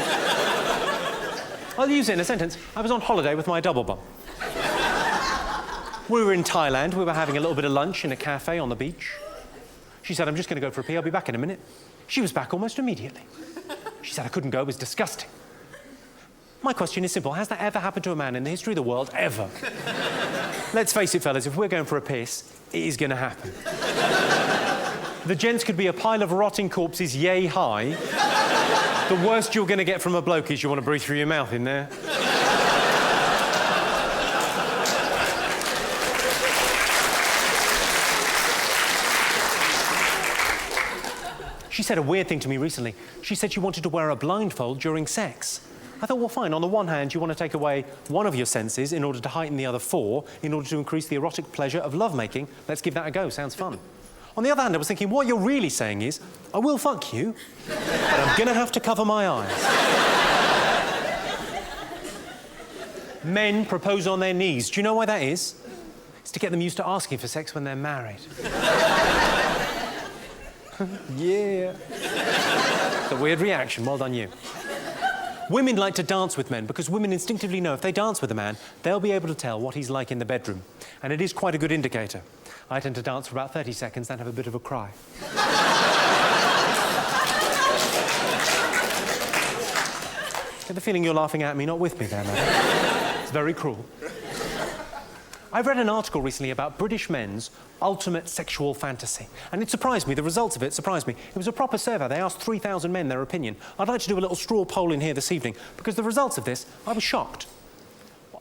Speaker 1: I'll use it in a sentence. I was on holiday with my double bum. We were in Thailand. We were having a little bit of lunch in a cafe on the beach. She said, I'm just going to go for a pee. I'll be back in a minute. She was back almost immediately. She said I couldn't go. It was disgusting. My question is simple. Has that ever happened to a man in the history of the world? Ever? Let's face it, fellas. If we're going for a piss, it is going to happen. The gents could be a pile of rotting corpses yay high. The worst you're going to get from a bloke is you want to breathe through your mouth in there. She said a weird thing to me recently. She said she wanted to wear a blindfold during sex. I thought, well, fine. On the one hand, you want to take away one of your senses in order to heighten the other 4, in order to increase the erotic pleasure of lovemaking. Let's give that a go. Sounds fun. On the other hand, I was thinking, what you're really saying is, I will fuck you, but I'm going to have to cover my eyes. Men propose on their knees. Do you know why that is? It's to get them used to asking for sex when they're married. Yeah. It's a weird reaction. Well done, you. Women like to dance with men because women instinctively know if they dance with a man, they'll be able to tell what he's like in the bedroom. And it is quite a good indicator. I tend to dance for about 30 seconds, then have a bit of a cry. Get the feeling you're laughing at me, not with me there, man. It's very cruel. I've read an article recently about British men's ultimate sexual fantasy, and it surprised me. The results of it surprised me. It was a proper survey. They asked 3,000 men their opinion. I'd like to do a little straw poll in here this evening, because the results of this, I was shocked.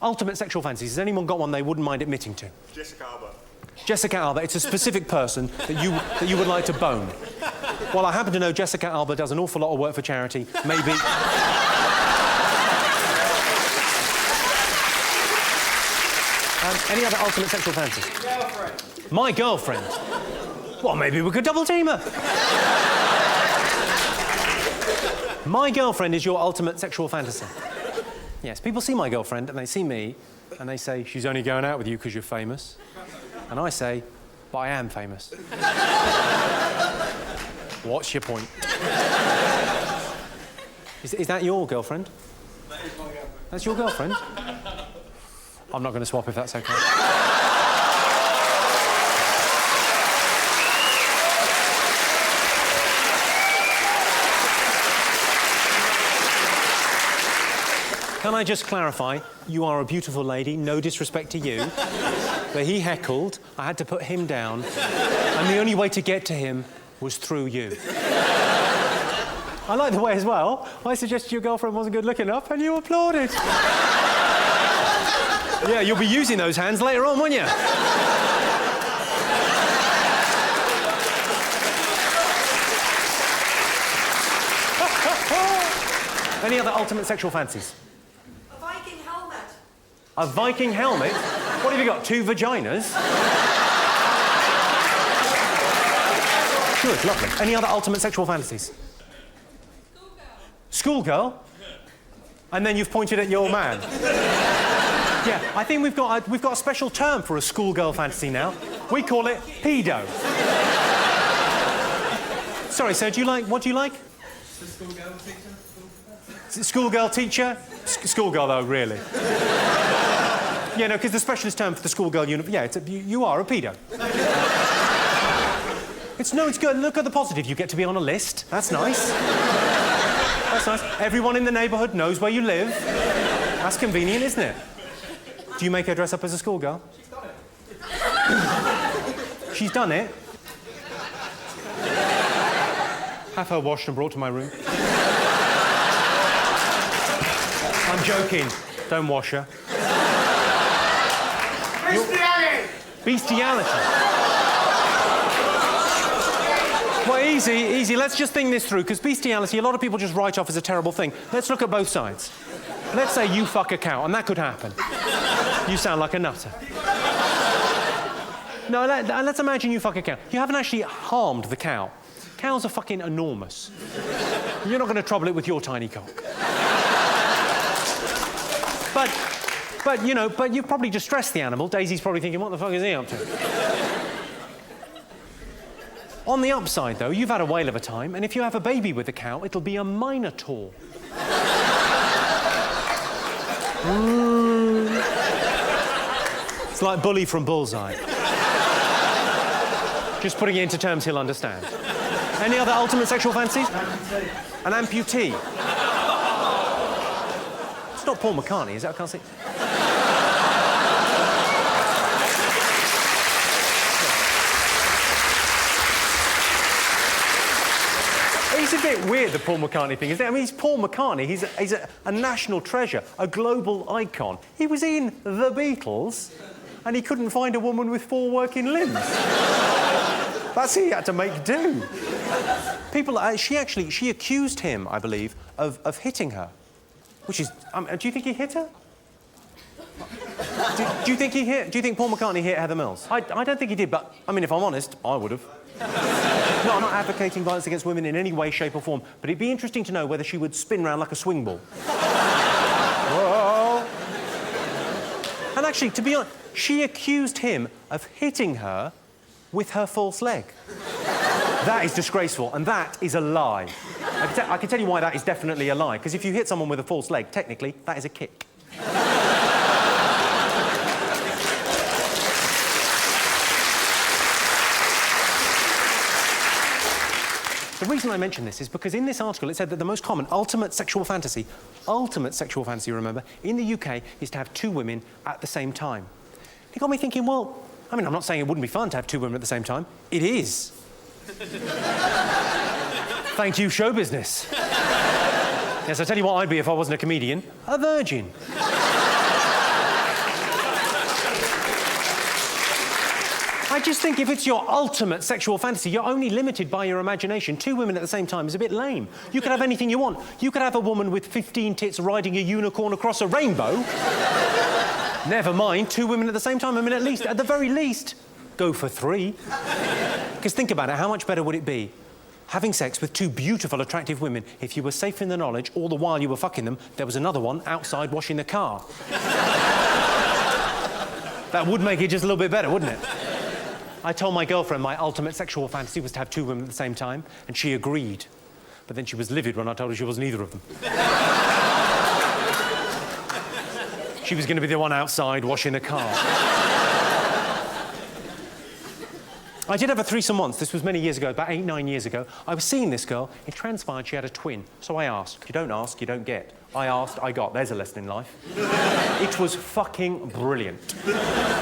Speaker 1: Ultimate sexual fantasies. Has anyone got one they wouldn't mind admitting to?
Speaker 10: Jessica Alba.
Speaker 1: Jessica Alba. It's a specific person that you would like to bone. Well, I happen to know Jessica Alba does an awful lot of work for charity. Maybe... any other ultimate sexual fantasy?
Speaker 8: Girlfriend.
Speaker 1: My girlfriend? Well, maybe we could double team her. My girlfriend is your ultimate sexual fantasy. Yes, people see my girlfriend and they see me and they say, she's only going out with you because you're famous. And I say, but I am famous. What's your point? Is that your girlfriend?
Speaker 10: That is my girlfriend.
Speaker 1: That's your girlfriend? I'm not going to swap if that's okay. Can I just clarify, you are a beautiful lady, no disrespect to you, but he heckled, I had to put him down, and the only way to get to him was through you. I like the way as well, I suggested your girlfriend wasn't good looking enough, and you applauded. Yeah, you'll be using those hands later on, won't you? Any other ultimate sexual fancies? A Viking helmet? What have you got, 2 vaginas? Good, lovely. Any other ultimate sexual fantasies? Schoolgirl? And then you've pointed at your man. Yeah, I think we've got a special term for a schoolgirl fantasy now. We call it pedo. Sorry, sir, what do you like?
Speaker 10: The schoolgirl teacher.
Speaker 1: Schoolgirl teacher? Schoolgirl, though, really. Yeah, no, because the specialist term for the schoolgirl you are a pedo. It's good. Look at the positive. You get to be on a list. That's nice. That's nice. Everyone in the neighbourhood knows where you live. That's convenient, isn't it? Do you make her dress up as a schoolgirl?
Speaker 10: She's done it.
Speaker 1: She's done it? Have her washed and brought to my room. I'm joking. Don't wash her.
Speaker 6: Bestiality!
Speaker 1: Bestiality. Well, easy. Let's just think this through, because bestiality, a lot of people just write off as a terrible thing. Let's look at both sides. Let's say you fuck a cow, and that could happen. You sound like a nutter. No, let's imagine you fuck a cow. You haven't actually harmed the cow. Cows are fucking enormous. You're not going to trouble it with your tiny cock. But you've probably distressed the animal. Daisy's probably thinking, what the fuck is he up to? On the upside, though, you've had a whale of a time, and if you have a baby with a cow, it'll be a minotaur. It's like Bully from Bullseye. Just putting it into terms he'll understand. Any other ultimate sexual fancies? An amputee. It's not Paul McCartney, is it? I can't see. It's a bit weird, the Paul McCartney thing, isn't it? I mean, he's Paul McCartney. He's a national treasure, a global icon. He was in The Beatles, and he couldn't find a woman with 4 working limbs. That's who he had to make do. People, she accused him, I believe, of hitting her. Which is, do you think he hit her? Do you think Paul McCartney hit Heather Mills? I don't think he did, but, I mean, if I'm honest, I would have. No, I'm not advocating violence against women in any way, shape or form, but it'd be interesting to know whether she would spin round like a swing ball. Whoa. And actually, to be honest, she accused him of hitting her with her false leg. That is disgraceful, and that is a lie. I can tell you why that is definitely a lie, because if you hit someone with a false leg, technically, that is a kick. The reason I mention this is because in this article it said that the most common ultimate sexual fantasy, remember, in the UK is to have 2 women at the same time. It got me thinking, well, I mean, I'm not saying it wouldn't be fun to have 2 women at the same time. It is. Thank you, show business. Yes, I tell you what I'd be if I wasn't a comedian. A virgin. I just think if it's your ultimate sexual fantasy, you're only limited by your imagination. 2 women at the same time is a bit lame. You could have anything you want. You could have a woman with 15 tits riding a unicorn across a rainbow. Never mind, 2 women at the same time. I mean, at the very least, go for 3. Because think about it, how much better would it be having sex with two beautiful, attractive women if you were safe in the knowledge all the while you were fucking them, there was another one outside washing the car. That would make it just a little bit better, wouldn't it? I told my girlfriend my ultimate sexual fantasy was to have two women at the same time, and she agreed. But then she was livid when I told her she wasn't either of them. She was going to be the one outside washing the car. I did have a threesome once. This was many years ago, about 8, 9 years ago. I was seeing this girl. It transpired she had a twin. So I asked. You don't ask, you don't get. I asked, I got. There's a lesson in life. It was fucking brilliant.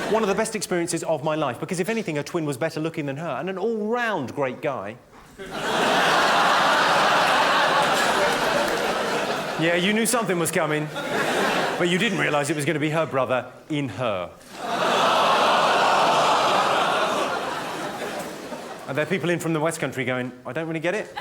Speaker 1: One of the best experiences of my life, because if anything, her twin was better looking than her, and an all-round great guy. Yeah, you knew something was coming, but you didn't realise it was going to be her brother in her. Are there people in from the West Country going, I don't really get it?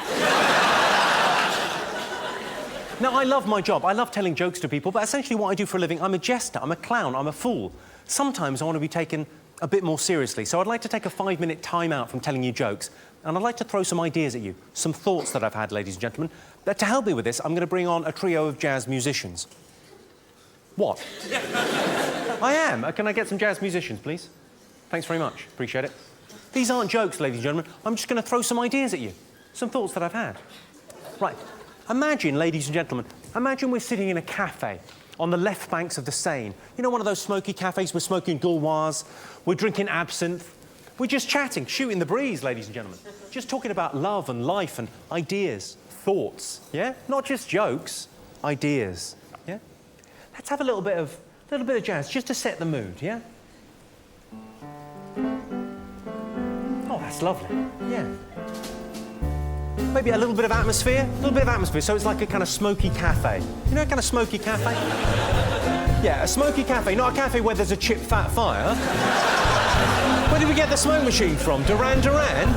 Speaker 1: Now, I love my job. I love telling jokes to people, but essentially what I do for a living, I'm a jester, I'm a clown, I'm a fool. Sometimes I want to be taken a bit more seriously, so I'd like to take a 5-minute time out from telling you jokes, and I'd like to throw some ideas at you, some thoughts that I've had, ladies and gentlemen. But to help me with this, I'm going to bring on a trio of jazz musicians. What? I am. Can I get some jazz musicians, please? Thanks very much. Appreciate it. These aren't jokes, ladies and gentlemen. I'm just going to throw some ideas at you, some thoughts that I've had. Right. Imagine, ladies and gentlemen, imagine we're sitting in a cafe on the left banks of the Seine. You know, one of those smoky cafes, we're smoking gauloise, we're drinking absinthe, we're just chatting, shooting the breeze, ladies and gentlemen. Just talking about love and life and ideas, thoughts, yeah? Not just jokes, ideas, yeah? Let's have a little bit of jazz, just to set the mood, yeah? Oh, that's lovely, yeah. Maybe a little bit of atmosphere, so it's like a kind of smoky cafe. You know, a kind of smoky cafe? Yeah, a smoky cafe, not a cafe where there's a chip fat fire. Where did we get the smoke machine from? Duran Duran?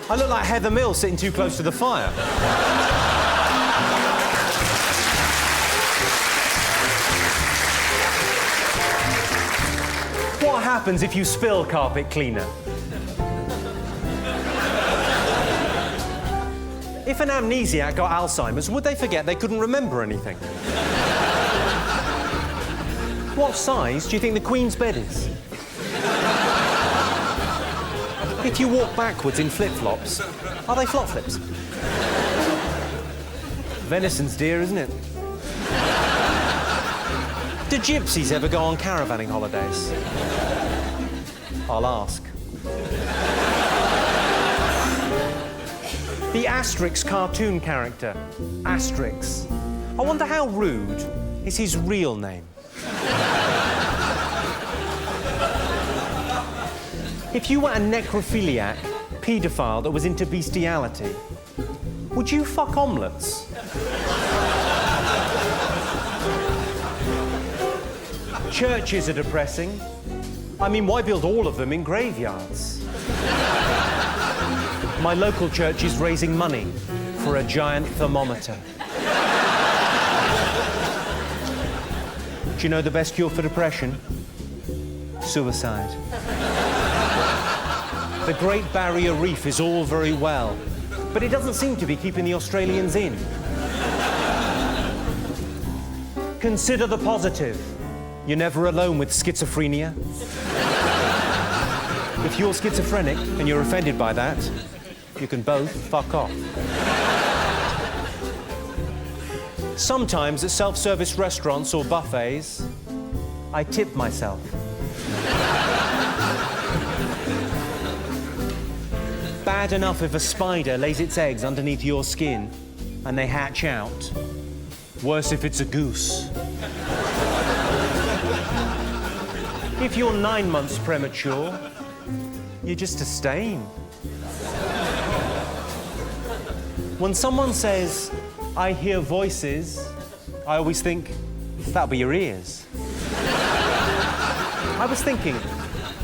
Speaker 1: I look like Heather Mills sitting too close to the fire. What happens if you spill carpet cleaner? If an amnesiac got Alzheimer's, would they forget they couldn't remember anything? What size do you think the Queen's bed is? If you walk backwards in flip-flops, are they flop flips? Venison's dear, isn't it? Do gypsies ever go on caravanning holidays? I'll ask. The Asterix cartoon character, Asterix. I wonder how rude is his real name. If you were a necrophiliac paedophile that was into bestiality, would you fuck omelettes? Churches are depressing. I mean, why build all of them in graveyards? My local church is raising money for a giant thermometer. Do you know the best cure for depression? Suicide. The Great Barrier Reef is all very well, but it doesn't seem to be keeping the Australians in. Consider the positive. You're never alone with schizophrenia. If you're schizophrenic and you're offended by that, you can both fuck off. Sometimes at self-service restaurants or buffets, I tip myself. Bad enough if a spider lays its eggs underneath your skin and they hatch out. Worse if it's a goose. If you're 9 months premature, you're just a stain. When someone says, I hear voices, I always think, that'll be your ears. I was thinking,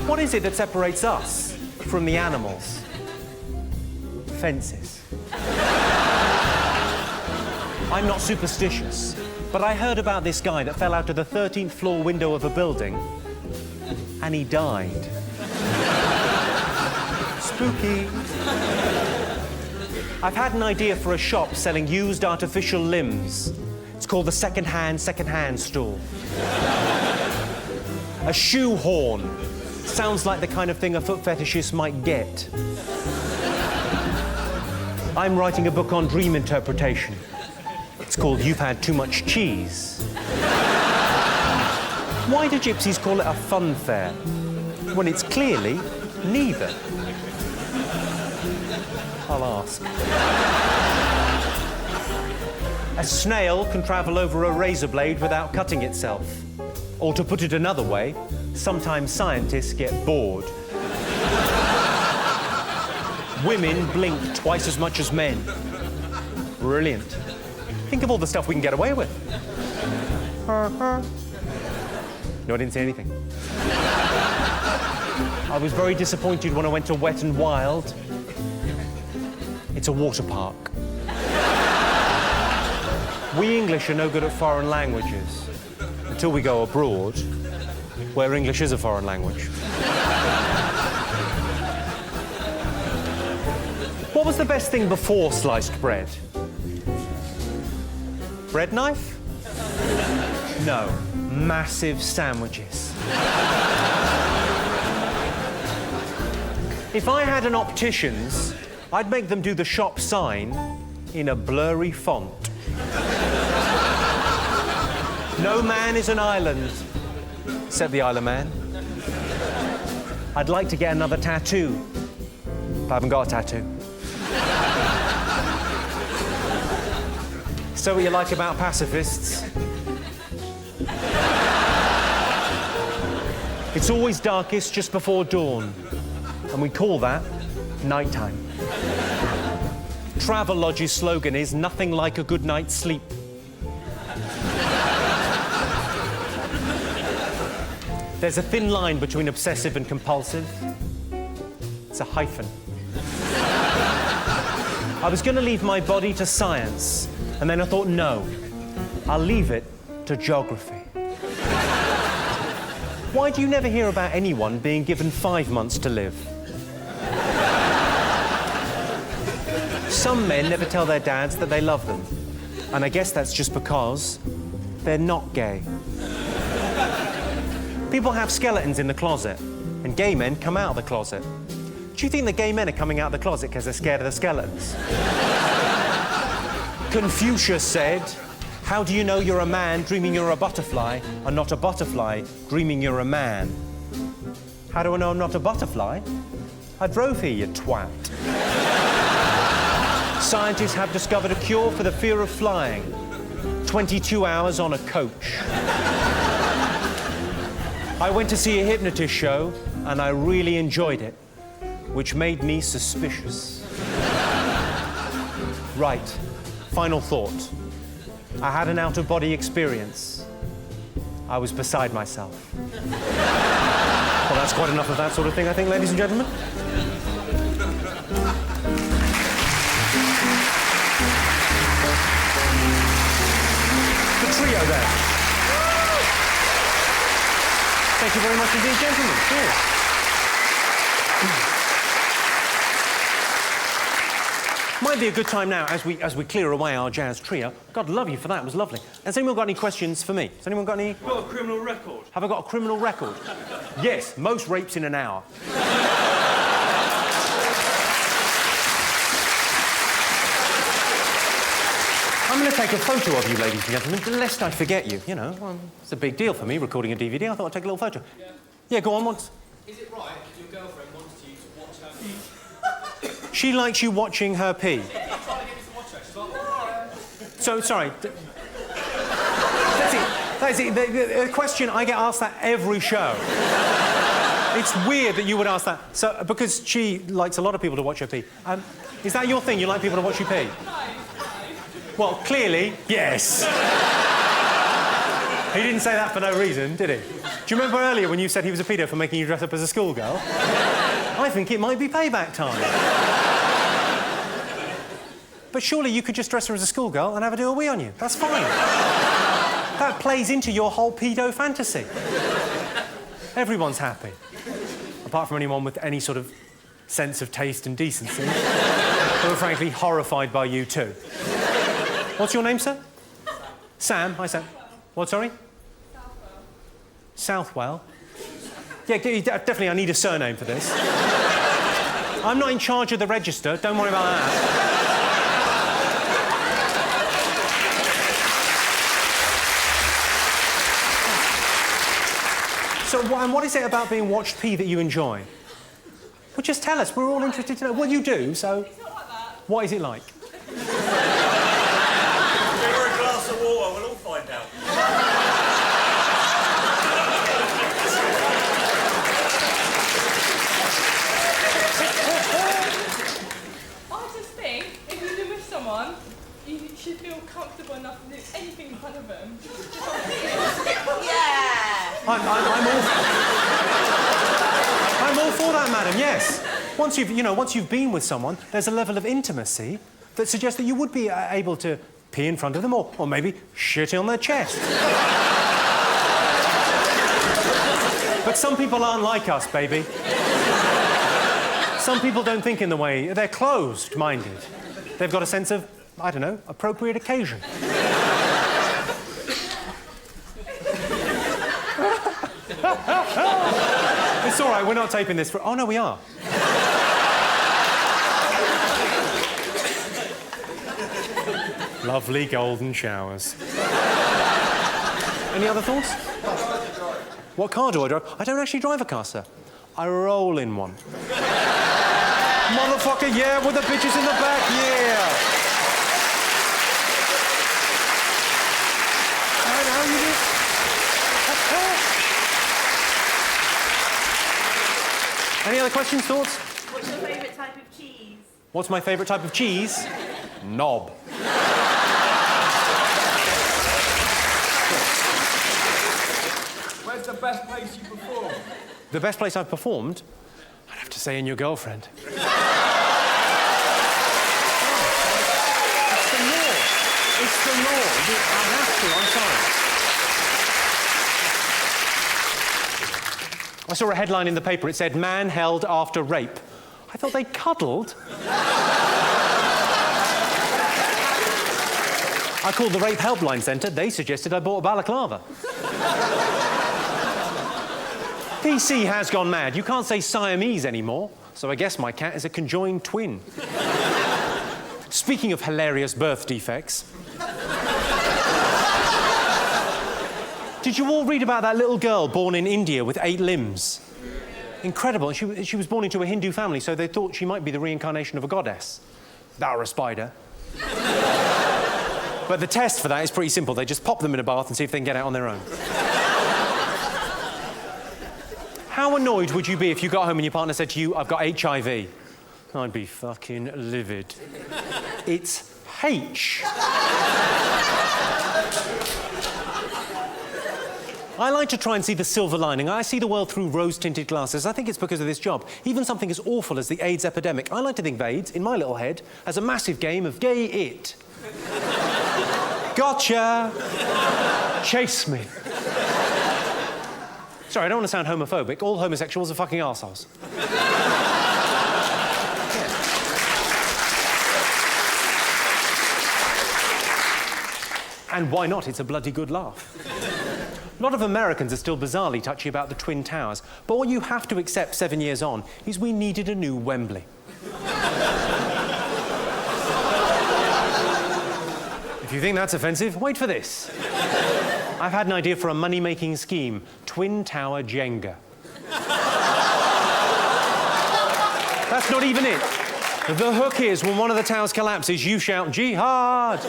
Speaker 1: what is it that separates us from the animals? Fences. I'm not superstitious, but I heard about this guy that fell out of the 13th floor window of a building, and he died. spooky. I've had an idea for a shop selling used artificial limbs. It's called the second-hand store. A shoehorn. Sounds like the kind of thing a foot fetishist might get. I'm writing a book on dream interpretation. It's called You've Had Too Much Cheese. Why do gypsies call it a fun fair when it's clearly neither? I'll ask. A snail can travel over a razor blade without cutting itself. Or to put it another way, sometimes scientists get bored. Women blink twice as much as men. Brilliant. Think of all the stuff we can get away with. No, I didn't say anything. I was very disappointed when I went to Wet and Wild. It's a water park. We English are no good at foreign languages until we go abroad, where English is a foreign language. What was the best thing before sliced bread? Bread knife? No, massive sandwiches. If I had an optician's, I'd make them do the shop sign in a blurry font. No man is an island, except the Isle of Man. I'd like to get another tattoo, but I haven't got a tattoo. So what you like about pacifists? It's always darkest just before dawn, and we call that nighttime. Travelodge's slogan is nothing like a good night's sleep. There's a thin line between obsessive and compulsive. It's a hyphen. I was going to leave my body to science, and then I thought, no, I'll leave it to geography. Why do you never hear about anyone being given 5 months to live? Some men never tell their dads that they love them, and I guess that's just because they're not gay. People have skeletons in the closet, and gay men come out of the closet. Do you think the gay men are coming out of the closet because they're scared of the skeletons? Confucius said, how do you know you're a man dreaming you're a butterfly and not a butterfly dreaming you're a man? How do I know I'm not a butterfly? I drove here, you twat. Scientists have discovered a cure for the fear of flying. 22 hours on a coach. I went to see a hypnotist show, and I really enjoyed it, which made me suspicious. Right, final thought. I had an out-of-body experience. I was beside myself. Well, that's quite enough of that sort of thing, I think, ladies and gentlemen. The trio there. Thank you very much indeed, gentlemen. Cheers. Might be a good time now, as we clear away our jazz trio. God love you for that, it was lovely. Has anyone got any questions for me? Has anyone got any?
Speaker 10: I've got a criminal record.
Speaker 1: Have I got a criminal record? Yes, most rapes in an hour. I'm going to take a photo of you, ladies and gentlemen, lest I forget you. You know, well, it's a big deal for me, recording a DVD. I thought I'd take a little photo. Yeah, go on, once.
Speaker 6: Is it right that your girlfriend wants you to watch her pee?
Speaker 1: She likes you watching her pee.
Speaker 6: I'm trying to get you to watch her. She's like, oh.
Speaker 1: So, sorry. That's it. The question, I get asked that every show. It's weird that you would ask that. So, because she likes a lot of people to watch her pee. Is that your thing? You like people to watch you pee? Well, clearly, yes. He didn't say that for no reason, did he? Do you remember earlier when you said he was a pedo for making you dress up as a schoolgirl? I think it might be payback time. But surely you could just dress her as a schoolgirl and have her do a wee on you. That's fine. That plays into your whole pedo fantasy. Everyone's happy. Apart from anyone with any sort of sense of taste and decency who are frankly horrified by you too. What's your name, sir? Sam. Hi, Sam. What, sorry? Southwell. Yeah, definitely I need a surname for this. I'm not in charge of the register, don't worry about that. So, and what is it about being watched pee that you enjoy? Well, just tell us, we're all interested to know. Well, you do, so...
Speaker 9: It's not like that.
Speaker 1: What is it like?
Speaker 6: Give her a glass of water, we'll all find out.
Speaker 9: I just think if you live with someone, you should feel comfortable enough to do anything in front of them.
Speaker 2: Yeah.
Speaker 1: I'm all for that, madam, yes. Once you've been with someone, there's a level of intimacy that suggests that you would be able to pee in front of them or maybe shit on their chest. But some people aren't like us, baby. Some people don't think in the way... They're closed-minded. They've got a sense of, I don't know, appropriate occasion. It's all right, we're not taping this for... Oh, no, we are. Lovely golden showers. Any other thoughts? What car do I drive? I don't actually drive a car, sir. I roll in one. Motherfucker, yeah, with the bitches in the back, yeah. How you do? Any other questions, thoughts?
Speaker 9: What's your favourite type of cheese?
Speaker 1: What's my favourite type of cheese? Knob.
Speaker 10: Where's the best place you perform?
Speaker 1: The best place I've performed? I'd have to say in your girlfriend. It's the law. It's the law. I have to, I'm sorry. I saw a headline in the paper. It said, "Man held after rape." I thought they cuddled. I called the Rape Helpline Centre. They suggested I bought a balaclava. PC has gone mad. You can't say Siamese anymore, so I guess my cat is a conjoined twin. Speaking of hilarious birth defects... Did you all read about that little girl born in India with 8 limbs? Incredible. She was born into a Hindu family, so they thought she might be the reincarnation of a goddess. That or a spider. But the test for that is pretty simple. They just pop them in a bath and see if they can get out on their own. How annoyed would you be if you got home and your partner said to you, "I've got HIV"? I'd be fucking livid. It's H. I like to try and see the silver lining. I see the world through rose-tinted glasses. I think it's because of this job. Even something as awful as the AIDS epidemic, I like to think of AIDS, in my little head, as a massive game of gay it. Gotcha! Chase me. Sorry, I don't want to sound homophobic. All homosexuals are fucking arseholes. And why not? It's a bloody good laugh. A lot of Americans are still bizarrely touchy about the Twin Towers, but what you have to accept 7 years on is we needed a new Wembley. If you think that's offensive, wait for this. I've had an idea for a money-making scheme. Twin Tower Jenga. That's not even it. The hook is, when one of the towers collapses, you shout, "Jihad!"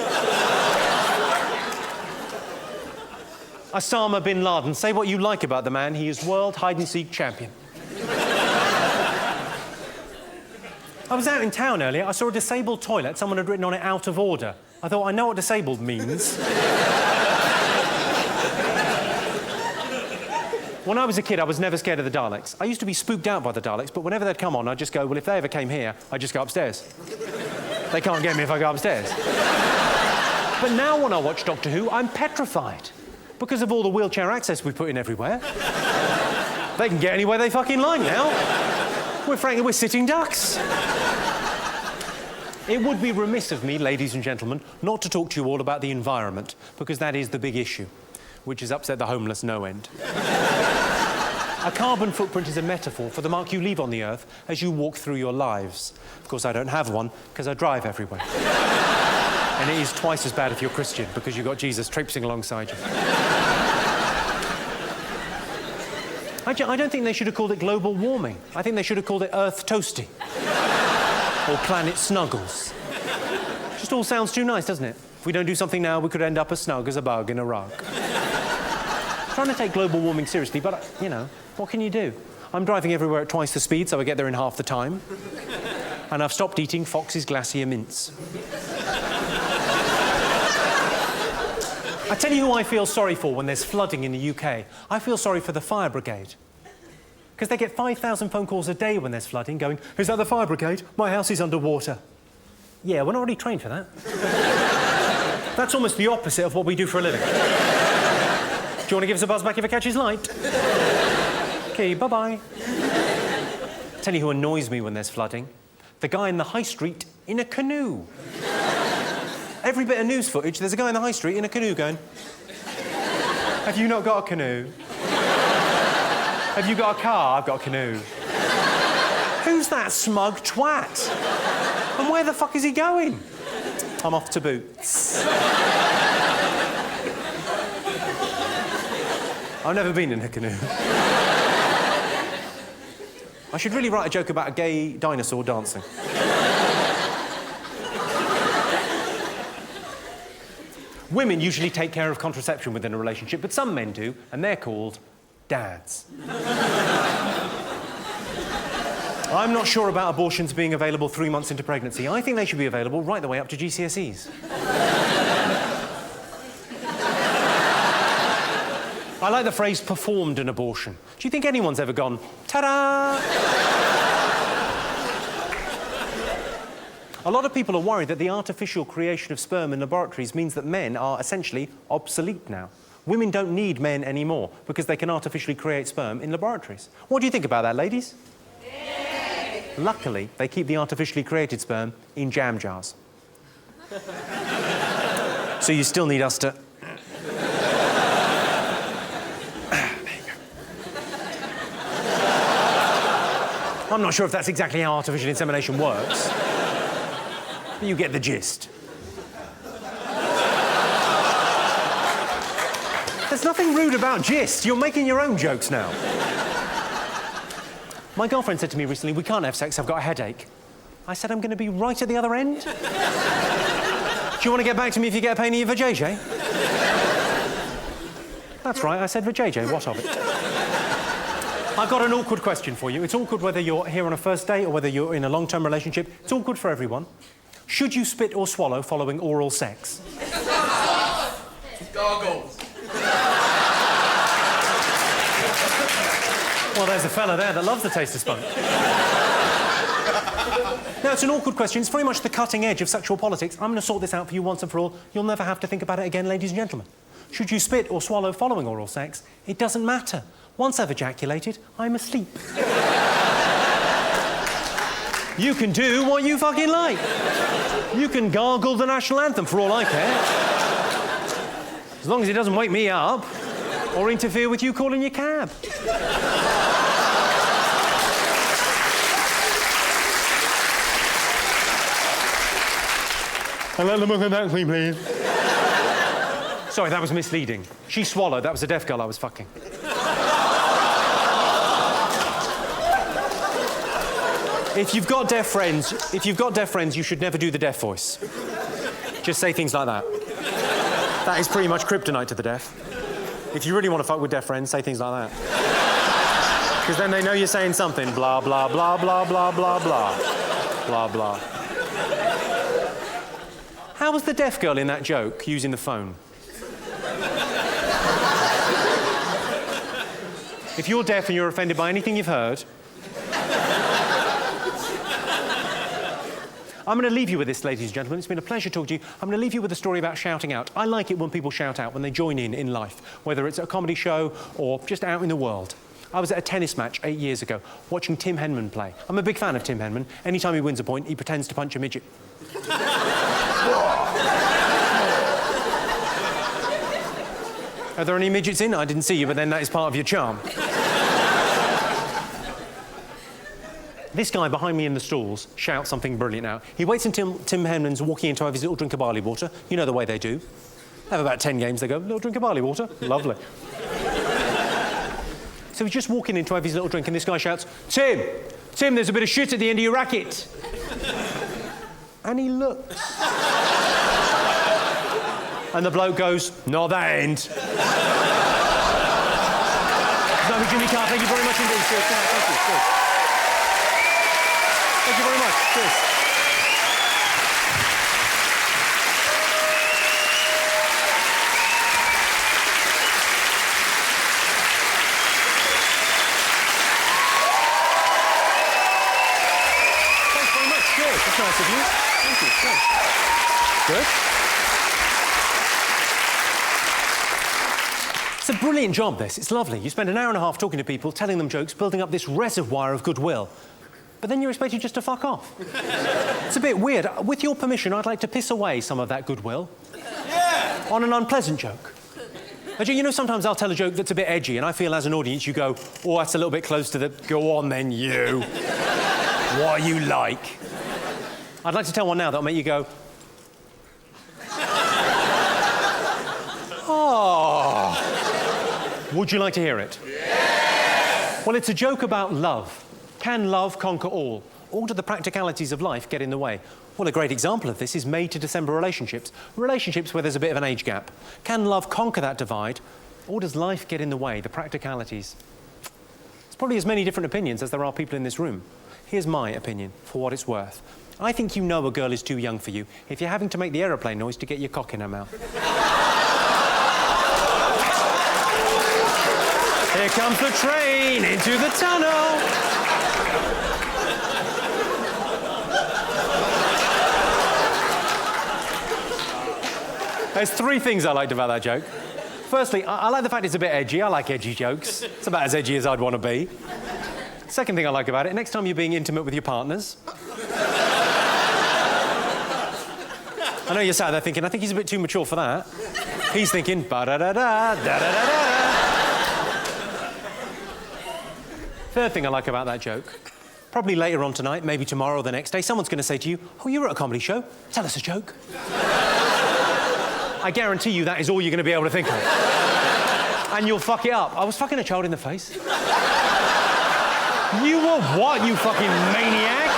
Speaker 1: Osama bin Laden, say what you like about the man, he is world hide-and-seek champion. I was out in town earlier, I saw a disabled toilet, someone had written on it, "out of order." I thought, I know what disabled means. When I was a kid, I was never scared of the Daleks. I used to be spooked out by the Daleks, but whenever they'd come on, I'd just go, well, if they ever came here, I'd just go upstairs. They can't get me if I go upstairs. But now when I watch Doctor Who, I'm petrified. Because of all the wheelchair access we put in everywhere. They can get anywhere they fucking like now. We're sitting ducks. It would be remiss of me, ladies and gentlemen, not to talk to you all about the environment, because that is the big issue, which has upset the homeless no end. A carbon footprint is a metaphor for the mark you leave on the earth as you walk through your lives. Of course, I don't have one, because I drive everywhere. And it is twice as bad if you're Christian, because you've got Jesus traipsing alongside you. I don't think they should have called it global warming. I think they should have called it Earth Toasty. Or Planet Snuggles. Just all sounds too nice, doesn't it? If we don't do something now, we could end up as snug as a bug in a rug. Trying to take global warming seriously, but, you know, what can you do? I'm driving everywhere at twice the speed, so I get there in half the time. And I've stopped eating Fox's Glacier mints. I tell you who I feel sorry for when there's flooding in the UK. I feel sorry for the fire brigade. Because they get 5,000 phone calls a day when there's flooding going, "Is that the fire brigade? My house is underwater." Yeah, we're not really trained for that. That's almost the opposite of what we do for a living. Do you want to give us a buzz back if it catches light? OK, bye-bye. Tell you who annoys me when there's flooding. The guy in the high street in a canoe. Every bit of news footage, there's a guy in the high street in a canoe going, "Have you not got a canoe? Have you got a car? I've got a canoe." Who's that smug twat? And where the fuck is he going? I'm off to Boots. I've never been in a canoe. I should really write a joke about a gay dinosaur dancing. Women usually take care of contraception within a relationship, but some men do, and they're called dads. I'm not sure about abortions being available 3 months into pregnancy. I think they should be available right the way up to GCSEs. I like the phrase performed an abortion. Do you think anyone's ever gone, ta-da? A lot of people are worried that the artificial creation of sperm in laboratories means that men are essentially obsolete now. Women don't need men anymore because they can artificially create sperm in laboratories. What do you think about that, ladies? Yay! Luckily, they keep the artificially created sperm in jam jars. So you still need us to... I'm not sure if that's exactly how artificial insemination works. But you get the gist. There's nothing rude about gist. You're making your own jokes now. My girlfriend said to me recently, "We can't have sex, I've got a headache." I said, "I'm going to be right at the other end." "Do you want to get back to me if you get a pain in your vajayjay?" That's right, I said vajayjay, what of it? I've got an awkward question for you. It's awkward whether you're here on a first date or whether you're in a long-term relationship. It's awkward for everyone. Should you spit or swallow following oral sex?
Speaker 10: Gargles.
Speaker 1: Well, there's a fella there that loves the taste of spunk. Now, it's an awkward question. It's very much the cutting edge of sexual politics. I'm going to sort this out for you once and for all. You'll never have to think about it again, ladies and gentlemen. Should you spit or swallow following oral sex? It doesn't matter. Once I've ejaculated, I'm asleep. You can do what you fucking like. You can gargle the national anthem for all I care. As long as it doesn't wake me up or interfere with you calling your cab. And let them look at that, please. Sorry, that was misleading. She swallowed. That was a deaf girl I was fucking. If you've got deaf friends, you should never do the deaf voice. Just say things like that. That is pretty much kryptonite to the deaf. If you really want to fuck with deaf friends, say things like that. Because then they know you're saying something. Blah, blah, blah, blah, blah, blah, blah. Blah, blah. How was the deaf girl in that joke using the phone? If you're deaf and you're offended by anything you've heard, I'm going to leave you with this, ladies and gentlemen. It's been a pleasure talking to you. I'm going to leave you with a story about shouting out. I like it when people shout out, when they join in life, whether it's at a comedy show or just out in the world. I was at a tennis match 8 years ago, watching Tim Henman play. I'm a big fan of Tim Henman. Anytime he wins a point, he pretends to punch a midget. Are there any midgets in? I didn't see you, but then that is part of your charm. This guy behind me in the stalls shouts something brilliant out. He waits until Tim Henman's walking in to have his little drink of barley water. You know the way they do. They have about 10 games, they go, little drink of barley water. Lovely. So he's just walking in to have his little drink, and this guy shouts, Tim, there's a bit of shit at the end of your racket. And he looks. And the bloke goes, not that end. Jimmy Carr, thank you very much indeed. Cheers. Thank you. Cheers. Thank you very much. Cheers. Thanks very much. Cheers. That's nice of you. Thank you. Good. It's a brilliant job, this. It's lovely. You spend an hour and a half talking to people, telling them jokes, building up this reservoir of goodwill. But then you're expected just to fuck off. It's a bit weird. With your permission, I'd like to piss away some of that goodwill. Yeah! On an unpleasant joke. You know, sometimes I'll tell a joke that's a bit edgy, and I feel as an audience you go, oh, that's a little bit close to the... Go on then, you. What are you like? I'd like to tell one now that'll make you go... Oh... Would you like to hear it? Yes! Well, it's a joke about love. Can love conquer all? Or do the practicalities of life get in the way? Well, a great example of this is May to December relationships. Relationships where there's a bit of an age gap. Can love conquer that divide? Or does life get in the way, the practicalities? There's probably as many different opinions as there are people in this room. Here's my opinion, for what it's worth. I think you know a girl is too young for you if you're having to make the aeroplane noise to get your cock in her mouth. Here comes the train into the tunnel. There's three things I liked about that joke. Firstly, I like the fact it's a bit edgy. I like edgy jokes. It's about as edgy as I'd want to be. Second thing I like about it, next time you're being intimate with your partners. I know you're sat there thinking, I think he's a bit too mature for that. He's thinking, ba-da-da-da, da-da-da-da. Third thing I like about that joke, probably later on tonight, maybe tomorrow or the next day, someone's going to say to you, oh, you were at a comedy show, tell us a joke. I guarantee you that is all you're going to be able to think of. And you'll fuck it up. I was fucking a child in the face. You were what, you fucking maniac?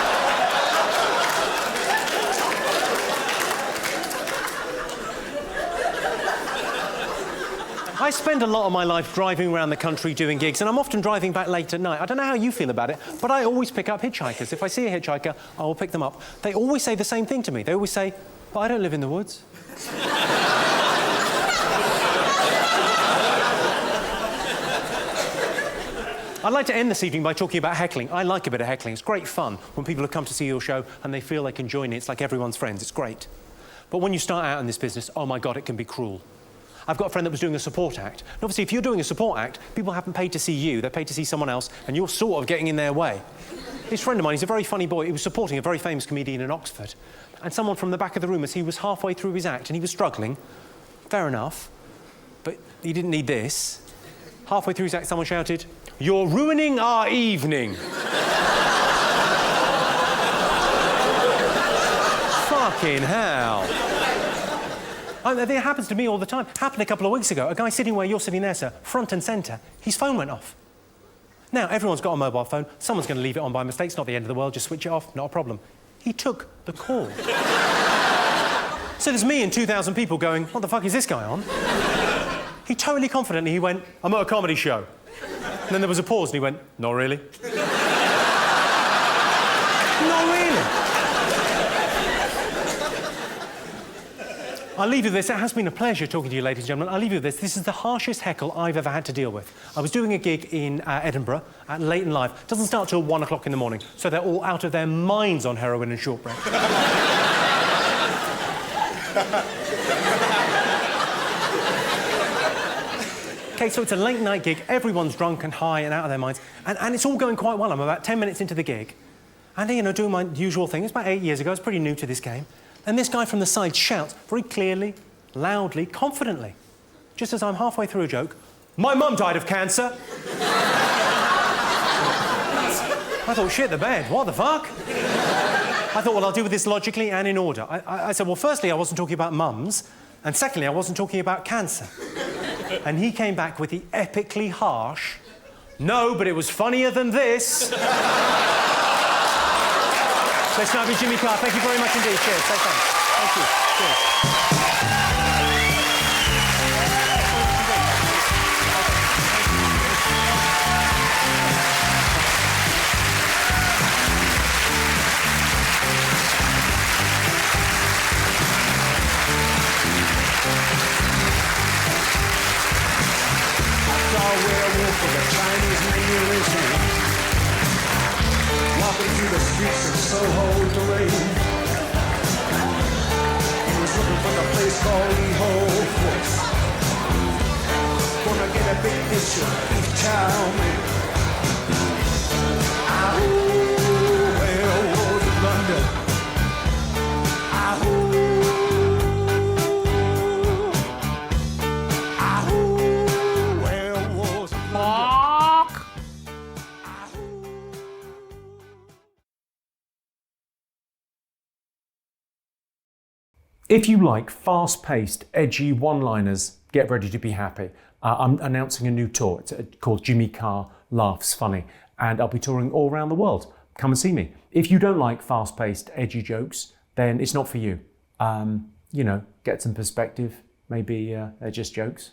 Speaker 1: I spend a lot of my life driving around the country doing gigs, and I'm often driving back late at night. I don't know how you feel about it, but I always pick up hitchhikers. If I see a hitchhiker, I will pick them up. They always say the same thing to me. They always say, but I don't live in the woods. I'd like to end this evening by talking about heckling. I like a bit of heckling. It's great fun when people have come to see your show and they feel they can join in. It's like everyone's friends. It's great. But when you start out in this business, oh my God, it can be cruel. I've got a friend that was doing a support act. And obviously, if you're doing a support act, people haven't paid to see you. They're paid to see someone else, and you're sort of getting in their way. This friend of mine, he's a very funny boy. He was supporting a very famous comedian in Oxford. And someone from the back of the room, as he was halfway through his act, and he was struggling, fair enough, but he didn't need this. Halfway through his act, someone shouted, "You're ruining our evening." Fucking hell. It happens to me all the time. Happened a couple of weeks ago. A guy sitting where you're sitting there, sir, front and centre, his phone went off. Now, everyone's got a mobile phone. Someone's going to leave it on by mistake. It's not the end of the world. Just switch it off. Not a problem. He took the call. So there's me and 2,000 people going, what the fuck is this guy on? He totally confidently, he went, I'm at a comedy show. And then there was a pause and he went, not really. Not really. I'll leave you with this. It has been a pleasure talking to you, ladies and gentlemen. I'll leave you with this. This is the harshest heckle I've ever had to deal with. I was doing a gig in Edinburgh at Late and Live. It doesn't start till 1 o'clock in the morning, so they're all out of their minds on heroin and shortbread. Okay, so it's a late night gig. Everyone's drunk and high and out of their minds. And it's all going quite well. I'm about 10 minutes into the gig. And, you know, doing my usual thing. It's about 8 years ago. I was pretty new to this game. And this guy from the side shouts very clearly, loudly, confidently, just as I'm halfway through a joke, "My mum died of cancer." I thought, shit the bed, what the fuck? I thought, well, I'll deal with this logically and in order. I said, well, firstly, I wasn't talking about mums, and secondly, I wasn't talking about cancer. And he came back with the epically harsh, "No, but it was funnier than this." Let's now be Jimmy Carr. Thank you very much indeed. Cheers. Take care. Thank you. Cheers.
Speaker 11: Werewolf with a Chinese mannerism, walking through the streets of Soho to rain. He was looking for the place called Eho Force. Gonna get a big dish of beef chow mein. Werewolves of London.
Speaker 1: If you like fast-paced, edgy one-liners, get ready to be happy. I'm announcing a new tour. It's called Jimmy Carr Laughs Funny, and I'll be touring all around the world. Come and see me. If you don't like fast-paced, edgy jokes, then it's not for you. You know, get some perspective. Maybe they're just jokes.